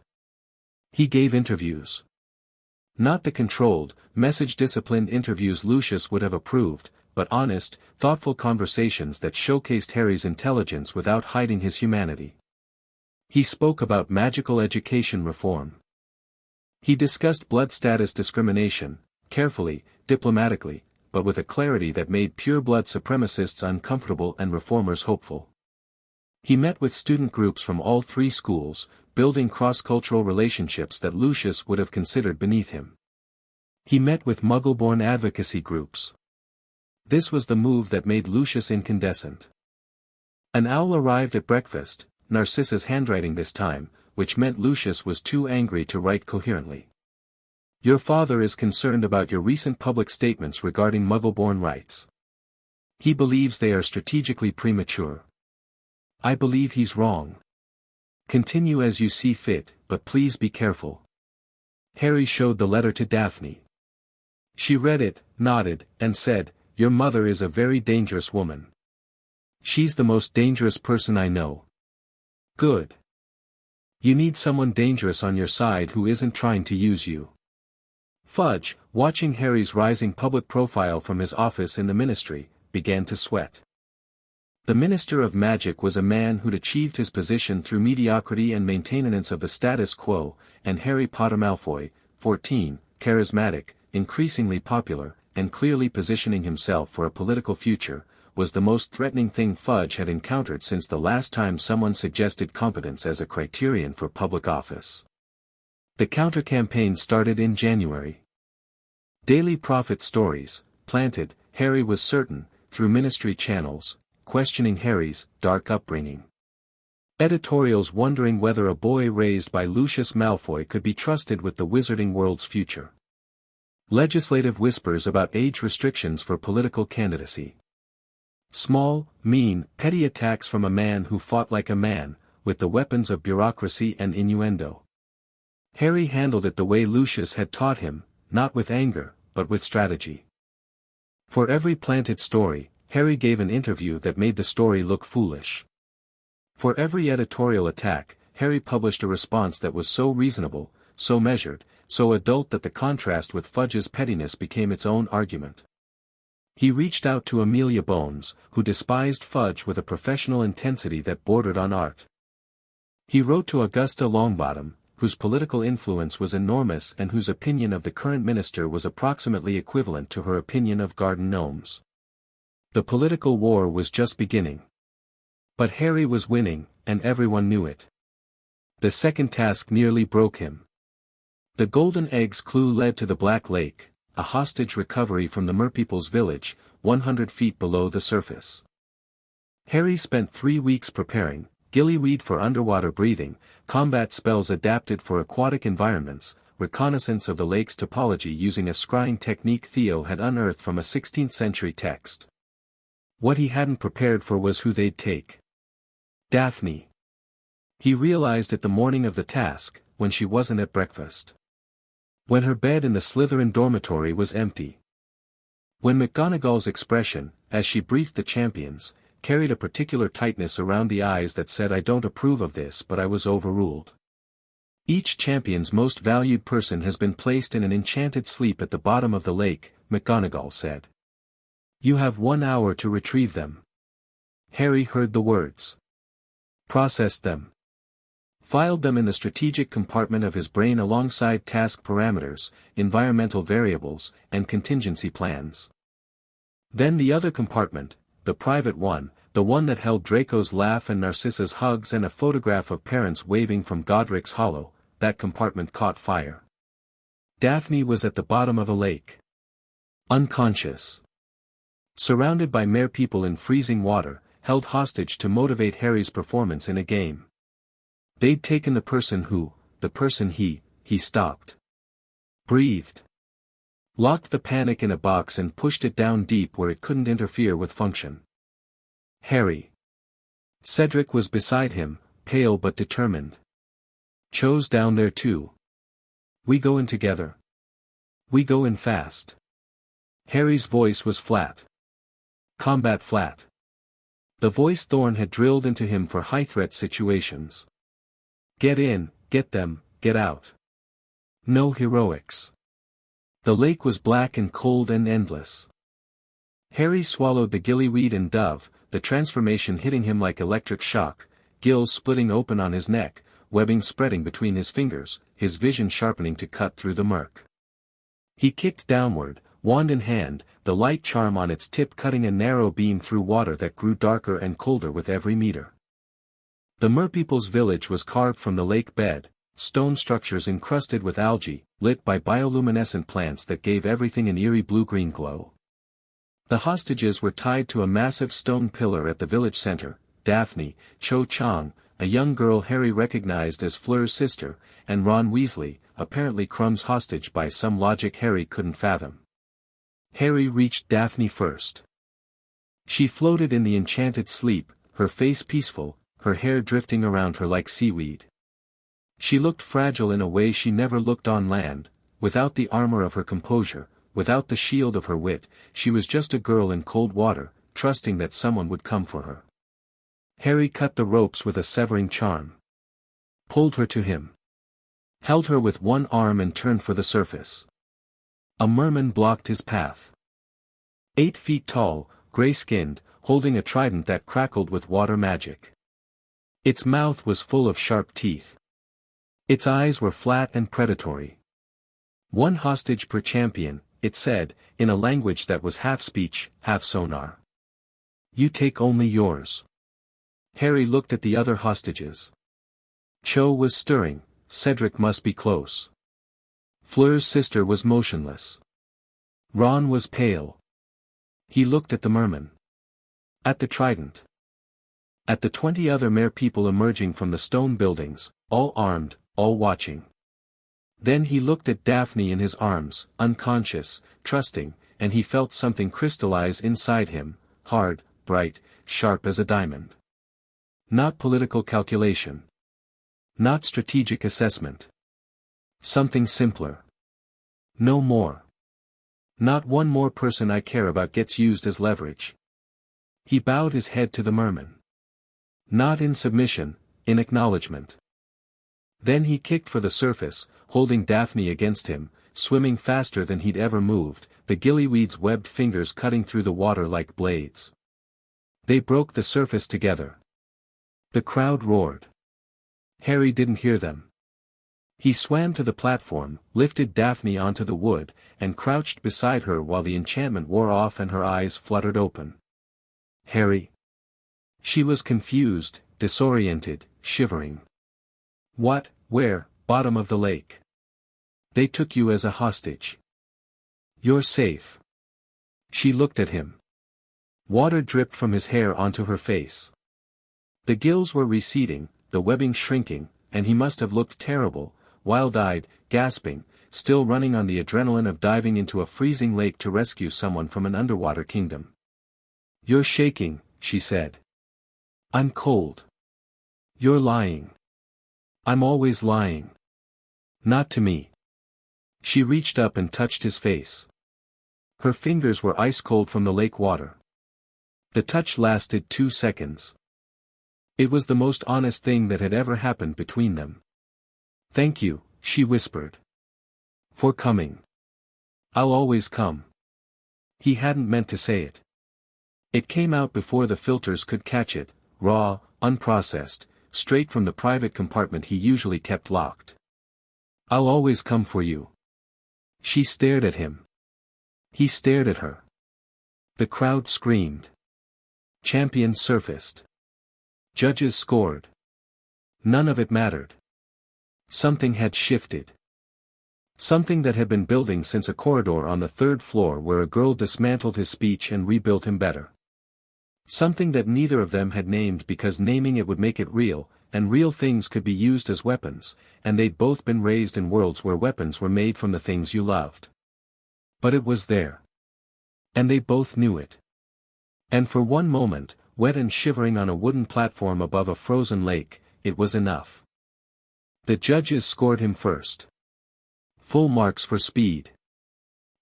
He gave interviews. Not the controlled, message-disciplined interviews Lucius would have approved, but honest, thoughtful conversations that showcased Harry's intelligence without hiding his humanity. He spoke about magical education reform. He discussed blood status discrimination, carefully, diplomatically, but with a clarity that made pure-blood supremacists uncomfortable and reformers hopeful. He met with student groups from all 3 schools, building cross-cultural relationships that Lucius would have considered beneath him. He met with Muggle-born advocacy groups. This was the move that made Lucius incandescent. An owl arrived at breakfast, Narcissa's handwriting this time, which meant Lucius was too angry to write coherently. "Your father is concerned about your recent public statements regarding Muggle-born rights. He believes they are strategically premature. I believe he's wrong. Continue as you see fit, but please be careful." Harry showed the letter to Daphne. She read it, nodded, and said, "Your mother is a very dangerous woman. She's the most dangerous person I know." "Good. You need someone dangerous on your side who isn't trying to use you." Fudge, watching Harry's rising public profile from his office in the ministry, began to sweat. The Minister of Magic was a man who'd achieved his position through mediocrity and maintenance of the status quo, and Harry Potter Malfoy, 14, charismatic, increasingly popular, and clearly positioning himself for a political future, was the most threatening thing Fudge had encountered since the last time someone suggested competence as a criterion for public office. The counter-campaign started in January. Daily Prophet stories, planted, Harry was certain, through ministry channels, questioning Harry's dark upbringing. Editorials wondering whether a boy raised by Lucius Malfoy could be trusted with the wizarding world's future. Legislative whispers about age restrictions for political candidacy. Small, mean, petty attacks from a man who fought like a man, with the weapons of bureaucracy and innuendo. Harry handled it the way Lucius had taught him, not with anger, but with strategy. For every planted story, Harry gave an interview that made the story look foolish. For every editorial attack, Harry published a response that was so reasonable, so measured, so adult that the contrast with Fudge's pettiness became its own argument. He reached out to Amelia Bones, who despised Fudge with a professional intensity that bordered on art. He wrote to Augusta Longbottom, whose political influence was enormous and whose opinion of the current minister was approximately equivalent to her opinion of garden gnomes. The political war was just beginning. But Harry was winning, and everyone knew it. The second task nearly broke him. The Golden Eggs clue led to the Black Lake, a hostage recovery from the Merpeople's village, 100 feet below the surface. Harry spent 3 weeks preparing, gillyweed for underwater breathing, combat spells adapted for aquatic environments, reconnaissance of the lake's topology using a scrying technique Theo had unearthed from a 16th-century text. What he hadn't prepared for was who they'd take. Daphne. He realized it the morning of the task, when she wasn't at breakfast. When her bed in the Slytherin dormitory was empty. When McGonagall's expression, as she briefed the champions, carried a particular tightness around the eyes that said I don't approve of this but I was overruled. Each champion's most valued person has been placed in an enchanted sleep at the bottom of the lake, McGonagall said. You have 1 hour to retrieve them. Harry heard the words. Processed them. Filed them in the strategic compartment of his brain alongside task parameters, environmental variables, and contingency plans. Then the other compartment, the private one, the one that held Draco's laugh and Narcissa's hugs and a photograph of parents waving from Godric's Hollow, that compartment caught fire. Daphne was at the bottom of a lake. Unconscious. Surrounded by merpeople in freezing water, held hostage to motivate Harry's performance in a game. They'd taken the person he stopped. Breathed. Locked the panic in a box and pushed it down deep where it couldn't interfere with function. Harry. Cedric was beside him, pale but determined. Cho's down there too. We go in together. We go in fast. Harry's voice was flat. Combat flat. The voice Thorn had drilled into him for high-threat situations. Get in, get them, get out. No heroics. The lake was black and cold and endless. Harry swallowed the gillyweed and dove, the transformation hitting him like electric shock, gills splitting open on his neck, webbing spreading between his fingers, his vision sharpening to cut through the murk. He kicked downward, wand in hand, the light charm on its tip cutting a narrow beam through water that grew darker and colder with every meter. The Merpeople's village was carved from the lake bed, stone structures encrusted with algae, lit by bioluminescent plants that gave everything an eerie blue-green glow. The hostages were tied to a massive stone pillar at the village center, Daphne, Cho Chang, a young girl Harry recognized as Fleur's sister, and Ron Weasley, apparently Crumb's hostage by some logic Harry couldn't fathom. Harry reached Daphne first. She floated in the enchanted sleep, her face peaceful, her hair drifting around her like seaweed. She looked fragile in a way she never looked on land, without the armor of her composure, without the shield of her wit, she was just a girl in cold water, trusting that someone would come for her. Harry cut the ropes with a severing charm. Pulled her to him. Held her with one arm and turned for the surface. A merman blocked his path. 8 feet tall, gray-skinned, holding a trident that crackled with water magic. Its mouth was full of sharp teeth. Its eyes were flat and predatory. 1 hostage per champion, it said, in a language that was half speech, half sonar. You take only yours. Harry looked at the other hostages. Cho was stirring, Cedric must be close. Fleur's sister was motionless. Ron was pale. He looked at the merman. At the trident. At the 20 other mere people emerging from the stone buildings, all armed, all watching. Then he looked at Daphne in his arms, unconscious, trusting, and he felt something crystallize inside him, hard, bright, sharp as a diamond. Not political calculation. Not strategic assessment. Something simpler. No more. Not one more person I care about gets used as leverage. He bowed his head to the merman. Not in submission, in acknowledgement. Then he kicked for the surface, holding Daphne against him, swimming faster than he'd ever moved, the gillyweed's webbed fingers cutting through the water like blades. They broke the surface together. The crowd roared. Harry didn't hear them. He swam to the platform, lifted Daphne onto the wood, and crouched beside her while the enchantment wore off and her eyes fluttered open. Harry. She was confused, disoriented, shivering. What, where, bottom of the lake? They took you as a hostage. You're safe. She looked at him. Water dripped from his hair onto her face. The gills were receding, the webbing shrinking, and he must have looked terrible, wild-eyed, gasping, still running on the adrenaline of diving into a freezing lake to rescue someone from an underwater kingdom. You're shaking, she said. I'm cold. You're lying. I'm always lying. Not to me. She reached up and touched his face. Her fingers were ice-cold from the lake water. The touch lasted 2 seconds. It was the most honest thing that had ever happened between them. Thank you, she whispered. For coming. I'll always come. He hadn't meant to say it. It came out before the filters could catch it, raw, unprocessed, straight from the private compartment he usually kept locked. I'll always come for you. She stared at him. He stared at her. The crowd screamed. Champions surfaced. Judges scored. None of it mattered. Something had shifted. Something that had been building since a corridor on the 3rd floor where a girl dismantled his speech and rebuilt him better. Something that neither of them had named because naming it would make it real, and real things could be used as weapons, and they'd both been raised in worlds where weapons were made from the things you loved. But it was there. And they both knew it. And for one moment, wet and shivering on a wooden platform above a frozen lake, it was enough. The judges scored him first. Full marks for speed.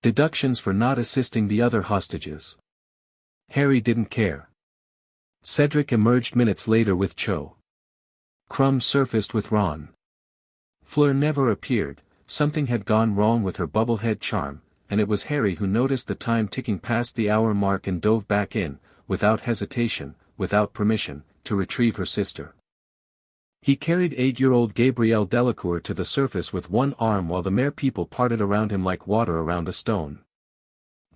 Deductions for not assisting the other hostages. Harry didn't care. Cedric emerged minutes later with Cho. Crumb surfaced with Ron. Fleur never appeared, something had gone wrong with her bubblehead charm, and it was Harry who noticed the time ticking past the hour mark and dove back in, without hesitation, without permission, to retrieve her sister. He carried 8-year-old Gabrielle Delacour to the surface with one arm while the mere people parted around him like water around a stone.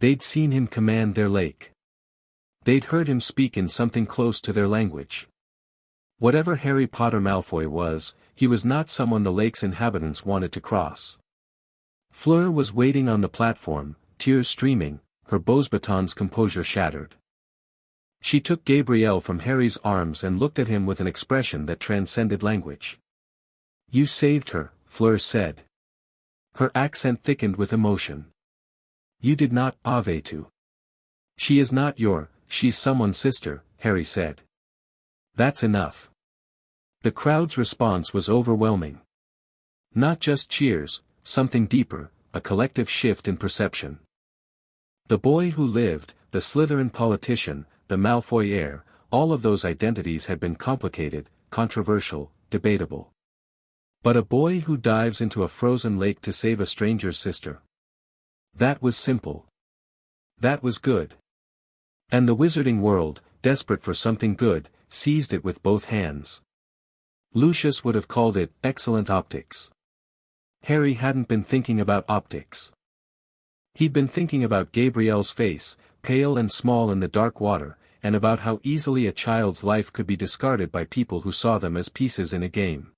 They'd seen him command their lake. They'd heard him speak in something close to their language. Whatever Harry Potter Malfoy was, he was not someone the lake's inhabitants wanted to cross. Fleur was waiting on the platform, tears streaming, her Beauxbatons composure shattered. She took Gabrielle from Harry's arms and looked at him with an expression that transcended language. You saved her, Fleur said. Her accent thickened with emotion. You did not, Ave tu. She is not she's someone's sister, Harry said. That's enough. The crowd's response was overwhelming. Not just cheers, something deeper, a collective shift in perception. The boy who lived, the Slytherin politician, the Malfoy heir, all of those identities had been complicated, controversial, debatable. But a boy who dives into a frozen lake to save a stranger's sister. That was simple. That was good. And the wizarding world, desperate for something good, seized it with both hands. Lucius would have called it excellent optics. Harry hadn't been thinking about optics. He'd been thinking about Gabrielle's face, pale and small in the dark water, and about how easily a child's life could be discarded by people who saw them as pieces in a game.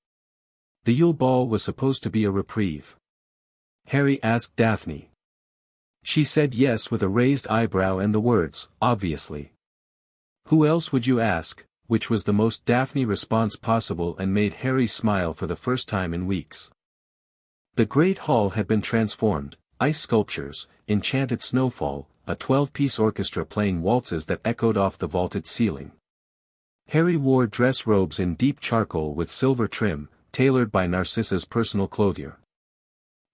The Yule Ball was supposed to be a reprieve. Harry asked Daphne. She said yes with a raised eyebrow and the words, obviously. Who else would you ask? Which was the most Daphne response possible and made Harry smile for the first time in weeks. The great hall had been transformed, ice sculptures, enchanted snowfall, a 12-piece orchestra playing waltzes that echoed off the vaulted ceiling. Harry wore dress robes in deep charcoal with silver trim, tailored by Narcissa's personal clothier.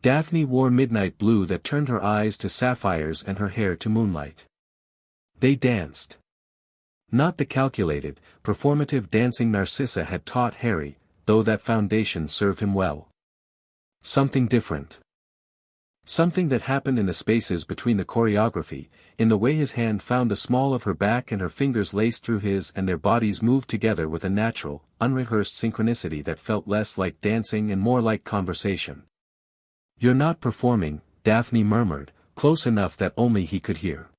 Daphne wore midnight blue that turned her eyes to sapphires and her hair to moonlight. They danced. Not the calculated, performative dancing Narcissa had taught Harry, though that foundation served him well. Something different. Something that happened in the spaces between the choreography, in the way his hand found the small of her back and her fingers laced through his and their bodies moved together with a natural, unrehearsed synchronicity that felt less like dancing and more like conversation. "You're not performing," Daphne murmured, close enough that only he could hear.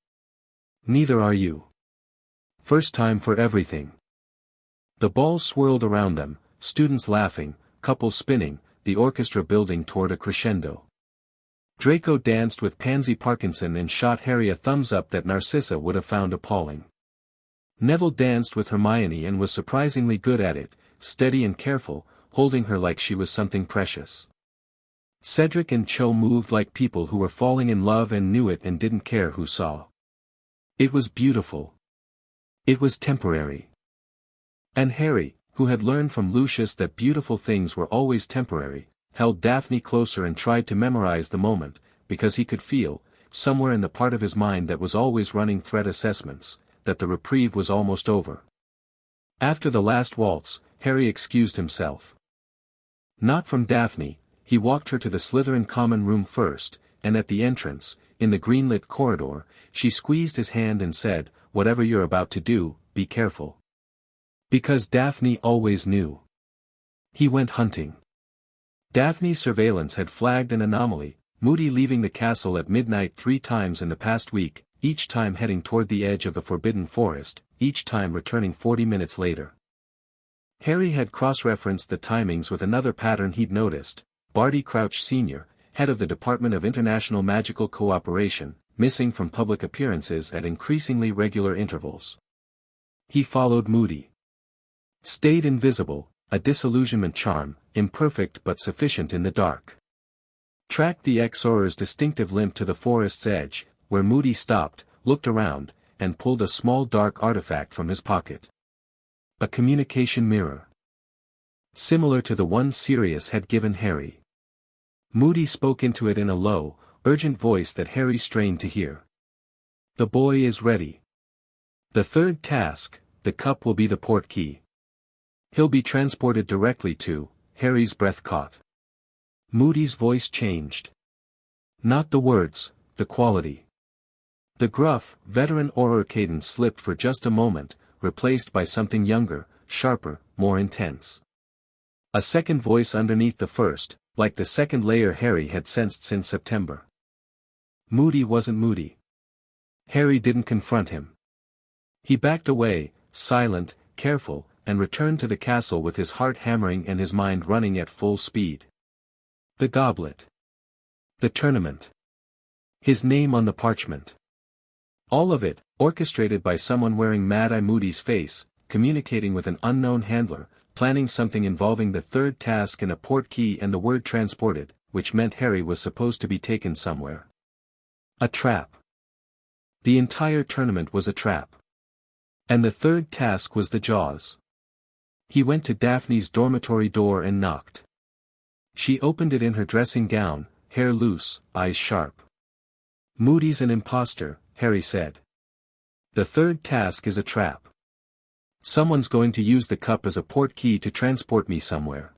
"Neither are you. First time for everything." The ball swirled around them, students laughing, couples spinning, the orchestra building toward a crescendo. Draco danced with Pansy Parkinson and shot Harry a thumbs up that Narcissa would have found appalling. Neville danced with Hermione and was surprisingly good at it, steady and careful, holding her like she was something precious. Cedric and Cho moved like people who were falling in love and knew it and didn't care who saw. It was beautiful. It was temporary. And Harry, who had learned from Lucius that beautiful things were always temporary, held Daphne closer and tried to memorize the moment, because he could feel, somewhere in the part of his mind that was always running threat assessments, that the reprieve was almost over. After the last waltz, Harry excused himself. Not from Daphne, he walked her to the Slytherin common room first, and at the entrance, in the green-lit corridor, she squeezed his hand and said, "Whatever you're about to do, be careful." Because Daphne always knew. He went hunting. Daphne's surveillance had flagged an anomaly, Moody leaving the castle at midnight 3 times in the past week, each time heading toward the edge of the Forbidden Forest, each time returning 40 minutes later. Harry had cross-referenced the timings with another pattern he'd noticed: Barty Crouch Sr., head of the Department of International Magical Cooperation, missing from public appearances at increasingly regular intervals. He followed Moody. Stayed invisible, a disillusionment charm, imperfect but sufficient in the dark. Tracked the Exorer's distinctive limp to the forest's edge, where Moody stopped, looked around, and pulled a small dark artifact from his pocket. A communication mirror. Similar to the one Sirius had given Harry. Moody spoke into it in a low, urgent voice that Harry strained to hear. "The boy is ready. The third task, the cup will be the portkey. He'll be transported directly to," Harry's breath caught. Moody's voice changed. Not the words, the quality. The gruff, veteran Auror cadence slipped for just a moment, replaced by something younger, sharper, more intense. A second voice underneath the first, like the second layer Harry had sensed since September. Moody wasn't Moody. Harry didn't confront him. He backed away, silent, careful, and returned to the castle with his heart hammering and his mind running at full speed. The goblet. The tournament. His name on the parchment. All of it, orchestrated by someone wearing Mad-Eye Moody's face, communicating with an unknown handler, planning something involving the third task and a portkey and the word transported, which meant Harry was supposed to be taken somewhere. A trap. The entire tournament was a trap. And the third task was the jaws. He went to Daphne's dormitory door and knocked. She opened it in her dressing gown, hair loose, eyes sharp. "Moody's an imposter," Harry said. "The third task is a trap. Someone's going to use the cup as a portkey to transport me somewhere."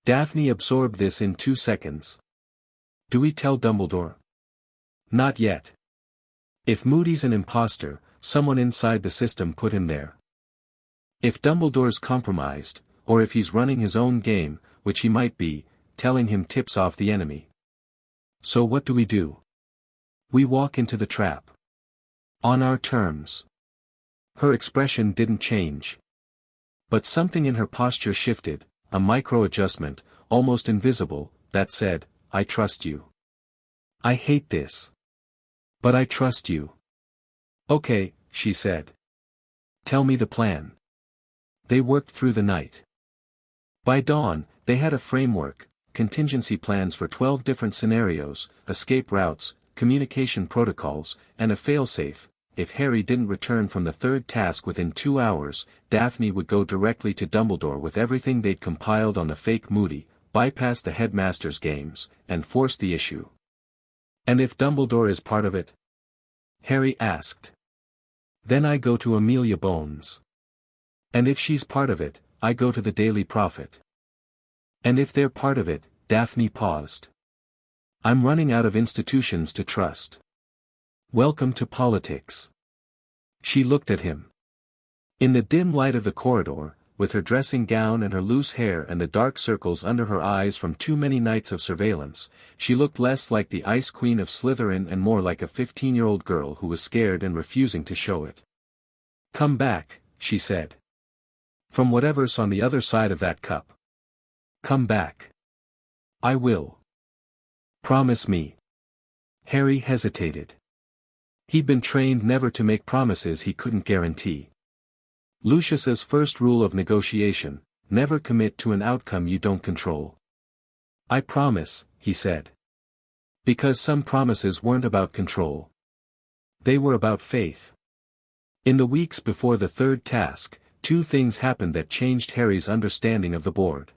Daphne absorbed this in 2 seconds. "Do we tell Dumbledore?" "Not yet. If Moody's an imposter, someone inside the system put him there. If Dumbledore's compromised, or if he's running his own game, which he might be, telling him tips off the enemy. So what do? We walk into the trap. On our terms." Her expression didn't change. But something in her posture shifted, a micro-adjustment, almost invisible, that said, "I trust you. I hate this. But I trust you." "Okay," she said. Tell me the plan. They worked through the night. By dawn, they had a framework, contingency plans for 12 different scenarios, escape routes, communication protocols, and a failsafe. If Harry didn't return from the third task within 2 hours, Daphne would go directly to Dumbledore with everything they'd compiled on the fake Moody, bypass the headmaster's games, and force the issue. And if Dumbledore is part of it? Harry asked. Then I go to Amelia Bones. And if she's part of it, I go to the Daily Prophet. And if they're part of it, Daphne paused. I'm running out of institutions to trust. Welcome to politics. She looked at him. In the dim light of the corridor, with her dressing gown and her loose hair and the dark circles under her eyes from too many nights of surveillance, she looked less like the Ice Queen of Slytherin and more like a 15-year-old girl who was scared and refusing to show it. Come back, she said. From whatever's on the other side of that cup. Come back. I will. Promise me. Harry hesitated. He'd been trained never to make promises he couldn't guarantee. Lucius's first rule of negotiation: never commit to an outcome you don't control. I promise, he said. Because some promises weren't about control. They were about faith. In the weeks before the third task, 2 things happened that changed Harry's understanding of the board.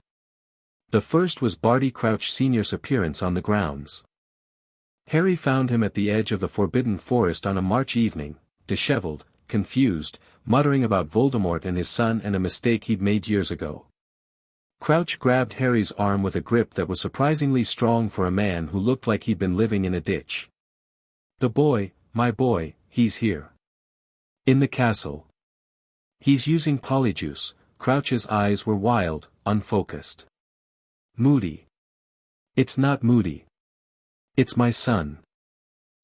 The first was Barty Crouch Sr.'s appearance on the grounds. Harry found him at the edge of the Forbidden Forest on a March evening, disheveled, confused, muttering about Voldemort and his son and a mistake he'd made years ago. Crouch grabbed Harry's arm with a grip that was surprisingly strong for a man who looked like he'd been living in a ditch. The boy, my boy, he's here. In the castle. He's using polyjuice. Crouch's eyes were wild, unfocused. Moody. It's not Moody. It's my son.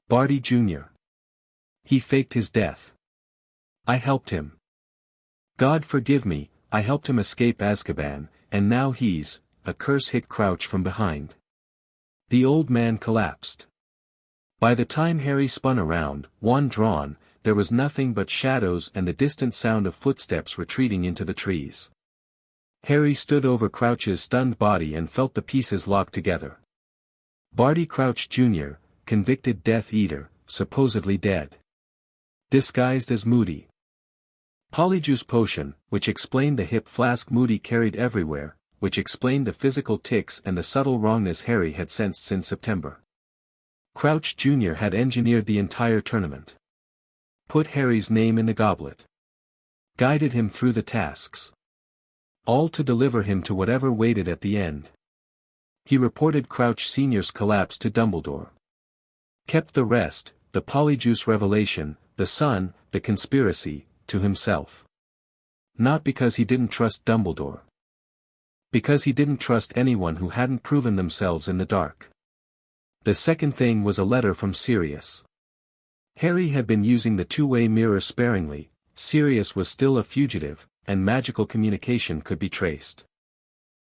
Barty Jr. He faked his death. I helped him. God forgive me, I helped him escape Azkaban, and now he's, a curse hit Crouch from behind. The old man collapsed. By the time Harry spun around, one drawn, there was nothing but shadows and the distant sound of footsteps retreating into the trees. Harry stood over Crouch's stunned body and felt the pieces lock together. Barty Crouch Jr., convicted Death Eater, supposedly dead. Disguised as Moody. Polyjuice potion, which explained the hip flask Moody carried everywhere, which explained the physical tics and the subtle wrongness Harry had sensed since September. Crouch Jr. had engineered the entire tournament. Put Harry's name in the goblet. Guided him through the tasks. All to deliver him to whatever waited at the end. He reported Crouch Sr.'s collapse to Dumbledore. Kept the rest, the Polyjuice revelation, the son, the conspiracy, to himself. Not because he didn't trust Dumbledore. Because he didn't trust anyone who hadn't proven themselves in the dark. The second thing was a letter from Sirius. Harry had been using the two-way mirror sparingly. Sirius was still a fugitive, and magical communication could be traced.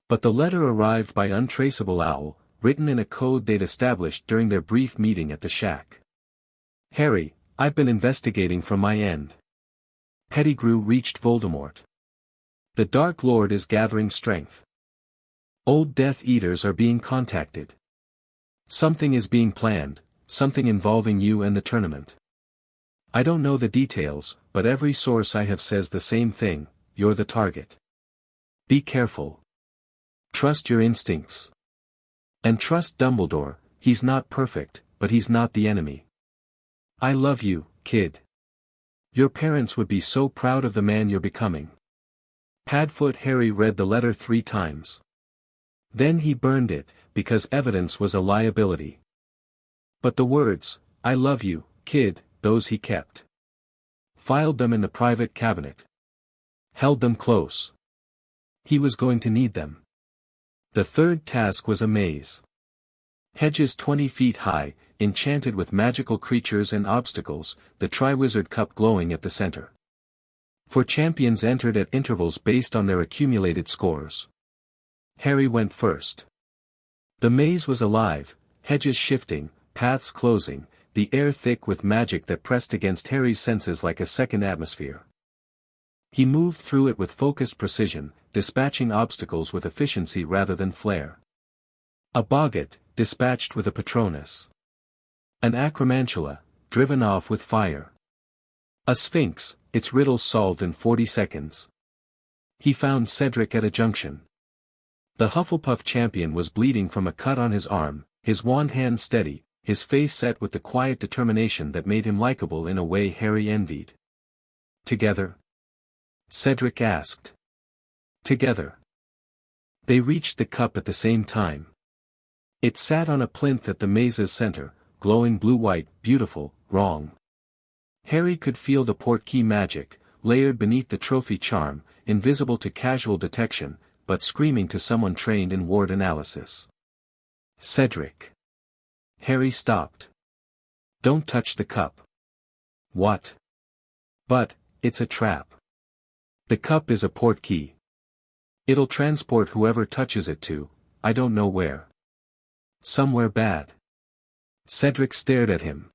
But the letter arrived by untraceable owl, written in a code they'd established during their brief meeting at the shack. Harry, I've been investigating from my end. Pettigrew reached Voldemort. The Dark Lord is gathering strength. Old Death Eaters are being contacted. Something is being planned, something involving you and the tournament. I don't know the details, but every source I have says the same thing: you're the target. Be careful. Trust your instincts. And trust Dumbledore. He's not perfect, but he's not the enemy. I love you, kid. Your parents would be so proud of the man you're becoming. Padfoot Harry read the letter 3 times. Then he burned it, because evidence was a liability. But the words, I love you, kid, those he kept. Filed them in the private cabinet. Held them close. He was going to need them. The third task was a maze. Hedges 20 feet high, enchanted with magical creatures and obstacles, the Triwizard Cup glowing at the center. For champions entered at intervals based on their accumulated scores. Harry went first. The maze was alive, hedges shifting, paths closing, the air thick with magic that pressed against Harry's senses like a second atmosphere. He moved through it with focused precision, dispatching obstacles with efficiency rather than flair. A boggart, dispatched with a Patronus. An acromantula, driven off with fire. A sphinx, its riddles solved in 40 seconds. He found Cedric at a junction. The Hufflepuff champion was bleeding from a cut on his arm, his wand hand steady, his face set with the quiet determination that made him likable in a way Harry envied. Together? Cedric asked. Together. They reached the cup at the same time. It sat on a plinth at the maze's center, glowing blue-white, beautiful, wrong. Harry could feel the portkey magic, layered beneath the trophy charm, invisible to casual detection, but screaming to someone trained in ward analysis. Cedric. Harry stopped. Don't touch the cup. What? But, it's a trap. The cup is a portkey. It'll transport whoever touches it to, I don't know where. Somewhere bad. Cedric stared at him.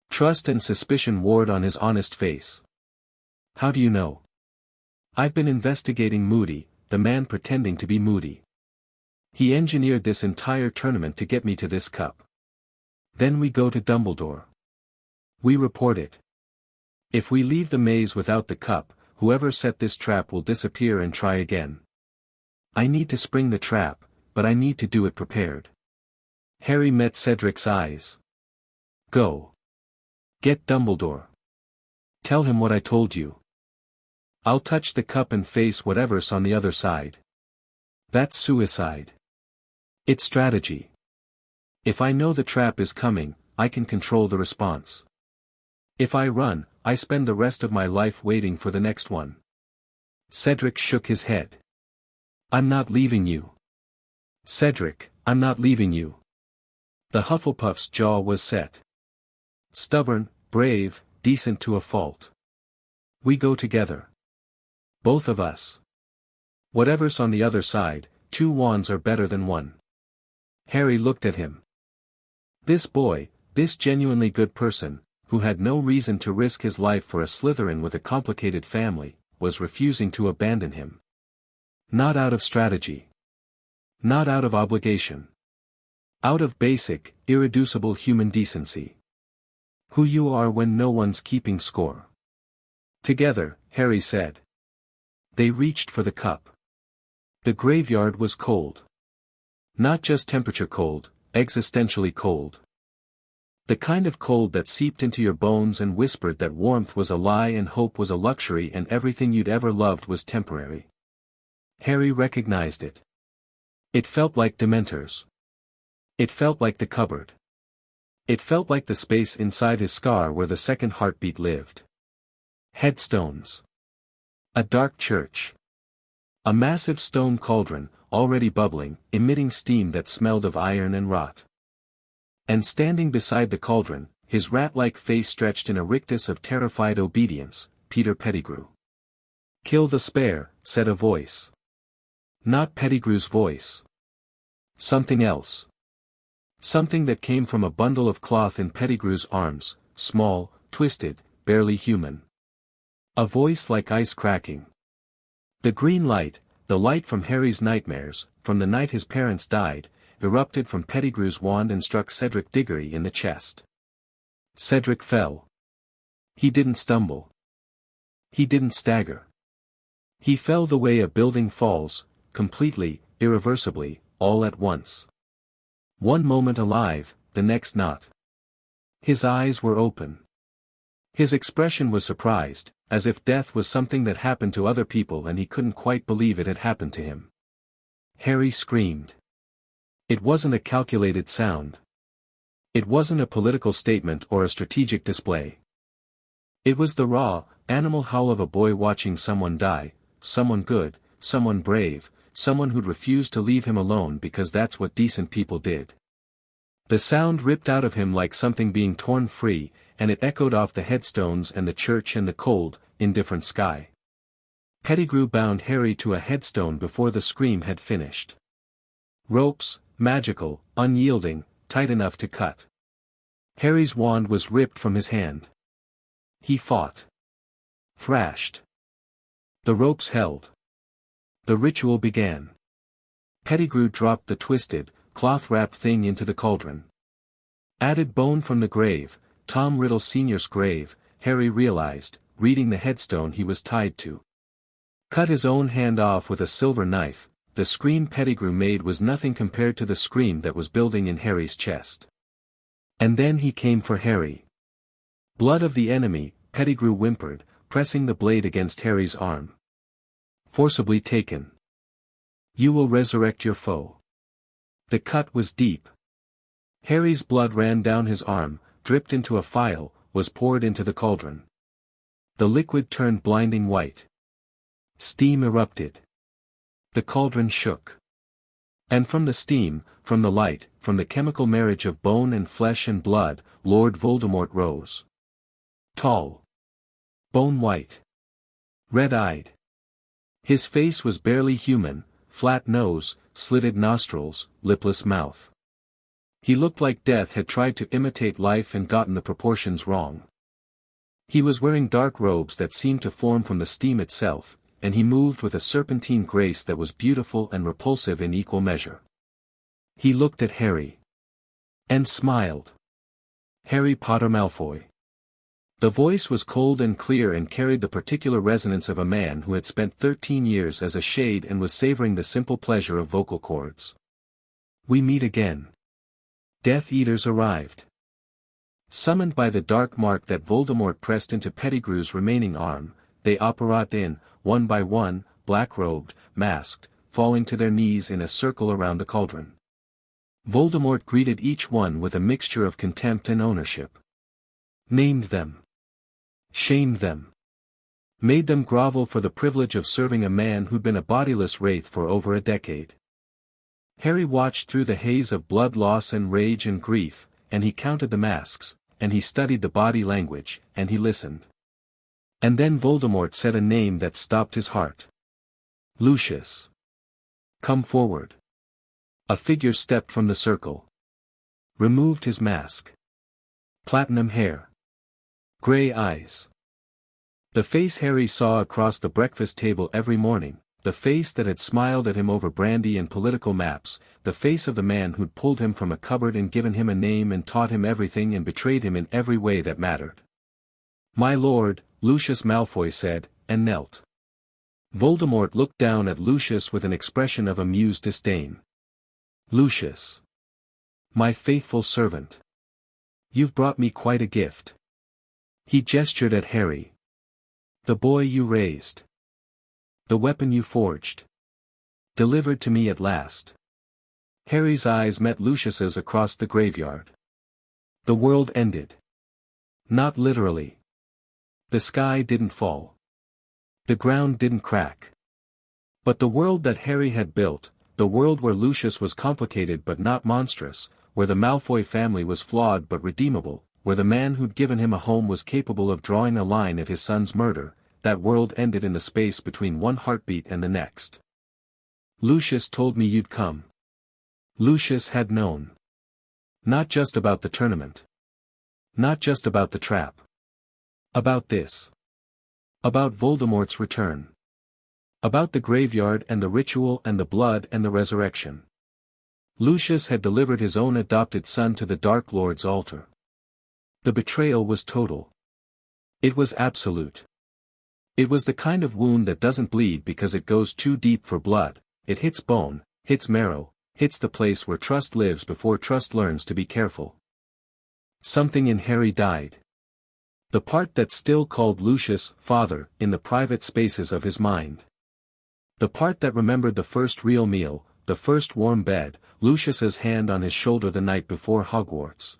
Trust and suspicion warred on his honest face. How do you know? I've been investigating Moody, the man pretending to be Moody. He engineered this entire tournament to get me to this cup. Then we go to Dumbledore. We report it. If we leave the maze without the cup, whoever set this trap will disappear and try again. I need to spring the trap, but I need to do it prepared. Harry met Cedric's eyes. Go. Get Dumbledore. Tell him what I told you. I'll touch the cup and face whatever's on the other side. That's suicide. It's strategy. If I know the trap is coming, I can control the response. If I run, I spend the rest of my life waiting for the next one. Cedric shook his head. I'm not leaving you. Cedric, I'm not leaving you. The Hufflepuff's jaw was set. Stubborn, brave, decent to a fault. We go together. Both of us. Whatever's on the other side, 2 wands are better than 1. Harry looked at him. This boy, this genuinely good person, who had no reason to risk his life for a Slytherin with a complicated family, was refusing to abandon him. Not out of strategy. Not out of obligation. Out of basic, irreducible human decency. Who you are when no one's keeping score. Together, Harry said. They reached for the cup. The graveyard was cold. Not just temperature cold, existentially cold. The kind of cold that seeped into your bones and whispered that warmth was a lie and hope was a luxury and everything you'd ever loved was temporary. Harry recognized it. It felt like Dementors. It felt like the cupboard. It felt like the space inside his scar where the second heartbeat lived. Headstones. A dark church. A massive stone cauldron, already bubbling, emitting steam that smelled of iron and rot. And standing beside the cauldron, his rat-like face stretched in a rictus of terrified obedience, Peter Pettigrew. Kill the spare, said a voice. Not Pettigrew's voice. Something else. Something that came from a bundle of cloth in Pettigrew's arms, small, twisted, barely human. A voice like ice cracking. The green light, the light from Harry's nightmares, from the night his parents died, erupted from Pettigrew's wand and struck Cedric Diggory in the chest. Cedric fell. He didn't stumble. He didn't stagger. He fell the way a building falls, completely, irreversibly, all at once. One moment alive, the next not. His eyes were open. His expression was surprised, as if death was something that happened to other people and he couldn't quite believe it had happened to him. Harry screamed. It wasn't a calculated sound. It wasn't a political statement or a strategic display. It was the raw, animal howl of a boy watching someone die, someone good, someone brave, someone who'd refused to leave him alone because that's what decent people did. The sound ripped out of him like something being torn free, and it echoed off the headstones and the church and the cold, indifferent sky. Pettigrew bound Harry to a headstone before the scream had finished. Ropes, magical, unyielding, tight enough to cut. Harry's wand was ripped from his hand. He fought. Thrashed. The ropes held. The ritual began. Pettigrew dropped the twisted, cloth-wrapped thing into the cauldron. Added bone from the grave, Tom Riddle Sr.'s grave, Harry realized, reading the headstone he was tied to. Cut his own hand off with a silver knife. The scream Pettigrew made was nothing compared to the scream that was building in Harry's chest. And then he came for Harry. Blood of the enemy, Pettigrew whimpered, pressing the blade against Harry's arm. Forcibly taken. You will resurrect your foe. The cut was deep. Harry's blood ran down his arm, dripped into a phial, was poured into the cauldron. The liquid turned blinding white. Steam erupted. The cauldron shook. And from the steam, from the light, from the chemical marriage of bone and flesh and blood, Lord Voldemort rose. Tall. Bone-white. Red-eyed. His face was barely human, flat nose, slitted nostrils, lipless mouth. He looked like death had tried to imitate life and gotten the proportions wrong. He was wearing dark robes that seemed to form from the steam itself, and he moved with a serpentine grace that was beautiful and repulsive in equal measure. He looked at Harry. And smiled. Harry Potter Malfoy. The voice was cold and clear and carried the particular resonance of a man who had spent 13 years as a shade and was savoring the simple pleasure of vocal cords. We meet again. Death Eaters arrived. Summoned by the dark mark that Voldemort pressed into Pettigrew's remaining arm, they apparat in, one by one, black-robed, masked, falling to their knees in a circle around the cauldron. Voldemort greeted each one with a mixture of contempt and ownership. Named them. Shamed them. Made them grovel for the privilege of serving a man who'd been a bodiless wraith for over a decade. Harry watched through the haze of blood loss and rage and grief, and he counted the masks, and he studied the body language, and he listened. And then Voldemort said a name that stopped his heart. Lucius. Come forward. A figure stepped from the circle. Removed his mask. Platinum hair. Gray eyes. The face Harry saw across the breakfast table every morning, the face that had smiled at him over brandy and political maps, the face of the man who'd pulled him from a cupboard and given him a name and taught him everything and betrayed him in every way that mattered. My lord, Lucius Malfoy said, and knelt. Voldemort looked down at Lucius with an expression of amused disdain. Lucius. My faithful servant. You've brought me quite a gift. He gestured at Harry. The boy you raised. The weapon you forged. Delivered to me at last. Harry's eyes met Lucius's across the graveyard. The world ended. Not literally. The sky didn't fall. The ground didn't crack. But the world that Harry had built, the world where Lucius was complicated but not monstrous, where the Malfoy family was flawed but redeemable, where the man who'd given him a home was capable of drawing a line at his son's murder, that world ended in the space between one heartbeat and the next. Lucius told me you'd come. Lucius had known. Not just about the tournament. Not just about the trap. About this. About Voldemort's return. About the graveyard and the ritual and the blood and the resurrection. Lucius had delivered his own adopted son to the Dark Lord's altar. The betrayal was total. It was absolute. It was the kind of wound that doesn't bleed because it goes too deep for blood, it hits bone, hits marrow, hits the place where trust lives before trust learns to be careful. Something in Harry died. The part that still called Lucius father in the private spaces of his mind. The part that remembered the first real meal, the first warm bed, Lucius's hand on his shoulder the night before Hogwarts.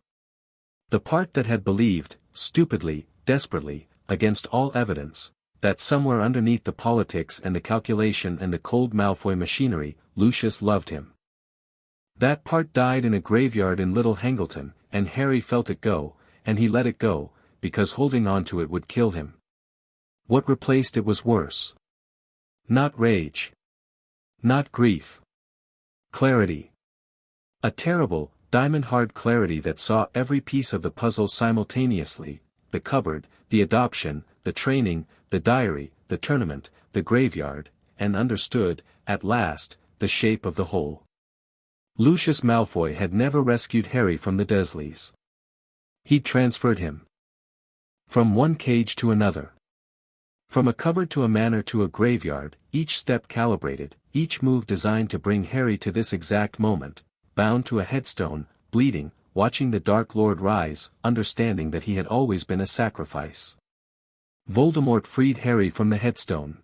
The part that had believed, stupidly, desperately, against all evidence, that somewhere underneath the politics and the calculation and the cold Malfoy machinery, Lucius loved him. That part died in a graveyard in Little Hangleton, and Harry felt it go, and he let it go, because holding on to it would kill him. What replaced it was worse. Not rage. Not grief. Clarity. A terrible, diamond-hard clarity that saw every piece of the puzzle simultaneously, the cupboard, the adoption, the training, the diary, the tournament, the graveyard, and understood, at last, the shape of the hole. Lucius Malfoy had never rescued Harry from the Dursleys. He'd transferred him from one cage to another. From a cupboard to a manor to a graveyard, each step calibrated, each move designed to bring Harry to this exact moment, bound to a headstone, bleeding, watching the Dark Lord rise, understanding that he had always been a sacrifice. Voldemort freed Harry from the headstone.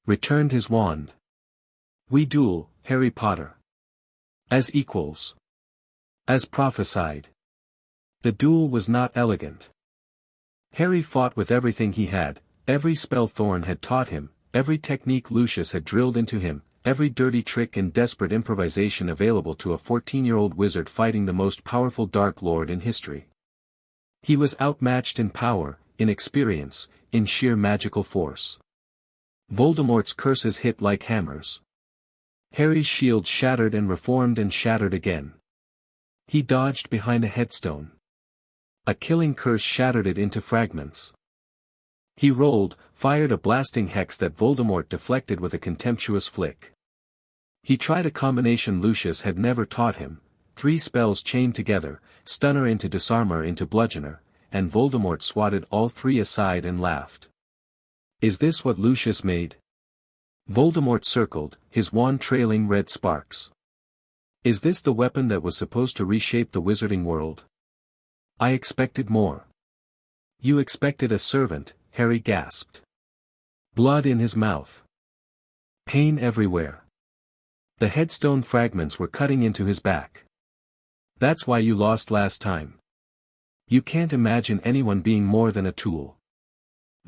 Returned his wand. We duel, Harry Potter. As equals. As prophesied. The duel was not elegant. Harry fought with everything he had, every spell Thorn had taught him, every technique Lucius had drilled into him, every dirty trick and desperate improvisation available to a 14-year-old wizard fighting the most powerful Dark Lord in history. He was outmatched in power, in experience, in sheer magical force. Voldemort's curses hit like hammers. Harry's shield shattered and reformed and shattered again. He dodged behind a headstone. A killing curse shattered it into fragments. He rolled, fired a blasting hex that Voldemort deflected with a contemptuous flick. He tried a combination Lucius had never taught him, 3 spells chained together, stunner into disarmor into bludgeoner, and Voldemort swatted all 3 aside and laughed. Is this what Lucius made? Voldemort circled, his wand trailing red sparks. Is this the weapon that was supposed to reshape the wizarding world? I expected more. You expected a servant, Harry gasped. Blood in his mouth. Pain everywhere. The headstone fragments were cutting into his back. That's why you lost last time. You can't imagine anyone being more than a tool.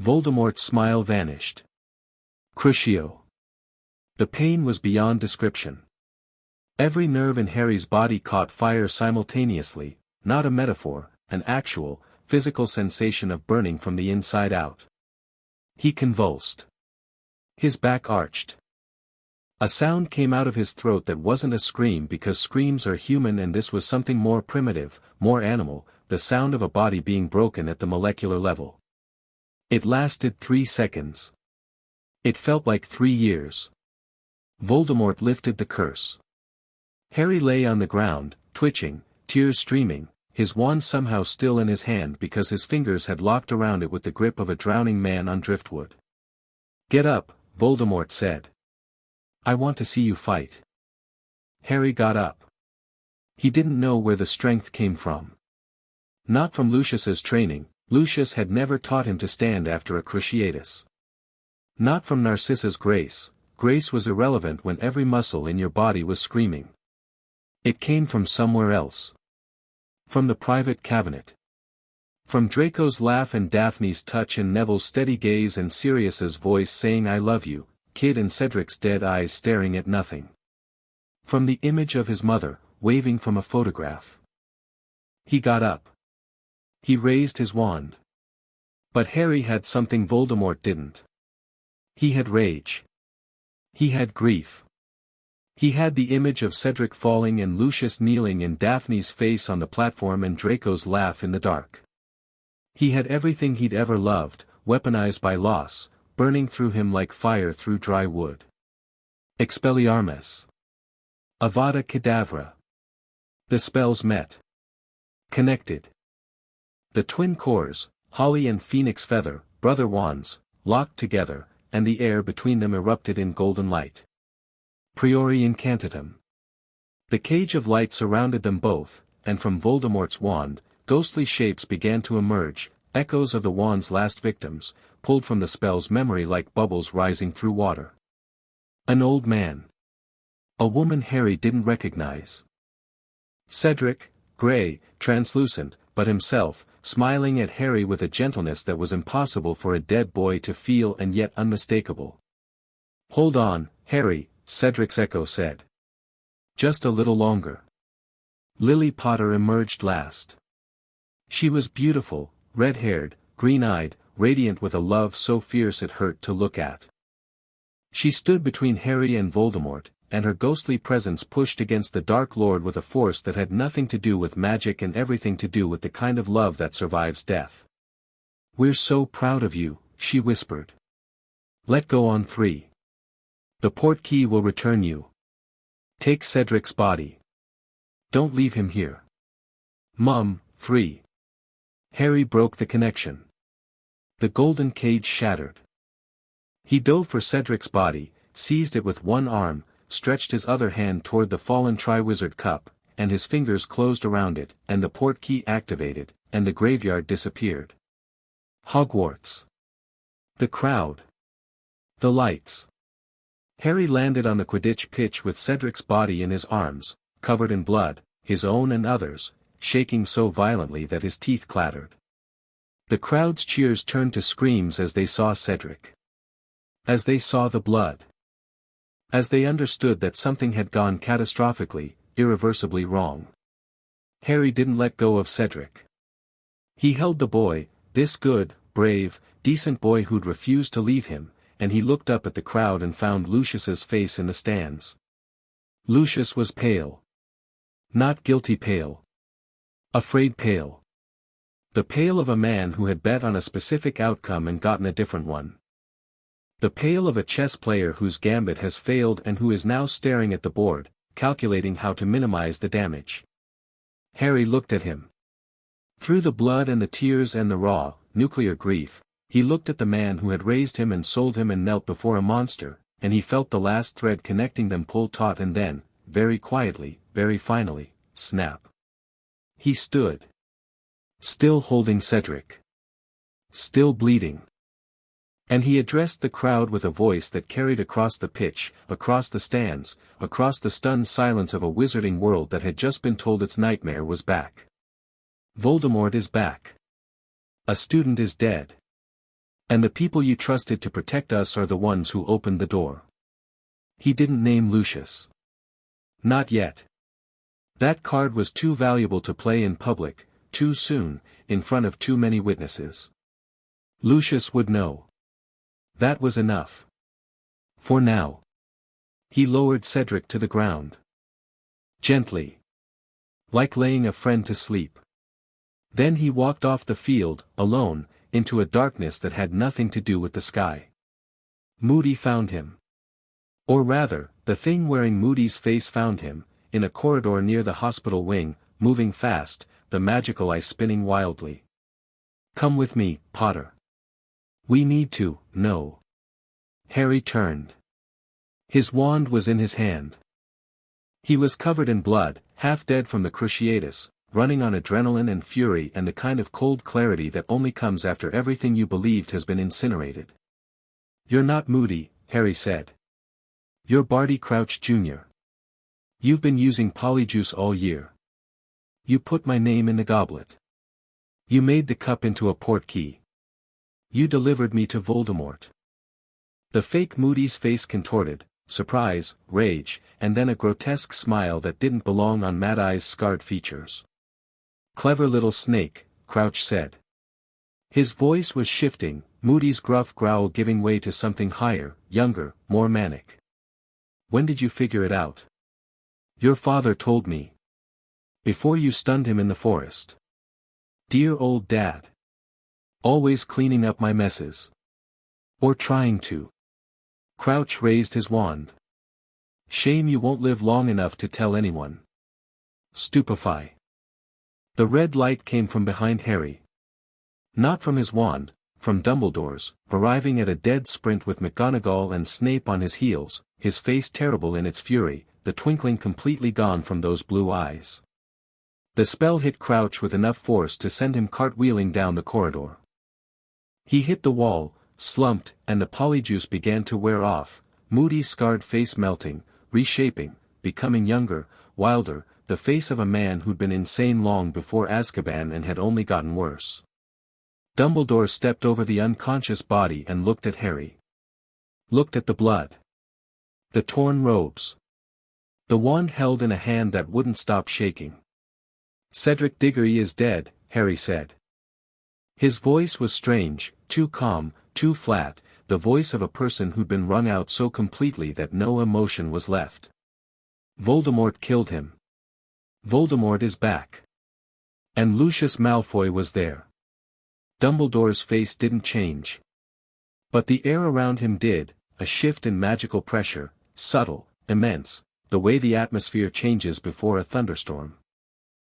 Voldemort's smile vanished. Crucio. The pain was beyond description. Every nerve in Harry's body caught fire simultaneously, not a metaphor, an actual, physical sensation of burning from the inside out. He convulsed. His back arched. A sound came out of his throat that wasn't a scream because screams are human and this was something more primitive, more animal, the sound of a body being broken at the molecular level. It lasted 3 seconds. It felt like 3 years. Voldemort lifted the curse. Harry lay on the ground, twitching, tears streaming, his wand somehow still in his hand because his fingers had locked around it with the grip of a drowning man on driftwood. Get up, Voldemort said. I want to see you fight. Harry got up. He didn't know where the strength came from. Not from Lucius's training, Lucius had never taught him to stand after a cruciatus. Not from Narcissa's grace, grace was irrelevant when every muscle in your body was screaming. It came from somewhere else. From the private cabinet. From Draco's laugh and Daphne's touch and Neville's steady gaze and Sirius's voice saying I love you, Kid and Cedric's dead eyes staring at nothing. From the image of his mother, waving from a photograph. He got up. He raised his wand. But Harry had something Voldemort didn't. He had rage. He had grief. He had the image of Cedric falling and Lucius kneeling and Daphne's face on the platform and Draco's laugh in the dark. He had everything he'd ever loved, weaponized by loss, burning through him like fire through dry wood. Expelliarmus. Avada Kedavra. The spells met. Connected. The twin cores, Holly and Phoenix Feather, brother wands, locked together, and the air between them erupted in golden light. Priori incantatem. The cage of light surrounded them both, and from Voldemort's wand, ghostly shapes began to emerge, echoes of the wand's last victims, pulled from the spell's memory like bubbles rising through water. An old man. A woman Harry didn't recognize. Cedric, gray, translucent, but himself, smiling at Harry with a gentleness that was impossible for a dead boy to feel and yet unmistakable. Hold on, Harry, Cedric's echo said. Just a little longer. Lily Potter emerged last. She was beautiful, red-haired, green-eyed, radiant with a love so fierce it hurt to look at. She stood between Harry and Voldemort, and her ghostly presence pushed against the Dark Lord with a force that had nothing to do with magic and everything to do with the kind of love that survives death. We're so proud of you, she whispered. Let go on 3. The portkey will return you. Take Cedric's body. Don't leave him here. Mum, 3. Harry broke the connection. The golden cage shattered. He dove for Cedric's body, seized it with one arm, stretched his other hand toward the fallen Triwizard Cup, and his fingers closed around it, and the portkey activated, and the graveyard disappeared. Hogwarts. The crowd. The lights. Harry landed on the Quidditch pitch with Cedric's body in his arms, covered in blood, his own and others, shaking so violently that his teeth clattered. The crowd's cheers turned to screams as they saw Cedric. As they saw the blood. As they understood that something had gone catastrophically, irreversibly wrong. Harry didn't let go of Cedric. He held the boy, this good, brave, decent boy who'd refused to leave him, and he looked up at the crowd and found Lucius's face in the stands. Lucius was pale. Not guilty pale. Afraid pale. The pale of a man who had bet on a specific outcome and gotten a different one. The pale of a chess player whose gambit has failed and who is now staring at the board, calculating how to minimize the damage. Harry looked at him. Through the blood and the tears and the raw, nuclear grief, he looked at the man who had raised him and sold him and knelt before a monster, and he felt the last thread connecting them pull taut and then, very quietly, very finally, snap. He stood. Still holding Cedric. Still bleeding. And he addressed the crowd with a voice that carried across the pitch, across the stands, across the stunned silence of a wizarding world that had just been told its nightmare was back. Voldemort is back. A student is dead. And the people you trusted to protect us are the ones who opened the door. He didn't name Lucius. Not yet. That card was too valuable to play in public, too soon, in front of too many witnesses. Lucius would know. That was enough. For now. He lowered Cedric to the ground. Gently. Like laying a friend to sleep. Then he walked off the field, alone, into a darkness that had nothing to do with the sky. Moody found him. Or rather, the thing wearing Moody's face found him, in a corridor near the hospital wing, moving fast, the magical eye spinning wildly. Come with me, Potter. We need to, no. Harry turned. His wand was in his hand. He was covered in blood, half dead from the cruciatus, running on adrenaline and fury and the kind of cold clarity that only comes after everything you believed has been incinerated. You're not Moody, Harry said. You're Barty Crouch Jr. You've been using polyjuice all year. You put my name in the goblet. You made the cup into a portkey. You delivered me to Voldemort. The fake Moody's face contorted, surprise, rage, and then a grotesque smile that didn't belong on Mad Eye's scarred features. Clever little snake, Crouch said. His voice was shifting, Moody's gruff growl giving way to something higher, younger, more manic. When did you figure it out? Your father told me. Before you stunned him in the forest. Dear old dad. Always cleaning up my messes. Or trying to. Crouch raised his wand. Shame you won't live long enough to tell anyone. Stupefy. The red light came from behind Harry. Not from his wand, from Dumbledore's, arriving at a dead sprint with McGonagall and Snape on his heels, his face terrible in its fury, the twinkling completely gone from those blue eyes. The spell hit Crouch with enough force to send him cartwheeling down the corridor. He hit the wall, slumped, and the polyjuice began to wear off, Moody's scarred face melting, reshaping, becoming younger, wilder, the face of a man who'd been insane long before Azkaban and had only gotten worse. Dumbledore stepped over the unconscious body and looked at Harry. Looked at the blood. The torn robes. The wand held in a hand that wouldn't stop shaking. Cedric Diggory is dead, Harry said. His voice was strange, too calm, too flat, the voice of a person who'd been wrung out so completely that no emotion was left. Voldemort killed him. Voldemort is back. And Lucius Malfoy was there. Dumbledore's face didn't change. But the air around him did, a shift in magical pressure, subtle, immense, the way the atmosphere changes before a thunderstorm.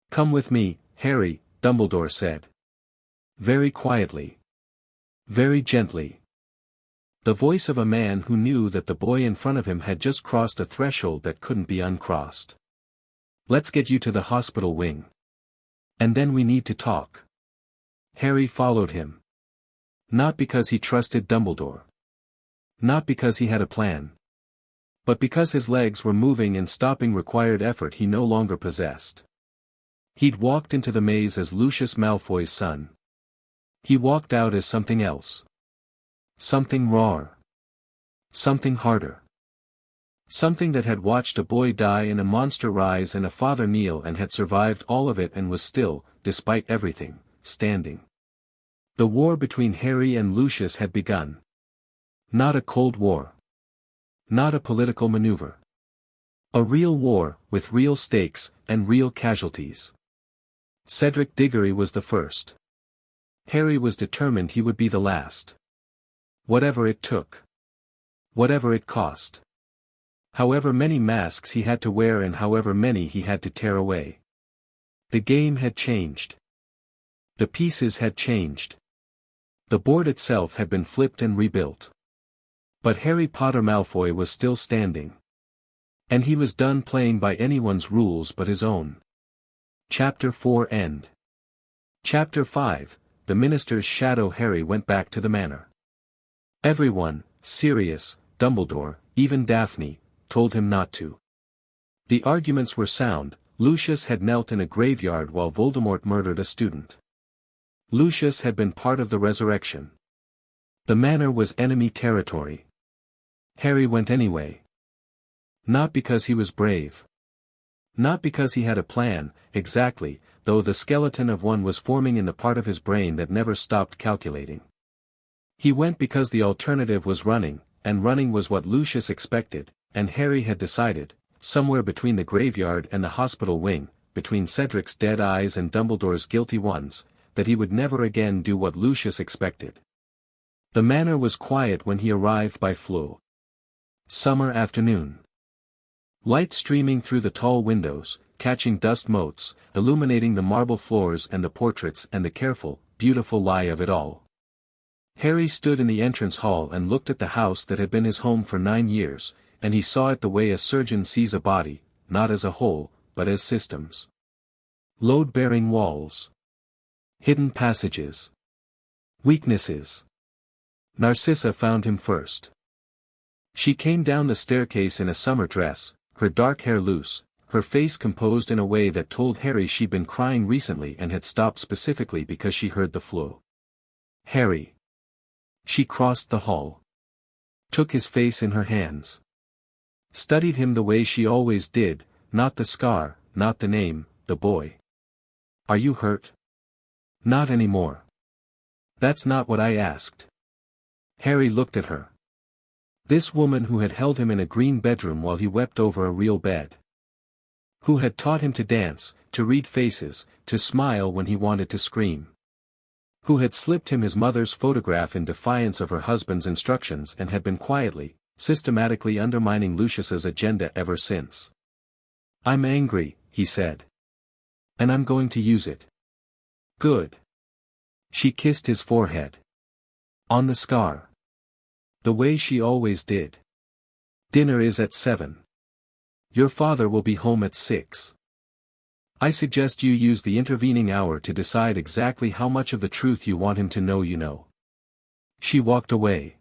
"Come with me, Harry," Dumbledore said. Very quietly. Very gently. The voice of a man who knew that the boy in front of him had just crossed a threshold that couldn't be uncrossed. "Let's get you to the hospital wing. And then we need to talk." Harry followed him. Not because he trusted Dumbledore. Not because he had a plan. But because his legs were moving and stopping required effort he no longer possessed. He'd walked into the maze as Lucius Malfoy's son. He walked out as something else. Something rawer. Something harder. Something that had watched a boy die and a monster rise and a father kneel and had survived all of it and was still, despite everything, standing. The war between Harry and Lucius had begun. Not a cold war. Not a political maneuver. A real war, with real stakes, and real casualties. Cedric Diggory was the first. Harry was determined he would be the last. Whatever it took. Whatever it cost. However many masks he had to wear and however many he had to tear away. The game had changed. The pieces had changed. The board itself had been flipped and rebuilt. But Harry Potter Malfoy was still standing. And he was done playing by anyone's rules but his own. Chapter 4 End. Chapter 5, The Minister's Shadow. Harry went back to the manor. Everyone, Sirius, Dumbledore, even Daphne, told him not to. The arguments were sound. Lucius had knelt in a graveyard while Voldemort murdered a student. Lucius had been part of the resurrection. The manor was enemy territory. Harry went anyway. Not because he was brave. Not because he had a plan, exactly, though the skeleton of one was forming in the part of his brain that never stopped calculating. He went because the alternative was running, and running was what Lucius expected, and Harry had decided, somewhere between the graveyard and the hospital wing, between Cedric's dead eyes and Dumbledore's guilty ones, that he would never again do what Lucius expected. The manor was quiet when he arrived by Floo. Summer afternoon. Light streaming through the tall windows, catching dust motes, illuminating the marble floors and the portraits and the careful, beautiful lie of it all. Harry stood in the entrance hall and looked at the house that had been his home for 9 years, and he saw it the way a surgeon sees a body, not as a whole, but as systems. Load-bearing walls. Hidden passages. Weaknesses. Narcissa found him first. She came down the staircase in a summer dress, her dark hair loose, her face composed in a way that told Harry she'd been crying recently and had stopped specifically because she heard the Floo. Harry. She crossed the hall. Took his face in her hands. Studied him the way she always did, not the scar, not the name, the boy. "Are you hurt?" "Not anymore." "That's not what I asked." Harry looked at her. This woman who had held him in a green bedroom while he wept over a real bed. Who had taught him to dance, to read faces, to smile when he wanted to scream. Who had slipped him his mother's photograph in defiance of her husband's instructions and had been quietly, systematically undermining Lucius's agenda ever since. "I'm angry," he said. "And I'm going to use it." "Good." She kissed his forehead. On the scar. The way she always did. "Dinner is at 7. Your father will be home at 6. I suggest you use the intervening hour to decide exactly how much of the truth you want him to know you know." She walked away.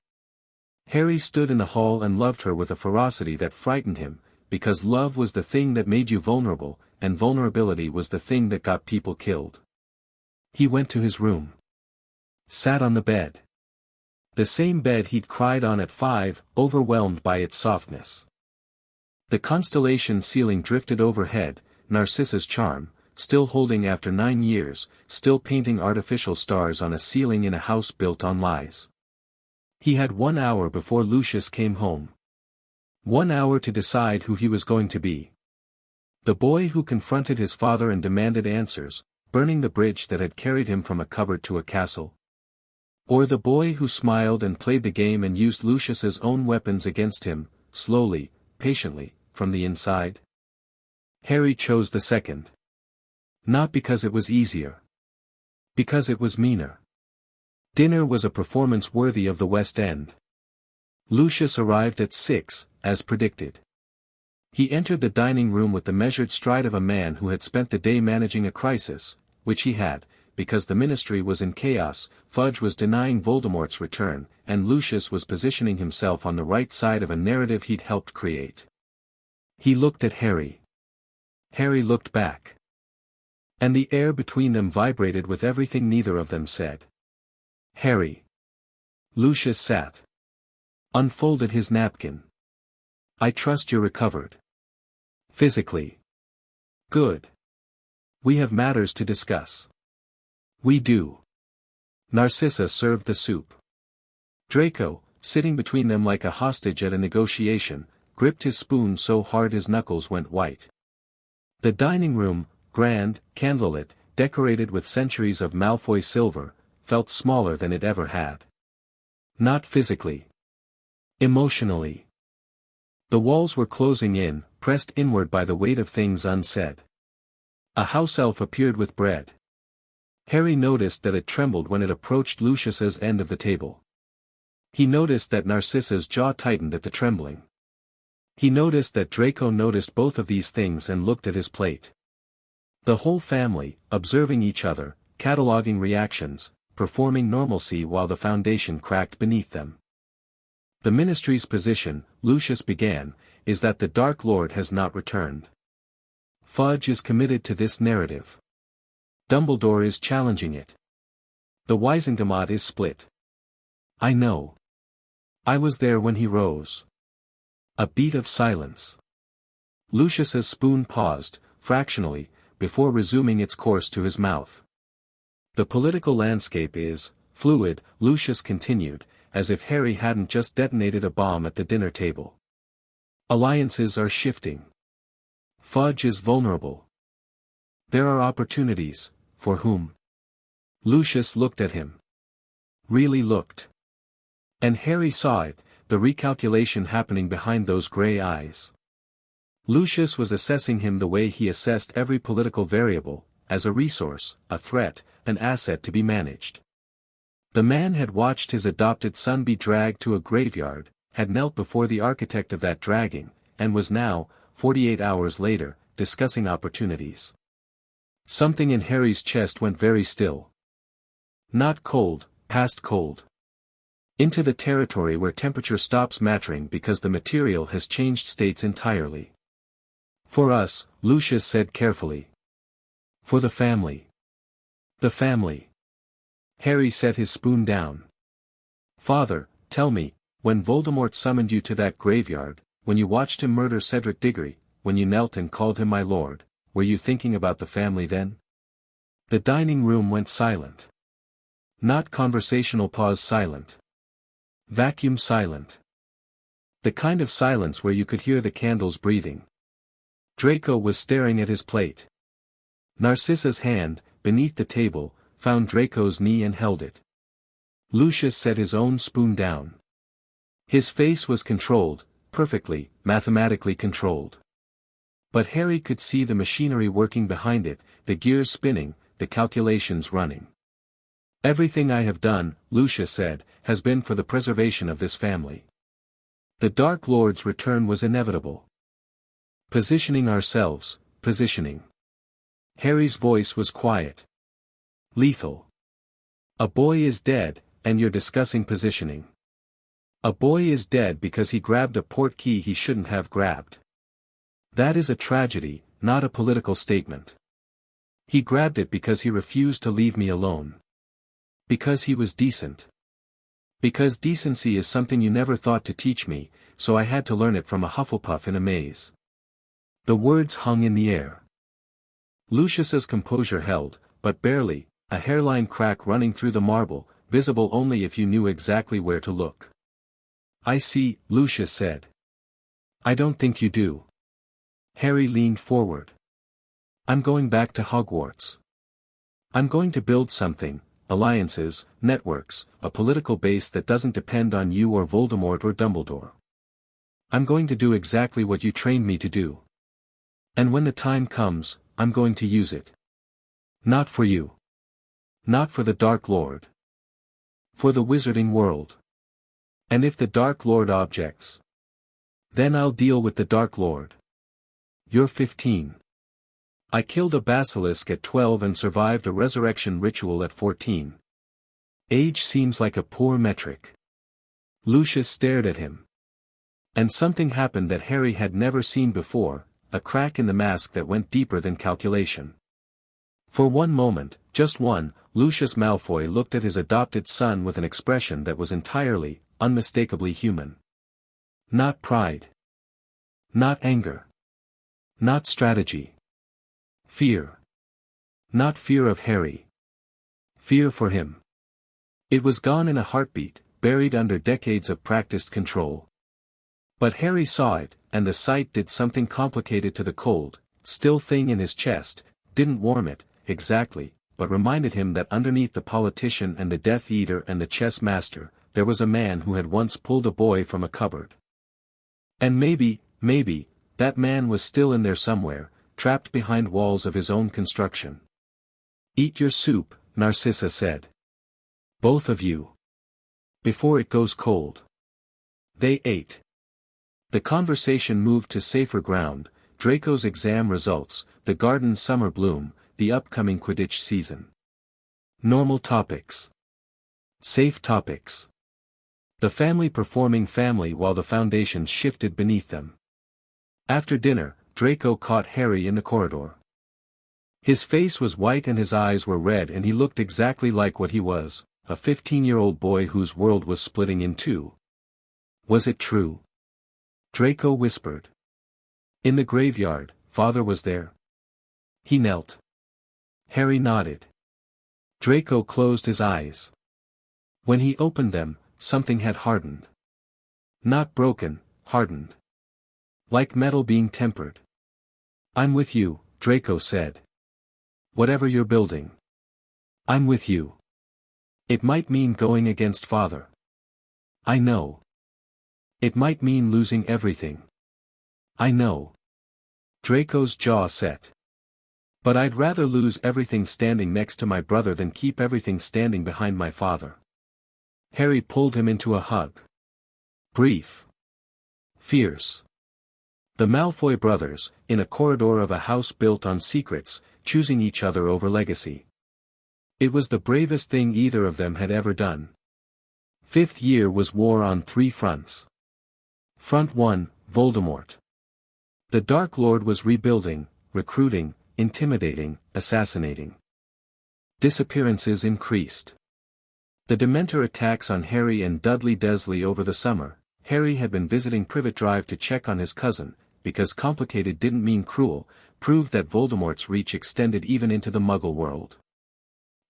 Harry stood in the hall and loved her with a ferocity that frightened him, because love was the thing that made you vulnerable, and vulnerability was the thing that got people killed. He went to his room. Sat on the bed. The same bed he'd cried on at 5, overwhelmed by its softness. The constellation ceiling drifted overhead, Narcissa's charm, still holding after 9 years, still painting artificial stars on a ceiling in a house built on lies. He had 1 hour before Lucius came home. 1 hour to decide who he was going to be. The boy who confronted his father and demanded answers, burning the bridge that had carried him from a cupboard to a castle. Or the boy who smiled and played the game and used Lucius's own weapons against him, slowly, patiently, from the inside? Harry chose the second. Not because it was easier. Because it was meaner. Dinner was a performance worthy of the West End. Lucius arrived at 6, as predicted. He entered the dining room with the measured stride of a man who had spent the day managing a crisis, which he had, because the ministry was in chaos. Fudge was denying Voldemort's return, and Lucius was positioning himself on the right side of a narrative he'd helped create. He looked at Harry. Harry looked back. And the air between them vibrated with everything neither of them said. Harry. Lucius sat. Unfolded his napkin. I trust you're recovered. Physically. Good. We have matters to discuss. We do. Narcissa served the soup. Draco, sitting between them like a hostage at a negotiation, gripped his spoon so hard his knuckles went white. The dining room, grand, candlelit, decorated with centuries of Malfoy silver, felt smaller than it ever had. Not physically. Emotionally. The walls were closing in, pressed inward by the weight of things unsaid. A house elf appeared with bread. Harry noticed that it trembled when it approached Lucius's end of the table. He noticed that Narcissa's jaw tightened at the trembling. He noticed that Draco noticed both of these things and looked at his plate. The whole family, observing each other, cataloging reactions, performing normalcy while the foundation cracked beneath them. The ministry's position, Lucius began, is that the Dark Lord has not returned. Fudge is committed to this narrative. Dumbledore is challenging it. The Wisengamot is split. I know. I was there when he rose. A beat of silence. Lucius's spoon paused, fractionally, before resuming its course to his mouth. The political landscape is fluid, Lucius continued, as if Harry hadn't just detonated a bomb at the dinner table. Alliances are shifting. Fudge is vulnerable. There are opportunities, for whom? Lucius looked at him. Really looked. And Harry saw it, the recalculation happening behind those grey eyes. Lucius was assessing him the way he assessed every political variable, as a resource, a threat, an asset to be managed. The man had watched his adopted son be dragged to a graveyard, had knelt before the architect of that dragging, and was now, 48 hours later, discussing opportunities. Something in Harry's chest went very still. Not cold, past cold. Into the territory where temperature stops mattering because the material has changed states entirely. For us, Lucius said carefully. For the family. The family. Harry set his spoon down. Father, tell me, when Voldemort summoned you to that graveyard, when you watched him murder Cedric Diggory, when you knelt and called him my lord, were you thinking about the family then? The dining room went silent. Not conversational pause silent. Vacuum silent. The kind of silence where you could hear the candles breathing. Draco was staring at his plate. Narcissa's hand, beneath the table, found Draco's knee and held it. Lucius set his own spoon down. His face was controlled, perfectly, mathematically controlled. But Harry could see the machinery working behind it, the gears spinning, the calculations running. Everything I have done, Lucius said, has been for the preservation of this family. The Dark Lord's return was inevitable. Positioning ourselves, positioning. Harry's voice was quiet. Lethal. A boy is dead, and you're discussing positioning. A boy is dead because he grabbed a portkey he shouldn't have grabbed. That is a tragedy, not a political statement. He grabbed it because he refused to leave me alone. Because he was decent. Because decency is something you never thought to teach me, so I had to learn it from a Hufflepuff in a maze. The words hung in the air. Lucius's composure held, but barely, a hairline crack running through the marble, visible only if you knew exactly where to look. I see, Lucius said. I don't think you do. Harry leaned forward. I'm going back to Hogwarts. I'm going to build something, alliances, networks, a political base that doesn't depend on you or Voldemort or Dumbledore. I'm going to do exactly what you trained me to do. And when the time comes, I'm going to use it. Not for you. Not for the Dark Lord. For the wizarding world. And if the Dark Lord objects, then I'll deal with the Dark Lord. You're 15. I killed a basilisk at 12 and survived a resurrection ritual at 14. Age seems like a poor metric. Lucius stared at him. And something happened that Harry had never seen before, a crack in the mask that went deeper than calculation. For one moment, just one, Lucius Malfoy looked at his adopted son with an expression that was entirely, unmistakably human. Not pride. Not anger. Not strategy. Fear. Not fear of Harry. Fear for him. It was gone in a heartbeat, buried under decades of practiced control. But Harry saw it, and the sight did something complicated to the cold, still thing in his chest, didn't warm it, exactly, but reminded him that underneath the politician and the Death Eater and the chess master, there was a man who had once pulled a boy from a cupboard. And maybe, that man was still in there somewhere, trapped behind walls of his own construction. Eat your soup, Narcissa said. Both of you. Before it goes cold. They ate. The conversation moved to safer ground, Draco's exam results, the garden's summer bloom, the upcoming Quidditch season. Normal topics. Safe topics. The family performing family while the foundations shifted beneath them. After dinner, Draco caught Harry in the corridor. His face was white and his eyes were red and he looked exactly like what he was, a 15-year-old boy whose world was splitting in two. Was it true? Draco whispered. In the graveyard, Father was there. He knelt. Harry nodded. Draco closed his eyes. When he opened them, something had hardened. Not broken, hardened. Like metal being tempered. I'm with you, Draco said. Whatever you're building. I'm with you. It might mean going against Father. I know. It might mean losing everything. I know. Draco's jaw set. But I'd rather lose everything standing next to my brother than keep everything standing behind my father. Harry pulled him into a hug. Brief. Fierce. The Malfoy brothers, in a corridor of a house built on secrets, choosing each other over legacy. It was the bravest thing either of them had ever done. Fifth year was war on 3 fronts. Front 1, Voldemort. The Dark Lord was rebuilding, recruiting, intimidating, assassinating. Disappearances increased. The Dementor attacks on Harry and Dudley Dursley over the summer. Harry had been visiting Privet Drive to check on his cousin, because complicated didn't mean cruel, proved that Voldemort's reach extended even into the Muggle world.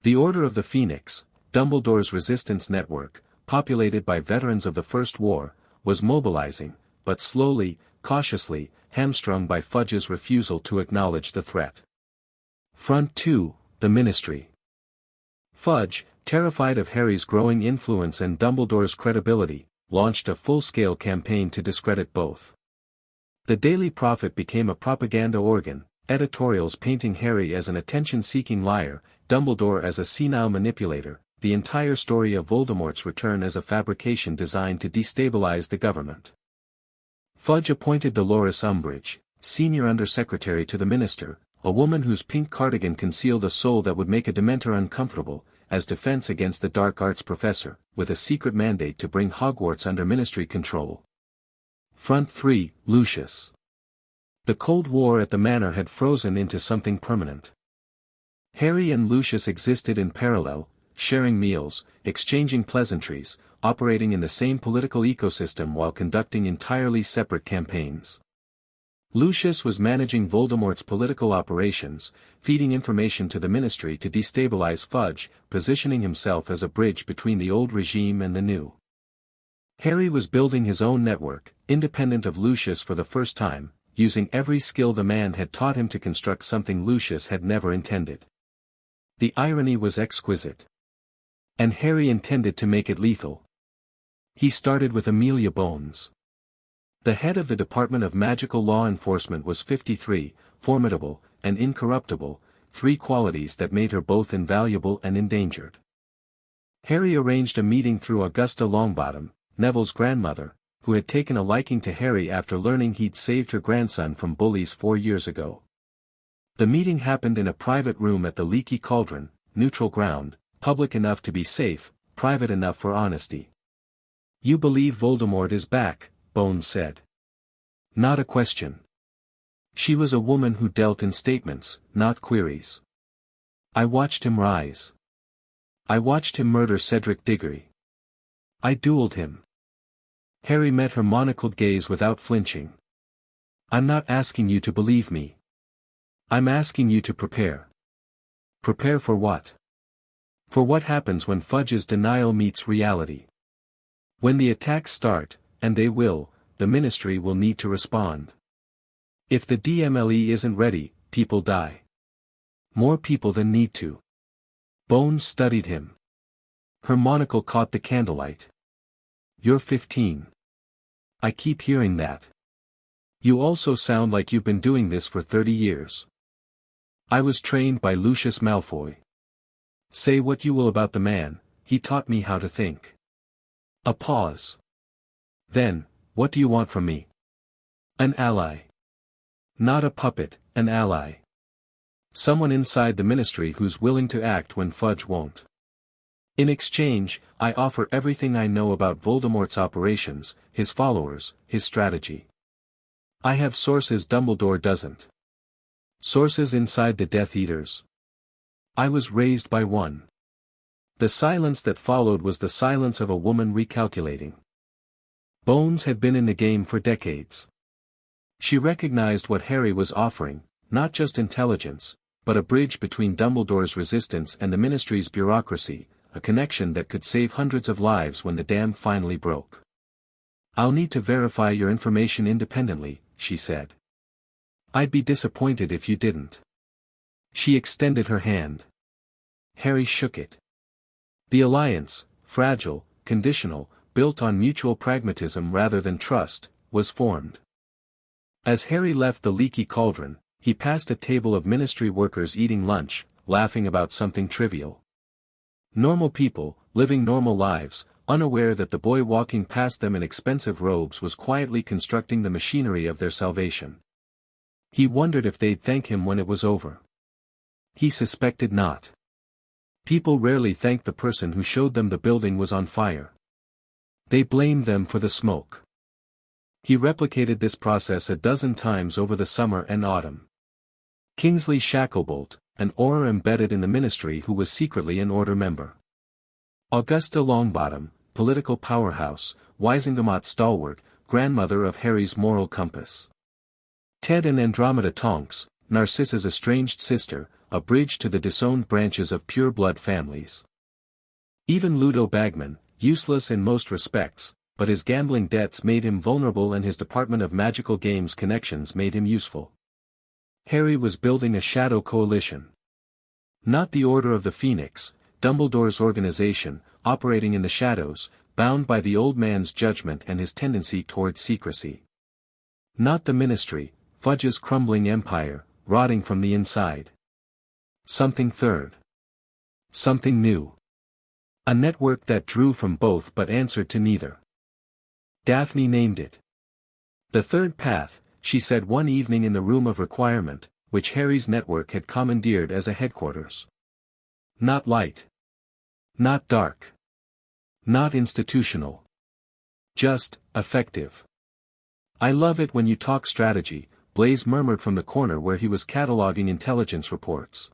The Order of the Phoenix, Dumbledore's resistance network, populated by veterans of the First War, was mobilizing, but slowly, cautiously, hamstrung by Fudge's refusal to acknowledge the threat. Front 2, the Ministry. Fudge, terrified of Harry's growing influence and Dumbledore's credibility, launched a full-scale campaign to discredit both. The Daily Prophet became a propaganda organ, editorials painting Harry as an attention-seeking liar, Dumbledore as a senile manipulator, the entire story of Voldemort's return as a fabrication designed to destabilize the government. Fudge appointed Dolores Umbridge, senior undersecretary to the minister, a woman whose pink cardigan concealed a soul that would make a Dementor uncomfortable, as defense against the dark arts professor, with a secret mandate to bring Hogwarts under ministry control. Front 3, Lucius. The Cold War at the Manor had frozen into something permanent. Harry and Lucius existed in parallel, sharing meals, exchanging pleasantries, operating in the same political ecosystem while conducting entirely separate campaigns. Lucius was managing Voldemort's political operations, feeding information to the ministry to destabilize Fudge, positioning himself as a bridge between the old regime and the new. Harry was building his own network, independent of Lucius for the first time, using every skill the man had taught him to construct something Lucius had never intended. The irony was exquisite. And Harry intended to make it lethal. He started with Amelia Bones. The head of the Department of Magical Law Enforcement was 53, formidable, and incorruptible, 3 qualities that made her both invaluable and endangered. Harry arranged a meeting through Augusta Longbottom, Neville's grandmother, who had taken a liking to Harry after learning he'd saved her grandson from bullies 4 years ago. The meeting happened in a private room at the Leaky Cauldron, neutral ground, public enough to be safe, private enough for honesty. "You believe Voldemort is back," Bones said. "Not a question." She was a woman who dealt in statements, not queries. "I watched him rise. I watched him murder Cedric Diggory. I dueled him." Harry met her monocled gaze without flinching. "I'm not asking you to believe me. I'm asking you to prepare." "Prepare for what?" "For what happens when Fudge's denial meets reality. When the attacks start, and they will, the Ministry will need to respond. If the DMLE isn't ready, people die. More people than need to." Bones studied him. Her monocle caught the candlelight. "You're 15. I keep hearing that. You also sound like you've been doing this for 30 years. I was trained by Lucius Malfoy. Say what you will about the man, he taught me how to think." A pause. "Then, what do you want from me?" "An ally. Not a puppet, an ally. Someone inside the Ministry who's willing to act when Fudge won't. In exchange, I offer everything I know about Voldemort's operations, his followers, his strategy. I have sources Dumbledore doesn't. Sources inside the Death Eaters. I was raised by one." The silence that followed was the silence of a woman recalculating. Bones had been in the game for decades. She recognized what Harry was offering, not just intelligence, but a bridge between Dumbledore's resistance and the Ministry's bureaucracy, a connection that could save hundreds of lives when the dam finally broke. "I'll need to verify your information independently," she said. "I'd be disappointed if you didn't." She extended her hand. Harry shook it. The alliance, fragile, conditional, built on mutual pragmatism rather than trust, was formed. As Harry left the Leaky Cauldron, he passed a table of Ministry workers eating lunch, laughing about something trivial. Normal people, living normal lives, unaware that the boy walking past them in expensive robes was quietly constructing the machinery of their salvation. He wondered if they'd thank him when it was over. He suspected not. People rarely thanked the person who showed them the building was on fire. They blamed them for the smoke. He replicated this process a dozen times over the summer and autumn. Kingsley Shacklebolt, an Auror embedded in the Ministry who was secretly an Order member. Augusta Longbottom, political powerhouse, Wisingamot stalwart, grandmother of Harry's moral compass. Ted and Andromeda Tonks, Narcissa's estranged sister, a bridge to the disowned branches of pure-blood families. Even Ludo Bagman, useless in most respects, but his gambling debts made him vulnerable and his Department of Magical Games connections made him useful. Harry was building a shadow coalition. Not the Order of the Phoenix, Dumbledore's organization, operating in the shadows, bound by the old man's judgment and his tendency toward secrecy. Not the Ministry, Fudge's crumbling empire, rotting from the inside. Something third. Something new. A network that drew from both but answered to neither. Daphne named it. The Third Path, she said one evening in the Room of Requirement, which Harry's network had commandeered as a headquarters. Not light. Not dark. Not institutional. Just, effective. "I love it when you talk strategy," Blaze murmured from the corner where he was cataloging intelligence reports.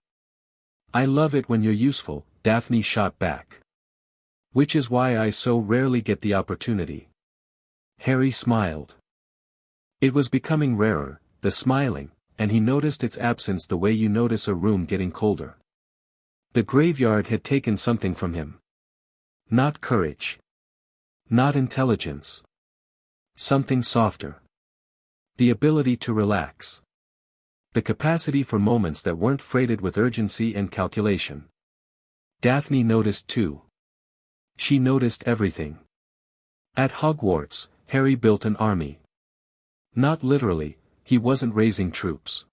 "I love it when you're useful," Daphne shot back. "Which is why I so rarely get the opportunity." Harry smiled. It was becoming rarer, the smiling, and he noticed its absence the way you notice a room getting colder. The graveyard had taken something from him. Not courage. Not intelligence. Something softer. The ability to relax. The capacity for moments that weren't freighted with urgency and calculation. Daphne noticed too. She noticed everything. At Hogwarts, Harry built an army. Not literally, he wasn't raising troops.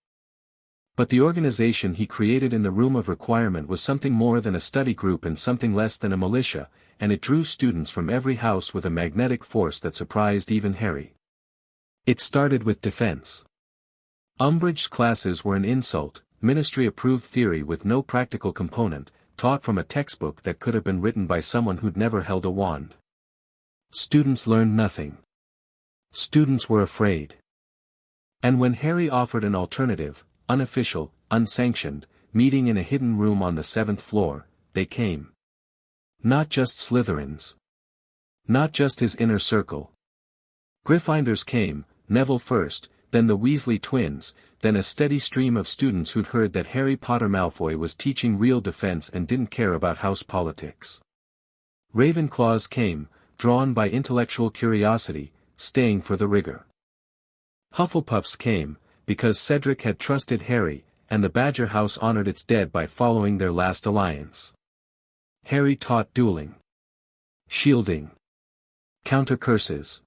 But the organization he created in the Room of Requirement was something more than a study group and something less than a militia, and it drew students from every house with a magnetic force that surprised even Harry. It started with defense. Umbridge's classes were an insult, ministry-approved theory with no practical component, taught from a textbook that could have been written by someone who'd never held a wand. Students learned nothing. Students were afraid. And when Harry offered an alternative, unofficial, unsanctioned, meeting in a hidden room on the 7th floor, they came. Not just Slytherins. Not just his inner circle. Gryffindors came, Neville first, then the Weasley twins, then a steady stream of students who'd heard that Harry Potter Malfoy was teaching real defense and didn't care about house politics. Ravenclaws came, drawn by intellectual curiosity, staying for the rigor. Hufflepuffs came, because Cedric had trusted Harry, and the Badger House honored its dead by following their last alliance. Harry taught dueling. Shielding. Counter curses.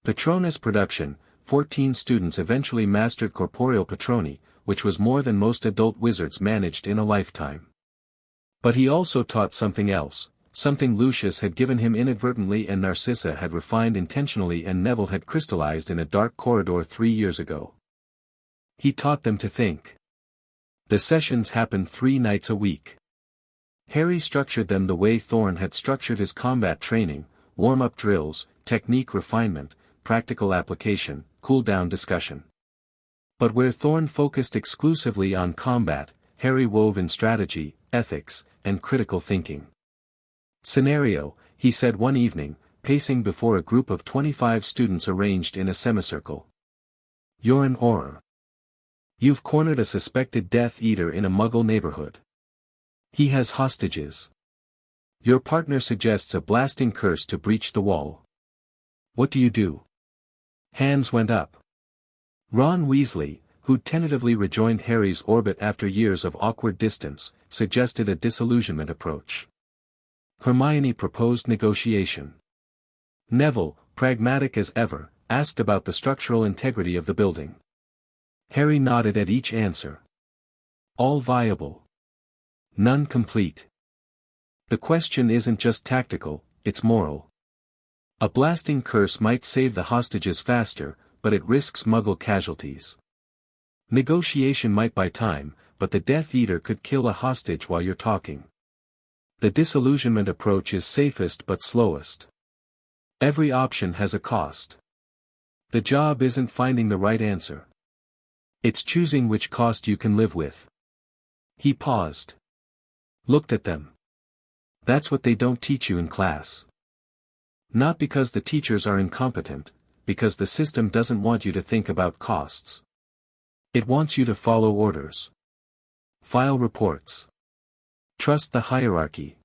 Patronus production, 14 students eventually mastered corporeal patrony, which was more than most adult wizards managed in a lifetime. But he also taught something else, something Lucius had given him inadvertently and Narcissa had refined intentionally and Neville had crystallized in a dark corridor 3 years ago. He taught them to think. The sessions happened 3 nights a week. Harry structured them the way Thorn had structured his combat training, warm-up drills, technique refinement, practical application, cool-down discussion. But where Thorn focused exclusively on combat, Harry wove in strategy, ethics, and critical thinking. Scenario, he said one evening, pacing before a group of 25 students arranged in a semicircle. You're an Auror. You've cornered a suspected Death Eater in a Muggle neighborhood. He has hostages. Your partner suggests a blasting curse to breach the wall. What do you do? Hands went up. Ron Weasley, who'd tentatively rejoined Harry's orbit after years of awkward distance, suggested a disillusionment approach. Hermione proposed negotiation. Neville, pragmatic as ever, asked about the structural integrity of the building. Harry nodded at each answer. All viable. None complete. The question isn't just tactical, it's moral. A blasting curse might save the hostages faster, but it risks Muggle casualties. Negotiation might buy time, but the Death Eater could kill a hostage while you're talking. The disillusionment approach is safest but slowest. Every option has a cost. The job isn't finding the right answer. It's choosing which cost you can live with. He paused. Looked at them. That's what they don't teach you in class. Not because the teachers are incompetent, because the system doesn't want you to think about costs. It wants you to follow orders. File reports. Trust the hierarchy.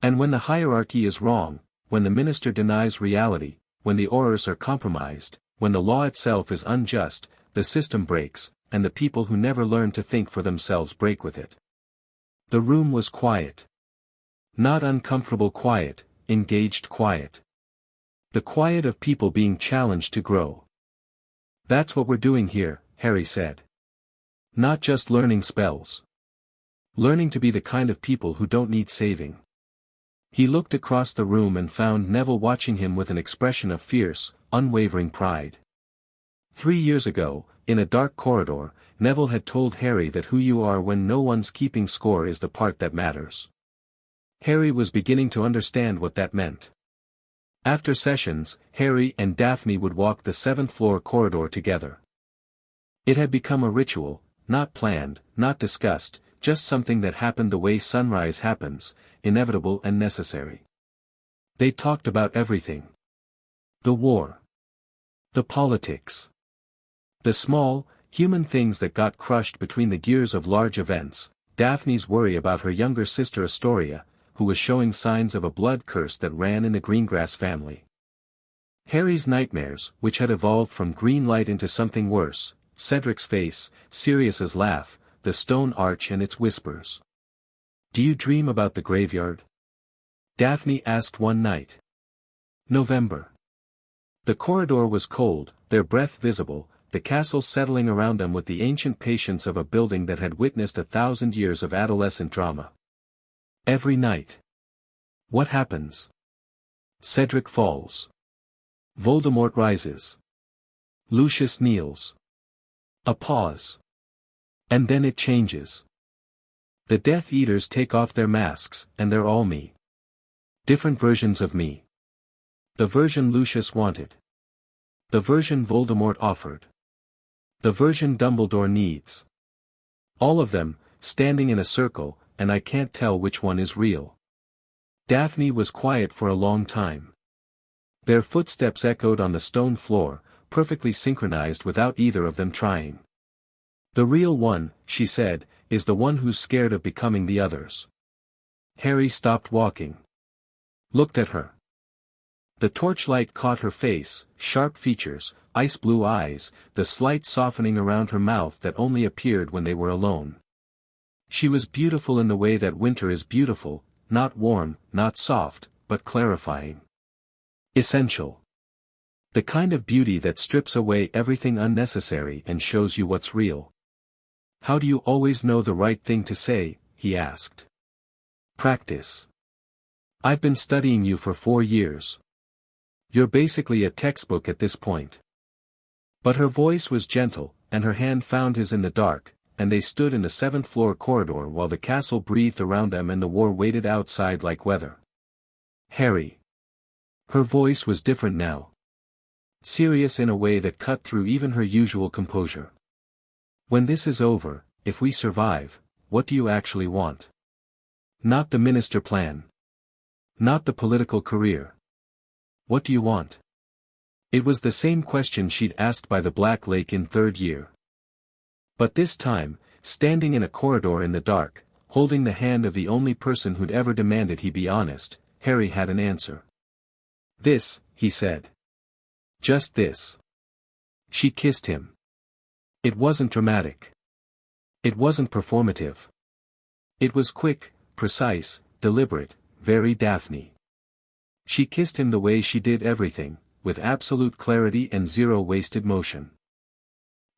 And when the hierarchy is wrong, when the minister denies reality, when the Aurors are compromised, when the law itself is unjust, the system breaks, and the people who never learn to think for themselves break with it. The room was quiet. Not uncomfortable quiet, engaged quiet. The quiet of people being challenged to grow. That's what we're doing here, Harry said. Not just learning spells. Learning to be the kind of people who don't need saving. He looked across the room and found Neville watching him with an expression of fierce, unwavering pride. 3 years ago, in a dark corridor, Neville had told Harry that who you are when no one's keeping score is the part that matters. Harry was beginning to understand what that meant. After sessions, Harry and Daphne would walk the 7th floor corridor together. It had become a ritual, not planned, not discussed, just something that happened the way sunrise happens, inevitable and necessary. They talked about everything. The war. The politics. The small, human things that got crushed between the gears of large events, Daphne's worry about her younger sister Astoria, who was showing signs of a blood curse that ran in the Greengrass family. Harry's nightmares, which had evolved from green light into something worse, Cedric's face, Sirius's laugh, the stone arch and its whispers. Do you dream about the graveyard? Daphne asked one night. November. The corridor was cold, their breath visible, the castle settling around them with the ancient patience of a building that had witnessed 1,000 years of adolescent drama. Every night. What happens? Cedric falls. Voldemort rises. Lucius kneels. A pause. And then it changes. The Death Eaters take off their masks, and they're all me. Different versions of me. The version Lucius wanted. The version Voldemort offered. The version Dumbledore needs. All of them, standing in a circle, and I can't tell which one is real. Daphne was quiet for a long time. Their footsteps echoed on the stone floor, perfectly synchronized without either of them trying. The real one, she said, is the one who's scared of becoming the others. Harry stopped walking. Looked at her. The torchlight caught her face, sharp features, ice-blue eyes, the slight softening around her mouth that only appeared when they were alone. She was beautiful in the way that winter is beautiful, not warm, not soft, but clarifying. Essential. The kind of beauty that strips away everything unnecessary and shows you what's real. How do you always know the right thing to say? He asked. Practice. I've been studying you for 4 years. You're basically a textbook at this point. But her voice was gentle, and her hand found his in the dark, and they stood in the 7th-floor corridor while the castle breathed around them and the war waited outside like weather. Harry. Her voice was different now. Serious in a way that cut through even her usual composure. When this is over, if we survive, what do you actually want? Not the minister plan. Not the political career. What do you want? It was the same question she'd asked by the Black Lake in 3rd year. But this time, standing in a corridor in the dark, holding the hand of the only person who'd ever demanded he be honest, Harry had an answer. This, he said. Just this. She kissed him. It wasn't dramatic. It wasn't performative. It was quick, precise, deliberate, very Daphne. She kissed him the way she did everything, with absolute clarity and zero wasted motion.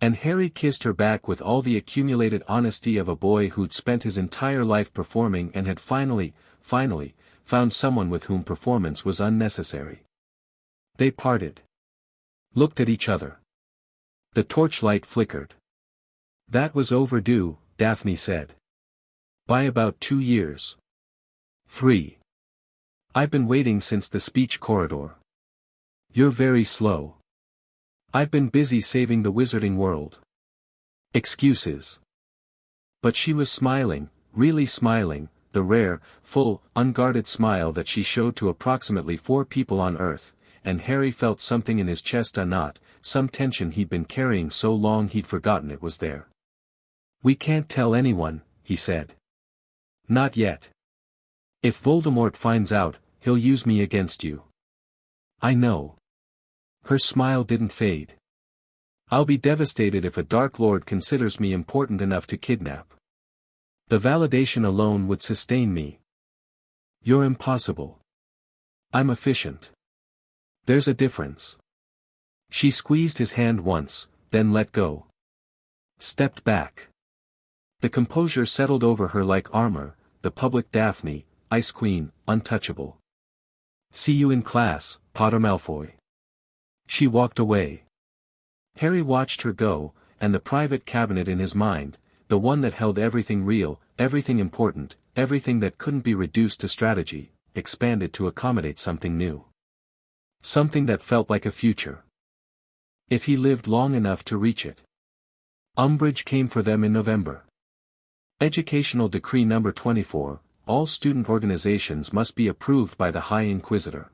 And Harry kissed her back with all the accumulated honesty of a boy who'd spent his entire life performing and had finally, found someone with whom performance was unnecessary. They parted. Looked at each other. The torchlight flickered. That was overdue, Daphne said. By about 2 years. 3. I've been waiting since the speech corridor. You're very slow. I've been busy saving the wizarding world. Excuses. But she was smiling, really smiling, the rare, full, unguarded smile that she showed to approximately 4 people on Earth, and Harry felt something in his chest a knot, some tension he'd been carrying so long he'd forgotten it was there. We can't tell anyone, he said. Not yet. If Voldemort finds out, he'll use me against you. I know. Her smile didn't fade. I'll be devastated if a Dark Lord considers me important enough to kidnap. The validation alone would sustain me. You're impossible. I'm efficient. There's a difference. She squeezed his hand once, then let go. Stepped back. The composure settled over her like armor, the public Daphne, Ice Queen, untouchable. See you in class, Potter Malfoy. She walked away. Harry watched her go, and the private cabinet in his mind, the one that held everything real, everything important, everything that couldn't be reduced to strategy, expanded to accommodate something new. Something that felt like a future. If he lived long enough to reach it. Umbridge came for them in November. Educational Decree No. 24, all student organizations must be approved by the High Inquisitor.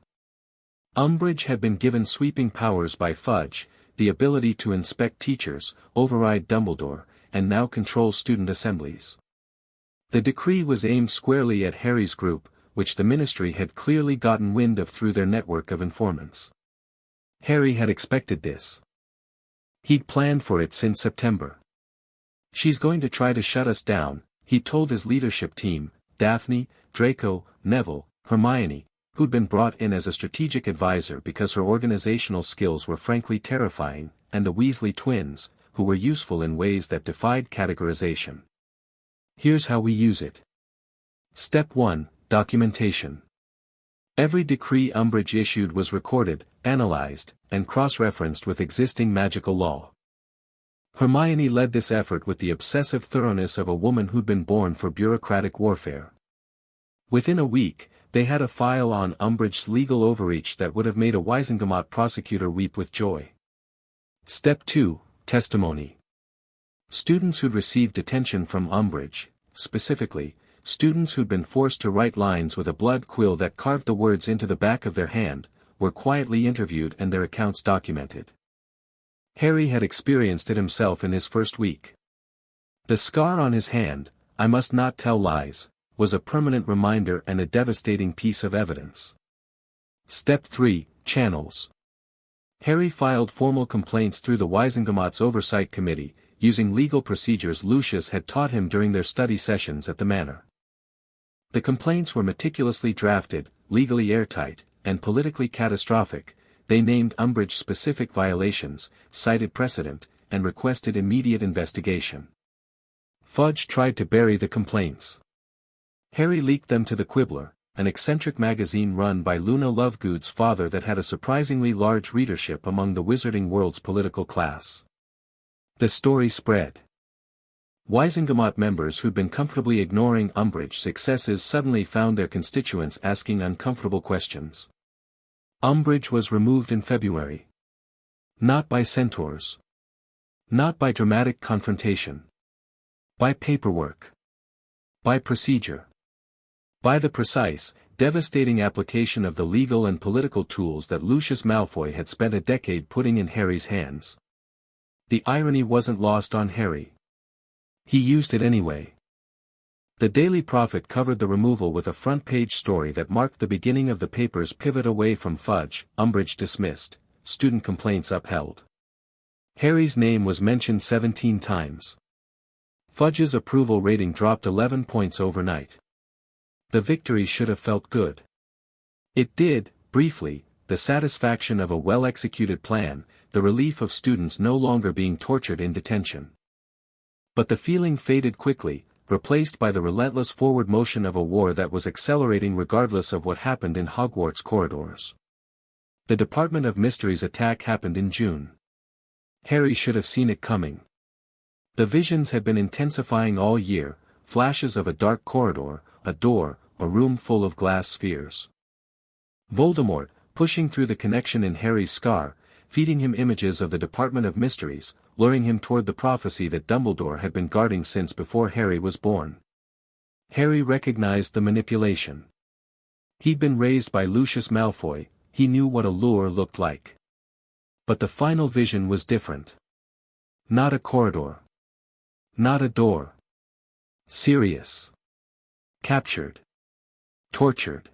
Umbridge had been given sweeping powers by Fudge, the ability to inspect teachers, override Dumbledore, and now control student assemblies. The decree was aimed squarely at Harry's group, which the Ministry had clearly gotten wind of through their network of informants. Harry had expected this. He'd planned for it since September. She's going to try to shut us down, he told his leadership team, Daphne, Draco, Neville, Hermione, who'd been brought in as a strategic advisor because her organizational skills were frankly terrifying, and the Weasley twins, who were useful in ways that defied categorization. Here's how we use it. Step 1, Documentation. Every decree Umbridge issued was recorded, analyzed, and cross-referenced with existing magical law. Hermione led this effort with the obsessive thoroughness of a woman who'd been born for bureaucratic warfare. Within a week, they had a file on Umbridge's legal overreach that would have made a Wisengamot prosecutor weep with joy. Step 2, Testimony. Students who'd received detention from Umbridge, specifically, students who'd been forced to write lines with a blood quill that carved the words into the back of their hand, were quietly interviewed and their accounts documented. Harry had experienced it himself in his first week. The scar on his hand, "I must not tell lies," was a permanent reminder and a devastating piece of evidence. Step 3, Channels. Harry filed formal complaints through the Wisengamot's Oversight Committee, using legal procedures Lucius had taught him during their study sessions at the Manor. The complaints were meticulously drafted, legally airtight, and politically catastrophic. They named Umbridge-specific violations, cited precedent, and requested immediate investigation. Fudge tried to bury the complaints. Harry leaked them to the Quibbler, an eccentric magazine run by Luna Lovegood's father that had a surprisingly large readership among the Wizarding World's political class. The story spread. Wisengamot members who'd been comfortably ignoring Umbridge's successes suddenly found their constituents asking uncomfortable questions. Umbridge was removed in February. Not by centaurs. Not by dramatic confrontation. By paperwork. By procedure. By the precise, devastating application of the legal and political tools that Lucius Malfoy had spent a decade putting in Harry's hands. The irony wasn't lost on Harry. He used it anyway. The Daily Prophet covered the removal with a front-page story that marked the beginning of the paper's pivot away from Fudge, Umbridge dismissed, student complaints upheld. Harry's name was mentioned 17 times. Fudge's approval rating dropped 11 points overnight. The victory should have felt good. It did, briefly, the satisfaction of a well-executed plan, the relief of students no longer being tortured in detention. But the feeling faded quickly, replaced by the relentless forward motion of a war that was accelerating regardless of what happened in Hogwarts corridors. The Department of Mysteries attack happened in June. Harry should have seen it coming. The visions had been intensifying all year, flashes of a dark corridor, a door, a room full of glass spheres. Voldemort, pushing through the connection in Harry's scar, feeding him images of the Department of Mysteries, luring him toward the prophecy that Dumbledore had been guarding since before Harry was born. Harry recognized the manipulation. He'd been raised by Lucius Malfoy, he knew what a lure looked like. But the final vision was different. Not a corridor. Not a door. Sirius. Captured. Tortured.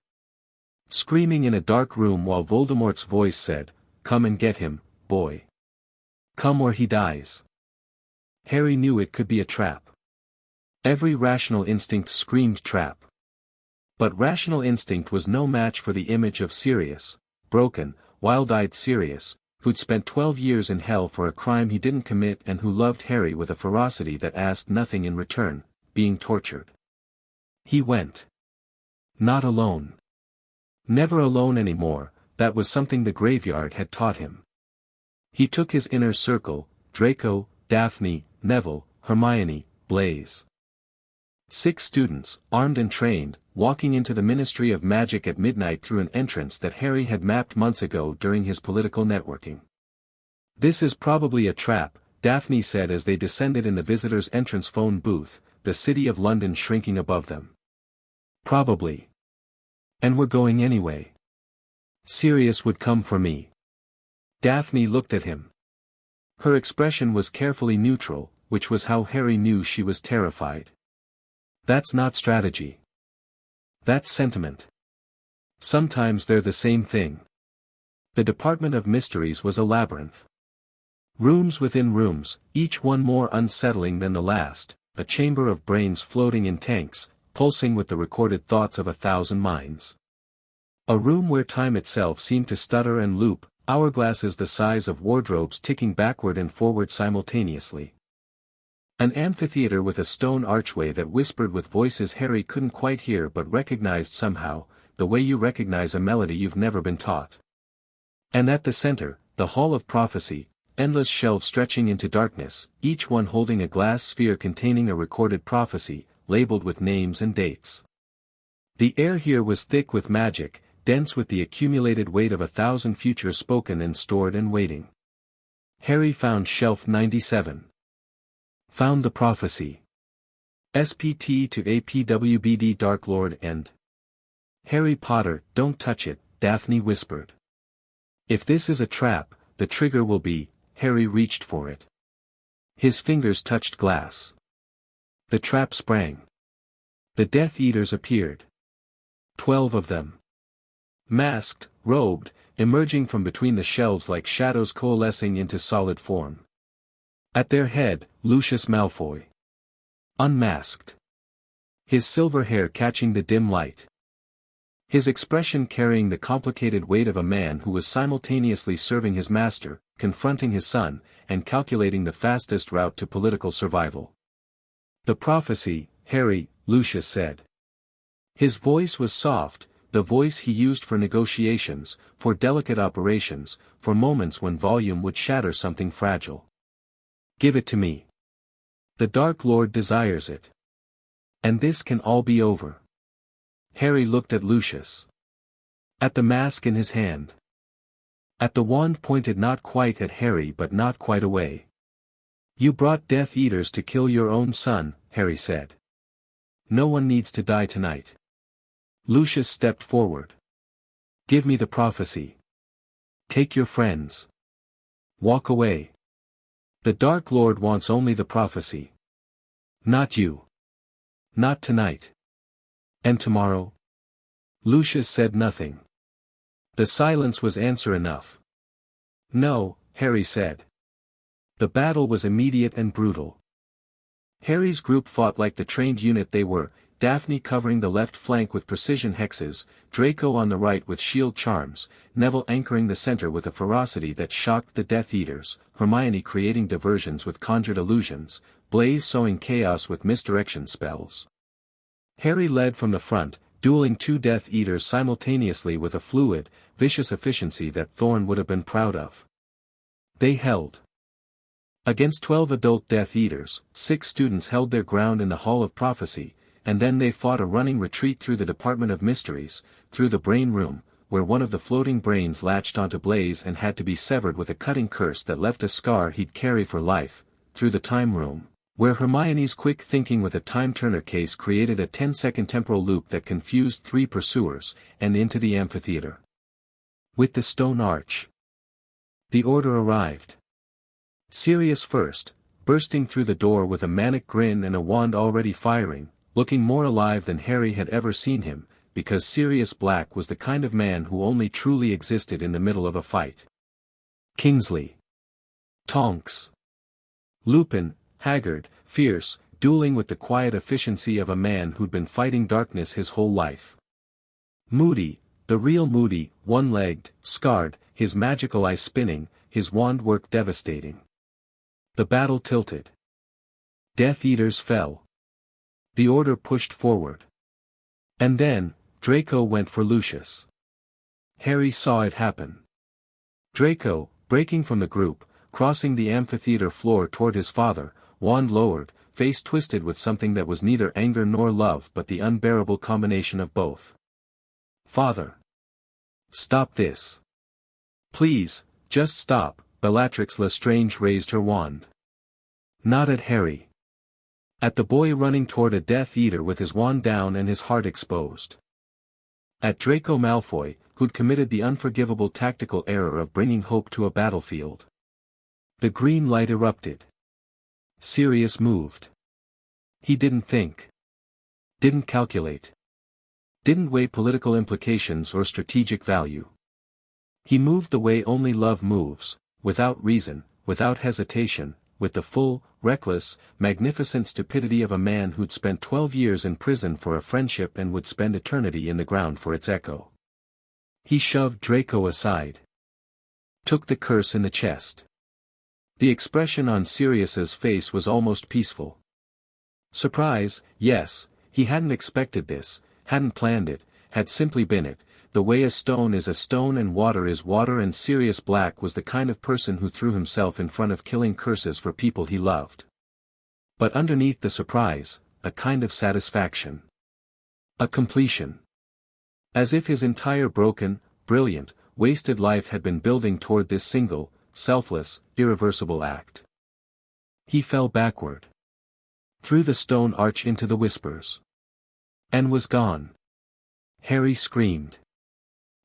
Screaming in a dark room while Voldemort's voice said, "Come and get him, boy. Come or he dies." Harry knew it could be a trap. Every rational instinct screamed trap. But rational instinct was no match for the image of Sirius, broken, wild-eyed Sirius, who'd spent 12 years in hell for a crime he didn't commit and who loved Harry with a ferocity that asked nothing in return, being tortured. He went. Not alone. Never alone anymore, that was something the graveyard had taught him. He took his inner circle, Draco, Daphne, Neville, Hermione, Blaise. 6 students, armed and trained, walking into the Ministry of Magic at midnight through an entrance that Harry had mapped months ago during his political networking. "This is probably a trap," Daphne said as they descended in the visitor's entrance phone booth, the city of London shrinking above them. "Probably. And we're going anyway. Sirius would come for me." Daphne looked at him. Her expression was carefully neutral, which was how Harry knew she was terrified. That's not strategy. That's sentiment. Sometimes they're the same thing. The Department of Mysteries was a labyrinth. Rooms within rooms, each one more unsettling than the last, a chamber of brains floating in tanks, pulsing with the recorded thoughts of 1,000 minds. A room where time itself seemed to stutter and loop, hourglasses the size of wardrobes ticking backward and forward simultaneously. An amphitheater with a stone archway that whispered with voices Harry couldn't quite hear but recognized somehow, the way you recognize a melody you've never been taught. And at the center, the Hall of Prophecy, endless shelves stretching into darkness, each one holding a glass sphere containing a recorded prophecy, labeled with names and dates. The air here was thick with magic, dense with the accumulated weight of 1,000 futures spoken and stored and waiting. Harry found shelf 97. Found the prophecy. SPT to APWBD Dark Lord and Harry Potter, don't touch it, Daphne whispered. If this is a trap, the trigger will be. Harry reached for it. His fingers touched glass. The trap sprang. The Death Eaters appeared. 12 of them. Masked, robed, emerging from between the shelves like shadows coalescing into solid form. At their head, Lucius Malfoy. Unmasked. His silver hair catching the dim light. His expression carrying the complicated weight of a man who was simultaneously serving his master, confronting his son, and calculating the fastest route to political survival. The prophecy, Harry, Lucius said. His voice was soft, the voice he used for negotiations, for delicate operations, for moments when volume would shatter something fragile. Give it to me. The Dark Lord desires it. And this can all be over. Harry looked at Lucius. At the mask in his hand. At the wand pointed not quite at Harry but not quite away. You brought Death Eaters to kill your own son, Harry said. No one needs to die tonight. Lucius stepped forward. Give me the prophecy. Take your friends. Walk away. The Dark Lord wants only the prophecy. Not you. Not tonight. And tomorrow? Lucius said nothing. The silence was answer enough. No, Harry said. The battle was immediate and brutal. Harry's group fought like the trained unit they were, Daphne covering the left flank with precision hexes, Draco on the right with shield charms, Neville anchoring the center with a ferocity that shocked the Death Eaters, Hermione creating diversions with conjured illusions, Blaise sowing chaos with misdirection spells. Harry led from the front, dueling 2 Death Eaters simultaneously with a fluid, vicious efficiency that Thorn would have been proud of. They held. Against 12 adult Death Eaters, 6 students held their ground in the Hall of Prophecy, and then they fought a running retreat through the Department of Mysteries, through the Brain Room, where one of the floating brains latched onto Blaise and had to be severed with a cutting curse that left a scar he'd carry for life, through the Time Room, where Hermione's quick thinking with a time-turner case created a 10-second temporal loop that confused 3 pursuers, and into the amphitheater. With the stone arch. The order arrived. Sirius first, bursting through the door with a manic grin and a wand already firing, looking more alive than Harry had ever seen him, because Sirius Black was the kind of man who only truly existed in the middle of a fight. Kingsley. Tonks. Lupin, haggard, fierce, dueling with the quiet efficiency of a man who'd been fighting darkness his whole life. Moody, the real Moody, one-legged, scarred, his magical eye spinning, his wand work devastating. The battle tilted. Death Eaters fell. The order pushed forward. And then, Draco went for Lucius. Harry saw it happen. Draco, breaking from the group, crossing the amphitheater floor toward his father, wand lowered, face twisted with something that was neither anger nor love but the unbearable combination of both. Father. Stop this. Please, just stop, Bellatrix Lestrange raised her wand. Not at Harry. At the boy running toward a Death Eater with his wand down and his heart exposed. At Draco Malfoy, who'd committed the unforgivable tactical error of bringing hope to a battlefield. The green light erupted. Sirius moved. He didn't think. Didn't calculate. Didn't weigh political implications or strategic value. He moved the way only love moves, without reason, without hesitation, with the full, reckless, magnificent stupidity of a man who'd spent 12 years in prison for a friendship and would spend eternity in the ground for its echo. He shoved Draco aside. Took the curse in the chest. The expression on Sirius's face was almost peaceful. Surprise, yes, he hadn't expected this, hadn't planned it, had simply been it, the way a stone is a stone and water is water, and Sirius Black was the kind of person who threw himself in front of killing curses for people he loved. But underneath the surprise, a kind of satisfaction. A completion. As if his entire broken, brilliant, wasted life had been building toward this single, selfless, irreversible act. He fell backward. Through the stone arch into the whispers. And was gone. Harry screamed.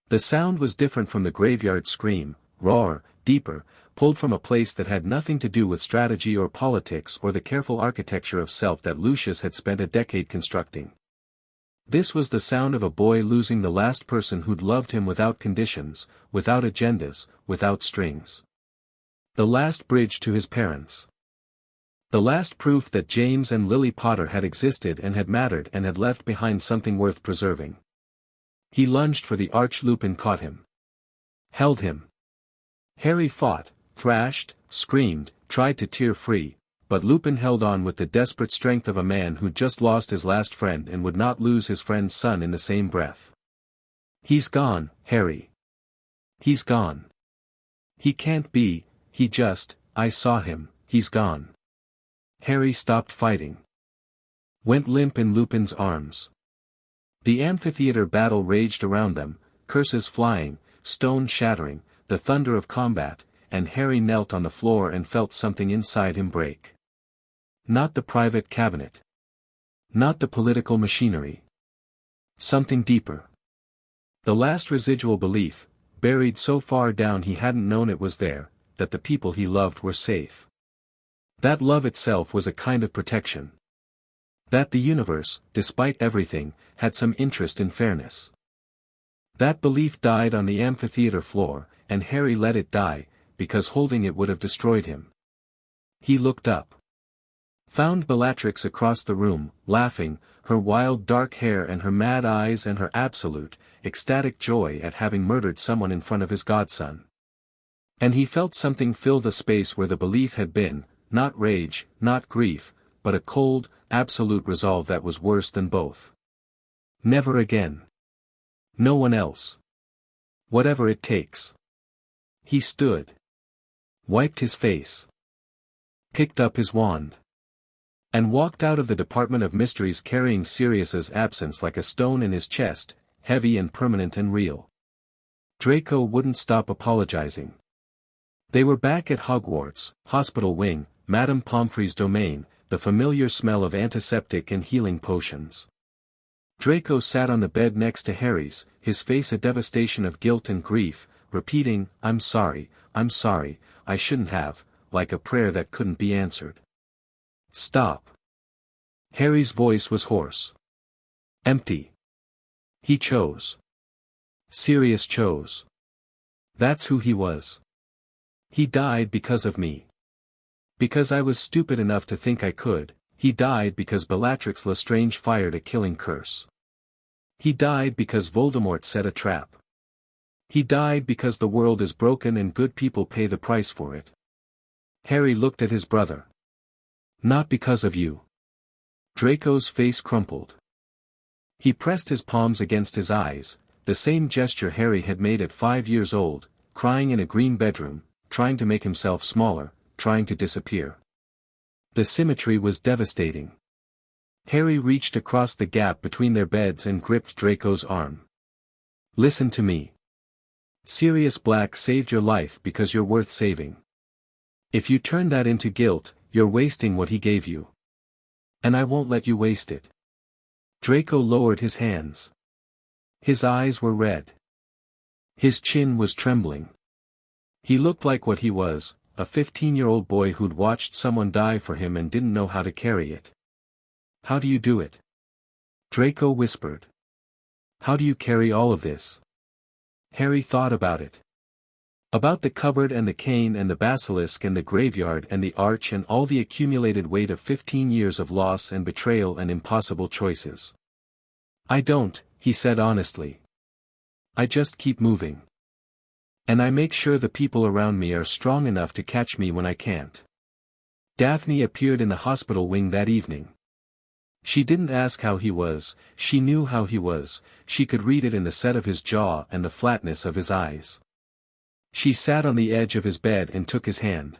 The sound was different from the graveyard scream, rawer, deeper, pulled from a place that had nothing to do with strategy or politics or the careful architecture of self that Lucius had spent a decade constructing. This was the sound of a boy losing the last person who'd loved him without conditions, without agendas, without strings. The last bridge to his parents. The last proof that James and Lily Potter had existed and had mattered and had left behind something worth preserving. He lunged for the arch. Lupin caught him. Held him. Harry fought, thrashed, screamed, tried to tear free, but Lupin held on with the desperate strength of a man who'd just lost his last friend and would not lose his friend's son in the same breath. He's gone, Harry. He's gone. He can't be, I saw him, he's gone. Harry stopped fighting. Went limp in Lupin's arms. The amphitheater battle raged around them, curses flying, stone shattering, the thunder of combat, and Harry knelt on the floor and felt something inside him break. Not the private cabinet. Not the political machinery. Something deeper. The last residual belief, buried so far down he hadn't known it was there, that the people he loved were safe. That love itself was a kind of protection. That the universe, despite everything, had some interest in fairness. That belief died on the amphitheater floor, and Harry let it die, because holding it would have destroyed him. He looked up. Found Bellatrix across the room, laughing, her wild dark hair and her mad eyes and her absolute, ecstatic joy at having murdered someone in front of his godson. And he felt something fill the space where the belief had been, not rage, not grief, but a cold, absolute resolve that was worse than both. Never again. No one else. Whatever it takes. He stood. Wiped his face. Picked up his wand. And walked out of the Department of Mysteries carrying Sirius's absence like a stone in his chest, heavy and permanent and real. Draco wouldn't stop apologizing. They were back at Hogwarts, hospital wing, Madame Pomfrey's domain, the familiar smell of antiseptic and healing potions. Draco sat on the bed next to Harry's, his face a devastation of guilt and grief, repeating, I'm sorry, I shouldn't have, like a prayer that couldn't be answered. Stop. Harry's voice was hoarse. Empty. He chose. Sirius chose. That's who he was. He died because of me. Because I was stupid enough to think I could. He died because Bellatrix Lestrange fired a killing curse. He died because Voldemort set a trap. He died because the world is broken and good people pay the price for it. Harry looked at his brother. Not because of you. Draco's face crumpled. He pressed his palms against his eyes, the same gesture Harry had made at 5 years old, crying in a green bedroom, trying to make himself smaller, trying to disappear. The symmetry was devastating. Harry reached across the gap between their beds and gripped Draco's arm. Listen to me. Sirius Black saved your life because you're worth saving. If you turn that into guilt, you're wasting what he gave you. And I won't let you waste it. Draco lowered his hands. His eyes were red. His chin was trembling. He looked like what he was, a 15-year-old boy who'd watched someone die for him and didn't know how to carry it. How do you do it? Draco whispered. How do you carry all of this? Harry thought about it. About the cupboard and the cane and the basilisk and the graveyard and the arch and all the accumulated weight of 15 years of loss and betrayal and impossible choices. I don't, he said honestly. I just keep moving. And I make sure the people around me are strong enough to catch me when I can't. Daphne appeared in the hospital wing that evening. She didn't ask how he was, she knew how he was, she could read it in the set of his jaw and the flatness of his eyes. She sat on the edge of his bed and took his hand.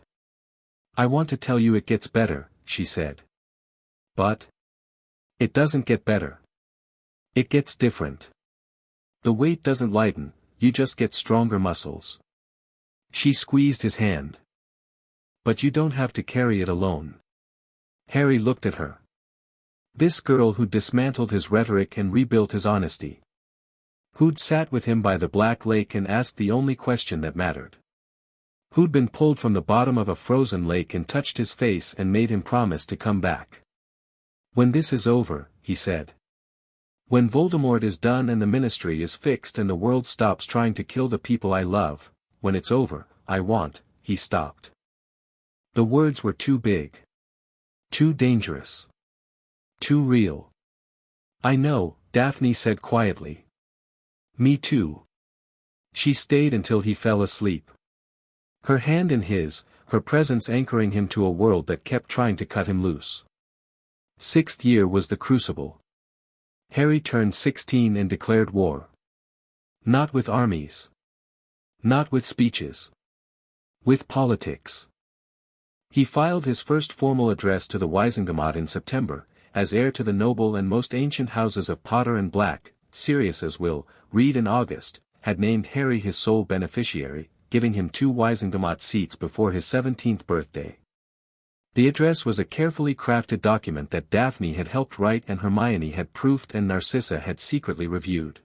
I want to tell you it gets better, she said. But it doesn't get better. It gets different. The weight doesn't lighten, you just get stronger muscles. She squeezed his hand. But you don't have to carry it alone. Harry looked at her. This girl who'd dismantled his rhetoric and rebuilt his honesty. Who'd sat with him by the Black Lake and asked the only question that mattered. Who'd been pulled from the bottom of a frozen lake and touched his face and made him promise to come back. When this is over, he said. When Voldemort is done and the ministry is fixed and the world stops trying to kill the people I love, when it's over, I want, he stopped. The words were too big. Too dangerous. Too real. I know, Daphne said quietly. Me too. She stayed until he fell asleep. Her hand in his, her presence anchoring him to a world that kept trying to cut him loose. 6th year was the crucible. Harry turned 16 and declared war. Not with armies. Not with speeches. With politics. He filed his first formal address to the Wisengamot in September, as heir to the noble and most ancient houses of Potter and Black. Sirius as will, Reed in August, had named Harry his sole beneficiary, giving him 2 Wisengamot seats before his 17th birthday. The address was a carefully crafted document that Daphne had helped write and Hermione had proofed and Narcissa had secretly reviewed.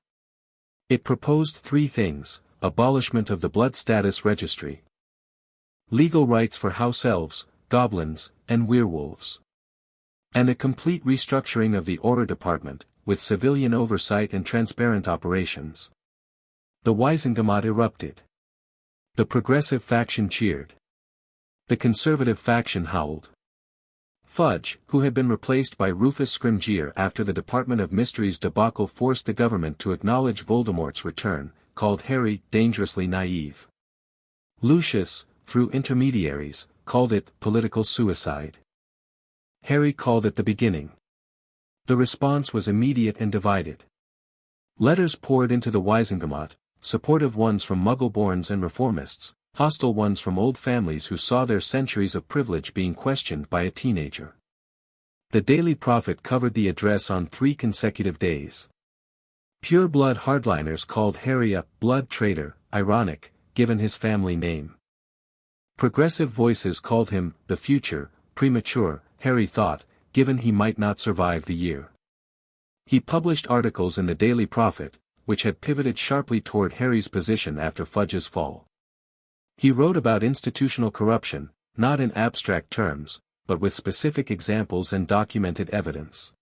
It proposed 3 things: abolishment of the blood status registry, legal rights for house elves, goblins, and werewolves, and a complete restructuring of the Order Department, with civilian oversight and transparent operations. The Wisengamot erupted. The progressive faction cheered. The conservative faction howled. Fudge, who had been replaced by Rufus Scrimgeour after the Department of Mysteries debacle forced the government to acknowledge Voldemort's return, called Harry dangerously naive. Lucius, through intermediaries, called it political suicide. Harry called it the beginning. The response was immediate and divided. Letters poured into the Wisengamot, supportive ones from Muggleborns and reformists, hostile ones from old families who saw their centuries of privilege being questioned by a teenager. The Daily Prophet covered the address on 3 consecutive days. Pure-blood hardliners called Harry a blood traitor, ironic, given his family name. Progressive voices called him the future, premature, Harry thought, given he might not survive the year. He published articles in the Daily Prophet, which had pivoted sharply toward Harry's position after Fudge's fall. He wrote about institutional corruption, not in abstract terms, but with specific examples and documented evidence.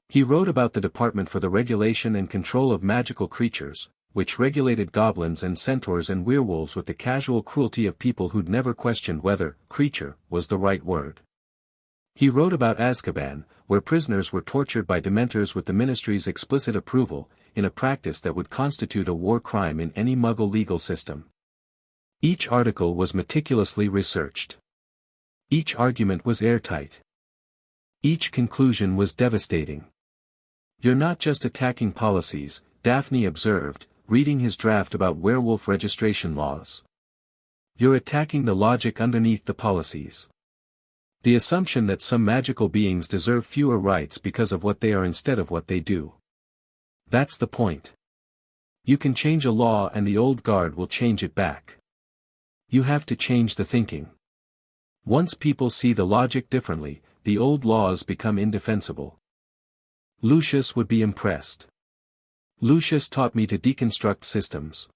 He wrote about the Department for the Regulation and Control of Magical Creatures, which regulated goblins and centaurs and werewolves with the casual cruelty of people who'd never questioned whether creature was the right word. He wrote about Azkaban, where prisoners were tortured by dementors with the Ministry's explicit approval, in a practice that would constitute a war crime in any Muggle legal system. Each article was meticulously researched. Each argument was airtight. Each conclusion was devastating. You're not just attacking policies, Daphne observed, reading his draft about werewolf registration laws. You're attacking the logic underneath the policies. The assumption that some magical beings deserve fewer rights because of what they are instead of what they do. That's the point. You can change a law and the old guard will change it back. You have to change the thinking. Once people see the logic differently, the old laws become indefensible. Lucius would be impressed. Lucius taught me to deconstruct systems.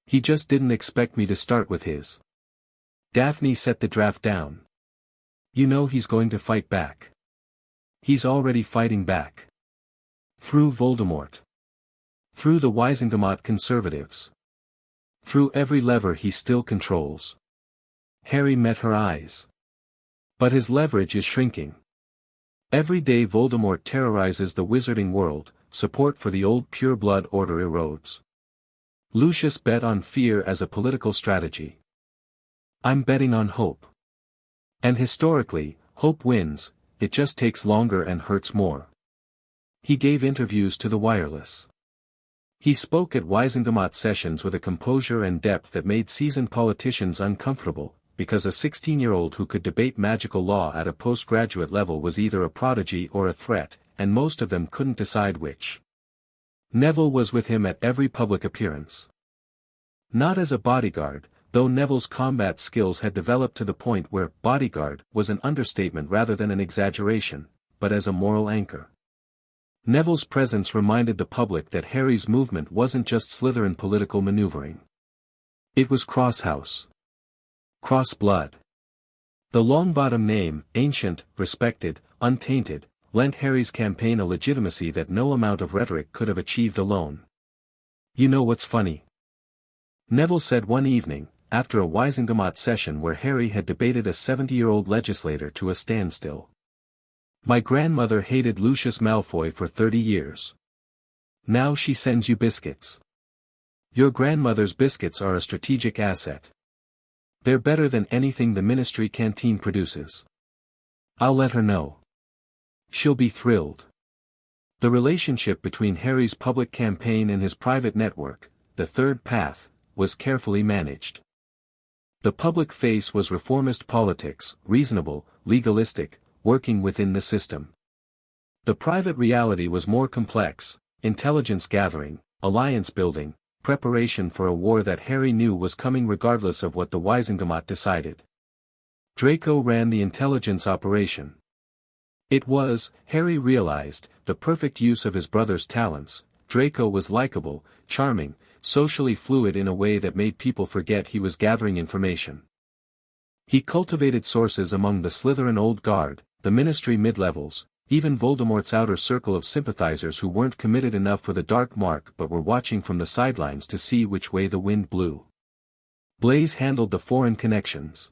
He just didn't expect me to start with his. Daphne set the draft down. You know he's going to fight back. He's already fighting back. Through Voldemort. Through the Wisengamot conservatives. Through every lever he still controls. Harry met her eyes. But his leverage is shrinking. Every day Voldemort terrorizes the wizarding world, support for the old pure-blood order erodes. Lucius bet on fear as a political strategy. I'm betting on hope. And historically, hope wins, it just takes longer and hurts more. He gave interviews to the wireless. He spoke at Wisengamot sessions with a composure and depth that made seasoned politicians uncomfortable, because a 16-year-old who could debate magical law at a postgraduate level was either a prodigy or a threat, and most of them couldn't decide which. Neville was with him at every public appearance. Not as a bodyguard, though Neville's combat skills had developed to the point where bodyguard was an understatement rather than an exaggeration, but as a moral anchor. Neville's presence reminded the public that Harry's movement wasn't just Slytherin political maneuvering. It was cross-house. Cross-blood. The Longbottom name, ancient, respected, untainted, lent Harry's campaign a legitimacy that no amount of rhetoric could have achieved alone. You know what's funny? Neville said one evening, after a Wisengamot session where Harry had debated a 70-year-old legislator to a standstill. My grandmother hated Lucius Malfoy for 30 years. Now she sends you biscuits. Your grandmother's biscuits are a strategic asset. They're better than anything the ministry canteen produces. I'll let her know. She'll be thrilled. The relationship between Harry's public campaign and his private network, the Third Path, was carefully managed. The public face was reformist politics, reasonable, legalistic, working within the system. The private reality was more complex, intelligence gathering, alliance building, preparation for a war that Harry knew was coming regardless of what the Wisengamot decided. Draco ran the intelligence operation. It was, Harry realized, the perfect use of his brother's talents. Draco was likable, charming, socially fluid in a way that made people forget he was gathering information. He cultivated sources among the Slytherin Old Guard, the Ministry mid-levels, even Voldemort's outer circle of sympathizers who weren't committed enough for the Dark Mark but were watching from the sidelines to see which way the wind blew. Blaise handled the foreign connections.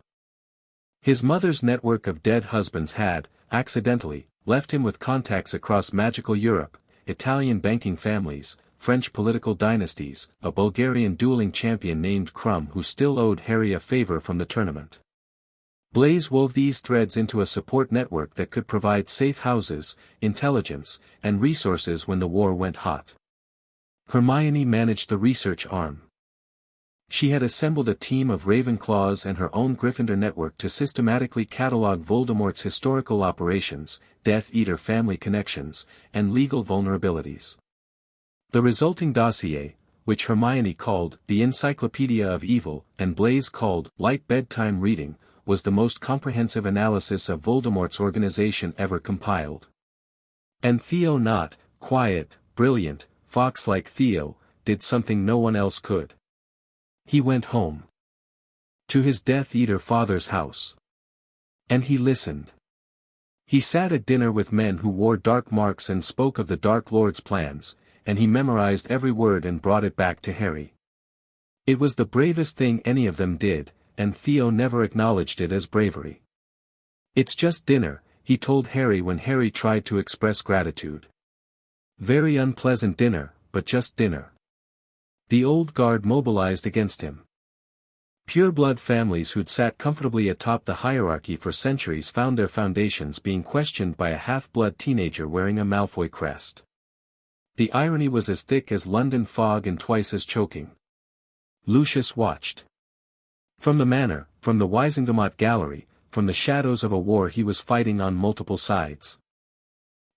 His mother's network of dead husbands had, accidentally, left him with contacts across magical Europe, Italian banking families, French political dynasties, a Bulgarian dueling champion named Crumb who still owed Harry a favor from the tournament. Blaise wove these threads into a support network that could provide safe houses, intelligence, and resources when the war went hot. Hermione managed the research arm. She had assembled a team of Ravenclaws and her own Gryffindor network to systematically catalog Voldemort's historical operations, Death Eater family connections, and legal vulnerabilities. The resulting dossier, which Hermione called the Encyclopedia of Evil and Blaise called light bedtime reading, was the most comprehensive analysis of Voldemort's organization ever compiled. And Theo, not quiet, brilliant, fox-like Theo, did something no one else could. He went home. To his Death Eater father's house. And he listened. He sat at dinner with men who wore dark marks and spoke of the Dark Lord's plans, and he memorized every word and brought it back to Harry. It was the bravest thing any of them did, and Theo never acknowledged it as bravery. It's just dinner, he told Harry when Harry tried to express gratitude. Very unpleasant dinner, but just dinner. The old guard mobilized against him. Pure-blood families who'd sat comfortably atop the hierarchy for centuries found their foundations being questioned by a half-blood teenager wearing a Malfoy crest. The irony was as thick as London fog and twice as choking. Lucius watched. From the Manor, from the Wisengamot gallery, from the shadows of a war he was fighting on multiple sides.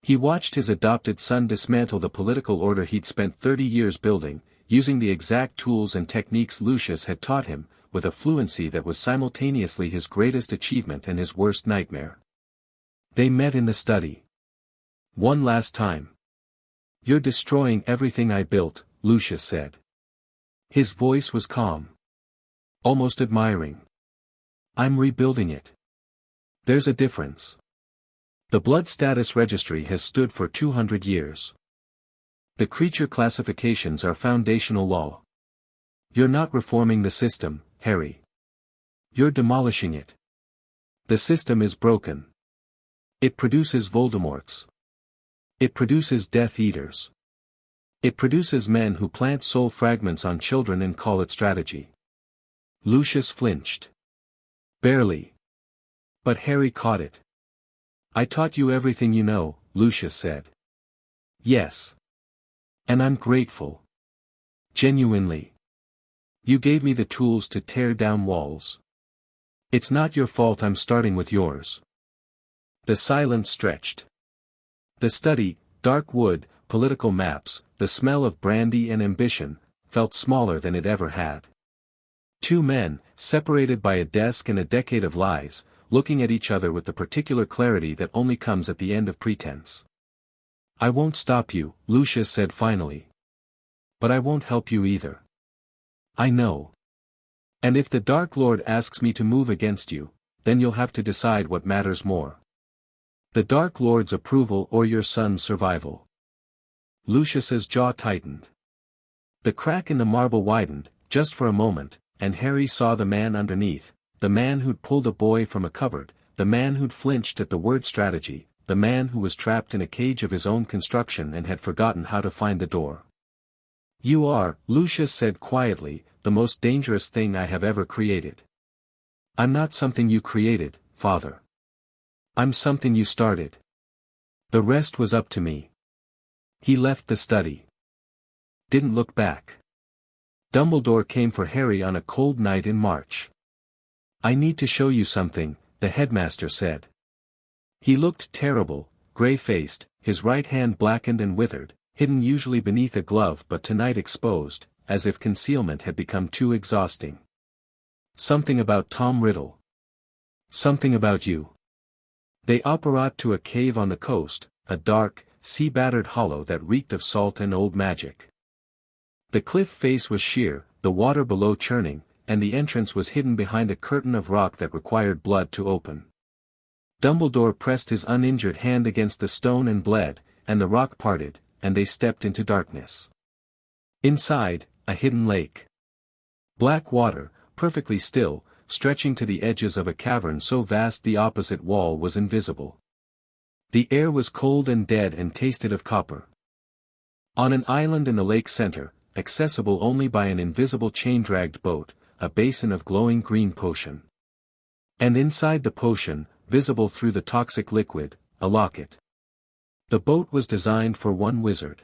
He watched his adopted son dismantle the political order he'd spent 30 years building, using the exact tools and techniques Lucius had taught him, with a fluency that was simultaneously his greatest achievement and his worst nightmare. They met in the study. One last time. You're destroying everything I built, Lucius said. His voice was calm. Almost admiring. I'm rebuilding it. There's a difference. The blood status registry has stood for 200 years. The creature classifications are foundational law. You're not reforming the system, Harry. You're demolishing it. The system is broken. It produces Voldemorts. It produces Death Eaters. It produces men who plant soul fragments on children and call it strategy. Lucius flinched. Barely. But Harry caught it. I taught you everything you know, Lucius said. Yes. And I'm grateful. Genuinely. You gave me the tools to tear down walls. It's not your fault I'm starting with yours. The silence stretched. The study, dark wood, political maps, the smell of brandy and ambition, felt smaller than it ever had. Two men, separated by a desk and a decade of lies, looking at each other with the particular clarity that only comes at the end of pretense. I won't stop you, Lucius said finally. But I won't help you either. I know. And if the Dark Lord asks me to move against you, then you'll have to decide what matters more. The Dark Lord's approval or your son's survival. Lucius's jaw tightened. The crack in the marble widened, just for a moment, and Harry saw the man underneath, the man who'd pulled a boy from a cupboard, the man who'd flinched at the word strategy, the man who was trapped in a cage of his own construction and had forgotten how to find the door. You are, Lucius said quietly, the most dangerous thing I have ever created. I'm not something you created, Father. I'm something you started. The rest was up to me. He left the study. Didn't look back. Dumbledore came for Harry on a cold night in March. I need to show you something, the headmaster said. He looked terrible, grey-faced, his right hand blackened and withered, hidden usually beneath a glove but tonight exposed, as if concealment had become too exhausting. Something about Tom Riddle. Something about you. They apparat to a cave on the coast, a dark, sea-battered hollow that reeked of salt and old magic. The cliff face was sheer, the water below churning, and the entrance was hidden behind a curtain of rock that required blood to open. Dumbledore pressed his uninjured hand against the stone and bled, and the rock parted, and they stepped into darkness. Inside, a hidden lake. Black water, perfectly still, stretching to the edges of a cavern so vast the opposite wall was invisible. The air was cold and dead and tasted of copper. On an island in the lake center, accessible only by an invisible chain-dragged boat, a basin of glowing green potion. And inside the potion, visible through the toxic liquid, a locket. The boat was designed for one wizard.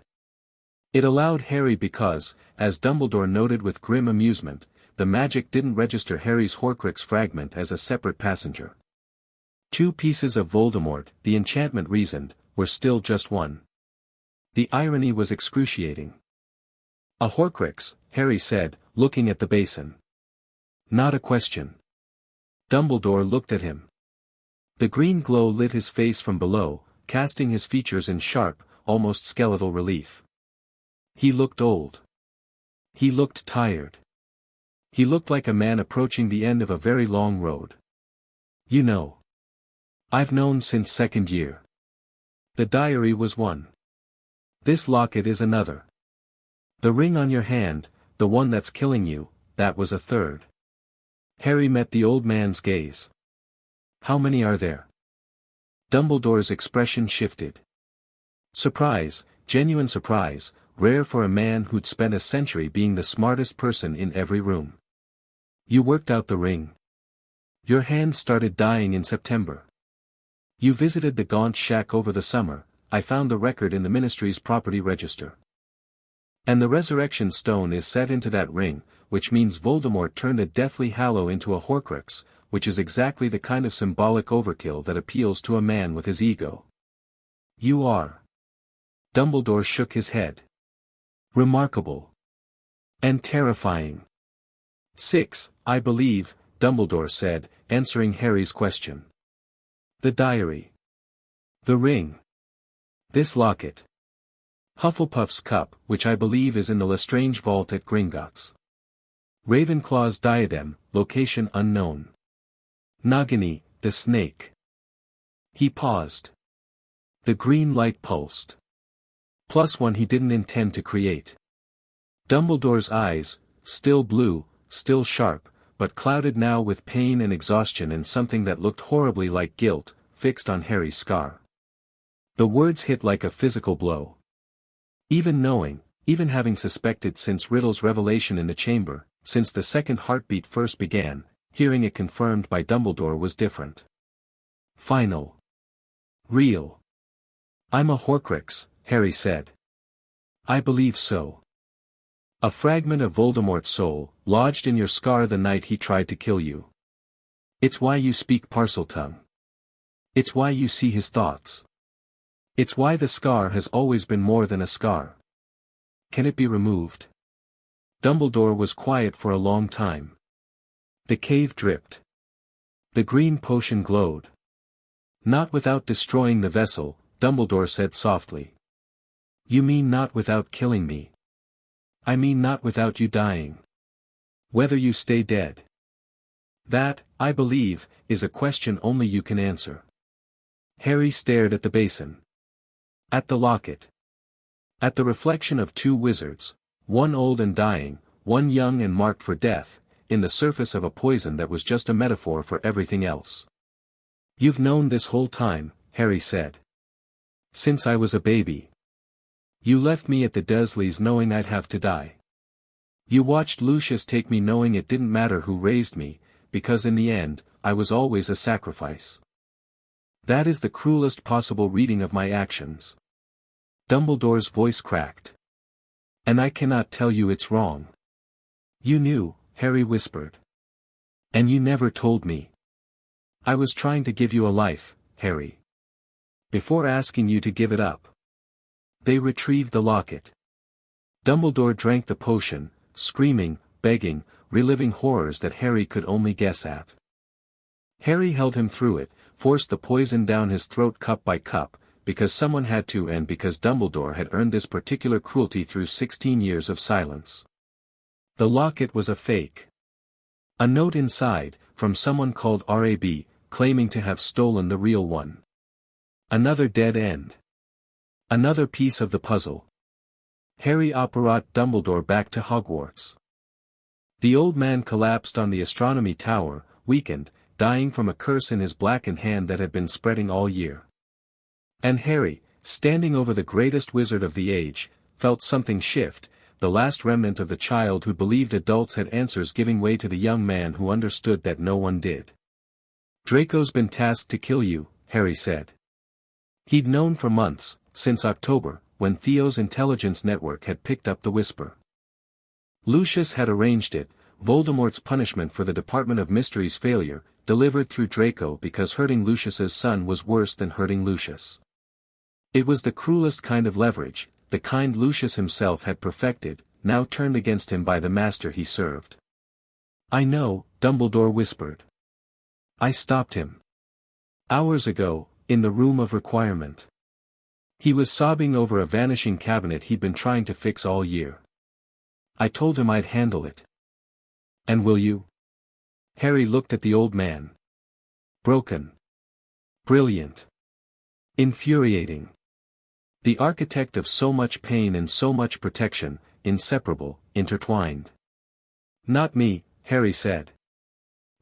It allowed Harry because, as Dumbledore noted with grim amusement, the magic didn't register Harry's Horcrux fragment as a separate passenger. Two pieces of Voldemort, the enchantment reasoned, were still just one. The irony was excruciating. A Horcrux, Harry said, looking at the basin. Not a question. Dumbledore looked at him. The green glow lit his face from below, casting his features in sharp, almost skeletal relief. He looked old. He looked tired. He looked like a man approaching the end of a very long road. You know. I've known since second year. The diary was one. This locket is another. The ring on your hand, the one that's killing you, that was a third. Harry met the old man's gaze. How many are there? Dumbledore's expression shifted. Surprise, genuine surprise, rare for a man who'd spent a century being the smartest person in every room. You worked out the ring. Your hand started dying in September. You visited the Gaunt shack over the summer. I found the record in the Ministry's property register. And the resurrection stone is set into that ring, which means Voldemort turned a deathly hallow into a Horcrux, which is exactly the kind of symbolic overkill that appeals to a man with his ego. You are. Dumbledore shook his head. Remarkable. And terrifying. 6, I believe, Dumbledore said, answering Harry's question. The diary. The ring. This locket. Hufflepuff's cup, which I believe is in the Lestrange vault at Gringotts. Ravenclaw's diadem, location unknown. Nagini, the snake. He paused. The green light pulsed. +1 he didn't intend to create. Dumbledore's eyes, still blue, still sharp, but clouded now with pain and exhaustion and something that looked horribly like guilt, fixed on Harry's scar. The words hit like a physical blow. Even knowing, even having suspected since Riddle's revelation in the chamber, since the second heartbeat first began, hearing it confirmed by Dumbledore was different. Final. Real. I'm a Horcrux, Harry said. I believe so. A fragment of Voldemort's soul, lodged in your scar the night he tried to kill you. It's why you speak Parseltongue. It's why you see his thoughts. It's why the scar has always been more than a scar. Can it be removed? Dumbledore was quiet for a long time. The cave dripped. The green potion glowed. Not without destroying the vessel, Dumbledore said softly. You mean not without killing me? I mean not without you dying. Whether you stay dead. That, I believe, is a question only you can answer. Harry stared at the basin. At the locket. At the reflection of two wizards, one old and dying, one young and marked for death, in the surface of a poison that was just a metaphor for everything else. You've known this whole time, Harry said. Since I was a baby. You left me at the Dursleys knowing I'd have to die. You watched Lucius take me knowing it didn't matter who raised me, because in the end, I was always a sacrifice. That is the cruelest possible reading of my actions. Dumbledore's voice cracked. And I cannot tell you it's wrong. You knew, Harry whispered. And you never told me. I was trying to give you a life, Harry. Before asking you to give it up. They retrieved the locket. Dumbledore drank the potion, screaming, begging, reliving horrors that Harry could only guess at. Harry held him through it, forced the poison down his throat cup by cup, because someone had to and because Dumbledore had earned this particular cruelty through 16 years of silence. The locket was a fake. A note inside, from someone called R.A.B., claiming to have stolen the real one. Another dead end. Another piece of the puzzle. Harry brought Dumbledore back to Hogwarts. The old man collapsed on the astronomy tower, weakened, dying from a curse in his blackened hand that had been spreading all year. And Harry, standing over the greatest wizard of the age, felt something shift, the last remnant of the child who believed adults had answers giving way to the young man who understood that no one did. Draco's been tasked to kill you, Harry said. He'd known for months, since October, when Theo's intelligence network had picked up the whisper. Lucius had arranged it, Voldemort's punishment for the Department of Mystery's failure, delivered through Draco because hurting Lucius's son was worse than hurting Lucius. It was the cruelest kind of leverage, the kind Lucius himself had perfected, now turned against him by the master he served. I know, Dumbledore whispered. I stopped him. Hours ago, in the room of requirement. He was sobbing over a vanishing cabinet he'd been trying to fix all year. I told him I'd handle it. And will you? Harry looked at the old man. Broken. Brilliant. Infuriating. The architect of so much pain and so much protection, inseparable, intertwined. Not me, Harry said.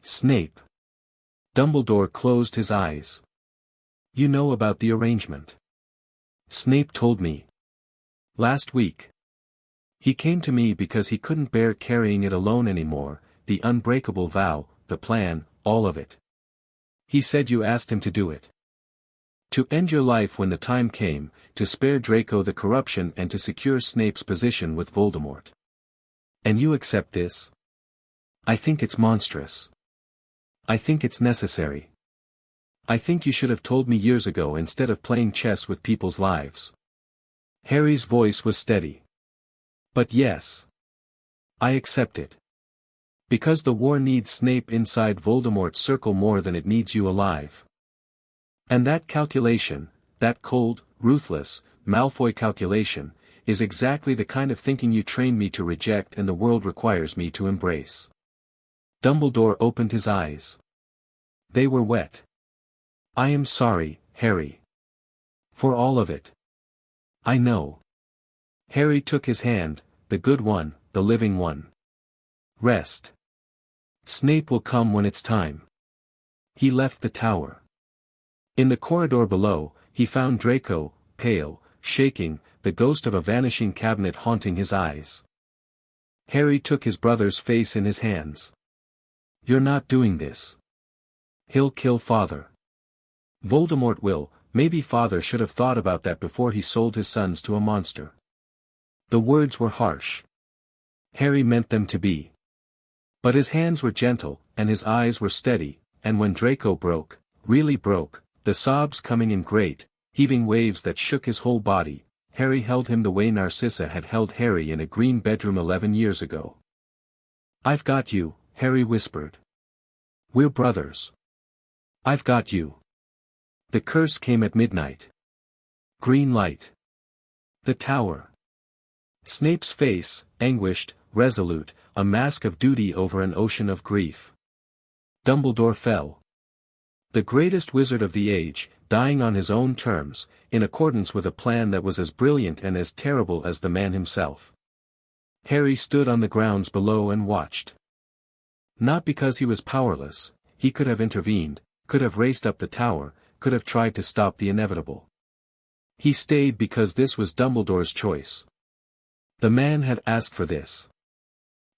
Snape. Dumbledore closed his eyes. You know about the arrangement. Snape told me. Last week. He came to me because he couldn't bear carrying it alone anymore, the unbreakable vow, the plan, all of it. He said you asked him to do it. To end your life when the time came, to spare Draco the corruption and to secure Snape's position with Voldemort. And you accept this? I think it's monstrous. I think it's necessary. I think you should have told me years ago instead of playing chess with people's lives. Harry's voice was steady. But yes. I accept it. Because the war needs Snape inside Voldemort's circle more than it needs you alive. And that calculation, that cold, ruthless, Malfoy calculation, is exactly the kind of thinking you trained me to reject and the world requires me to embrace. Dumbledore opened his eyes. They were wet. I am sorry, Harry. For all of it. I know. Harry took his hand, the good one, the living one. Rest. Snape will come when it's time. He left the tower. In the corridor below, he found Draco, pale, shaking, the ghost of a vanishing cabinet haunting his eyes. Harry took his brother's face in his hands. "You're not doing this. He'll kill Father. Voldemort will. Maybe Father should have thought about that before he sold his sons to a monster." The words were harsh. Harry meant them to be. But his hands were gentle, and his eyes were steady, and when Draco broke, really broke, the sobs coming in great, heaving waves that shook his whole body, Harry held him the way Narcissa had held Harry in a green bedroom 11 years ago. "I've got you," Harry whispered. "We're brothers. I've got you." The curse came at midnight. Green light. The tower. Snape's face, anguished, resolute, a mask of duty over an ocean of grief. Dumbledore fell. The greatest wizard of the age, dying on his own terms, in accordance with a plan that was as brilliant and as terrible as the man himself. Harry stood on the grounds below and watched. Not because he was powerless, he could have intervened, could have raced up the tower, could have tried to stop the inevitable. He stayed because this was Dumbledore's choice. The man had asked for this.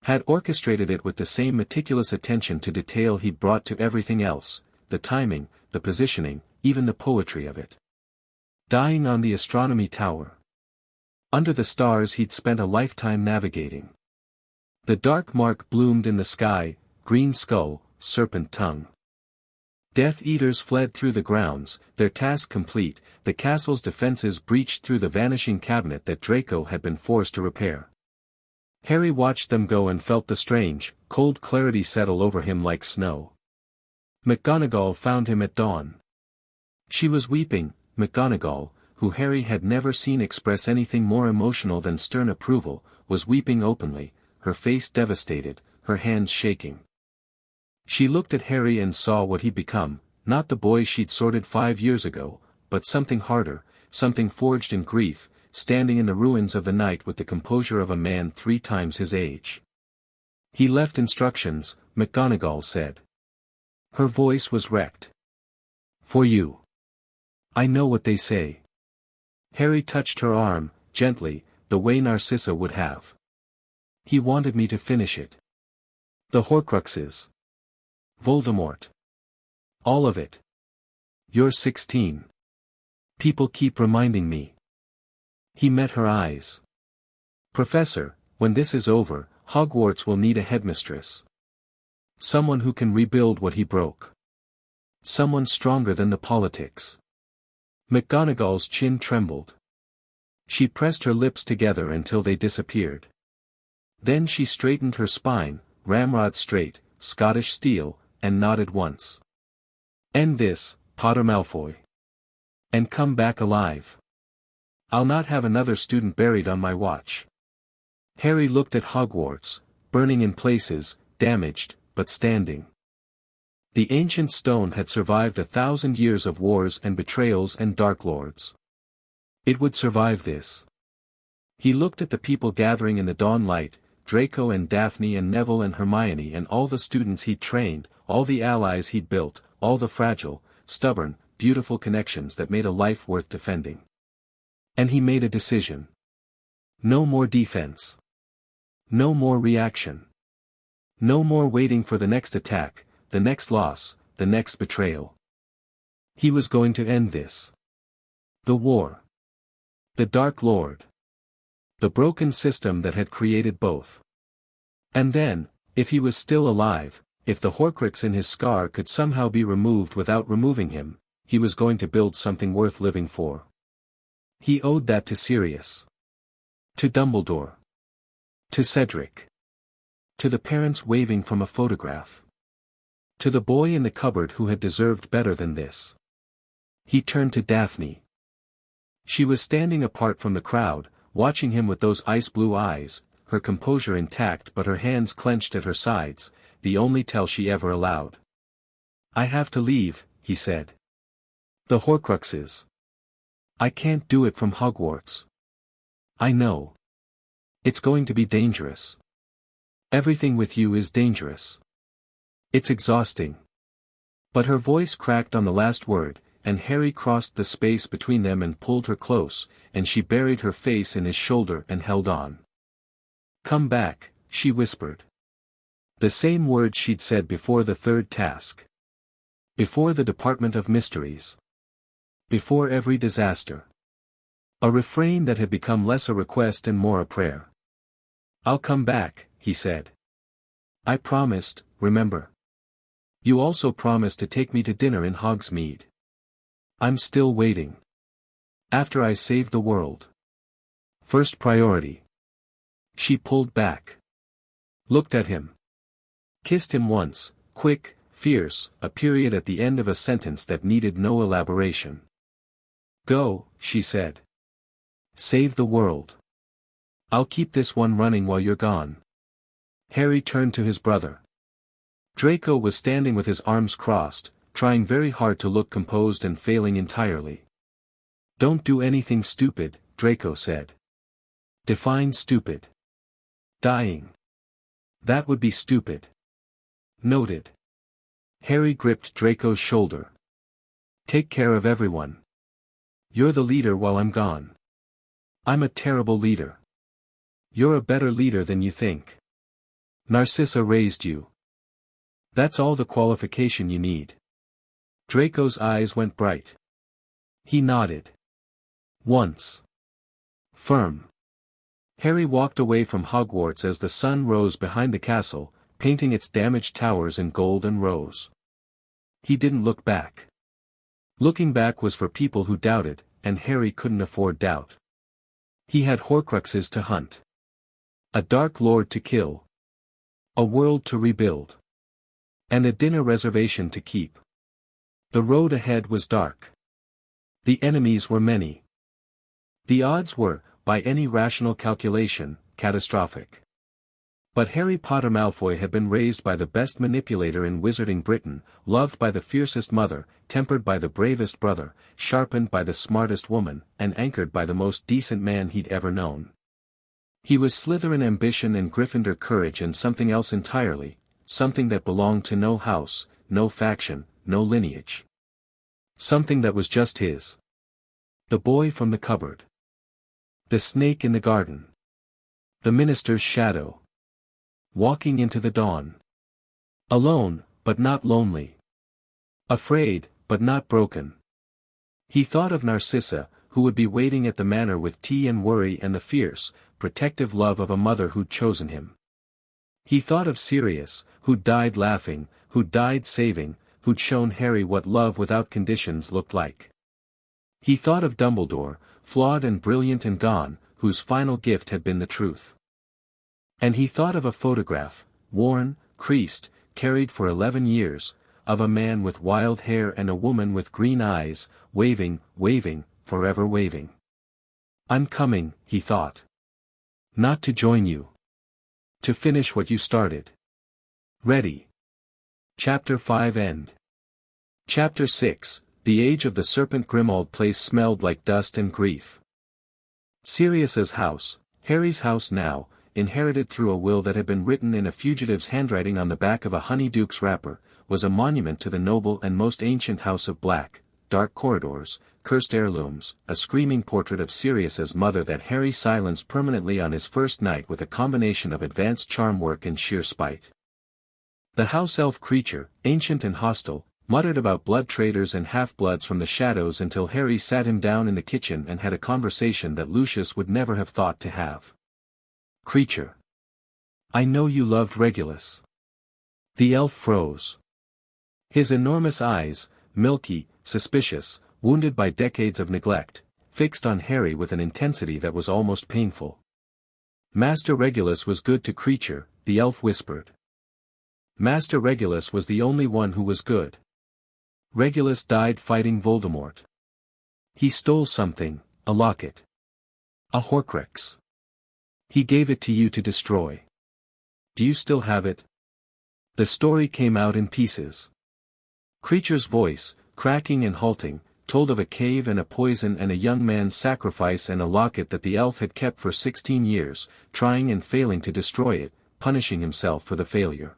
Had orchestrated it with the same meticulous attention to detail he'd brought to everything else, the timing, the positioning, even the poetry of it. Dying on the astronomy tower. Under the stars he'd spent a lifetime navigating. The dark mark bloomed in the sky, green skull, serpent tongue. Death Eaters fled through the grounds, their task complete, the castle's defenses breached through the vanishing cabinet that Draco had been forced to repair. Harry watched them go and felt the strange, cold clarity settle over him like snow. McGonagall found him at dawn. She was weeping. McGonagall, who Harry had never seen express anything more emotional than stern approval, was weeping openly, her face devastated, her hands shaking. She looked at Harry and saw what he'd become, not the boy she'd sorted 5 years ago, but something harder, something forged in grief, standing in the ruins of the night with the composure of a man 3 times his age. "He left instructions," McGonagall said. Her voice was wrecked. "For you. I know what they say." Harry touched her arm, gently, the way Narcissa would have. "He wanted me to finish it. The Horcruxes. Voldemort. All of it. You're 16. People keep reminding me." He met her eyes. "Professor, when this is over, Hogwarts will need a headmistress. Someone who can rebuild what he broke. Someone stronger than the politics." McGonagall's chin trembled. She pressed her lips together until they disappeared. Then she straightened her spine, ramrod straight, Scottish steel, and nodded once. "End this, Potter Malfoy. And come back alive. I'll not have another student buried on my watch." Harry looked at Hogwarts, burning in places, damaged, but standing. The ancient stone had survived 1,000 years of wars and betrayals and Dark Lords. It would survive this. He looked at the people gathering in the dawn light, Draco and Daphne and Neville and Hermione and all the students he'd trained, all the allies he'd built, all the fragile, stubborn, beautiful connections that made a life worth defending. And he made a decision. No more defense. No more reaction. No more waiting for the next attack, the next loss, the next betrayal. He was going to end this. The war. The Dark Lord. The broken system that had created both. And then, if he was still alive, if the Horcrux in his scar could somehow be removed without removing him, he was going to build something worth living for. He owed that to Sirius. To Dumbledore. To Cedric. To the parents waving from a photograph. To the boy in the cupboard who had deserved better than this. He turned to Daphne. She was standing apart from the crowd, watching him with those ice-blue eyes, her composure intact but her hands clenched at her sides, the only tell she ever allowed. "I have to leave," he said. "The Horcruxes. I can't do it from Hogwarts. I know. It's going to be dangerous. Everything with you is dangerous. It's exhausting." But her voice cracked on the last word, and Harry crossed the space between them and pulled her close, and she buried her face in his shoulder and held on. "Come back," she whispered. The same words she'd said before the third task. Before the Department of Mysteries. Before every disaster. A refrain that had become less a request and more a prayer. "I'll come back," he said. "I promised, remember. You also promised to take me to dinner in Hogsmeade. I'm still waiting. After I save the world. First priority." She pulled back. Looked at him. Kissed him once, quick, fierce, a period at the end of a sentence that needed no elaboration. "Go," she said. "Save the world. I'll keep this one running while you're gone." Harry turned to his brother. Draco was standing with his arms crossed, trying very hard to look composed and failing entirely. "Don't do anything stupid," Draco said. "Define stupid." "Dying. That would be stupid." "Noted." Harry gripped Draco's shoulder. "Take care of everyone. You're the leader while I'm gone." "I'm a terrible leader." "You're a better leader than you think. Narcissa raised you. That's all the qualification you need." Draco's eyes went bright. He nodded. "Once. Firm." Harry walked away from Hogwarts as the sun rose behind the castle, painting its damaged towers in gold and rose. He didn't look back. Looking back was for people who doubted, and Harry couldn't afford doubt. He had Horcruxes to hunt. A Dark Lord to kill. A world to rebuild. And a dinner reservation to keep. The road ahead was dark. The enemies were many. The odds were, by any rational calculation, catastrophic. But Harry Potter Malfoy had been raised by the best manipulator in Wizarding Britain, loved by the fiercest mother, tempered by the bravest brother, sharpened by the smartest woman, and anchored by the most decent man he'd ever known. He was Slytherin ambition and Gryffindor courage and something else entirely, something that belonged to no house, no faction, no lineage. Something that was just his. The boy from the cupboard. The snake in the garden. The minister's shadow. Walking into the dawn. Alone, but not lonely. Afraid, but not broken. He thought of Narcissa, who would be waiting at the manor with tea and worry and the fierce, protective love of a mother who'd chosen him. He thought of Sirius, who'd died laughing, who'd died saving, who'd shown Harry what love without conditions looked like. He thought of Dumbledore, flawed and brilliant and gone, whose final gift had been the truth. And he thought of a photograph, worn, creased, carried for 11 years, of a man with wild hair and a woman with green eyes, waving, waving, forever waving. "I'm coming," he thought. "Not to join you. To finish what you started. Ready." Chapter 5 End. Chapter 6, The Age of the Serpent. Grimmauld Place smelled like dust and grief. Sirius's house, Harry's house now, inherited through a will that had been written in a fugitive's handwriting on the back of a honeyduke's wrapper, was a monument to the noble and most ancient house of Black, dark corridors, cursed heirlooms, a screaming portrait of Sirius's mother that Harry silenced permanently on his first night with a combination of advanced charm work and sheer spite. The house-elf creature, ancient and hostile, muttered about blood traders and half-bloods from the shadows until Harry sat him down in the kitchen and had a conversation that Lucius would never have thought to have. "Creature. I know you loved Regulus." The elf froze. His enormous eyes, milky, suspicious, wounded by decades of neglect, fixed on Harry with an intensity that was almost painful. "Master Regulus was good to Creature," the elf whispered. "Master Regulus was the only one who was good. Regulus died fighting Voldemort. He stole something, a locket. A Horcrux. He gave it to you to destroy. Do you still have it?" The story came out in pieces. Creature's voice, cracking and halting, told of a cave and a poison and a young man's sacrifice and a locket that the elf had kept for 16 years, trying and failing to destroy it, punishing himself for the failure.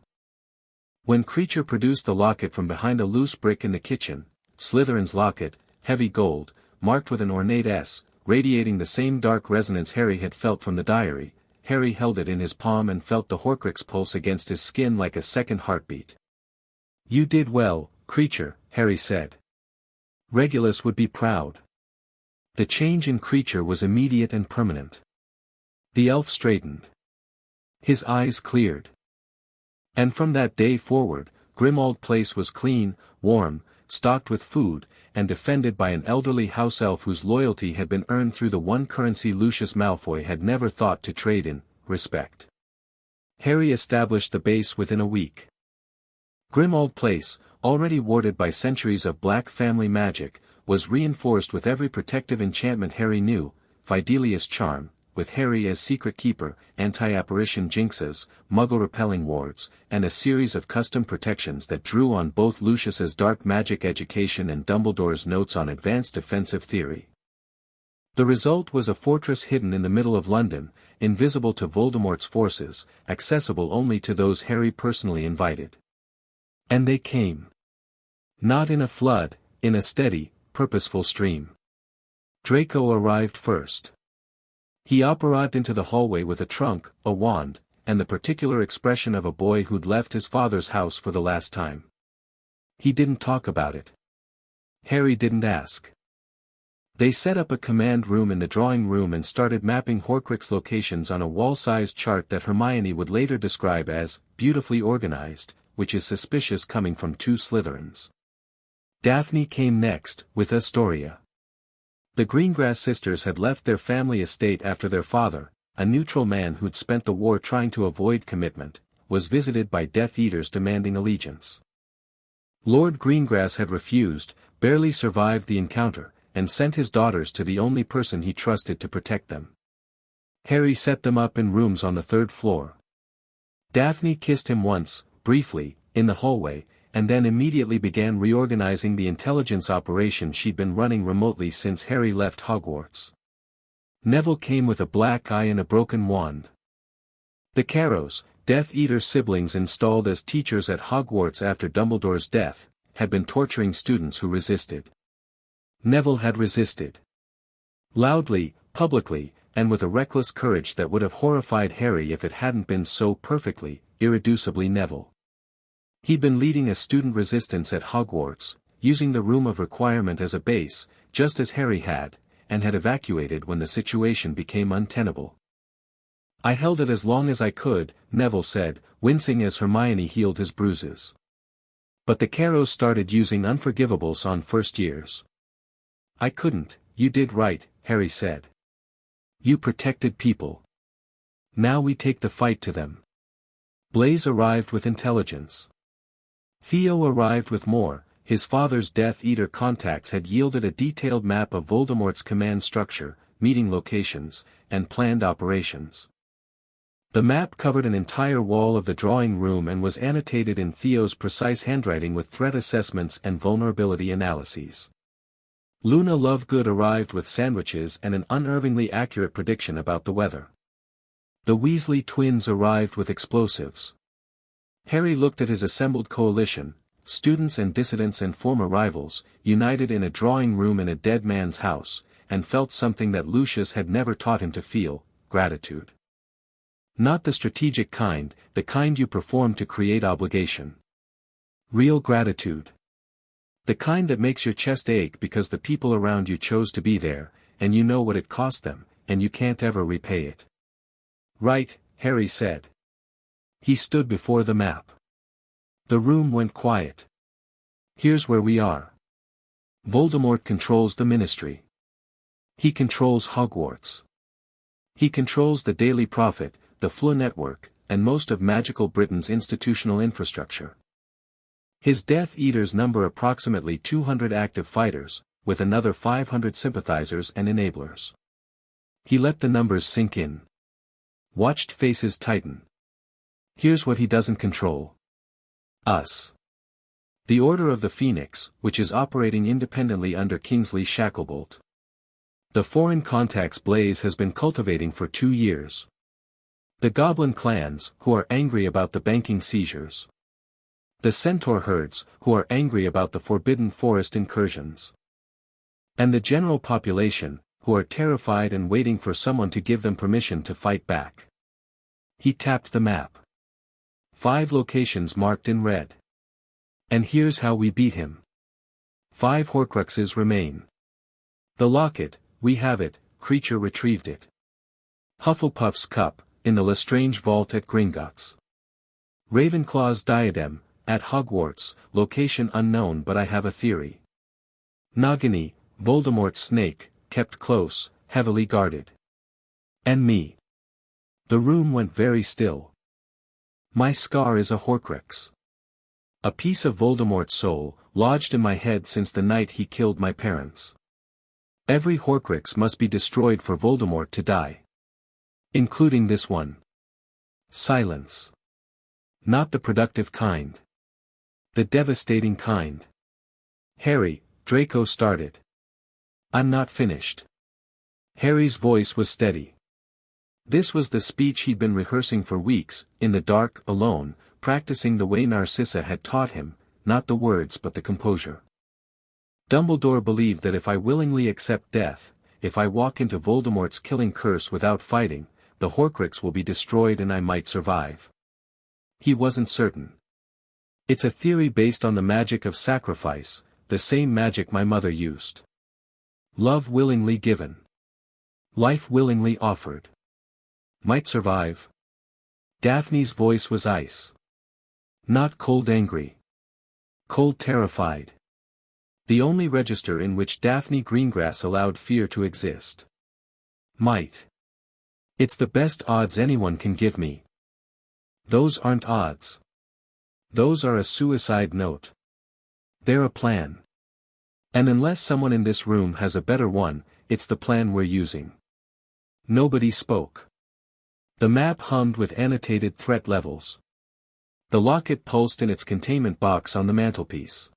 When Creature produced the locket from behind a loose brick in the kitchen, Slytherin's locket, heavy gold, marked with an ornate S, radiating the same dark resonance Harry had felt from the diary. Harry held it in his palm and felt the Horcrux pulse against his skin like a second heartbeat. "You did well, creature," Harry said. "Regulus would be proud." The change in creature was immediate and permanent. The elf straightened. His eyes cleared. And from that day forward, Grimmauld Place was clean, warm, stocked with food, and defended by an elderly house elf whose loyalty had been earned through the one currency Lucius Malfoy had never thought to trade in: respect. Harry established the base within a week. Grimmauld Place, already warded by centuries of black family magic, was reinforced with every protective enchantment Harry knew: Fidelius Charm, with Harry as secret keeper, anti-apparition jinxes, muggle-repelling wards, and a series of custom protections that drew on both Lucius's dark magic education and Dumbledore's notes on advanced defensive theory. The result was a fortress hidden in the middle of London, invisible to Voldemort's forces, accessible only to those Harry personally invited. And they came. Not in a flood, in a steady, purposeful stream. Draco arrived first. He operated into the hallway with a trunk, a wand, and the particular expression of a boy who'd left his father's house for the last time. He didn't talk about it. Harry didn't ask. They set up a command room in the drawing room and started mapping Horcrux locations on a wall-sized chart that Hermione would later describe as beautifully organized, which is suspicious coming from two Slytherins. Daphne came next, with Astoria. The Greengrass sisters had left their family estate after their father, a neutral man who'd spent the war trying to avoid commitment, was visited by Death Eaters demanding allegiance. Lord Greengrass had refused, barely survived the encounter, and sent his daughters to the only person he trusted to protect them. Harry set them up in rooms on the 3rd floor. Daphne kissed him once, briefly, in the hallway, and then immediately began reorganizing the intelligence operation she'd been running remotely since Harry left Hogwarts. Neville came with a black eye and a broken wand. The Carrows, Death Eater siblings installed as teachers at Hogwarts after Dumbledore's death, had been torturing students who resisted. Neville had resisted. Loudly, publicly, and with a reckless courage that would have horrified Harry if it hadn't been so perfectly, irreducibly Neville. He'd been leading a student resistance at Hogwarts, using the Room of Requirement as a base, just as Harry had, and had evacuated when the situation became untenable. "I held it as long as I could," Neville said, wincing as Hermione healed his bruises. "But the Carrows started using unforgivables on first years." "I couldn't." "You did right," Harry said. "You protected people. Now we take the fight to them." Blaise arrived with intelligence. Theo arrived with more. His father's Death Eater contacts had yielded a detailed map of Voldemort's command structure, meeting locations, and planned operations. The map covered an entire wall of the drawing room and was annotated in Theo's precise handwriting with threat assessments and vulnerability analyses. Luna Lovegood arrived with sandwiches and an unervingly accurate prediction about the weather. The Weasley twins arrived with explosives. Harry looked at his assembled coalition, students and dissidents and former rivals, united in a drawing room in a dead man's house, and felt something that Lucius had never taught him to feel: gratitude. Not the strategic kind, the kind you perform to create obligation. Real gratitude. The kind that makes your chest ache because the people around you chose to be there, and you know what it cost them, and you can't ever repay it. "Right," Harry said. He stood before the map. The room went quiet. "Here's where we are. Voldemort controls the Ministry. He controls Hogwarts. He controls the Daily Prophet, the Floo network, and most of magical Britain's institutional infrastructure. His Death Eaters number approximately 200 active fighters, with another 500 sympathizers and enablers." He let the numbers sink in. Watched faces tighten. "Here's what he doesn't control. Us. The Order of the Phoenix, which is operating independently under Kingsley Shacklebolt. The foreign contacts Blaise has been cultivating for 2 years. The Goblin clans, who are angry about the banking seizures. The centaur herds, who are angry about the forbidden forest incursions. And the general population, who are terrified and waiting for someone to give them permission to fight back. He tapped the map. 5 locations marked in red. And here's how we beat him. 5 Horcruxes remain. The locket, we have it, creature retrieved it. Hufflepuff's cup, in the Lestrange vault at Gringotts. Ravenclaw's diadem, at Hogwarts, location unknown but I have a theory. Nagini, Voldemort's snake, kept close, heavily guarded. And me. The room went very still. My scar is a Horcrux. A piece of Voldemort's soul, lodged in my head since the night he killed my parents. Every Horcrux must be destroyed for Voldemort to die. Including this one. Silence. Not the productive kind. The devastating kind. Harry, Draco started. I'm not finished. Harry's voice was steady. This was the speech he'd been rehearsing for weeks, in the dark, alone, practicing the way Narcissa had taught him, not the words but the composure. Dumbledore believed that if I willingly accept death, if I walk into Voldemort's killing curse without fighting, the Horcrux will be destroyed and I might survive. He wasn't certain. It's a theory based on the magic of sacrifice, the same magic my mother used. Love willingly given. Life willingly offered. Might survive. Daphne's voice was ice. Not cold angry. Cold terrified. The only register in which Daphne Greengrass allowed fear to exist. Might. It's the best odds anyone can give me. Those aren't odds. Those are a suicide note. They're a plan. And unless someone in this room has a better one, it's the plan we're using. Nobody spoke. The map hummed with annotated threat levels. The locket pulsed in its containment box on the mantelpiece.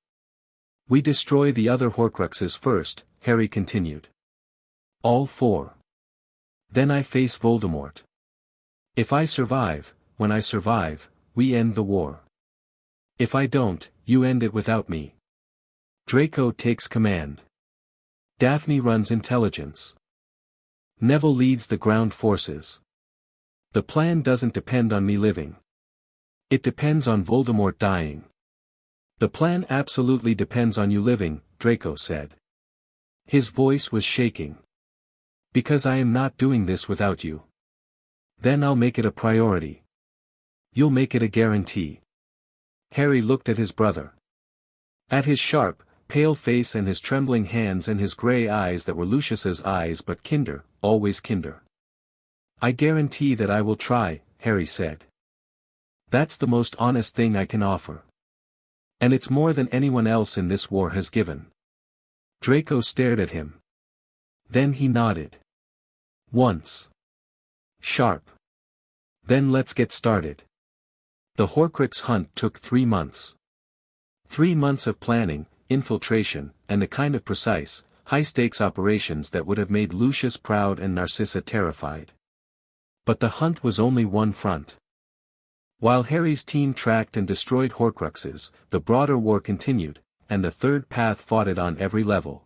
We destroy the other Horcruxes first, Harry continued. All 4. Then I face Voldemort. If I survive, when I survive, we end the war. If I don't, you end it without me. Draco takes command. Daphne runs intelligence. Neville leads the ground forces. The plan doesn't depend on me living. It depends on Voldemort dying. The plan absolutely depends on you living, Draco said. His voice was shaking. Because I am not doing this without you. Then I'll make it a priority. You'll make it a guarantee. Harry looked at his brother. At his sharp, pale face and his trembling hands and his grey eyes that were Lucius's eyes but kinder, always kinder. I guarantee that I will try, Harry said. That's the most honest thing I can offer. And it's more than anyone else in this war has given. Draco stared at him. Then he nodded. Once. Sharp. Then let's get started. The Horcrux hunt took 3 months. 3 months of planning, infiltration, and the kind of precise, high-stakes operations that would have made Lucius proud and Narcissa terrified. But the hunt was only one front. While Harry's team tracked and destroyed Horcruxes, the broader war continued, and the Third Path fought it on every level.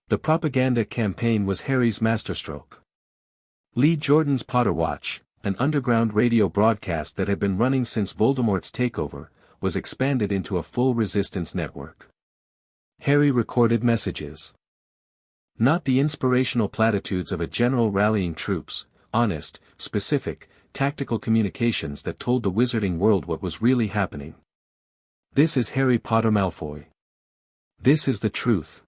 The propaganda campaign was Harry's masterstroke. Lee Jordan's Potterwatch, an underground radio broadcast that had been running since Voldemort's takeover, was expanded into a full resistance network. Harry recorded messages. Not the inspirational platitudes of a general rallying troops, honest, specific, tactical communications that told the wizarding world what was really happening. This is Harry Potter Malfoy. This is the truth.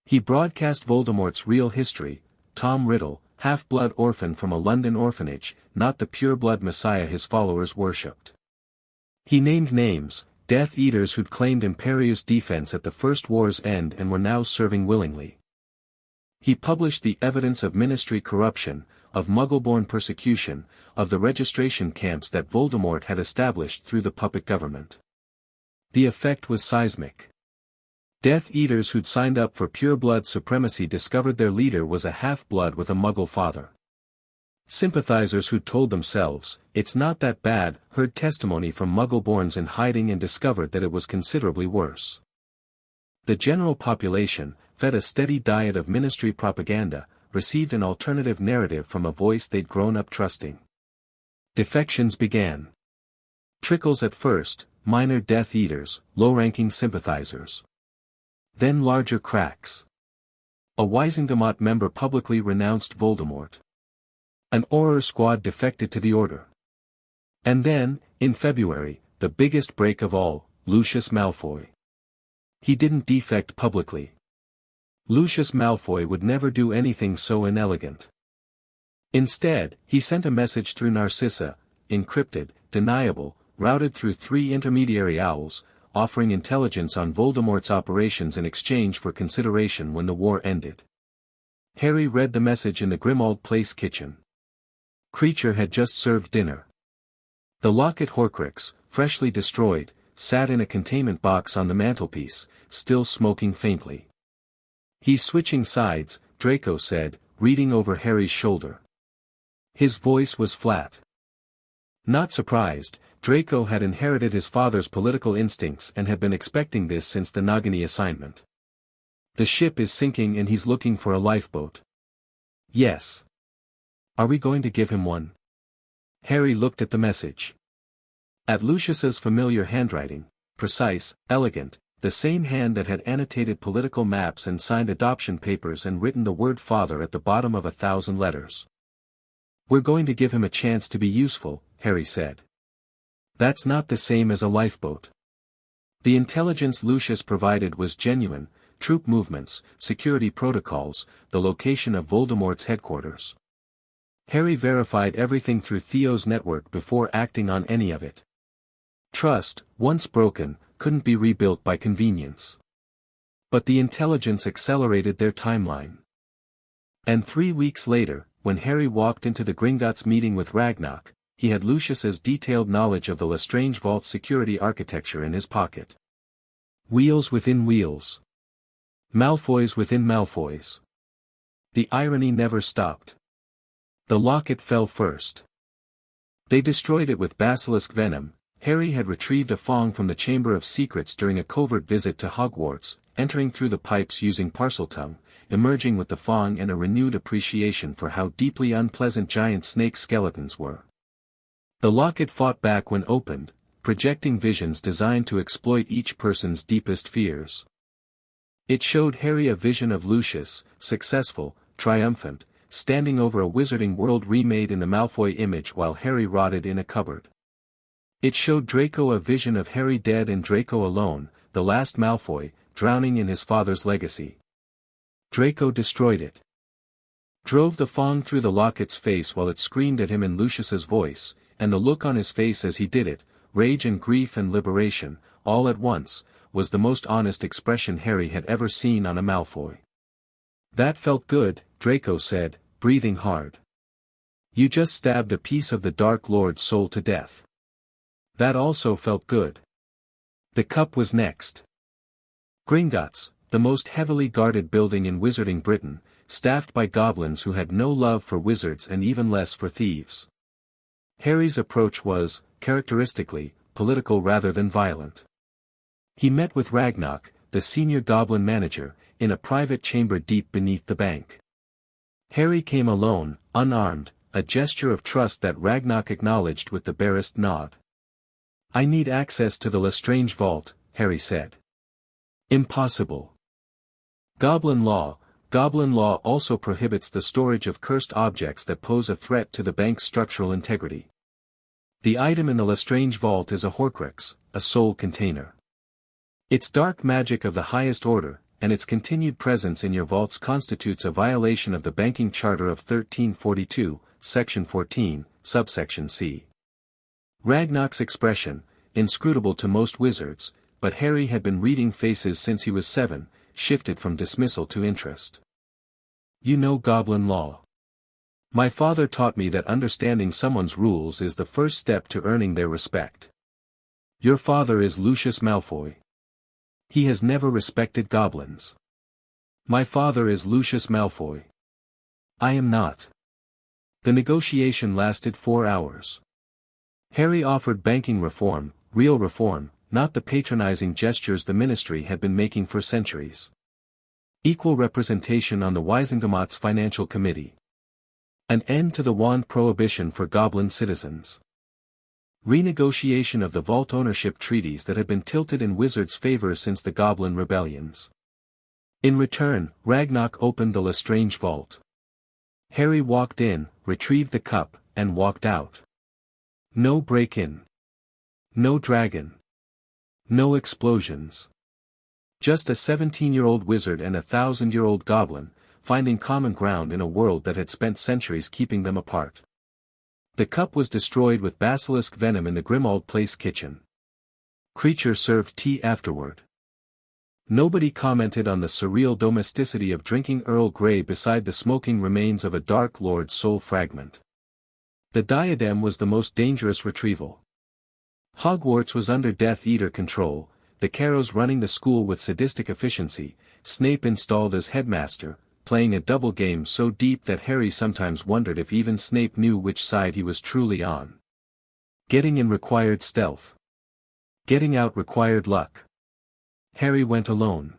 He broadcast Voldemort's real history, Tom Riddle, half-blood orphan from a London orphanage, not the pure-blood messiah his followers worshipped. He named names, Death Eaters who'd claimed imperious defense at the First War's end and were now serving willingly. He published the evidence of ministry corruption, of Muggle-born persecution, of the registration camps that Voldemort had established through the puppet government. The effect was seismic. Death Eaters who'd signed up for pure-blood supremacy discovered their leader was a half-blood with a Muggle father. Sympathizers who told themselves, "It's not that bad," heard testimony from Muggleborns in hiding and discovered that it was considerably worse. The general population, fed a steady diet of ministry propaganda, received an alternative narrative from a voice they'd grown up trusting. Defections began. Trickles at first, minor Death Eaters, low-ranking sympathizers. Then larger cracks. A Wisingamot member publicly renounced Voldemort. An Auror squad defected to the Order. And then, in February, the biggest break of all, Lucius Malfoy. He didn't defect publicly. Lucius Malfoy would never do anything so inelegant. Instead, he sent a message through Narcissa, encrypted, deniable, routed through 3 intermediary owls, offering intelligence on Voldemort's operations in exchange for consideration when the war ended. Harry read the message in the Grimmauld Place kitchen. Kreacher had just served dinner. The locket Horcrux, freshly destroyed, sat in a containment box on the mantelpiece, still smoking faintly. "He's switching sides," Draco said, reading over Harry's shoulder. His voice was flat. Not surprised, Draco had inherited his father's political instincts and had been expecting this since the Nagini assignment. "The ship is sinking and he's looking for a lifeboat." "Yes. Are we going to give him one?" Harry looked at the message. At Lucius's familiar handwriting, precise, elegant, the same hand that had annotated political maps and signed adoption papers and written the word father at the bottom of 1,000 letters. "We're going to give him a chance to be useful," Harry said. "That's not the same as a lifeboat." The intelligence Lucius provided was genuine: troop movements, security protocols, the location of Voldemort's headquarters. Harry verified everything through Theo's network before acting on any of it. Trust, once broken, couldn't be rebuilt by convenience. But the intelligence accelerated their timeline. And 3 weeks later, when Harry walked into the Gringotts meeting with Ragnarok, he had Lucius's detailed knowledge of the Lestrange Vault's security architecture in his pocket. Wheels within wheels. Malfoys within Malfoys. The irony never stopped. The locket fell first. They destroyed it with basilisk venom. Harry had retrieved a Fong from the Chamber of Secrets during a covert visit to Hogwarts, entering through the pipes using Parseltongue, emerging with the Fong and a renewed appreciation for how deeply unpleasant giant snake skeletons were. The locket fought back when opened, projecting visions designed to exploit each person's deepest fears. It showed Harry a vision of Lucius, successful, triumphant, standing over a wizarding world remade in the Malfoy image while Harry rotted in a cupboard. It showed Draco a vision of Harry dead and Draco alone, the last Malfoy, drowning in his father's legacy. Draco destroyed it. Drove the Fong through the locket's face while it screamed at him in Lucius's voice, and the look on his face as he did it, rage and grief and liberation, all at once, was the most honest expression Harry had ever seen on a Malfoy. "That felt good," Draco said, breathing hard. "You just stabbed a piece of the Dark Lord's soul to death." That also felt good. The cup was next. Gringotts, the most heavily guarded building in Wizarding Britain, staffed by goblins who had no love for wizards and even less for thieves. Harry's approach was, characteristically, political rather than violent. He met with Ragnarok, the senior goblin manager, in a private chamber deep beneath the bank. Harry came alone, unarmed, a gesture of trust that Ragnarok acknowledged with the barest nod. "I need access to the Lestrange Vault," Harry said. "Impossible. Goblin law also prohibits the storage of cursed objects that pose a threat to the bank's structural integrity. The item in the Lestrange Vault is a Horcrux, a soul container. It's dark magic of the highest order, and its continued presence in your vaults constitutes a violation of the Banking Charter of 1342, Section 14, Subsection C." Ragnarok's expression, inscrutable to most wizards, but Harry had been reading faces since he was 7, shifted from dismissal to interest. "You know goblin law. My father taught me that understanding someone's rules is the first step to earning their respect. Your father is Lucius Malfoy. He has never respected goblins. My father is Lucius Malfoy. I am not. The negotiation lasted 4 hours. Harry offered banking reform, real reform, not the patronizing gestures the ministry had been making for centuries. Equal representation on the Wisengamot's financial committee. An end to the wand prohibition for goblin citizens. Renegotiation of the vault ownership treaties that had been tilted in Wizards' favor since the Goblin rebellions. In return, Ragnarok opened the Lestrange vault. Harry walked in, retrieved the cup, and walked out. No break-in. No dragon. No explosions. Just a 17-year-old wizard and a 1,000-year-old goblin, finding common ground in a world that had spent centuries keeping them apart. The cup was destroyed with basilisk venom in the Grimmauld Place kitchen. Creature served tea afterward. Nobody commented on the surreal domesticity of drinking Earl Grey beside the smoking remains of a Dark Lord's soul fragment. The diadem was the most dangerous retrieval. Hogwarts was under Death Eater control, the Carrows running the school with sadistic efficiency, Snape installed as headmaster, playing a double game so deep that Harry sometimes wondered if even Snape knew which side he was truly on. Getting in required stealth. Getting out required luck. Harry went alone.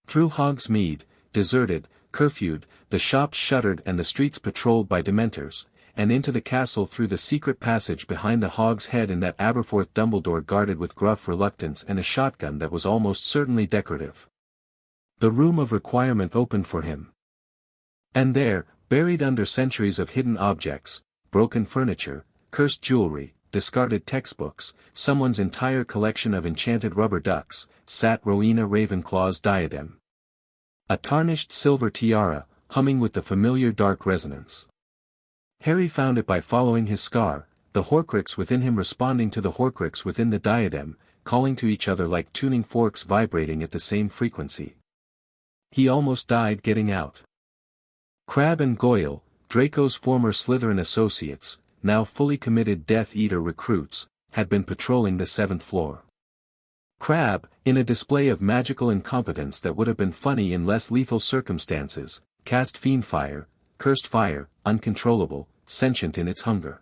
Through Hogsmeade, deserted, curfewed, the shops shuttered and the streets patrolled by Dementors, and into the castle through the secret passage behind the Hog's Head in that Aberforth Dumbledore guarded with gruff reluctance and a shotgun that was almost certainly decorative. The room of requirement opened for him. And there, buried under centuries of hidden objects, broken furniture, cursed jewelry, discarded textbooks, someone's entire collection of enchanted rubber ducks, sat Rowena Ravenclaw's diadem. A tarnished silver tiara, humming with the familiar dark resonance. Harry found it by following his scar, the Horcrux within him responding to the Horcrux within the diadem, calling to each other like tuning forks vibrating at the same frequency. He almost died getting out. Crabbe and Goyle, Draco's former Slytherin associates, now fully committed Death Eater recruits, had been patrolling the 7th floor. Crabbe, in a display of magical incompetence that would have been funny in less lethal circumstances, cast Fiendfire, cursed fire, uncontrollable, sentient in its hunger.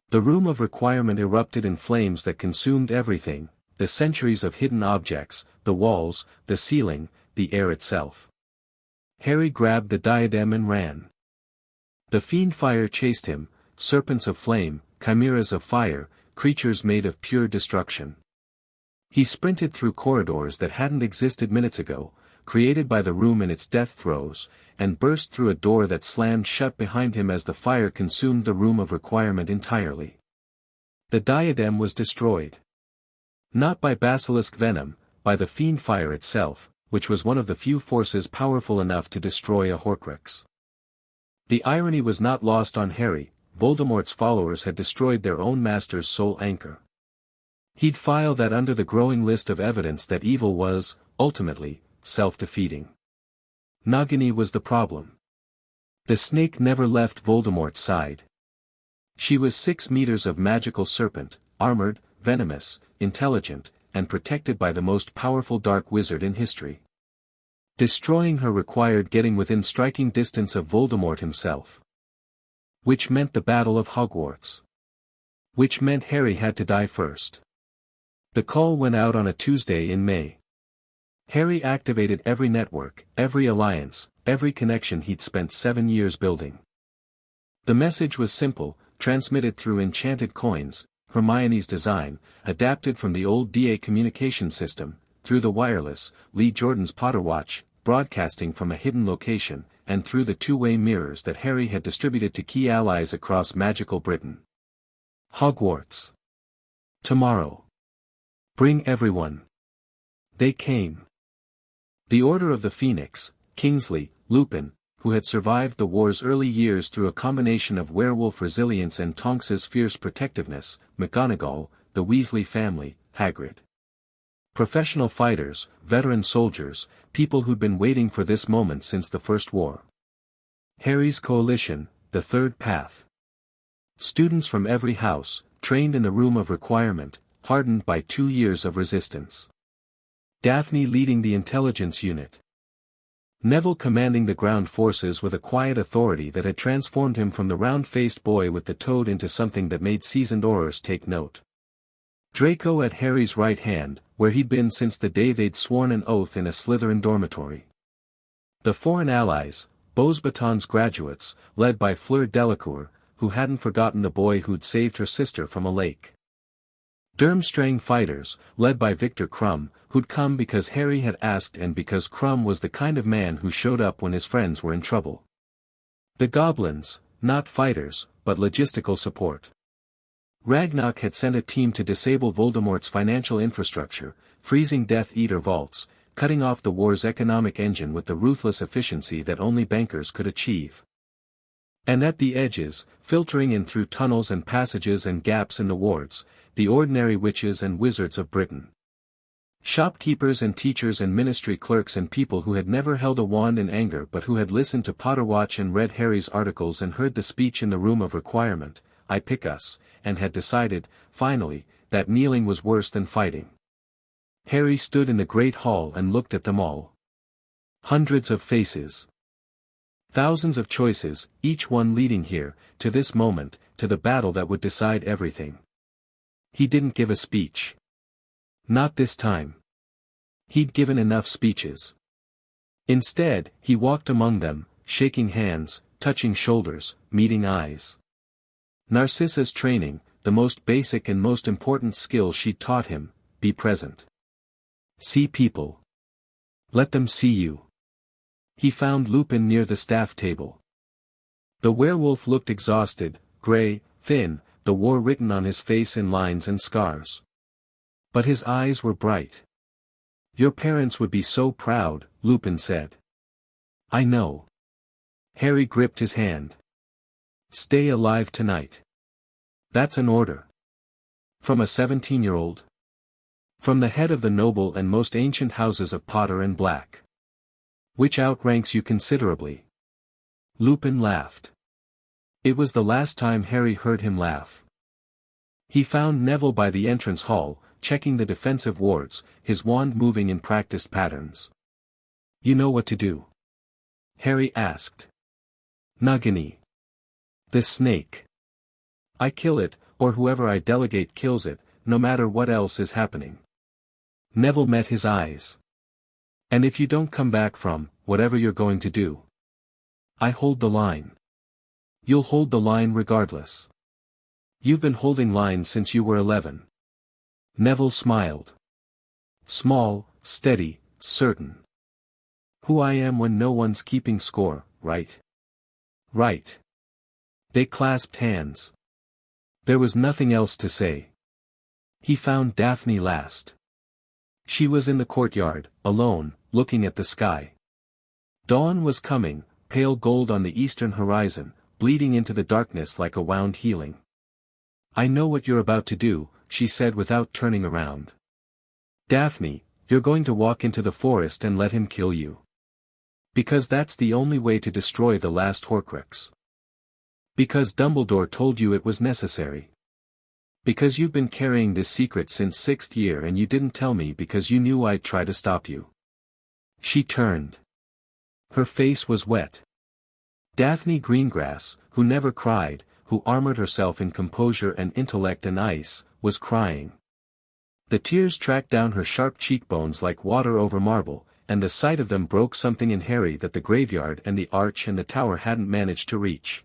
The room of requirement erupted in flames that consumed everything, the centuries of hidden objects, the walls, the ceiling, the air itself. Harry grabbed the diadem and ran. The Fiendfire chased him, serpents of flame, chimeras of fire, creatures made of pure destruction. He sprinted through corridors that hadn't existed minutes ago, created by the room in its death throes, and burst through a door that slammed shut behind him as the fire consumed the room of requirement entirely. The diadem was destroyed. Not by basilisk venom, by the Fiendfire itself, which was one of the few forces powerful enough to destroy a Horcrux. The irony was not lost on Harry. Voldemort's followers had destroyed their own master's sole anchor. He'd file that under the growing list of evidence that evil was, ultimately, self-defeating. Nagini was the problem. The snake never left Voldemort's side. She was 6 meters of magical serpent, armored, venomous, intelligent, and protected by the most powerful dark wizard in history. Destroying her required getting within striking distance of Voldemort himself. Which meant the Battle of Hogwarts. Which meant Harry had to die first. The call went out on a Tuesday in May. Harry activated every network, every alliance, every connection he'd spent 7 years building. The message was simple, transmitted through enchanted coins, Hermione's design, adapted from the old DA communication system, through the wireless, Lee Jordan's Potterwatch, broadcasting from a hidden location, and through the two-way mirrors that Harry had distributed to key allies across magical Britain. Hogwarts. Tomorrow. Bring everyone. They came. The Order of the Phoenix, Kingsley, Lupin, who had survived the war's early years through a combination of werewolf resilience and Tonks's fierce protectiveness, McGonagall, the Weasley family, Hagrid. Professional fighters, veteran soldiers, people who'd been waiting for this moment since the First War. Harry's coalition, the Third Path. Students from every house, trained in the room of requirement, hardened by 2 years of resistance. Daphne leading the intelligence unit. Neville commanding the ground forces with a quiet authority that had transformed him from the round-faced boy with the toad into something that made seasoned aurors take note. Draco at Harry's right hand, where he'd been since the day they'd sworn an oath in a Slytherin dormitory. The foreign allies, Beauxbatons graduates, led by Fleur Delacour, who hadn't forgotten the boy who'd saved her sister from a lake. Durmstrang fighters, led by Victor Crumb, who'd come because Harry had asked and because Crumb was the kind of man who showed up when his friends were in trouble. The goblins, not fighters, but logistical support. Ragnarok had sent a team to disable Voldemort's financial infrastructure, freezing Death Eater vaults, cutting off the war's economic engine with the ruthless efficiency that only bankers could achieve. And at the edges, filtering in through tunnels and passages and gaps in the wards, the ordinary witches and wizards of Britain. Shopkeepers and teachers and ministry clerks and people who had never held a wand in anger but who had listened to Potterwatch and read Harry's articles and heard the speech in the room of requirement, I pick us, and had decided, finally, that kneeling was worse than fighting. Harry stood in the great hall and looked at them all. Hundreds of faces. Thousands of choices, each one leading here, to this moment, to the battle that would decide everything. He didn't give a speech. Not this time. He'd given enough speeches. Instead, he walked among them, shaking hands, touching shoulders, meeting eyes. Narcissa's training, the most basic and most important skill she'd taught him, be present. See people. Let them see you. He found Lupin near the staff table. The werewolf looked exhausted, grey, thin, the war written on his face in lines and scars. But his eyes were bright. Your parents would be so proud, Lupin said. I know. Harry gripped his hand. Stay alive tonight. That's an order. From a 17-year-old? From the head of the noble and most ancient houses of Potter and Black. Which outranks you considerably. Lupin laughed. It was the last time Harry heard him laugh. He found Neville by the entrance hall, checking the defensive wards, his wand moving in practiced patterns. You know what to do? Harry asked. Nagini. The snake. I kill it, or whoever I delegate kills it, no matter what else is happening. Neville met his eyes. And if you don't come back from, whatever you're going to do, I hold the line. You'll hold the line regardless. You've been holding lines since you were 11. Neville smiled. Small, steady, certain. Who I am when no one's keeping score, right? Right. They clasped hands. There was nothing else to say. He found Daphne last. She was in the courtyard, alone, looking at the sky. Dawn was coming, pale gold on the eastern horizon, bleeding into the darkness like a wound healing. I know what you're about to do, she said without turning around. Daphne, you're going to walk into the forest and let him kill you. Because that's the only way to destroy the last Horcrux. Because Dumbledore told you it was necessary. Because you've been carrying this secret since 6th year and you didn't tell me because you knew I'd try to stop you. She turned. Her face was wet. Daphne Greengrass, who never cried, who armored herself in composure and intellect and ice, was crying. The tears tracked down her sharp cheekbones like water over marble, and the sight of them broke something in Harry that the graveyard and the arch and the tower hadn't managed to reach.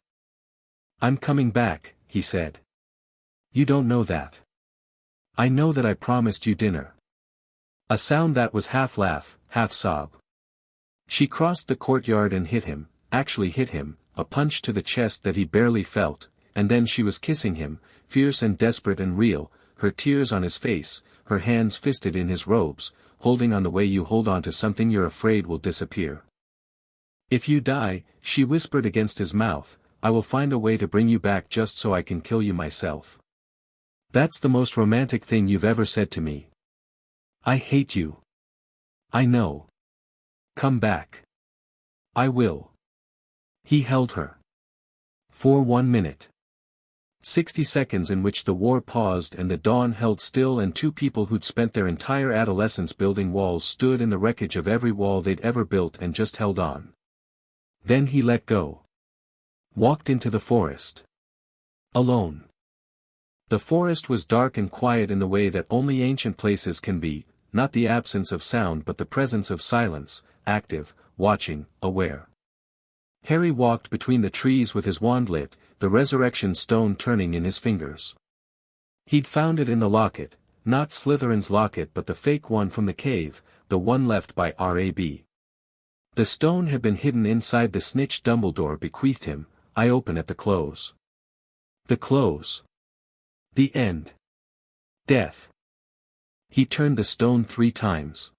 I'm coming back, he said. You don't know that. I know that I promised you dinner. A sound that was half laugh, half sob. She crossed the courtyard and hit him, actually hit him, a punch to the chest that he barely felt, and then she was kissing him, fierce and desperate and real, her tears on his face, her hands fisted in his robes, holding on the way you hold on to something you're afraid will disappear. If you die, she whispered against his mouth, I will find a way to bring you back just so I can kill you myself. That's the most romantic thing you've ever said to me. I hate you. I know. Come back. I will. He held her. For 1 minute. 60 seconds in which the war paused and the dawn held still, and two people who'd spent their entire adolescence building walls stood in the wreckage of every wall they'd ever built and just held on. Then he let go. Walked into the forest. Alone. The forest was dark and quiet in the way that only ancient places can be, not the absence of sound but the presence of silence, active, watching, aware. Harry walked between the trees with his wand lit, the resurrection stone turning in his fingers. He'd found it in the locket, not Slytherin's locket but the fake one from the cave, the one left by R.A.B. The stone had been hidden inside the snitch Dumbledore bequeathed him, eye open at the close. The close. The end. Death. He turned the stone 3 times.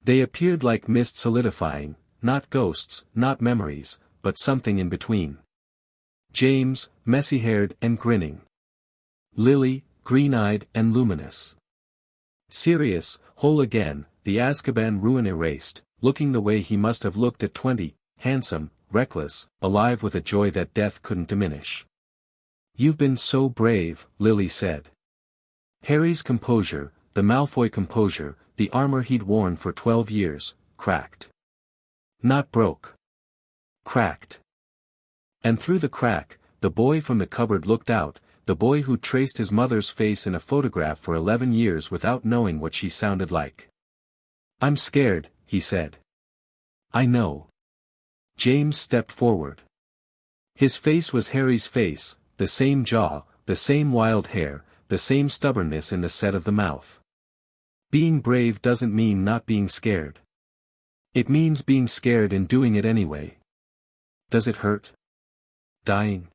They appeared like mist solidifying, not ghosts, not memories, but something in between. James, messy-haired and grinning. Lily, green-eyed and luminous. Sirius, whole again, the Azkaban ruin erased, looking the way he must have looked at 20, handsome, reckless, alive with a joy that death couldn't diminish. "You've been so brave," Lily said. Harry's composure, the Malfoy composure, the armor he'd worn for 12 years, cracked. Not broke. Cracked. And through the crack, the boy from the cupboard looked out, the boy who traced his mother's face in a photograph for 11 years without knowing what she sounded like. "I'm scared," he said. "I know." James stepped forward. His face was Harry's face, the same jaw, the same wild hair, the same stubbornness in the set of the mouth. Being brave doesn't mean not being scared. It means being scared and doing it anyway. Does it hurt? Dying?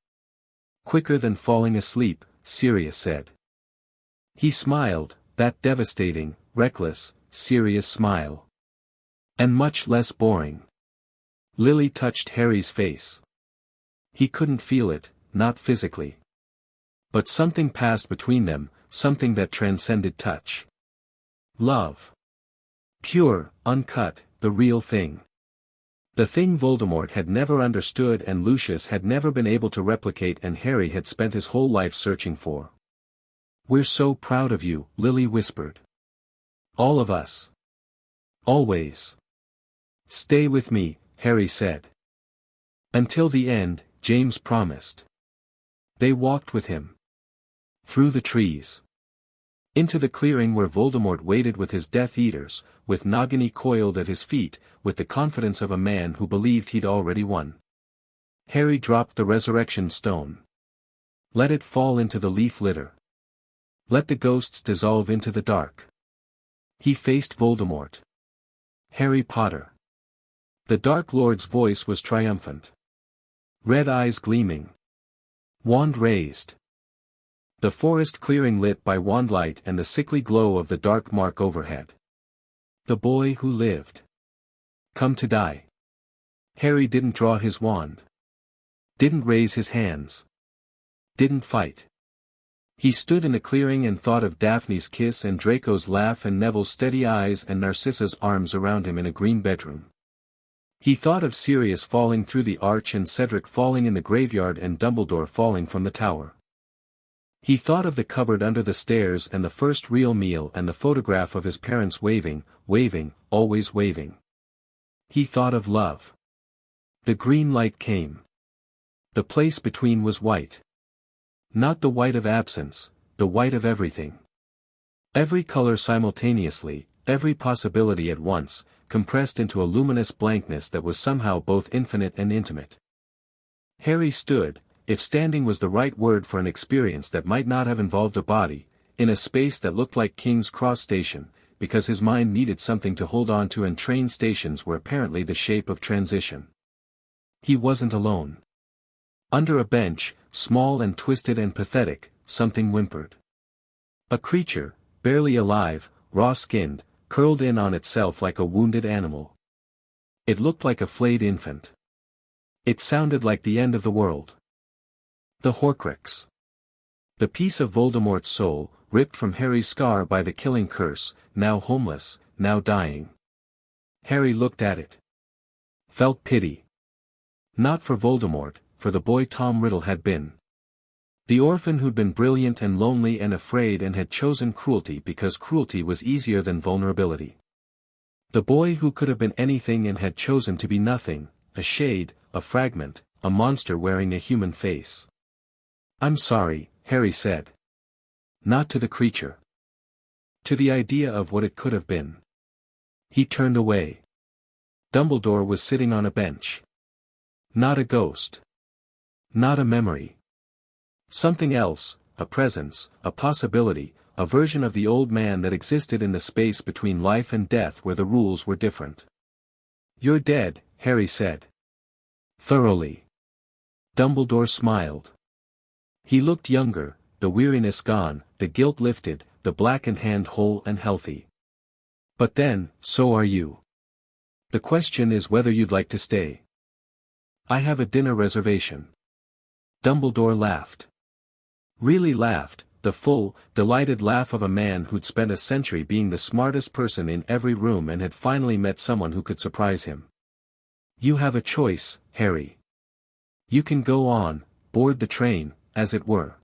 Quicker than falling asleep, Sirius said. He smiled, that devastating, reckless, serious smile. And much less boring. Lily touched Harry's face. He couldn't feel it, not physically. But something passed between them, something that transcended touch. Love. Pure, uncut, the real thing. The thing Voldemort had never understood and Lucius had never been able to replicate and Harry had spent his whole life searching for. "We're so proud of you," Lily whispered. "All of us. Always." "Stay with me," Harry said. "Until the end," James promised. They walked with him. Through the trees. Into the clearing where Voldemort waited with his Death Eaters, with Nagini coiled at his feet, with the confidence of a man who believed he'd already won. Harry dropped the resurrection stone. Let it fall into the leaf litter. Let the ghosts dissolve into the dark. He faced Voldemort. Harry Potter. The Dark Lord's voice was triumphant. Red eyes gleaming. Wand raised. The forest clearing lit by wand light and the sickly glow of the dark mark overhead. The boy who lived. Come to die. Harry didn't draw his wand. Didn't raise his hands. Didn't fight. He stood in the clearing and thought of Daphne's kiss and Draco's laugh and Neville's steady eyes and Narcissa's arms around him in a green bedroom. He thought of Sirius falling through the arch and Cedric falling in the graveyard and Dumbledore falling from the tower. He thought of the cupboard under the stairs and the first real meal and the photograph of his parents waving, always waving. He thought of love. The green light came. The place between was white. Not the white of absence, the white of everything. Every color simultaneously, every possibility at once, compressed into a luminous blankness that was somehow both infinite and intimate. Harry stood, if standing was the right word for an experience that might not have involved a body, in a space that looked like King's Cross Station, because his mind needed something to hold on to and train stations were apparently the shape of transition. He wasn't alone. Under a bench, small and twisted and pathetic, something whimpered. A creature, barely alive, raw-skinned, curled in on itself like a wounded animal. It looked like a flayed infant. It sounded like the end of the world. The Horcrux. The piece of Voldemort's soul, ripped from Harry's scar by the killing curse, now homeless, now dying. Harry looked at it. Felt pity. Not for Voldemort, for the boy Tom Riddle had been. The orphan who'd been brilliant and lonely and afraid and had chosen cruelty because cruelty was easier than vulnerability. The boy who could have been anything and had chosen to be nothing, a shade, a fragment, a monster wearing a human face. "I'm sorry," Harry said. Not to the creature. To the idea of what it could have been. He turned away. Dumbledore was sitting on a bench. Not a ghost. Not a memory. Something else, a presence, a possibility, a version of the old man that existed in the space between life and death where the rules were different. "You're dead," Harry said. Thoroughly. Dumbledore smiled. He looked younger, the weariness gone, the guilt lifted, the blackened hand whole and healthy. "But then, so are you. The question is whether you'd like to stay." "I have a dinner reservation." Dumbledore laughed. Really laughed, the full, delighted laugh of a man who'd spent a century being the smartest person in every room and had finally met someone who could surprise him. "You have a choice, Harry. You can go on, board the train, as it were.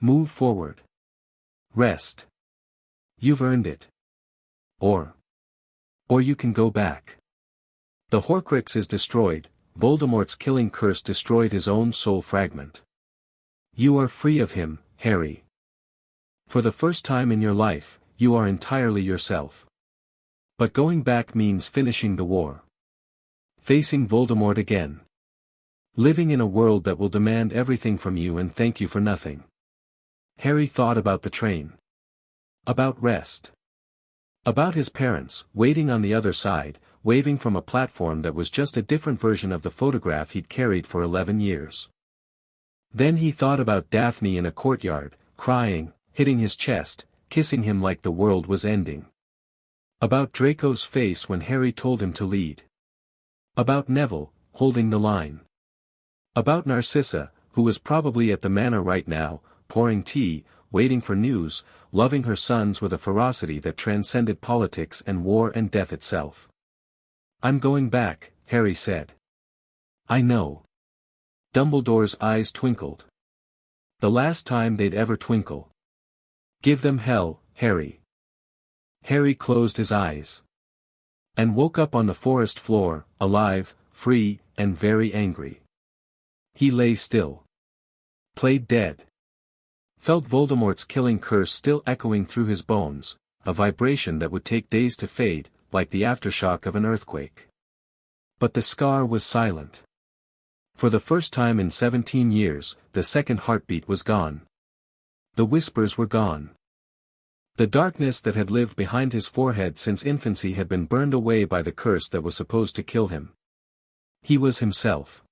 Move forward. Rest. You've earned it. Or you can go back. The Horcrux is destroyed, Voldemort's killing curse destroyed his own soul fragment. You are free of him, Harry. For the first time in your life, you are entirely yourself. But going back means finishing the war. Facing Voldemort again. Living in a world that will demand everything from you and thank you for nothing." Harry thought about the train. About rest. About his parents, waiting on the other side, waving from a platform that was just a different version of the photograph he'd carried for 11 years. Then he thought about Daphne in a courtyard, crying, hitting his chest, kissing him like the world was ending. About Draco's face when Harry told him to lead. About Neville, holding the line. About Narcissa, who was probably at the Manor right now, pouring tea, waiting for news, loving her sons with a ferocity that transcended politics and war and death itself. "I'm going back," Harry said. "I know." Dumbledore's eyes twinkled. The last time they'd ever twinkle. "Give them hell, Harry." Harry closed his eyes. And woke up on the forest floor, alive, free, and very angry. He lay still. Played dead. Felt Voldemort's killing curse still echoing through his bones, a vibration that would take days to fade, like the aftershock of an earthquake. But the scar was silent. For the first time in 17 years, the second heartbeat was gone. The whispers were gone. The darkness that had lived behind his forehead since infancy had been burned away by the curse that was supposed to kill him. He was himself.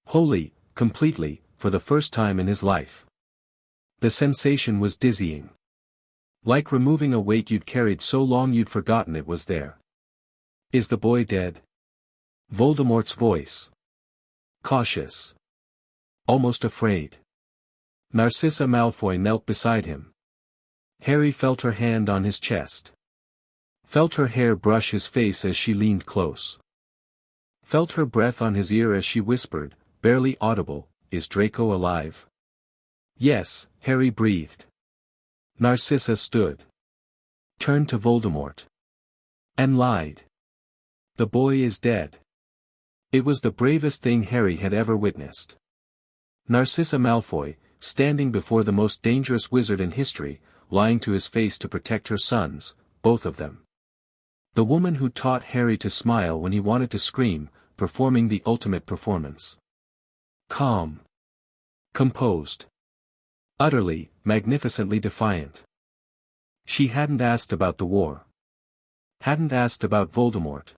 Wholly, completely, for the first time in his life. The sensation was dizzying. Like removing a weight you'd carried so long you'd forgotten it was there. "Is the boy dead?" Voldemort's voice. Cautious. Almost afraid. Narcissa Malfoy knelt beside him. Harry felt her hand on his chest. Felt her hair brush his face as she leaned close. Felt her breath on his ear as she whispered, barely audible, "Is Draco alive?" "Yes," Harry breathed. Narcissa stood. Turned to Voldemort. And lied. "The boy is dead." It was the bravest thing Harry had ever witnessed. Narcissa Malfoy, standing before the most dangerous wizard in history, lying to his face to protect her sons, both of them. The woman who taught Harry to smile when he wanted to scream, performing the ultimate performance. Calm. Composed. Utterly, magnificently defiant. She hadn't asked about the war. Hadn't asked about Voldemort.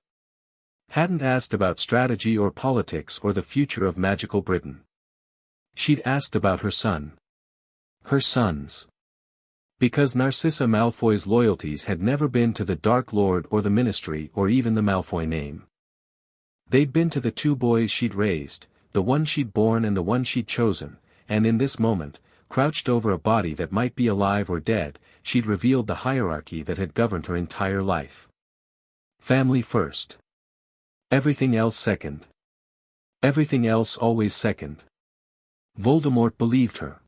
Hadn't asked about strategy or politics or the future of magical Britain. She'd asked about her son. Her sons. Because Narcissa Malfoy's loyalties had never been to the Dark Lord or the Ministry or even the Malfoy name. They'd been to the two boys she'd raised, the one she'd born and the one she'd chosen, and in this moment, crouched over a body that might be alive or dead, she'd revealed the hierarchy that had governed her entire life. Family first. Everything else second. Everything else always second. Voldemort believed her.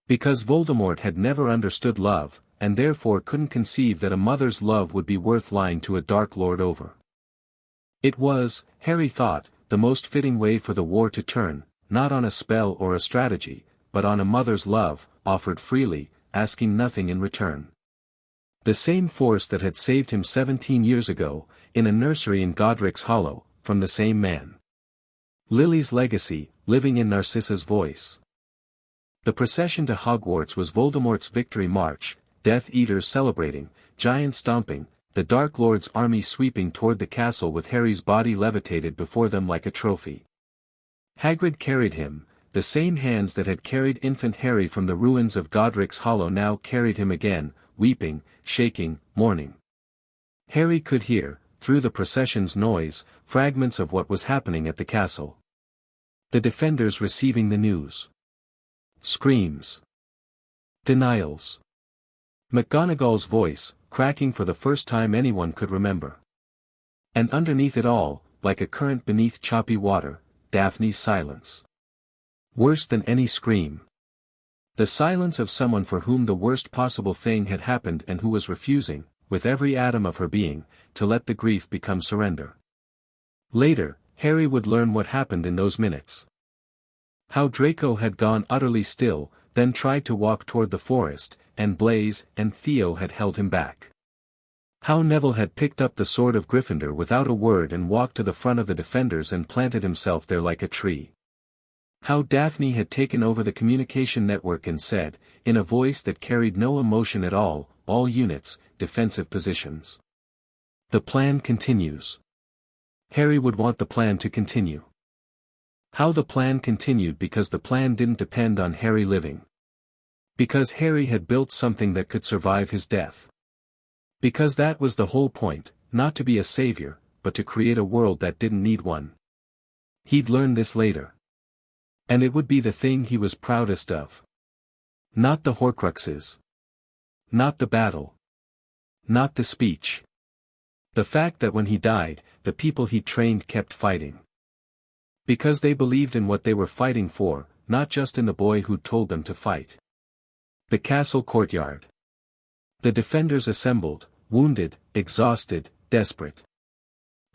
Because Voldemort had never understood love, and therefore couldn't conceive that a mother's love would be worth lying to a Dark Lord over. It was, Harry thought, the most fitting way for the war to turn, not on a spell or a strategy, but on a mother's love, offered freely, asking nothing in return. The same force that had saved him 17 years ago, in a nursery in Godric's Hollow, from the same man. Lily's legacy, living in Narcissa's voice. The procession to Hogwarts was Voldemort's victory march, Death Eaters celebrating, giants stomping, the Dark Lord's army sweeping toward the castle with Harry's body levitated before them like a trophy. Hagrid carried him, the same hands that had carried infant Harry from the ruins of Godric's Hollow now carried him again, weeping, shaking, mourning. Harry could hear, through the procession's noise, fragments of what was happening at the castle. The defenders receiving the news. Screams. Denials. McGonagall's voice, cracking for the first time anyone could remember. And underneath it all, like a current beneath choppy water, Daphne's silence. Worse than any scream. The silence of someone for whom the worst possible thing had happened and who was refusing, with every atom of her being, to let the grief become surrender. Later, Harry would learn what happened in those minutes. How Draco had gone utterly still, then tried to walk toward the forest, and Blaise and Theo had held him back. How Neville had picked up the sword of Gryffindor without a word and walked to the front of the defenders and planted himself there like a tree. How Daphne had taken over the communication network and said, in a voice that carried no emotion at all units, defensive positions. The plan continues. Harry would want the plan to continue. How the plan continued because the plan didn't depend on Harry living. Because Harry had built something that could survive his death. Because that was the whole point, not to be a savior, but to create a world that didn't need one. He'd learn this later. And it would be the thing he was proudest of. Not the Horcruxes. Not the battle. Not the speech. The fact that when he died, the people he trained kept fighting. Because they believed in what they were fighting for, not just in the boy who'd told them to fight. The castle courtyard. The defenders assembled, wounded, exhausted, desperate.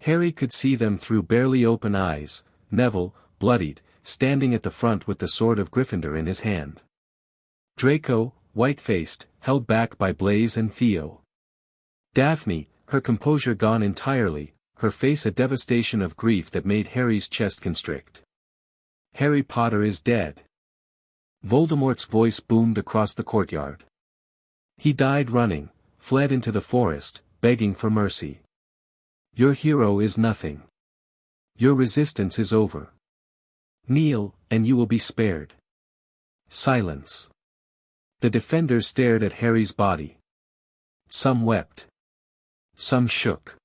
Harry could see them through barely open eyes, Neville, bloodied, standing at the front with the sword of Gryffindor in his hand. Draco, white-faced, held back by Blaise and Theo. Daphne, her composure gone entirely, her face a devastation of grief that made Harry's chest constrict. Harry Potter is dead. Voldemort's voice boomed across the courtyard. He died running, fled into the forest, begging for mercy. Your hero is nothing. Your resistance is over. Kneel, and you will be spared. Silence. The defenders stared at Harry's body. Some wept. Some shook.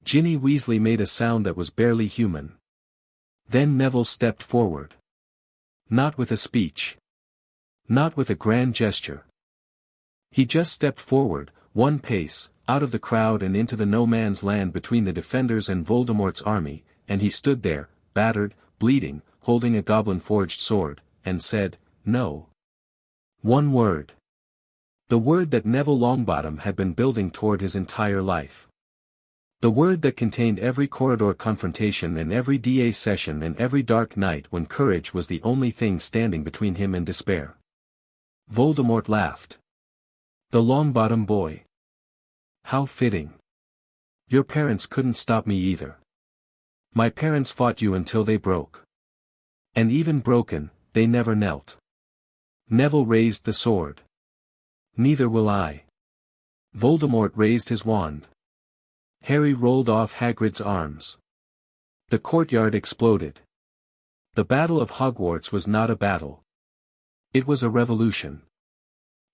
Ginny Weasley made a sound that was barely human. Then Neville stepped forward. Not with a speech. Not with a grand gesture. He just stepped forward, one pace, out of the crowd and into the no-man's land between the defenders and Voldemort's army, and he stood there, battered, bleeding, holding a goblin-forged sword, and said, "No." One word. The word that Neville Longbottom had been building toward his entire life. The word that contained every corridor confrontation and every DA session and every dark night when courage was the only thing standing between him and despair. Voldemort laughed. The Longbottom boy. How fitting. Your parents couldn't stop me either. My parents fought you until they broke. And even broken, they never knelt. Neville raised the sword. Neither will I. Voldemort raised his wand. Harry rolled off Hagrid's arms. The courtyard exploded. The Battle of Hogwarts was not a battle. It was a revolution.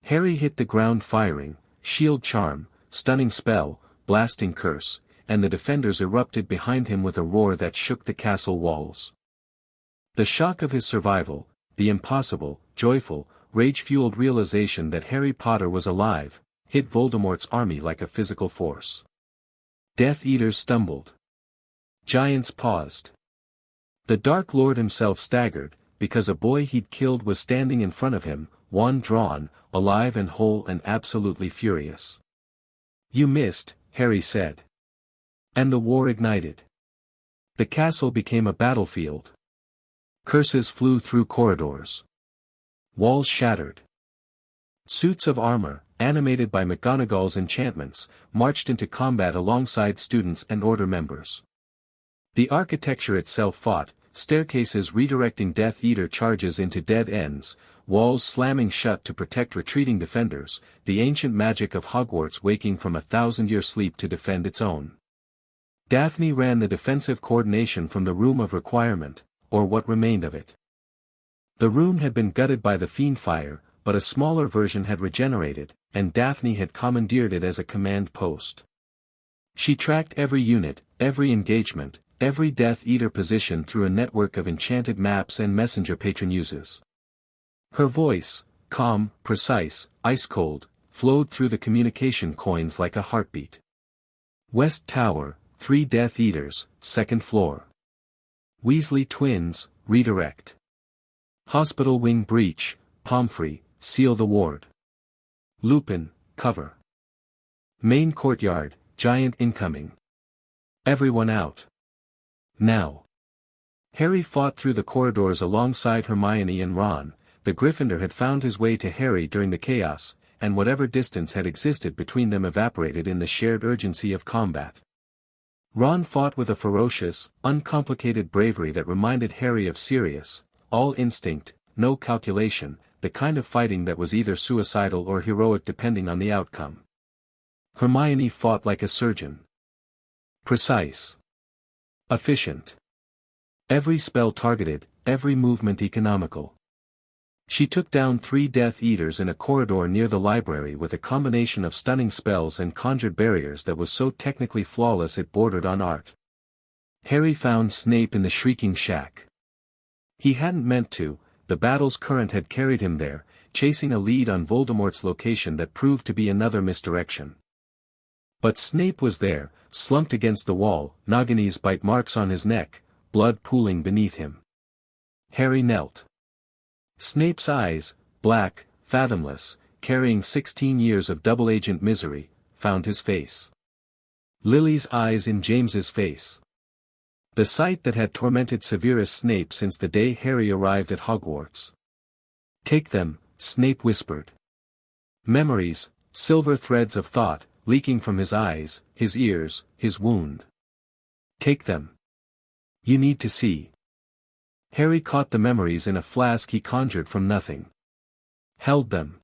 Harry hit the ground firing, shield charm, stunning spell, blasting curse, and the defenders erupted behind him with a roar that shook the castle walls. The shock of his survival, the impossible, joyful, rage-fueled realization that Harry Potter was alive, hit Voldemort's army like a physical force. Death Eaters stumbled. Giants paused. The Dark Lord himself staggered, because a boy he'd killed was standing in front of him, wand drawn, alive and whole and absolutely furious. "You missed," Harry said. And the war ignited. The castle became a battlefield. Curses flew through corridors. Walls shattered. Suits of armor, animated by McGonagall's enchantments, marched into combat alongside students and Order members. The architecture itself fought, staircases redirecting Death Eater charges into dead ends, walls slamming shut to protect retreating defenders, the ancient magic of Hogwarts waking from a 1,000-year sleep to defend its own. Daphne ran the defensive coordination from the Room of Requirement, or what remained of it. The room had been gutted by the Fiendfire, but a smaller version had regenerated, and Daphne had commandeered it as a command post. She tracked every unit, every engagement, every Death Eater position through a network of enchanted maps and messenger patronuses. Her voice, calm, precise, ice-cold, flowed through the communication coins like a heartbeat. West Tower, 3 Death Eaters, 2nd floor. Weasley twins, redirect. Hospital wing breach, Pomfrey, seal the ward. Lupin, cover. Main courtyard, giant incoming. Everyone out. Now. Harry fought through the corridors alongside Hermione and Ron. The Gryffindor had found his way to Harry during the chaos, and whatever distance had existed between them evaporated in the shared urgency of combat. Ron fought with a ferocious, uncomplicated bravery that reminded Harry of Sirius, all instinct, no calculation, the kind of fighting that was either suicidal or heroic depending on the outcome. Hermione fought like a surgeon. Precise. Efficient. Every spell targeted, every movement economical. She took down 3 Death Eaters in a corridor near the library with a combination of stunning spells and conjured barriers that was so technically flawless it bordered on art. Harry found Snape in the Shrieking Shack. He hadn't meant to, the battle's current had carried him there, chasing a lead on Voldemort's location that proved to be another misdirection. But Snape was there, slumped against the wall, Nagini's bite marks on his neck, blood pooling beneath him. Harry knelt. Snape's eyes, black, fathomless, carrying 16 years of double-agent misery, found his face. Lily's eyes in James's face. The sight that had tormented Severus Snape since the day Harry arrived at Hogwarts. "Take them," Snape whispered. Memories, silver threads of thought, leaking from his eyes, his ears, his wound. "Take them. You need to see." Harry caught the memories in a flask he conjured from nothing. Held them.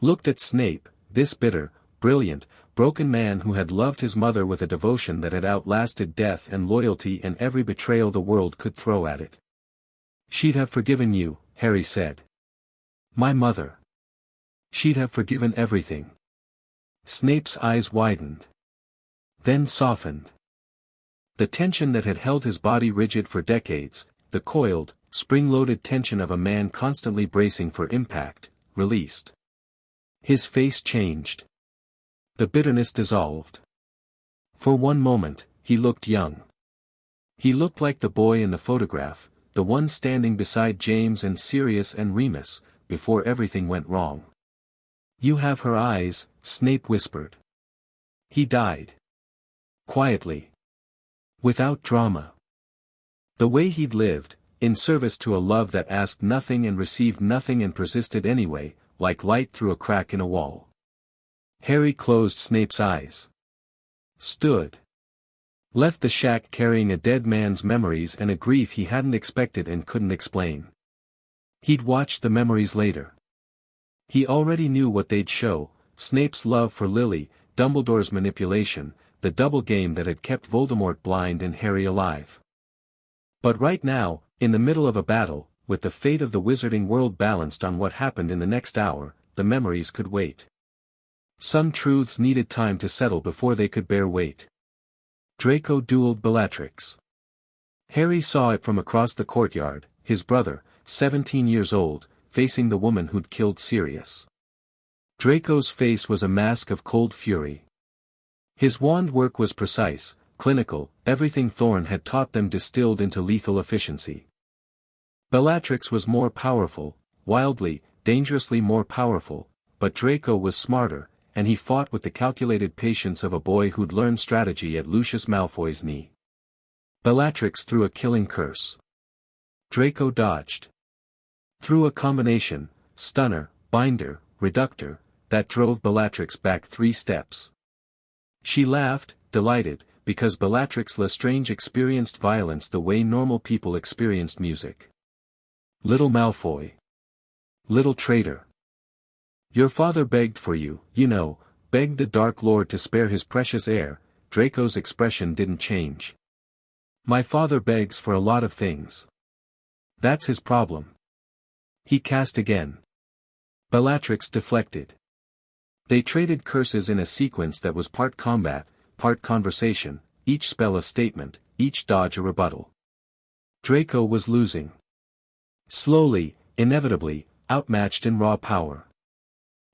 Looked at Snape, this bitter, brilliant, broken man who had loved his mother with a devotion that had outlasted death and loyalty and every betrayal the world could throw at it. "She'd have forgiven you," Harry said. "My mother. She'd have forgiven everything." Snape's eyes widened. Then softened. The tension that had held his body rigid for decades, the coiled, spring-loaded tension of a man constantly bracing for impact, released. His face changed. The bitterness dissolved. For one moment, he looked young. He looked like the boy in the photograph, the one standing beside James and Sirius and Remus, before everything went wrong. "You have her eyes," Snape whispered. He died. Quietly. Without drama. The way he'd lived, in service to a love that asked nothing and received nothing and persisted anyway, like light through a crack in a wall. Harry closed Snape's eyes. Stood. Left the shack carrying a dead man's memories and a grief he hadn't expected and couldn't explain. He'd watched the memories later. He already knew what they'd show, Snape's love for Lily, Dumbledore's manipulation, the double game that had kept Voldemort blind and Harry alive. But right now, in the middle of a battle, with the fate of the wizarding world balanced on what happened in the next hour, the memories could wait. Some truths needed time to settle before they could bear weight. Draco dueled Bellatrix. Harry saw it from across the courtyard, his brother, 17 years old, facing the woman who'd killed Sirius. Draco's face was a mask of cold fury. His wand work was precise, clinical, everything Thorn had taught them distilled into lethal efficiency. Bellatrix was more powerful, wildly, dangerously more powerful, but Draco was smarter, and he fought with the calculated patience of a boy who'd learned strategy at Lucius Malfoy's knee. Bellatrix threw a killing curse. Draco dodged. Threw a combination, stunner, binder, reductor, that drove Bellatrix back 3 steps. She laughed, delighted, because Bellatrix Lestrange experienced violence the way normal people experienced music. Little Malfoy. Little traitor. Your father begged for you, you know, begged the Dark Lord to spare his precious heir. Draco's expression didn't change. My father begs for a lot of things. That's his problem. He cast again. Bellatrix deflected. They traded curses in a sequence that was part combat, part conversation, each spell a statement, each dodge a rebuttal. Draco was losing. Slowly, inevitably, outmatched in raw power.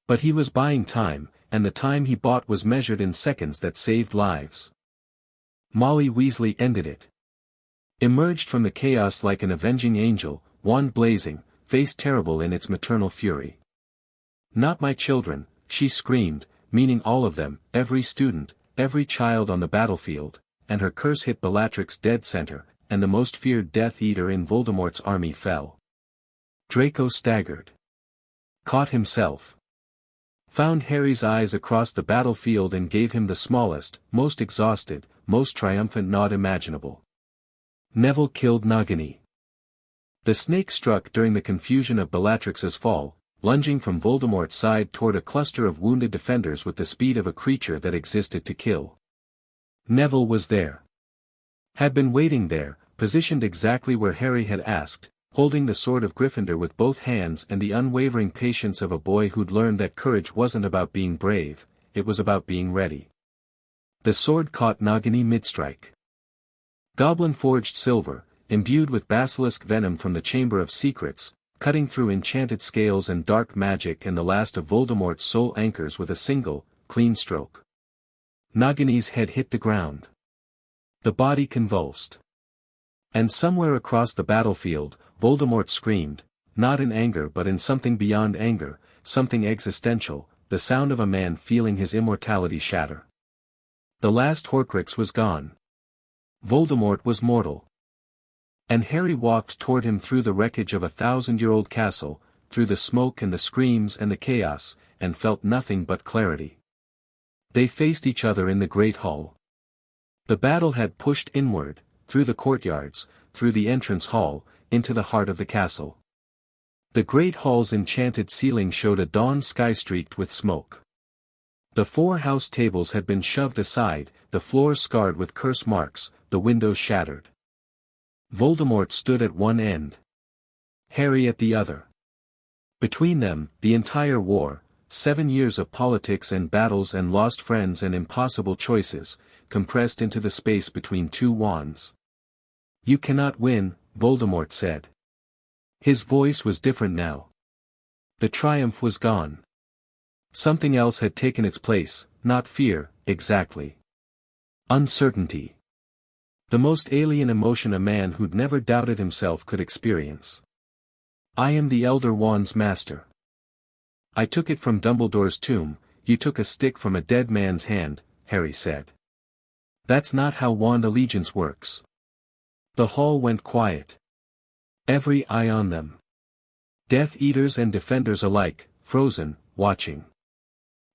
But he was buying time, and the time he bought was measured in seconds that saved lives. Molly Weasley ended it. Emerged from the chaos like an avenging angel, wand blazing, face terrible in its maternal fury. Not my children, she screamed, meaning all of them, every student, every child on the battlefield, and her curse hit Bellatrix dead center, and the most feared Death Eater in Voldemort's army fell. Draco staggered. Caught himself. Found Harry's eyes across the battlefield and gave him the smallest, most exhausted, most triumphant nod imaginable. Neville killed Nagini. The snake struck during the confusion of Bellatrix's fall, lunging from Voldemort's side toward a cluster of wounded defenders with the speed of a creature that existed to kill. Neville was there. Had been waiting there, positioned exactly where Harry had asked, holding the sword of Gryffindor with both hands and the unwavering patience of a boy who'd learned that courage wasn't about being brave, it was about being ready. The sword caught Nagini mid-strike. Goblin-forged silver, imbued with basilisk venom from the Chamber of Secrets, cutting through enchanted scales and dark magic and the last of Voldemort's soul anchors with a single, clean stroke. Nagini's head hit the ground. The body convulsed. And somewhere across the battlefield, Voldemort screamed, not in anger but in something beyond anger, something existential, the sound of a man feeling his immortality shatter. The last Horcrux was gone. Voldemort was mortal. And Harry walked toward him through the wreckage of a 1,000-year-old castle, through the smoke and the screams and the chaos, and felt nothing but clarity. They faced each other in the Great Hall. The battle had pushed inward, through the courtyards, through the entrance hall, into the heart of the castle. The Great Hall's enchanted ceiling showed a dawn sky streaked with smoke. The 4 house tables had been shoved aside, the floor scarred with curse marks, the windows shattered. Voldemort stood at one end. Harry at the other. Between them, the entire war, 7 years of politics and battles and lost friends and impossible choices, compressed into the space between 2 wands. You cannot win, Voldemort said. His voice was different now. The triumph was gone. Something else had taken its place, not fear, exactly. Uncertainty. The most alien emotion a man who'd never doubted himself could experience. I am the Elder Wand's master. I took it from Dumbledore's tomb, you took a stick from a dead man's hand, Harry said. That's not how wand allegiance works. The hall went quiet. Every eye on them. Death Eaters and Defenders alike, frozen, watching.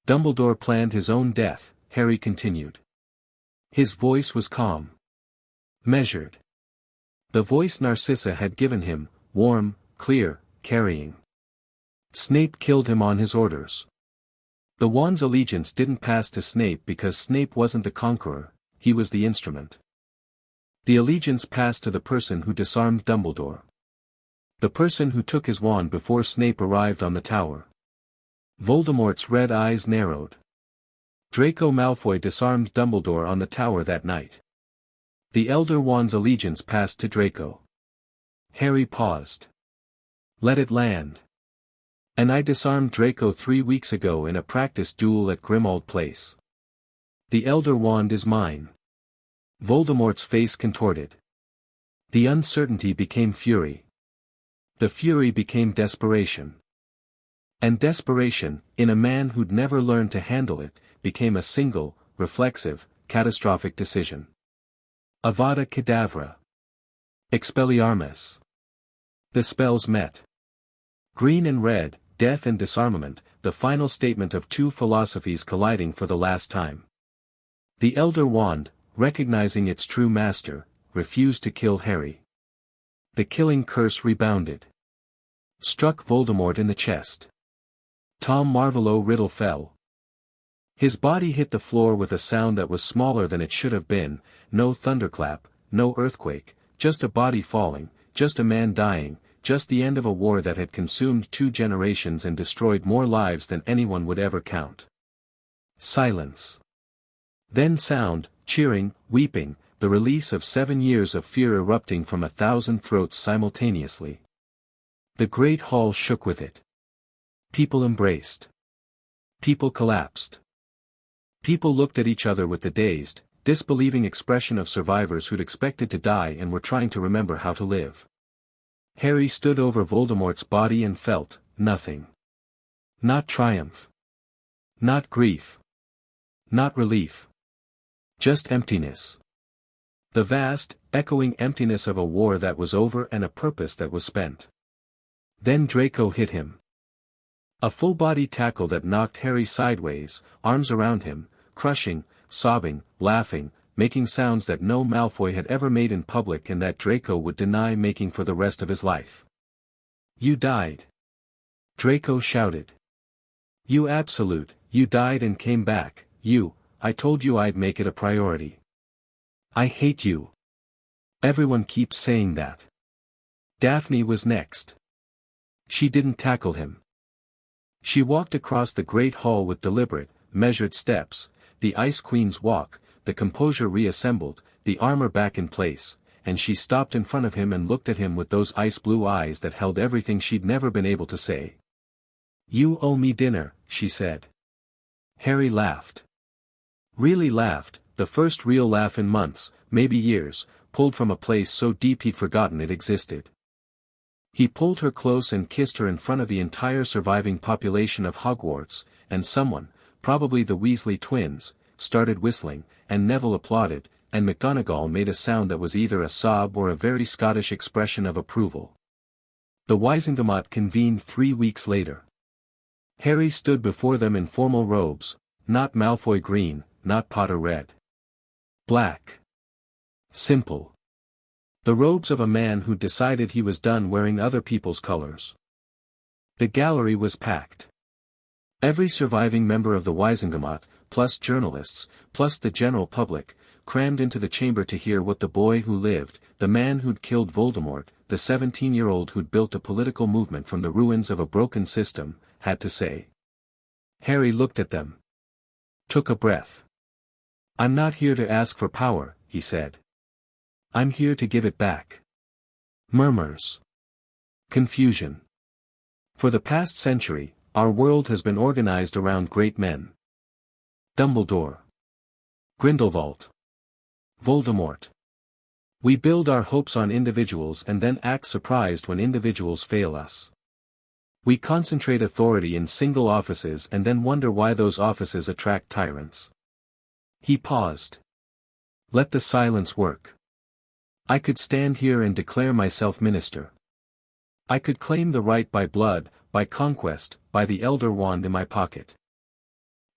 Dumbledore planned his own death, Harry continued. His voice was calm. Measured. The voice Narcissa had given him, warm, clear, carrying. Snape killed him on his orders. The wand's allegiance didn't pass to Snape because Snape wasn't the conqueror, he was the instrument. The allegiance passed to the person who disarmed Dumbledore. The person who took his wand before Snape arrived on the tower. Voldemort's red eyes narrowed. Draco Malfoy disarmed Dumbledore on the tower that night. The Elder Wand's allegiance passed to Draco. Harry paused. Let it land. And I disarmed Draco 3 weeks ago in a practice duel at Grimmauld Place. The Elder Wand is mine. Voldemort's face contorted. The uncertainty became fury. The fury became desperation. And desperation, in a man who'd never learned to handle it, became a single, reflexive, catastrophic decision. Avada Kedavra. Expelliarmus. The spells met. Green and red, death and disarmament, the final statement of two philosophies colliding for the last time. The Elder Wand, recognizing its true master, refused to kill Harry. The killing curse rebounded. Struck Voldemort in the chest. Tom Marvolo Riddle fell. His body hit the floor with a sound that was smaller than it should have been, no thunderclap, no earthquake, just a body falling, just a man dying, just the end of a war that had consumed 2 generations and destroyed more lives than anyone would ever count. Silence. Then sound, cheering, weeping, the release of 7 years of fear erupting from 1,000 throats simultaneously. The great hall shook with it. People embraced. People collapsed. People looked at each other with the dazed, disbelieving expression of survivors who'd expected to die and were trying to remember how to live. Harry stood over Voldemort's body and felt nothing. Not triumph. Not grief. Not relief. Just emptiness. The vast, echoing emptiness of a war that was over and a purpose that was spent. Then Draco hit him. A full-body tackle that knocked Harry sideways, arms around him, crushing, sobbing, laughing, making sounds that no Malfoy had ever made in public and that Draco would deny making for the rest of his life. You died. Draco shouted. You absolute, you died and came back, I told you I'd make it a priority. I hate you. Everyone keeps saying that. Daphne was next. She didn't tackle him. She walked across the great hall with deliberate, measured steps, the Ice Queen's walk, the composure reassembled, the armor back in place, and she stopped in front of him and looked at him with those ice-blue eyes that held everything she'd never been able to say. You owe me dinner, she said. Harry laughed. Really laughed, the first real laugh in months, maybe years, pulled from a place so deep he'd forgotten it existed. He pulled her close and kissed her in front of the entire surviving population of Hogwarts, and someone, probably the Weasley twins, started whistling, and Neville applauded, and McGonagall made a sound that was either a sob or a very Scottish expression of approval. The Wizengamot convened 3 weeks later. Harry stood before them in formal robes, not Malfoy green, not Potter red. Black. Simple. The robes of a man who decided he was done wearing other people's colors. The gallery was packed. Every surviving member of the Wizengamot, plus journalists, plus the general public, crammed into the chamber to hear what the boy who lived, the man who'd killed Voldemort, the 17-year-old who'd built a political movement from the ruins of a broken system, had to say. Harry looked at them. Took a breath. I'm not here to ask for power, he said. I'm here to give it back. Murmurs. Confusion. For the past century, our world has been organized around great men. Dumbledore. Grindelwald. Voldemort. We build our hopes on individuals and then act surprised when individuals fail us. We concentrate authority in single offices and then wonder why those offices attract tyrants. He paused. Let the silence work. I could stand here and declare myself minister. I could claim the right by blood, by conquest, by the Elder Wand in my pocket.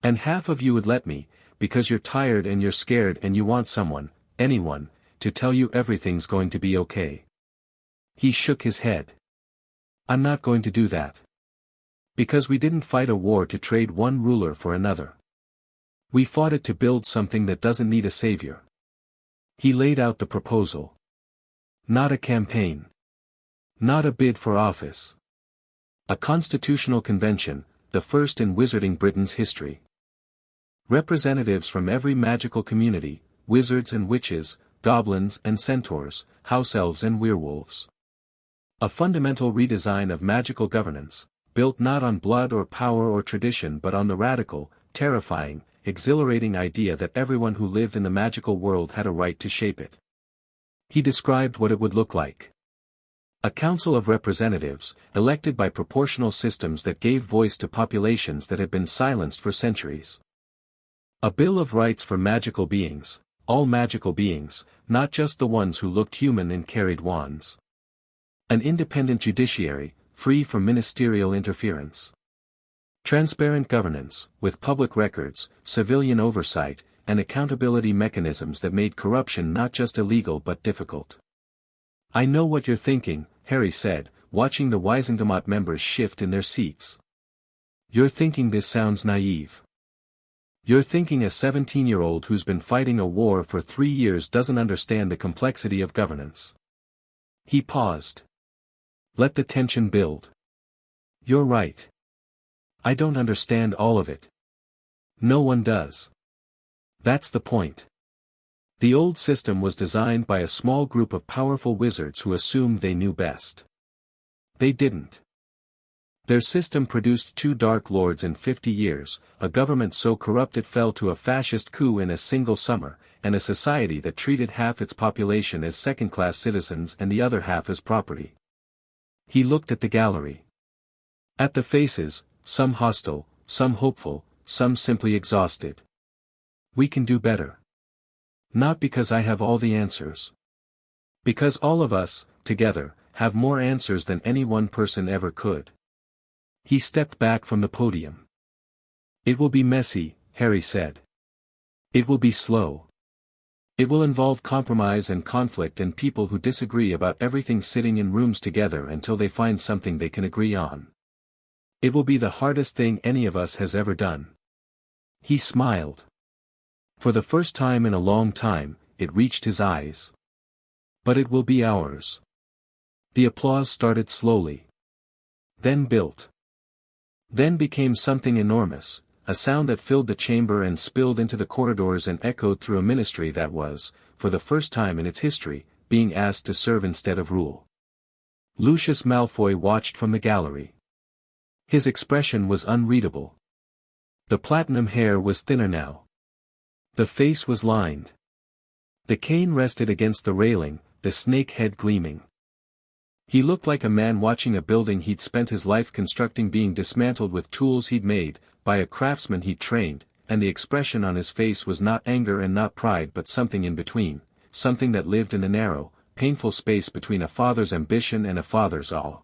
And half of you would let me, because you're tired and you're scared and you want someone, anyone, to tell you everything's going to be okay. He shook his head. I'm not going to do that. Because we didn't fight a war to trade one ruler for another. We fought it to build something that doesn't need a savior. He laid out the proposal. Not a campaign. Not a bid for office. A constitutional convention, the first in Wizarding Britain's history. Representatives from every magical community, wizards and witches, goblins and centaurs, house elves and werewolves. A fundamental redesign of magical governance, built not on blood or power or tradition but on the radical, terrifying, exhilarating idea that everyone who lived in the magical world had a right to shape it. He described what it would look like. A council of representatives, elected by proportional systems that gave voice to populations that had been silenced for centuries. A Bill of Rights for magical beings, all magical beings, not just the ones who looked human and carried wands. An independent judiciary, free from ministerial interference. Transparent governance, with public records, civilian oversight, and accountability mechanisms that made corruption not just illegal but difficult. "I know what you're thinking," Harry said, watching the Wizengamot members shift in their seats. "You're thinking this sounds naive. You're thinking a 17-year-old who's been fighting a war for 3 years doesn't understand the complexity of governance." He paused. "Let the tension build. You're right. I don't understand all of it. No one does. That's the point. The old system was designed by a small group of powerful wizards who assumed they knew best. They didn't. Their system produced 2 Dark Lords in 50 years, a government so corrupt it fell to a fascist coup in a single summer, and a society that treated half its population as second-class citizens and the other half as property." He looked at the gallery. At the faces, some hostile, some hopeful, some simply exhausted. "We can do better. Not because I have all the answers. Because all of us, together, have more answers than any one person ever could." He stepped back from the podium. "It will be messy," Harry said. "It will be slow. It will involve compromise and conflict and people who disagree about everything sitting in rooms together until they find something they can agree on. It will be the hardest thing any of us has ever done." He smiled. For the first time in a long time, it reached his eyes. "But it will be ours." The applause started slowly. Then built. Then became something enormous, a sound that filled the chamber and spilled into the corridors and echoed through a ministry that was, for the first time in its history, being asked to serve instead of rule. Lucius Malfoy watched from the gallery. His expression was unreadable. The platinum hair was thinner now. The face was lined. The cane rested against the railing, the snake head gleaming. He looked like a man watching a building he'd spent his life constructing being dismantled with tools he'd made, by a craftsman he'd trained, and the expression on his face was not anger and not pride but something in between, something that lived in the narrow, painful space between a father's ambition and a father's awe.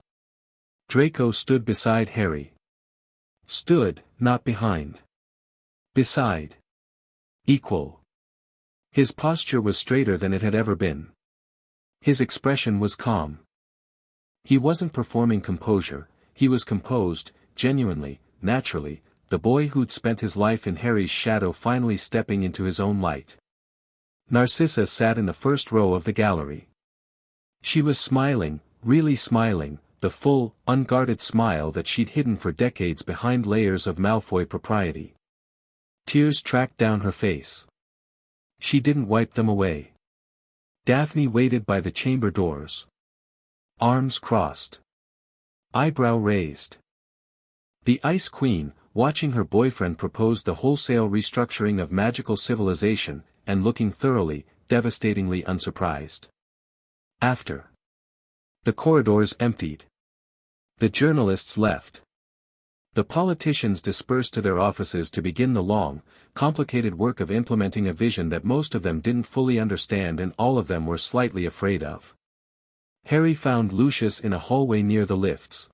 Draco stood beside Harry. Stood, not behind. Beside. Equal. His posture was straighter than it had ever been. His expression was calm. He wasn't performing composure, he was composed, genuinely, naturally, the boy who'd spent his life in Harry's shadow finally stepping into his own light. Narcissa sat in the first row of the gallery. She was smiling, really smiling, the full, unguarded smile that she'd hidden for decades behind layers of Malfoy propriety. Tears tracked down her face. She didn't wipe them away. Daphne waited by the chamber doors. Arms crossed. Eyebrow raised. The Ice Queen, watching her boyfriend propose the wholesale restructuring of magical civilization, and looking thoroughly, devastatingly unsurprised. After. The corridors emptied. The journalists left. The politicians dispersed to their offices to begin the long, complicated work of implementing a vision that most of them didn't fully understand and all of them were slightly afraid of. Harry found Lucius in a hallway near the lifts.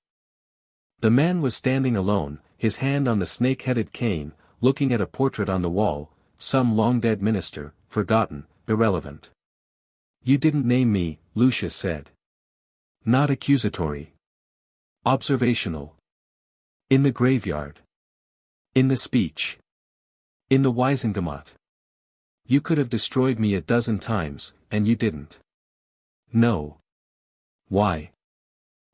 The man was standing alone, his hand on the snake-headed cane, looking at a portrait on the wall, some long-dead minister, forgotten, irrelevant. "You didn't name me," Lucius said. Not accusatory. Observational. In the graveyard. In the speech. In the Wizengamot. You could have destroyed me a dozen times, and you didn't. No. Why?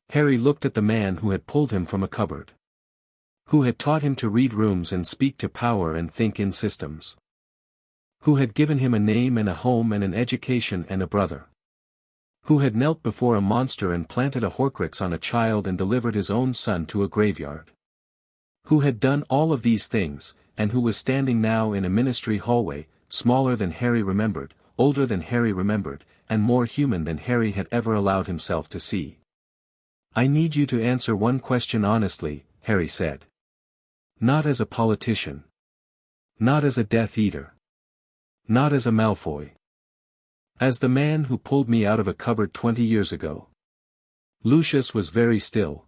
Harry looked at the man who had pulled him from a cupboard. Who had taught him to read rooms and speak to power and think in systems. Who had given him a name and a home and an education and a brother. Who had knelt before a monster and planted a Horcrux on a child and delivered his own son to a graveyard. Who had done all of these things, and who was standing now in a ministry hallway, smaller than Harry remembered, older than Harry remembered, and more human than Harry had ever allowed himself to see. I need you to answer one question honestly, Harry said. Not as a politician. Not as a Death Eater. Not as a Malfoy. As the man who pulled me out of a cupboard 20 years ago. Lucius was very still.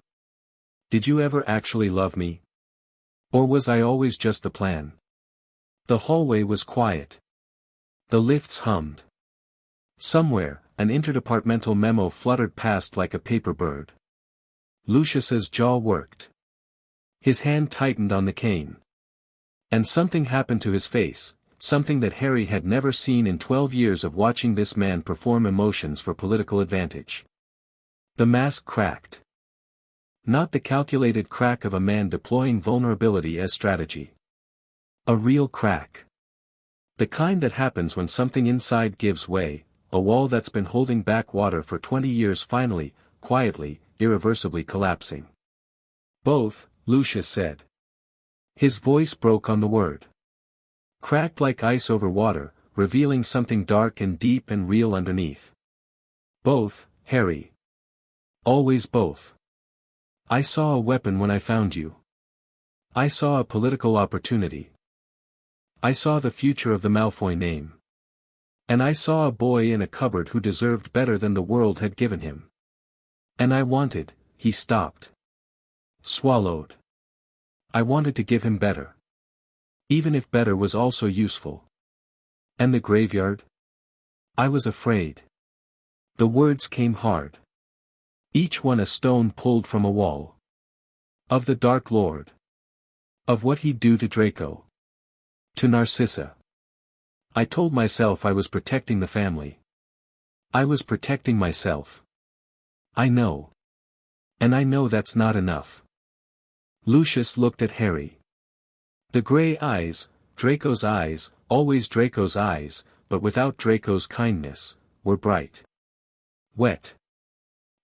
Did you ever actually love me? Or was I always just the plan? The hallway was quiet. The lifts hummed. Somewhere, an interdepartmental memo fluttered past like a paper bird. Lucius's jaw worked. His hand tightened on the cane. And something happened to his face, something that Harry had never seen in 12 years of watching this man perform emotions for political advantage. The mask cracked. Not the calculated crack of a man deploying vulnerability as strategy. A real crack. The kind that happens when something inside gives way, a wall that's been holding back water for 20 years finally, quietly, irreversibly collapsing. Both, Lucius said. His voice broke on the word. Cracked like ice over water, revealing something dark and deep and real underneath. Both, Harry. Always both. I saw a weapon when I found you. I saw a political opportunity. I saw the future of the Malfoy name. And I saw a boy in a cupboard who deserved better than the world had given him. And I wanted, he stopped. Swallowed. I wanted to give him better. Even if better was also useful. And the graveyard? I was afraid. The words came hard. Each one a stone pulled from a wall. Of the Dark Lord. Of what he'd do to Draco. To Narcissa. I told myself I was protecting the family. I was protecting myself. I know. And I know that's not enough. Lucius looked at Harry. The grey eyes, Draco's eyes, always Draco's eyes, but without Draco's kindness, were bright. Wet.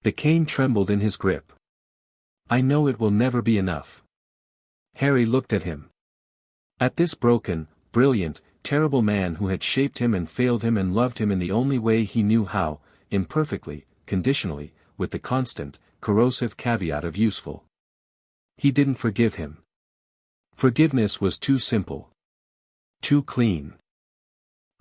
The cane trembled in his grip. I know it will never be enough. Harry looked at him. At this broken, brilliant, terrible man who had shaped him and failed him and loved him in the only way he knew how, imperfectly, conditionally, with the constant, corrosive caveat of useful. He didn't forgive him. Forgiveness was too simple. Too clean.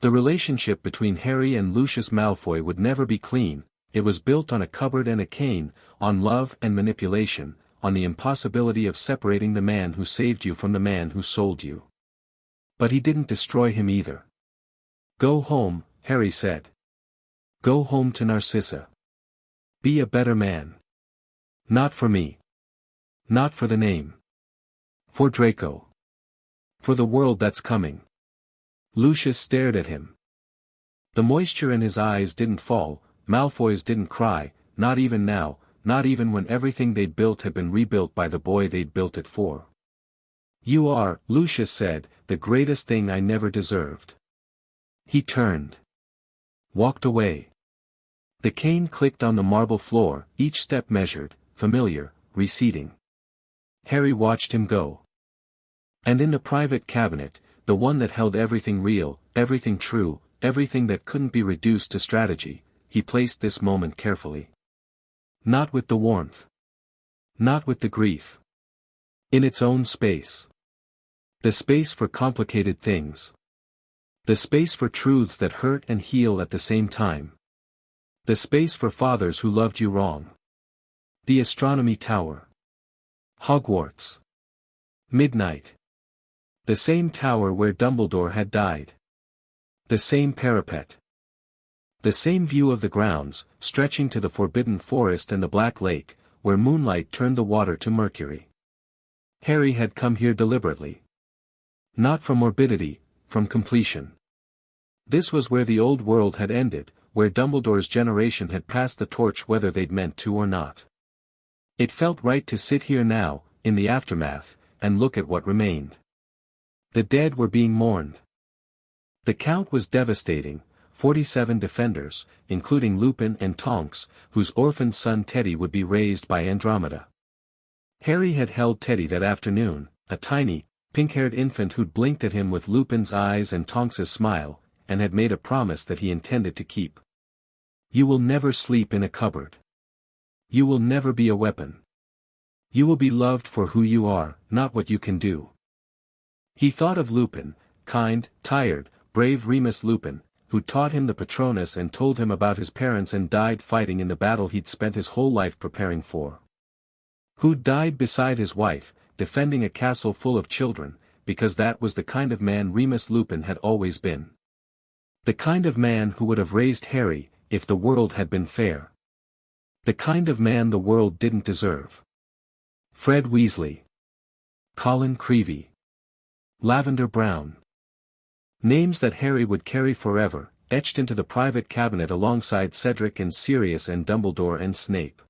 The relationship between Harry and Lucius Malfoy would never be clean. It was built on a cupboard and a cane, on love and manipulation, on the impossibility of separating the man who saved you from the man who sold you. But he didn't destroy him either. Go home, Harry said. Go home to Narcissa. Be a better man. Not for me. Not for the name. For Draco. For the world that's coming. Lucius stared at him. The moisture in his eyes didn't fall, Malfoy's didn't cry, not even now, not even when everything they'd built had been rebuilt by the boy they'd built it for. You are, Lucius said, the greatest thing I never deserved. He turned. Walked away. The cane clicked on the marble floor, each step measured, familiar, receding. Harry watched him go. And in the private cabinet, the one that held everything real, everything true, everything that couldn't be reduced to strategy, he placed this moment carefully. Not with the warmth. Not with the grief. In its own space. The space for complicated things. The space for truths that hurt and heal at the same time. The space for fathers who loved you wrong. The astronomy tower. Hogwarts. Midnight. The same tower where Dumbledore had died. The same parapet. The same view of the grounds, stretching to the forbidden forest and the Black Lake, where moonlight turned the water to mercury. Harry had come here deliberately. Not from morbidity, from completion. This was where the old world had ended, where Dumbledore's generation had passed the torch whether they'd meant to or not. It felt right to sit here now, in the aftermath, and look at what remained. The dead were being mourned. The count was devastating. 47 defenders, including Lupin and Tonks, whose orphaned son Teddy would be raised by Andromeda. Harry had held Teddy that afternoon, a tiny, pink-haired infant who'd blinked at him with Lupin's eyes and Tonks's smile, and had made a promise that he intended to keep. You will never sleep in a cupboard. You will never be a weapon. You will be loved for who you are, not what you can do. He thought of Lupin, kind, tired, brave Remus Lupin, who taught him the Patronus and told him about his parents and died fighting in the battle he'd spent his whole life preparing for. Who died beside his wife, defending a castle full of children, because that was the kind of man Remus Lupin had always been. The kind of man who would have raised Harry, if the world had been fair. The kind of man the world didn't deserve. Fred Weasley. Colin Creevey. Lavender Brown. Names that Harry would carry forever, etched into the private cabinet alongside Cedric and Sirius and Dumbledore and Snape.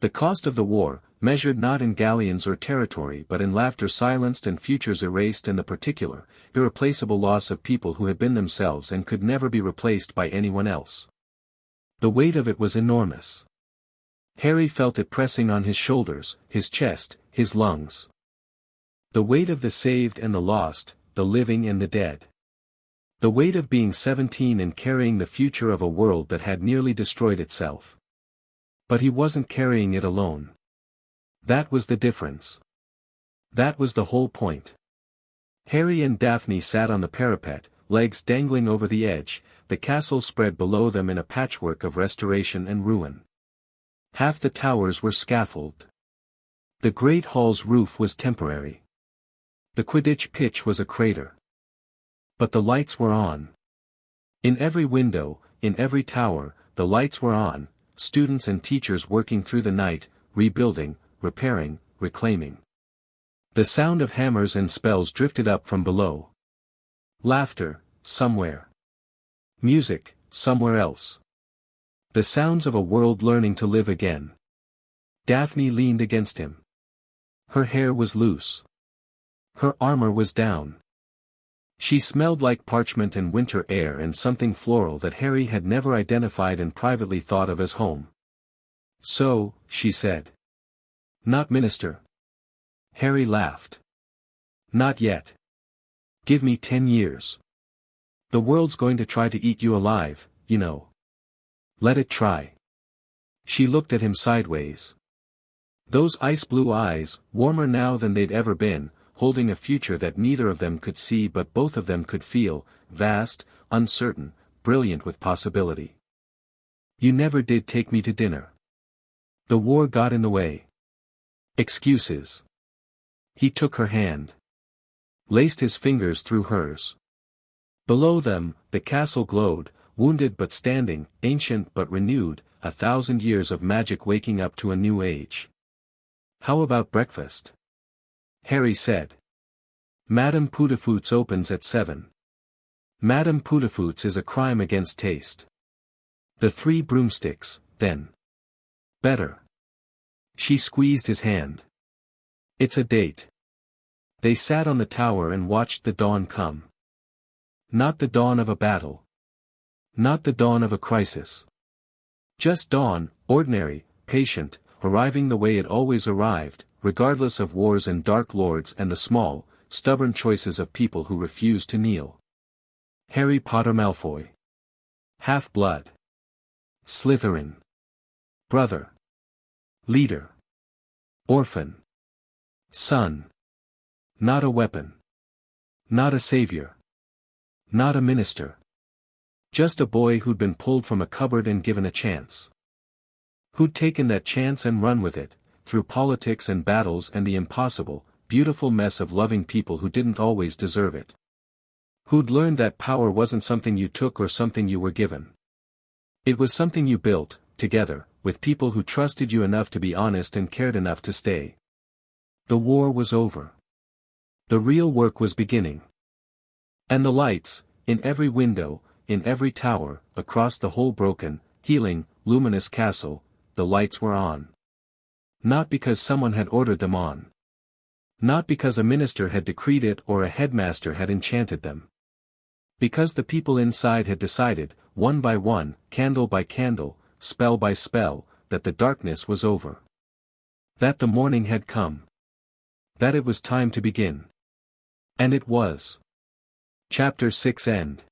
The cost of the war, measured not in galleons or territory but in laughter silenced and futures erased, and the particular, irreplaceable loss of people who had been themselves and could never be replaced by anyone else. The weight of it was enormous. Harry felt it pressing on his shoulders, his chest, his lungs. The weight of the saved and the lost, the living and the dead. The weight of being 17 and carrying the future of a world that had nearly destroyed itself. But he wasn't carrying it alone. That was the difference. That was the whole point. Harry and Daphne sat on the parapet, legs dangling over the edge, the castle spread below them in a patchwork of restoration and ruin. Half the towers were scaffolded. The great hall's roof was temporary. The Quidditch pitch was a crater. But the lights were on. In every window, in every tower, the lights were on, students and teachers working through the night, rebuilding, repairing, reclaiming. The sound of hammers and spells drifted up from below. Laughter, somewhere. Music, somewhere else. The sounds of a world learning to live again. Daphne leaned against him. Her hair was loose. Her armor was down. She smelled like parchment and winter air and something floral that Harry had never identified and privately thought of as home. "So," she said. "Not minister." Harry laughed. "Not yet. Give me 10 years. The world's going to try to eat you alive, you know. Let it try." She looked at him sideways. Those ice-blue eyes, warmer now than they'd ever been, holding a future that neither of them could see but both of them could feel, vast, uncertain, brilliant with possibility. "You never did take me to dinner. The war got in the way." "Excuses." He took her hand. Laced his fingers through hers. Below them, the castle glowed, wounded but standing, ancient but renewed, 1,000 years of magic waking up to a new age. "How about breakfast?" Harry said. "Madame Poudafouts opens at 7. Madame Poudafouts is a crime against taste." "The 3 broomsticks, then." "Better." She squeezed his hand. "It's a date." They sat on the tower and watched the dawn come. Not the dawn of a battle. Not the dawn of a crisis. Just dawn, ordinary, patient, arriving the way it always arrived, regardless of wars and dark lords and the small, stubborn choices of people who refused to kneel. Harry Potter Malfoy. Half-blood. Slytherin. Brother. Leader. Orphan. Son. Not a weapon. Not a savior. Not a minister. Just a boy who'd been pulled from a cupboard and given a chance. Who'd taken that chance and run with it, through politics and battles and the impossible, beautiful mess of loving people who didn't always deserve it. Who'd learned that power wasn't something you took or something you were given. It was something you built, together, with people who trusted you enough to be honest and cared enough to stay. The war was over. The real work was beginning. And the lights, in every window, in every tower, across the whole broken, healing, luminous castle, the lights were on. Not because someone had ordered them on. Not because a minister had decreed it or a headmaster had enchanted them. Because the people inside had decided, one by one, candle by candle, spell by spell, that the darkness was over. That the morning had come. That it was time to begin. And it was. Chapter 6 End.